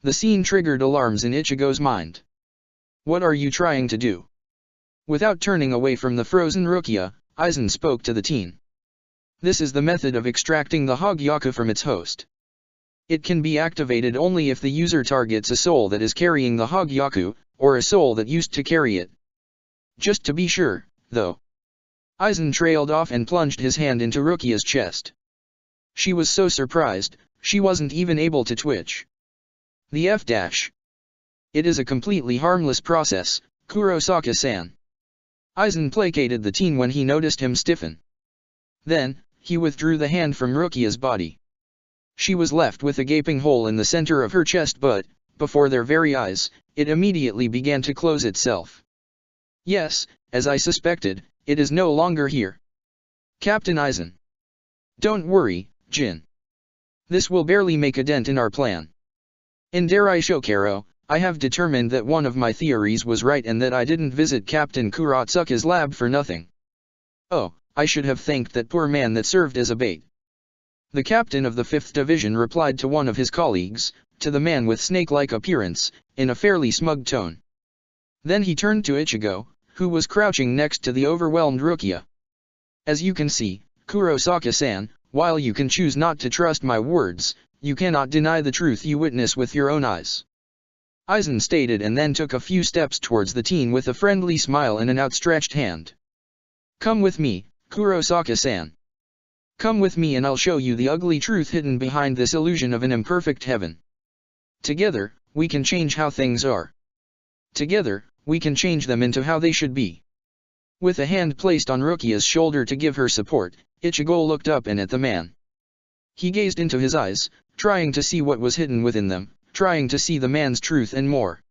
A: The scene triggered alarms in Ichigo's mind. What are you trying to do? Without turning away from the frozen Rukia, Aizen spoke to the teen. This is the method of extracting the Hogyaku from its host. It can be activated only if the user targets a soul that is carrying the Hogyaku, or a soul that used to carry it. Just to be sure, though. Aizen trailed off and plunged his hand into Rukia's chest. She was so surprised, she wasn't even able to twitch. The F-. It is a completely harmless process, Kurosaka-san. Aizen placated the teen when he noticed him stiffen. Then, he withdrew the hand from Rukia's body. She was left with a gaping hole in the center of her chest, but, before their very eyes, it immediately began to close itself. Yes, as I suspected, it is no longer here. Captain Aizen. Don't worry, Jin. This will barely make a dent in our plan. In Daishokero, I have determined that one of my theories was right and that I didn't visit Captain Kurotsuka's lab for nothing. Oh, I should have thanked that poor man that served as a bait. The captain of the 5th Division replied to one of his colleagues, to the man with snake-like appearance, in a fairly smug tone. Then he turned to Ichigo, who was crouching next to the overwhelmed Rukia. As you can see, Kurosaka-san, while you can choose not to trust my words, you cannot deny the truth you witness with your own eyes. Aizen stated and then took a few steps towards the teen with a friendly smile and an outstretched hand. Come with me, Kurosaka-san. Come with me and I'll show you the ugly truth hidden behind this illusion of an imperfect heaven. Together, we can change how things are. Together, we can change them into how they should be. With a hand placed on Rukia's shoulder to give her support, Ichigo looked up and at the man. He gazed into his eyes, trying to see what was hidden within them, trying to see the man's truth and more.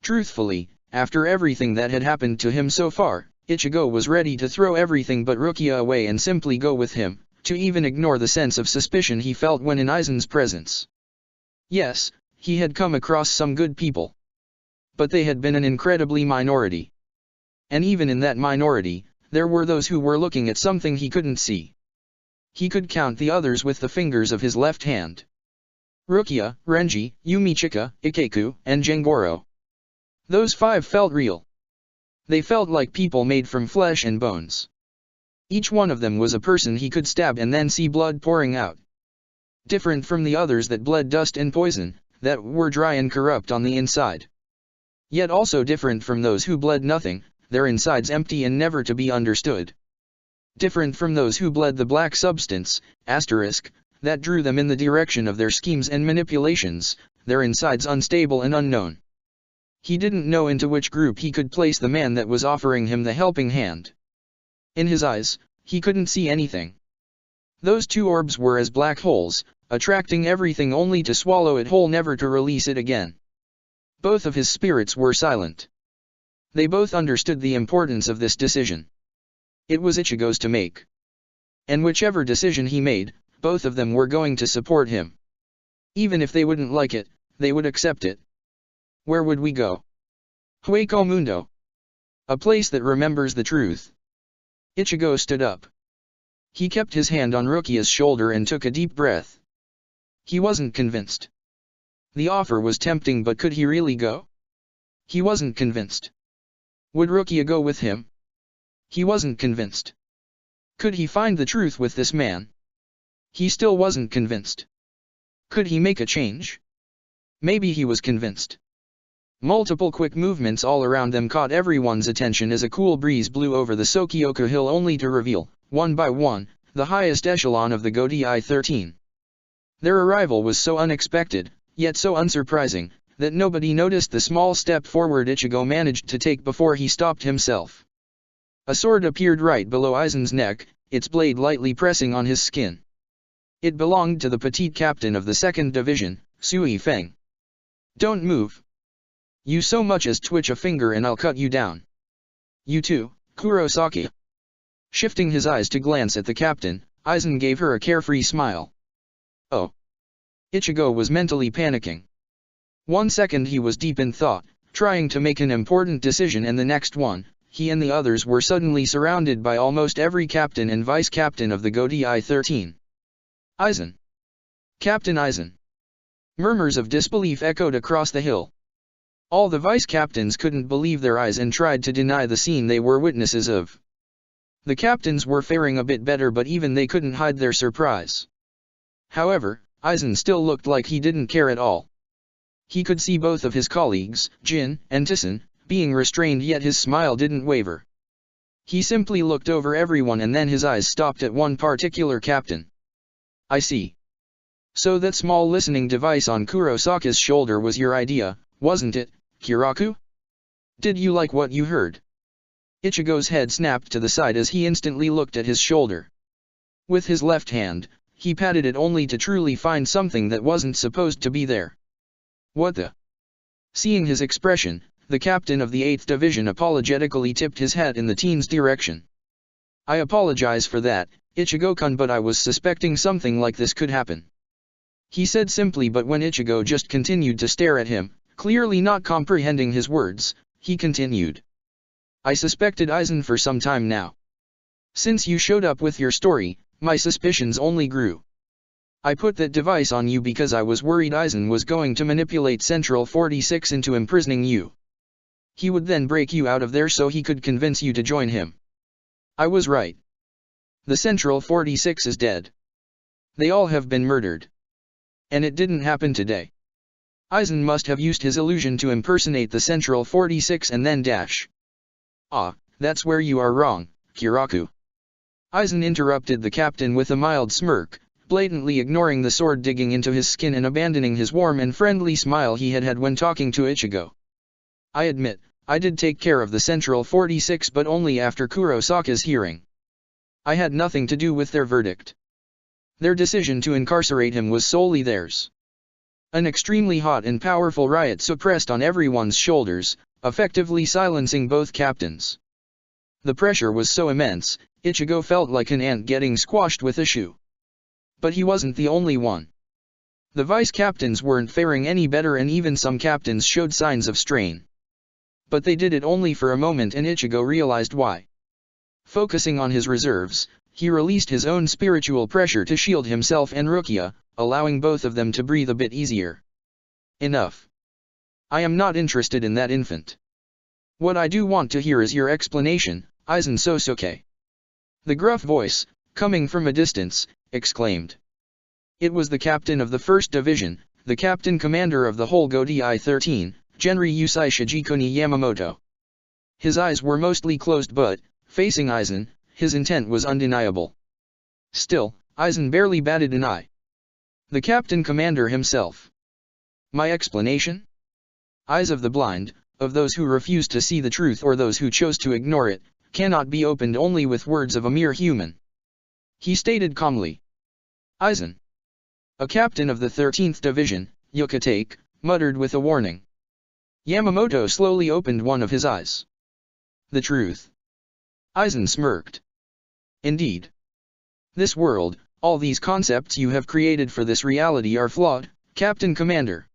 A: Truthfully, after everything that had happened to him so far, Ichigo was ready to throw everything but Rukia away and simply go with him, to even ignore the sense of suspicion he felt when in Aizen's presence. Yes, he had come across some good people. But they had been an incredibly minority. And even in that minority, there were those who were looking at something he couldn't see. He could count the others with the fingers of his left hand. Rukia, Renji, Yumichika, Ikeku, and Jengoro. Those 5 felt real. They felt like people made from flesh and bones. Each one of them was a person he could stab and then see blood pouring out. Different from the others that bled dust and poison, that were dry and corrupt on the inside. Yet also different from those who bled nothing, their insides empty and never to be understood. Different from those who bled the black substance, asterisk, that drew them in the direction of their schemes and manipulations, their insides unstable and unknown. He didn't know into which group he could place the man that was offering him the helping hand. In his eyes, he couldn't see anything. Those 2 orbs were as black holes, attracting everything only to swallow it whole, never to release it again. Both of his spirits were silent. They both understood the importance of this decision. It was Ichigo's to make. And whichever decision he made, both of them were going to support him. Even if they wouldn't like it, they would accept it. Where would we go? Hueco Mundo. A place that remembers the truth. Ichigo stood up. He kept his hand on Rukia's shoulder and took a deep breath. He wasn't convinced. The offer was tempting, but could he really go? He wasn't convinced. Would Rukia go with him? He wasn't convinced. Could he find the truth with this man? He still wasn't convinced. Could he make a change? Maybe he was convinced. Multiple quick movements all around them caught everyone's attention as a cool breeze blew over the Sokioku Hill, only to reveal, one by one, the highest echelon of the Godai 13. Their arrival was so unexpected, yet so unsurprising, that nobody noticed the small step forward Ichigo managed to take before he stopped himself. A sword appeared right below Aizen's neck, its blade lightly pressing on his skin. It belonged to the petite captain of the 2nd Division, Sui Feng. Don't move. You so much as twitch a finger and I'll cut you down. You too, Kurosaki. Shifting his eyes to glance at the captain, Aizen gave her a carefree smile. Oh. Ichigo was mentally panicking. 1 second he was deep in thought, trying to make an important decision, and the next one, he and the others were suddenly surrounded by almost every captain and vice-captain of the Godai 13. Aizen. Captain Aizen. Murmurs of disbelief echoed across the hill. All the vice-captains couldn't believe their eyes and tried to deny the scene they were witnesses of. The captains were faring a bit better, but even they couldn't hide their surprise. However, Aizen still looked like he didn't care at all. He could see both of his colleagues, Jin and Tison, being restrained, yet his smile didn't waver. He simply looked over everyone and then his eyes stopped at one particular captain. I see. So that small listening device on Kurosaka's shoulder was your idea, wasn't it, Kiraku? Did you like what you heard? Ichigo's head snapped to the side as he instantly looked at his shoulder. With his left hand, he patted it only to truly find something that wasn't supposed to be there. What the? Seeing his expression, the captain of the 8th Division apologetically tipped his hat in the teen's direction. I apologize for that, Ichigo-kun, but I was suspecting something like this could happen. He said simply, but when Ichigo just continued to stare at him, clearly not comprehending his words, he continued. I suspected Aizen for some time now. Since you showed up with your story, my suspicions only grew. I put that device on you because I was worried Aizen was going to manipulate Central 46 into imprisoning you. He would then break you out of there so he could convince you to join him. I was right. The Central 46 is dead. They all have been murdered. And it didn't happen today. Aizen must have used his illusion to impersonate the Central 46 and then dash. Ah, that's where you are wrong, Kiraku. Aizen interrupted the captain with a mild smirk, blatantly ignoring the sword digging into his skin and abandoning his warm and friendly smile he had had when talking to Ichigo. I admit, I did take care of the Central 46, but only after Kurosaka's hearing. I had nothing to do with their verdict. Their decision to incarcerate him was solely theirs. An extremely hot and powerful riot suppressed on everyone's shoulders, effectively silencing both captains. The pressure was so immense, Ichigo felt like an ant getting squashed with a shoe. But he wasn't the only one. The vice captains weren't faring any better, and even some captains showed signs of strain. But they did it only for a moment, and Ichigo realized why. Focusing on his reserves, he released his own spiritual pressure to shield himself and Rukia, allowing both of them to breathe a bit easier. Enough. I am not interested in that infant. What I do want to hear is your explanation, Aizen Sosuke. The gruff voice, coming from a distance, exclaimed. It was the captain of the 1st Division, the captain commander of the whole Godi 13, Genri Yusai Shijikuni Yamamoto. His eyes were mostly closed, but, facing Aizen, his intent was undeniable. Still, Aizen barely batted an eye. The captain commander himself. My explanation? Eyes of the blind, of those who refuse to see the truth or those who chose to ignore it, cannot be opened only with words of a mere human. He stated calmly. Aizen. A captain of the 13th Division, Yukatake, muttered with a warning. Yamamoto slowly opened one of his eyes. The truth. Aizen smirked. Indeed. This world, all these concepts you have created for this reality are flawed, Captain Commander.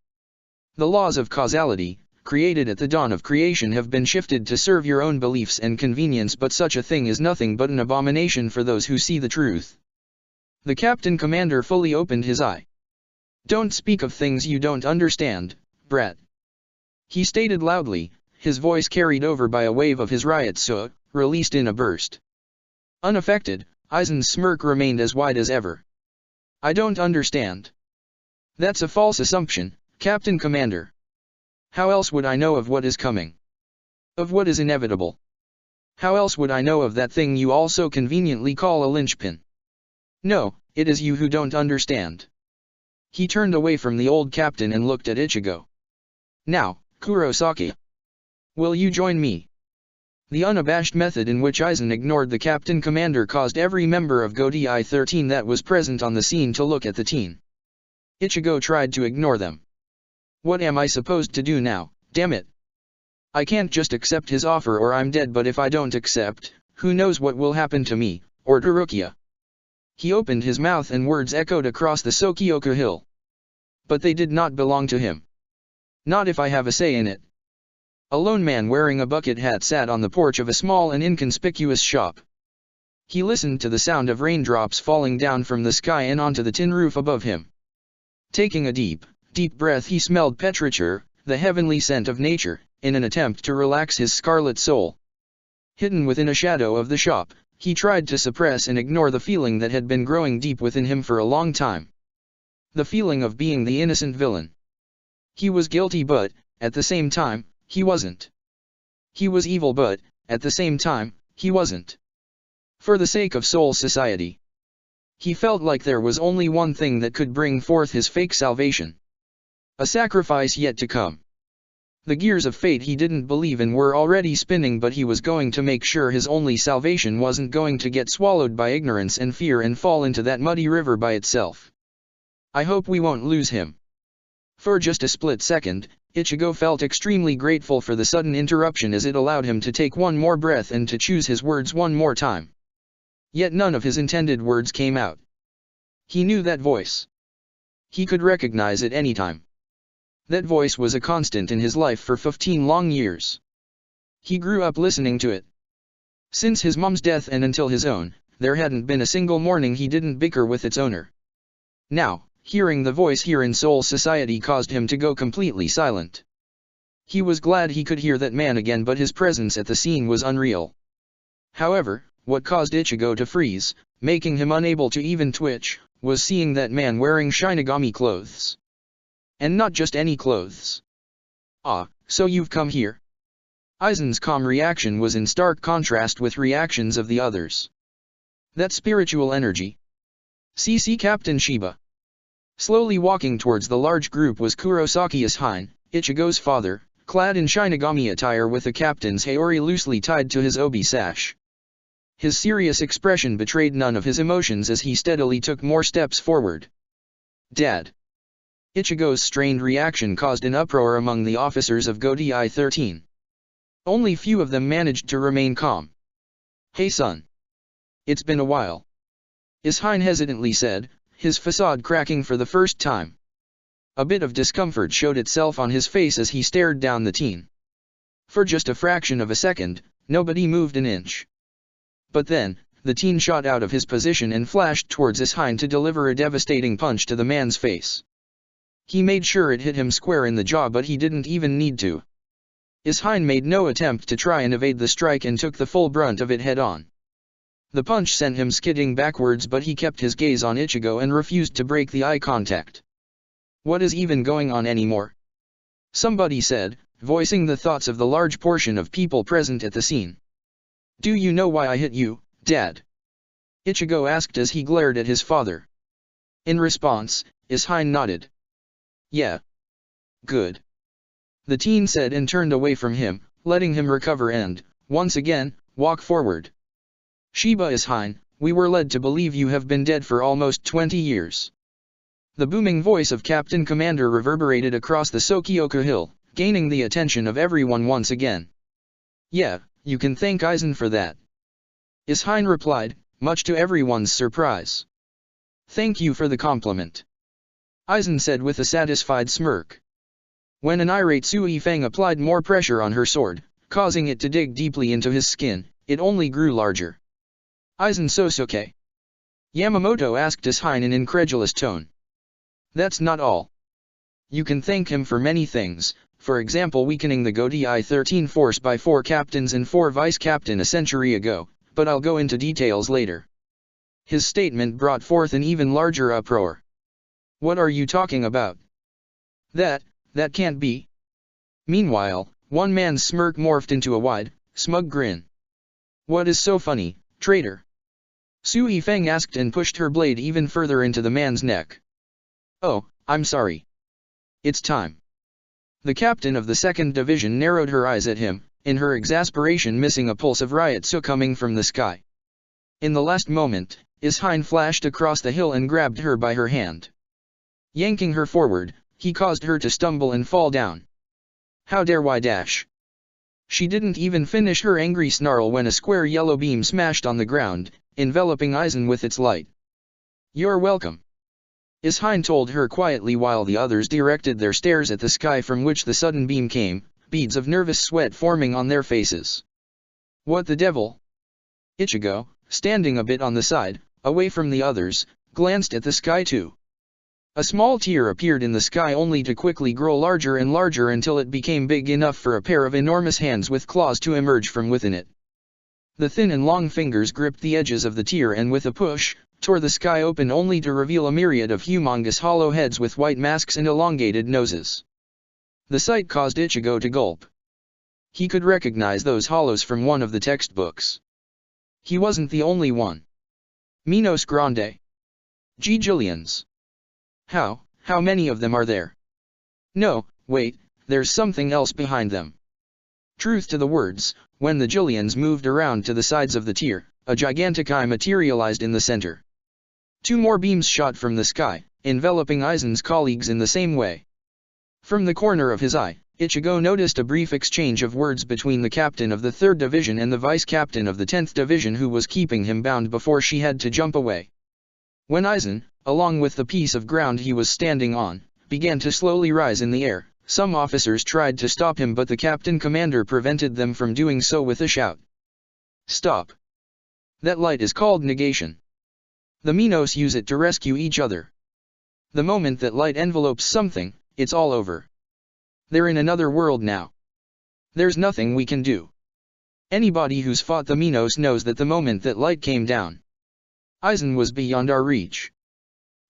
A: The laws of causality, created at the dawn of creation, have been shifted to serve your own beliefs and convenience, but such a thing is nothing but an abomination for those who see the truth. The Captain Commander fully opened his eye. Don't speak of things you don't understand, brat. He stated loudly, his voice carried over by a wave of his Ryotsu, released in a burst. Unaffected, Aizen's smirk remained as wide as ever. I don't understand. That's a false assumption, Captain Commander. How else would I know of what is coming? Of what is inevitable? How else would I know of that thing you all so conveniently call a linchpin? No, it is you who don't understand. He turned away from the old captain and looked at Ichigo. Now, Kurosaki. Will you join me? The unabashed method in which Aizen ignored the Captain Commander caused every member of Godi 13 that was present on the scene to look at the teen. Ichigo tried to ignore them. What am I supposed to do now, damn it? I can't just accept his offer or I'm dead, but if I don't accept, who knows what will happen to me, or to Rukia. He opened his mouth and words echoed across the Sokioku hill. But they did not belong to him. Not if I have a say in it. A lone man wearing a bucket hat sat on the porch of a small and inconspicuous shop. He listened to the sound of raindrops falling down from the sky and onto the tin roof above him. Taking a deep breath, he smelled petrichor, the heavenly scent of nature, in an attempt to relax his scarlet soul. Hidden within a shadow of the shop, he tried to suppress and ignore the feeling that had been growing deep within him for a long time. The feeling of being the innocent villain. He was guilty but, at the same time, he wasn't. He was evil but, at the same time, he wasn't. For the sake of Soul Society. He felt like there was only one thing that could bring forth his fake salvation. A sacrifice yet to come. The gears of fate he didn't believe in were already spinning, but he was going to make sure his only salvation wasn't going to get swallowed by ignorance and fear and fall into that muddy river by itself. I hope we won't lose him. For just a split second, Ichigo felt extremely grateful for the sudden interruption, as it allowed him to take one more breath and to choose his words one more time. Yet none of his intended words came out. He knew that voice. He could recognize it any time. That voice was a constant in his life for 15 long years. He grew up listening to it. Since his mom's death and until his own, there hadn't been a single morning he didn't bicker with its owner. Now, hearing the voice here in Soul Society caused him to go completely silent. He was glad he could hear that man again, but his presence at the scene was unreal. However, what caused Ichigo to freeze, making him unable to even twitch, was seeing that man wearing Shinigami clothes. And not just any clothes. Ah, so you've come here? Aizen's calm reaction was in stark contrast with reactions of the others. That spiritual energy. CC Captain Shiba. Slowly walking towards the large group was Kurosaki Ishine, Ichigo's father, clad in Shinigami attire with a captain's haori loosely tied to his obi sash. His serious expression betrayed none of his emotions as he steadily took more steps forward. Dad. Ichigo's strained reaction caused an uproar among the officers of Godi 13. Only few of them managed to remain calm. Hey son. It's been a while. Ishine hesitantly said, his facade cracking for the first time. A bit of discomfort showed itself on his face as he stared down the teen. For just a fraction of a second, nobody moved an inch. But then, the teen shot out of his position and flashed towards Ishine to deliver a devastating punch to the man's face. He made sure it hit him square in the jaw, but he didn't even need to. Ishine made no attempt to try and evade the strike and took the full brunt of it head-on. The punch sent him skidding backwards, but he kept his gaze on Ichigo and refused to break the eye contact. What is even going on anymore? Somebody said, voicing the thoughts of the large portion of people present at the scene. Do you know why I hit you, Dad? Ichigo asked as he glared at his father. In response, Ishine nodded. Yeah. Good. The teen said and turned away from him, letting him recover and, once again, walk forward. Shiba Ishine, we were led to believe you have been dead for almost 20 years. The booming voice of Captain Commander reverberated across the Sokioku Hill, gaining the attention of everyone once again. Yeah, you can thank Aizen for that. Ishine replied, much to everyone's surprise. Thank you for the compliment. Aizen said with a satisfied smirk. When an irate Su Yifeng applied more pressure on her sword, causing it to dig deeply into his skin, it only grew larger. Aizen Sosuke? Yamamoto asked Ishine in incredulous tone. That's not all. You can thank him for many things, for example weakening the Godi 13 force by 4 captains and 4 vice-captain a century ago, but I'll go into details later. His statement brought forth an even larger uproar. What are you talking about? That can't be. Meanwhile, one man's smirk morphed into a wide, smug grin. What is so funny, traitor? Su Yifeng asked and pushed her blade even further into the man's neck. Oh, I'm sorry. It's time. The captain of the 2nd Division narrowed her eyes at him, in her exasperation missing a pulse of Ryotsu coming from the sky. In the last moment, Ishine flashed across the hill and grabbed her by her hand. Yanking her forward, he caused her to stumble and fall down. How dare I dash? She didn't even finish her angry snarl when a square yellow beam smashed on the ground, enveloping Aizen with its light. You're welcome. Ishine told her quietly while the others directed their stares at the sky from which the sudden beam came, beads of nervous sweat forming on their faces. What the devil? Ichigo, standing a bit on the side, away from the others, glanced at the sky too. A small tear appeared in the sky only to quickly grow larger and larger until it became big enough for a pair of enormous hands with claws to emerge from within it. The thin and long fingers gripped the edges of the tier and with a push, tore the sky open only to reveal a myriad of humongous hollow heads with white masks and elongated noses. The sight caused Ichigo to gulp. He could recognize those hollows from one of the textbooks. He wasn't the only one. Minos Grande. Gigillions. How many of them are there? No, wait, there's something else behind them. Truth to the words, when the Gillions moved around to the sides of the tier, a gigantic eye materialized in the center. 2 more beams shot from the sky, enveloping Aizen's colleagues in the same way. From the corner of his eye, Ichigo noticed a brief exchange of words between the captain of the 3rd Division and the vice-captain of the 10th Division who was keeping him bound before she had to jump away. When Aizen, along with the piece of ground he was standing on, began to slowly rise in the air, some officers tried to stop him but the captain commander prevented them from doing so with a shout. Stop! That light is called negation. The Minos use it to rescue each other. The moment that light envelopes something, it's all over. They're in another world now. There's nothing we can do. Anybody who's fought the Minos knows that the moment that light came down, Aizen was beyond our reach.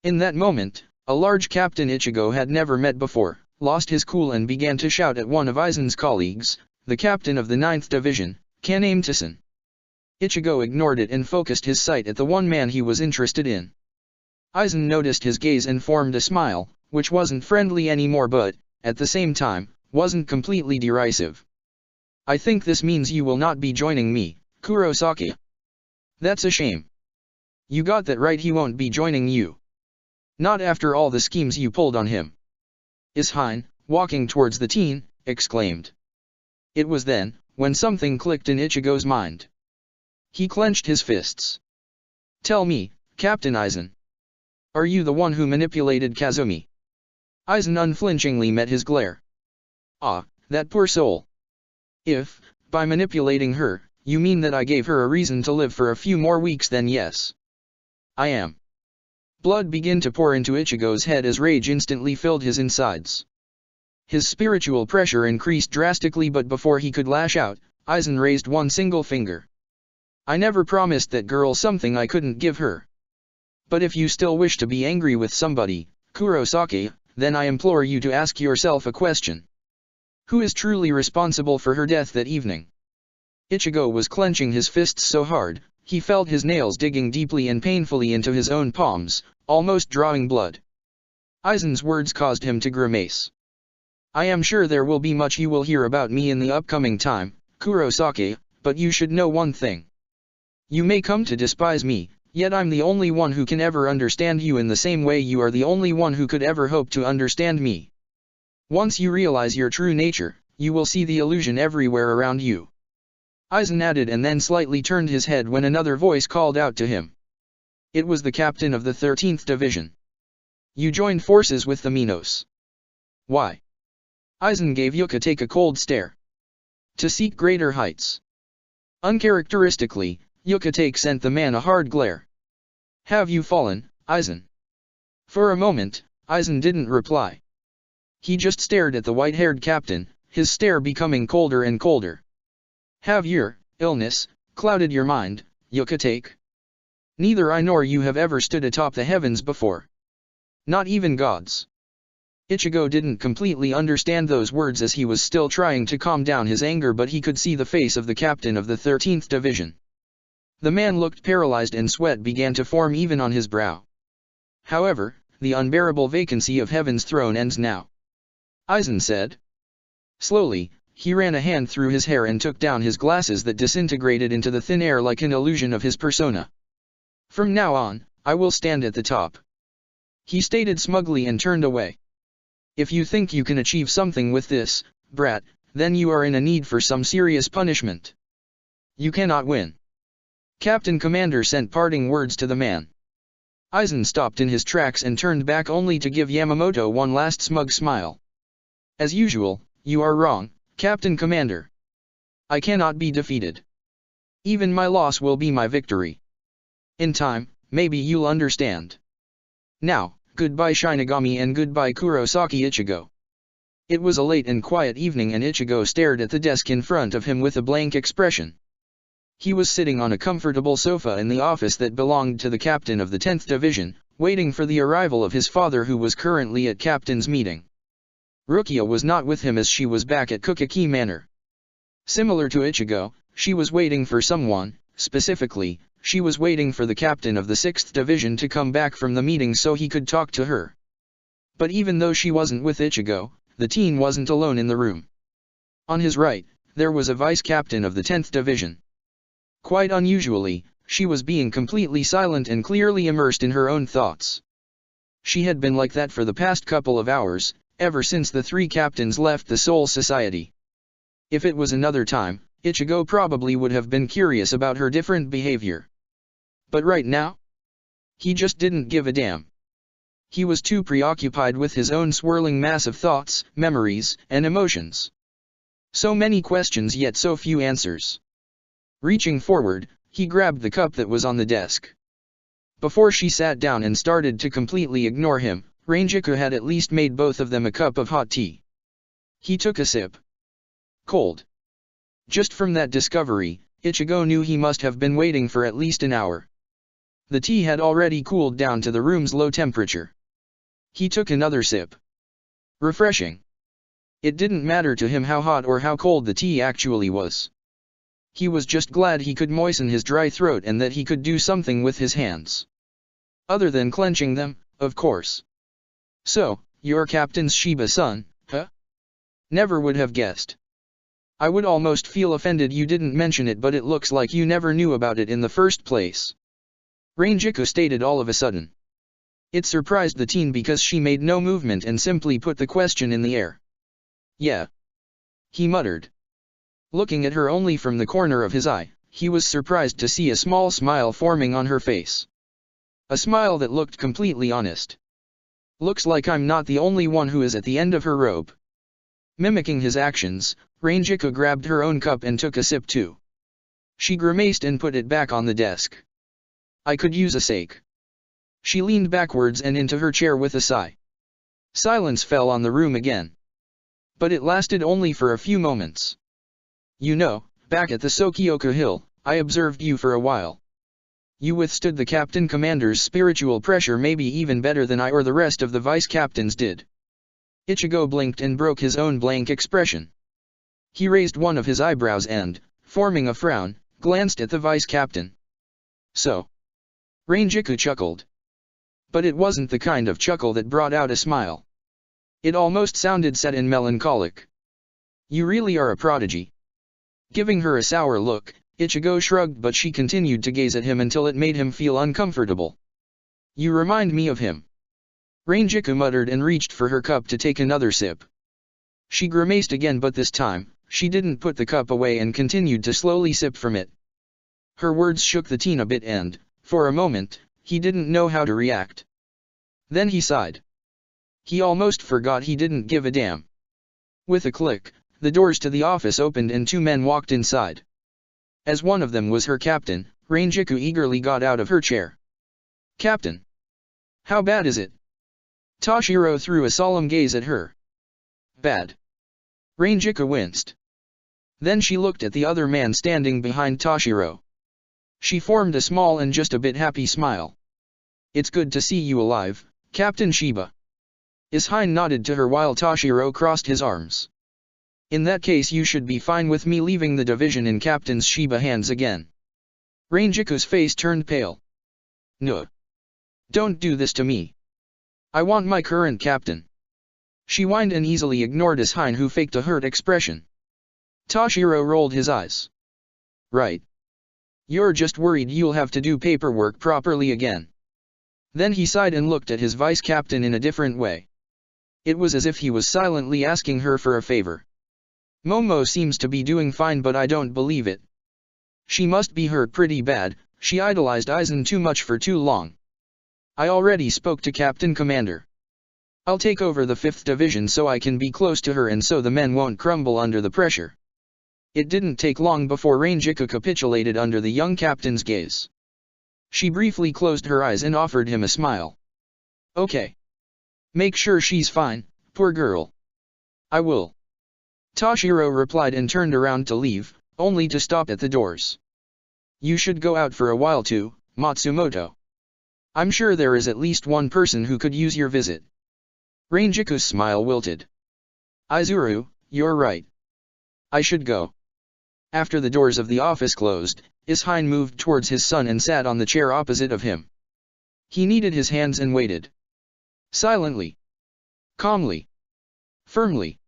A: In that moment, a large captain Ichigo had never met before, lost his cool and began to shout at one of Aizen's colleagues, the captain of the 9th Division, Kaname Tissen. Ichigo ignored it and focused his sight at the one man he was interested in. Aizen noticed his gaze and formed a smile, which wasn't friendly anymore but, at the same time, wasn't completely derisive. I think this means you will not be joining me, Kurosaki. That's a shame. You got that right, he won't be joining you. Not after all the schemes you pulled on him. Ishine, walking towards the teen, exclaimed. It was then, when something clicked in Ichigo's mind. He clenched his fists. Tell me, Captain Aizen. Are you the one who manipulated Kazumi? Aizen unflinchingly met his glare. Ah, that poor soul. If, by manipulating her, you mean that I gave her a reason to live for a few more weeks, then yes. I am. Blood began to pour into Ichigo's head as rage instantly filled his insides. His spiritual pressure increased drastically but before he could lash out, Aizen raised one single finger. I never promised that girl something I couldn't give her. But if you still wish to be angry with somebody, Kurosaki, then I implore you to ask yourself a question. Who is truly responsible for her death that evening? Ichigo was clenching his fists so hard, he felt his nails digging deeply and painfully into his own palms, almost drawing blood. Aizen's words caused him to grimace. I am sure there will be much you will hear about me in the upcoming time, Kurosaki, but you should know one thing. You may come to despise me, yet I'm the only one who can ever understand you in the same way you are the only one who could ever hope to understand me. Once you realize your true nature, you will see the illusion everywhere around you. Aizen added and then slightly turned his head when another voice called out to him. It was the captain of the 13th Division. You joined forces with the Minos. Why? Aizen gave Yuka a cold stare. To seek greater heights. Uncharacteristically, Yuka sent the man a hard glare. Have you fallen, Aizen? For a moment, Aizen didn't reply. He just stared at the white-haired captain, his stare becoming colder and colder. Have your illness clouded your mind, Yuka? Neither I nor you have ever stood atop the heavens before. Not even gods. Ichigo didn't completely understand those words as he was still trying to calm down his anger, but he could see the face of the captain of the 13th Division. The man looked paralyzed and sweat began to form even on his brow. However, the unbearable vacancy of heaven's throne ends now. Aizen said. Slowly, he ran a hand through his hair and took down his glasses that disintegrated into the thin air like an illusion of his persona. From now on, I will stand at the top. He stated smugly and turned away. If you think you can achieve something with this, brat, then you are in a need for some serious punishment. You cannot win. Captain Commander sent parting words to the man. Aizen stopped in his tracks and turned back only to give Yamamoto one last smug smile. As usual, you are wrong, Captain Commander. I cannot be defeated. Even my loss will be my victory. In time, maybe you'll understand. Now, goodbye Shinigami and goodbye Kurosaki Ichigo. It was a late and quiet evening and Ichigo stared at the desk in front of him with a blank expression. He was sitting on a comfortable sofa in the office that belonged to the captain of the 10th Division, waiting for the arrival of his father who was currently at captain's meeting. Rukia was not with him as she was back at Kukaki Manor. Similar to Ichigo, she was waiting for someone. Specifically, she was waiting for the captain of the 6th Division to come back from the meeting so he could talk to her. But even though she wasn't with Ichigo, the teen wasn't alone in the room. On his right, there was a vice-captain of the 10th Division. Quite unusually, she was being completely silent and clearly immersed in her own thoughts. She had been like that for the past couple of hours, ever since the three captains left the Soul Society. If it was another time, Ichigo probably would have been curious about her different behavior. But right now? He just didn't give a damn. He was too preoccupied with his own swirling mass of thoughts, memories, and emotions. So many questions yet so few answers. Reaching forward, he grabbed the cup that was on the desk. Before she sat down and started to completely ignore him, Rangiku had at least made both of them a cup of hot tea. He took a sip. Cold. Just from that discovery, Ichigo knew he must have been waiting for at least an hour. The tea had already cooled down to the room's low temperature. He took another sip. Refreshing. It didn't matter to him how hot or how cold the tea actually was. He was just glad he could moisten his dry throat and that he could do something with his hands. Other than clenching them, of course. So, you're Captain's Shiba-san, huh? Never would have guessed. I would almost feel offended you didn't mention it, but it looks like you never knew about it in the first place. Rangiku stated all of a sudden. It surprised the teen because she made no movement and simply put the question in the air. Yeah. He muttered. Looking at her only from the corner of his eye, he was surprised to see a small smile forming on her face. A smile that looked completely honest. Looks like I'm not the only one who is at the end of her rope. Mimicking his actions, Rangiku grabbed her own cup and took a sip too. She grimaced and put it back on the desk. I could use a sake. She leaned backwards and into her chair with a sigh. Silence fell on the room again. But it lasted only for a few moments. You know, back at the Sokioku Hill, I observed you for a while. You withstood the Captain Commander's spiritual pressure maybe even better than I or the rest of the vice-captains did. Ichigo blinked and broke his own blank expression. He raised one of his eyebrows and, forming a frown, glanced at the vice-captain. So? Rangiku chuckled. But it wasn't the kind of chuckle that brought out a smile. It almost sounded sad and melancholic. You really are a prodigy. Giving her a sour look, Ichigo shrugged, but she continued to gaze at him until it made him feel uncomfortable. You remind me of him. Rangiku muttered and reached for her cup to take another sip. She grimaced again, but this time, she didn't put the cup away and continued to slowly sip from it. Her words shook the teen a bit and, for a moment, he didn't know how to react. Then he sighed. He almost forgot he didn't give a damn. With a click, the doors to the office opened and two men walked inside. As one of them was her captain, Rangiku eagerly got out of her chair. Captain! How bad is it? Toshiro threw a solemn gaze at her. Bad. Rangiku winced. Then she looked at the other man standing behind Toshiro. She formed a small and just a bit happy smile. It's good to see you alive, Captain Shiba. Ishine nodded to her while Toshiro crossed his arms. In that case you should be fine with me leaving the division in Captain Shiba's hands again. Rangiku's face turned pale. No. Don't do this to me. I want my current captain. She whined and easily ignored Ishine, who faked a hurt expression. Toshiro rolled his eyes. Right. You're just worried you'll have to do paperwork properly again. Then he sighed and looked at his vice-captain in a different way. It was as if he was silently asking her for a favor. Momo seems to be doing fine, but I don't believe it. She must be hurt pretty bad. She idolized Aizen too much for too long. I already spoke to Captain Commander. I'll take over the 5th Division so I can be close to her and so the men won't crumble under the pressure. It didn't take long before Rangiku capitulated under the young captain's gaze. She briefly closed her eyes and offered him a smile. Okay. Make sure she's fine, poor girl. I will. Toshiro replied and turned around to leave, only to stop at the doors. You should go out for a while too, Matsumoto. I'm sure there is at least one person who could use your visit. Ranjiku's smile wilted. Izuru, you're right. I should go. After the doors of the office closed, Ishine moved towards his son and sat on the chair opposite of him. He kneaded his hands and waited. Silently. Calmly. Firmly.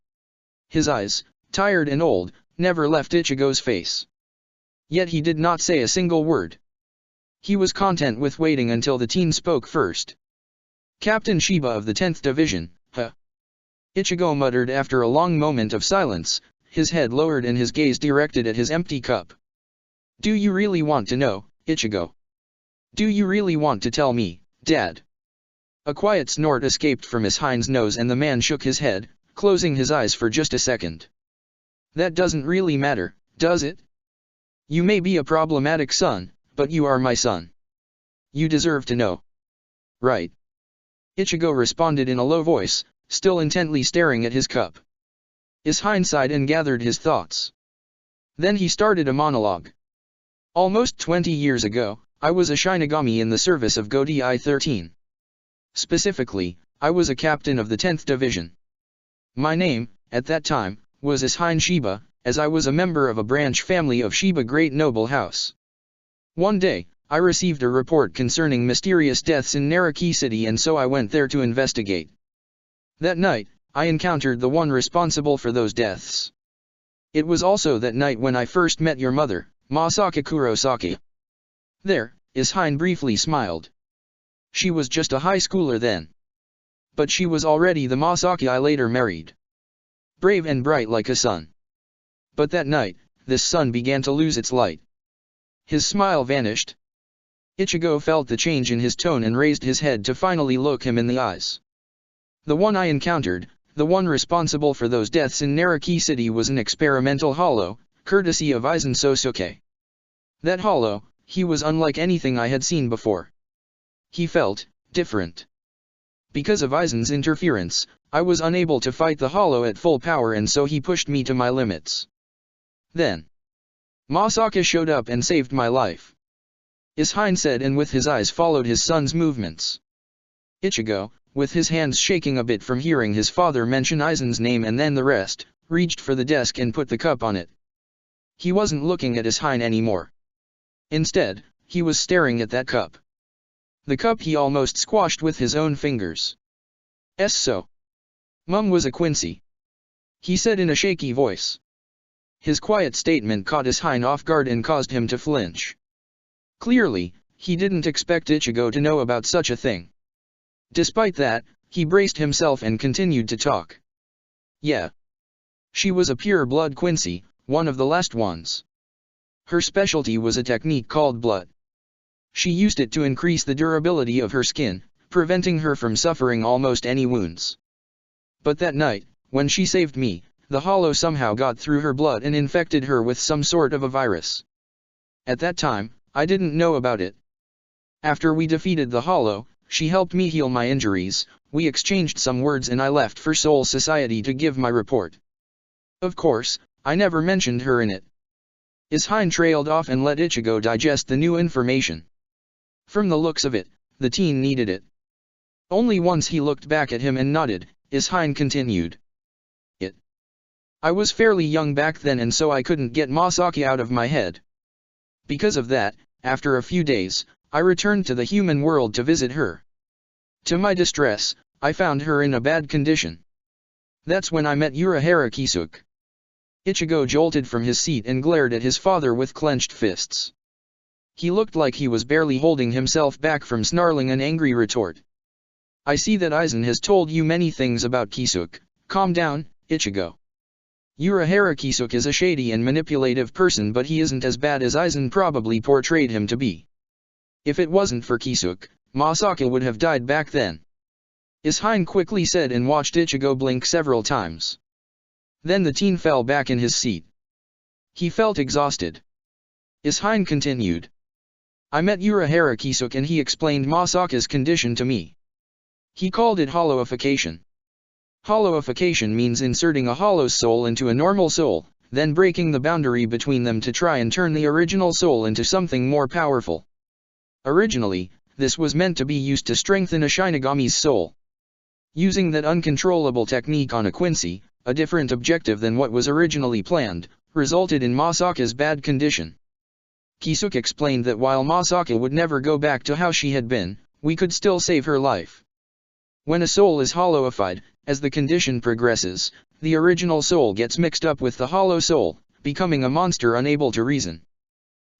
A: His eyes, tired and old, never left Ichigo's face. Yet he did not say a single word. He was content with waiting until the teen spoke first. Captain Shiba of the 10th Division, huh? Ichigo muttered after a long moment of silence, his head lowered and his gaze directed at his empty cup. Do you really want to know, Ichigo? Do you really want to tell me, Dad? A quiet snort escaped from Ishine's nose and the man shook his head, closing his eyes for just a second. That doesn't really matter, does it? You may be a problematic son, but you are my son. You deserve to know. Right. Ichigo responded in a low voice, still intently staring at his cup. Ishine sighed and gathered his thoughts. Then he started a monologue. Almost 20 years ago, I was a Shinigami in the service of Godi I-13. Specifically, I was a captain of the 10th Division. My name, at that time, was Ishine Shiba, as I was a member of a branch family of Shiba Great Noble House. One day, I received a report concerning mysterious deaths in Naraki City and so I went there to investigate. That night, I encountered the one responsible for those deaths. It was also that night when I first met your mother, Masaki Kurosaki. There, Ishine briefly smiled. She was just a high schooler then. But she was already the Masaki I later married. Brave and bright like a sun. But that night, this sun began to lose its light. His smile vanished. Ichigo felt the change in his tone and raised his head to finally look him in the eyes. The one I encountered, the one responsible for those deaths in Naraki City was an experimental hollow, courtesy of Aizen Sosuke. That hollow, he was unlike anything I had seen before. He felt different. Because of Aizen's interference, I was unable to fight the hollow at full power and so he pushed me to my limits. Then, Masaki showed up and saved my life. Ishine said and with his eyes followed his son's movements. Ichigo, with his hands shaking a bit from hearing his father mention Aizen's name and then the rest, reached for the desk and put the cup on it. He wasn't looking at Ishine anymore. Instead, he was staring at that cup. The cup he almost squashed with his own fingers. So. Mum was a Quincy. He said in a shaky voice. His quiet statement caught Ishine off guard and caused him to flinch. Clearly, he didn't expect Ichigo to know about such a thing. Despite that, he braced himself and continued to talk. Yeah. She was a pure-blood Quincy, one of the last ones. Her specialty was a technique called blood. She used it to increase the durability of her skin, preventing her from suffering almost any wounds. But that night, when she saved me, the hollow somehow got through her blood and infected her with some sort of a virus. At that time, I didn't know about it. After we defeated the hollow, she helped me heal my injuries, we exchanged some words and I left for Soul Society to give my report. Of course, I never mentioned her in it. Ishine trailed off and let Ichigo digest the new information. From the looks of it, the teen needed it. Only once he looked back at him and nodded, Ishine continued. I was fairly young back then and so I couldn't get Masaki out of my head. Because of that, after a few days, I returned to the human world to visit her. To my distress, I found her in a bad condition. That's when I met Urahara Kisuke. Ichigo jolted from his seat and glared at his father with clenched fists. He looked like he was barely holding himself back from snarling an angry retort. I see that Aizen has told you many things about Kisuke. Calm down, Ichigo. Urahara Kisuke is a shady and manipulative person but he isn't as bad as Aizen probably portrayed him to be. If it wasn't for Kisuke, Masaki would have died back then. Ishine quickly said and watched Ichigo blink several times. Then the teen fell back in his seat. He felt exhausted. Ishine continued. I met Urahara Kisuke and he explained Masaki's condition to me. He called it hollowification. Hollowification means inserting a hollow soul into a normal soul, then breaking the boundary between them to try and turn the original soul into something more powerful. Originally, this was meant to be used to strengthen a Shinigami's soul. Using that uncontrollable technique on a Quincy, a different objective than what was originally planned, resulted in Masaka's bad condition. Kisuke explained that while Masaka would never go back to how she had been, we could still save her life. When a soul is hollowified, as the condition progresses, the original soul gets mixed up with the hollow soul, becoming a monster unable to reason.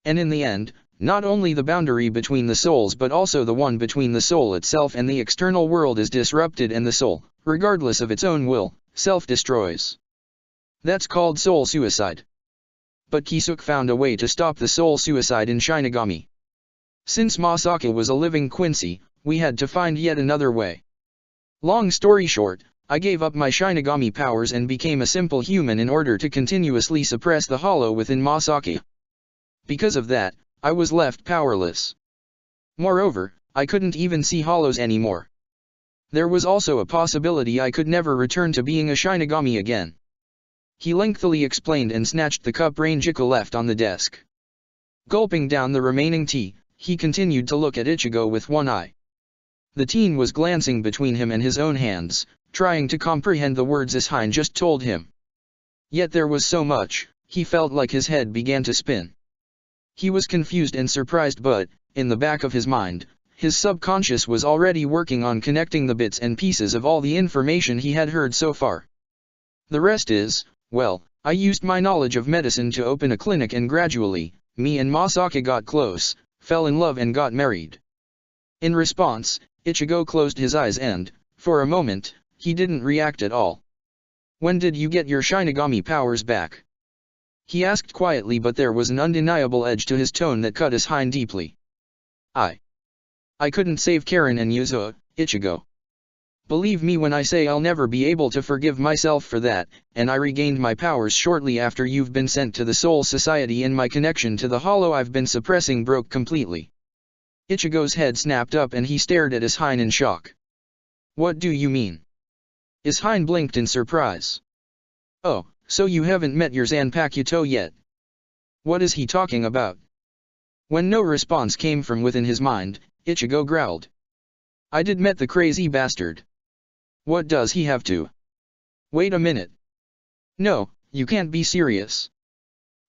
A: And in the end, not only the boundary between the souls but also the one between the soul itself and the external world is disrupted and the soul, regardless of its own will, self-destroys. That's called soul suicide. But Kisuke found a way to stop the soul suicide in Shinigami. Since Masaka was a living Quincy, we had to find yet another way. Long story short, I gave up my Shinigami powers and became a simple human in order to continuously suppress the hollow within Masaka. Because of that, I was left powerless. Moreover, I couldn't even see hollows anymore. There was also a possibility I could never return to being a Shinigami again. He lengthily explained and snatched the cup Ranjika left on the desk. Gulping down the remaining tea, he continued to look at Ichigo with one eye. The teen was glancing between him and his own hands, trying to comprehend the words Ishine just told him. Yet there was so much, he felt like his head began to spin. He was confused and surprised, but, in the back of his mind, his subconscious was already working on connecting the bits and pieces of all the information he had heard so far. The rest is, well, I used my knowledge of medicine to open a clinic and gradually, me and Masaka got close, fell in love and got married. In response, Ichigo closed his eyes and, for a moment, he didn't react at all. When did you get your Shinigami powers back? He asked quietly, but there was an undeniable edge to his tone that cut Ishine deeply. I couldn't save Karen and Yuzo, Ichigo. Believe me when I say I'll never be able to forgive myself for that, and I regained my powers shortly after you've been sent to the Soul Society and my connection to the hollow I've been suppressing broke completely. Ichigo's head snapped up and he stared at Ishine in shock. What do you mean? Ishine blinked in surprise. Oh, so you haven't met your Zanpakuto yet? What is he talking about? When no response came from within his mind, Ichigo growled. I did met the crazy bastard. What does he have to? Wait a minute. No, you can't be serious.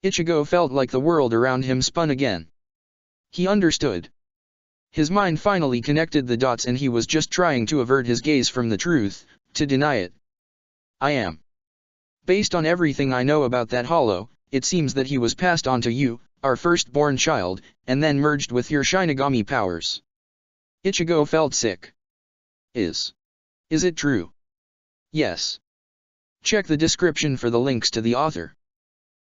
A: Ichigo felt like the world around him spun again. He understood. His mind finally connected the dots and he was just trying to avert his gaze from the truth, to deny it. I am. Based on everything I know about that hollow, it seems that he was passed on to you, our firstborn child, and then merged with your Shinigami powers. Ichigo felt sick. Is it true? Yes. Check the description for the links to the author.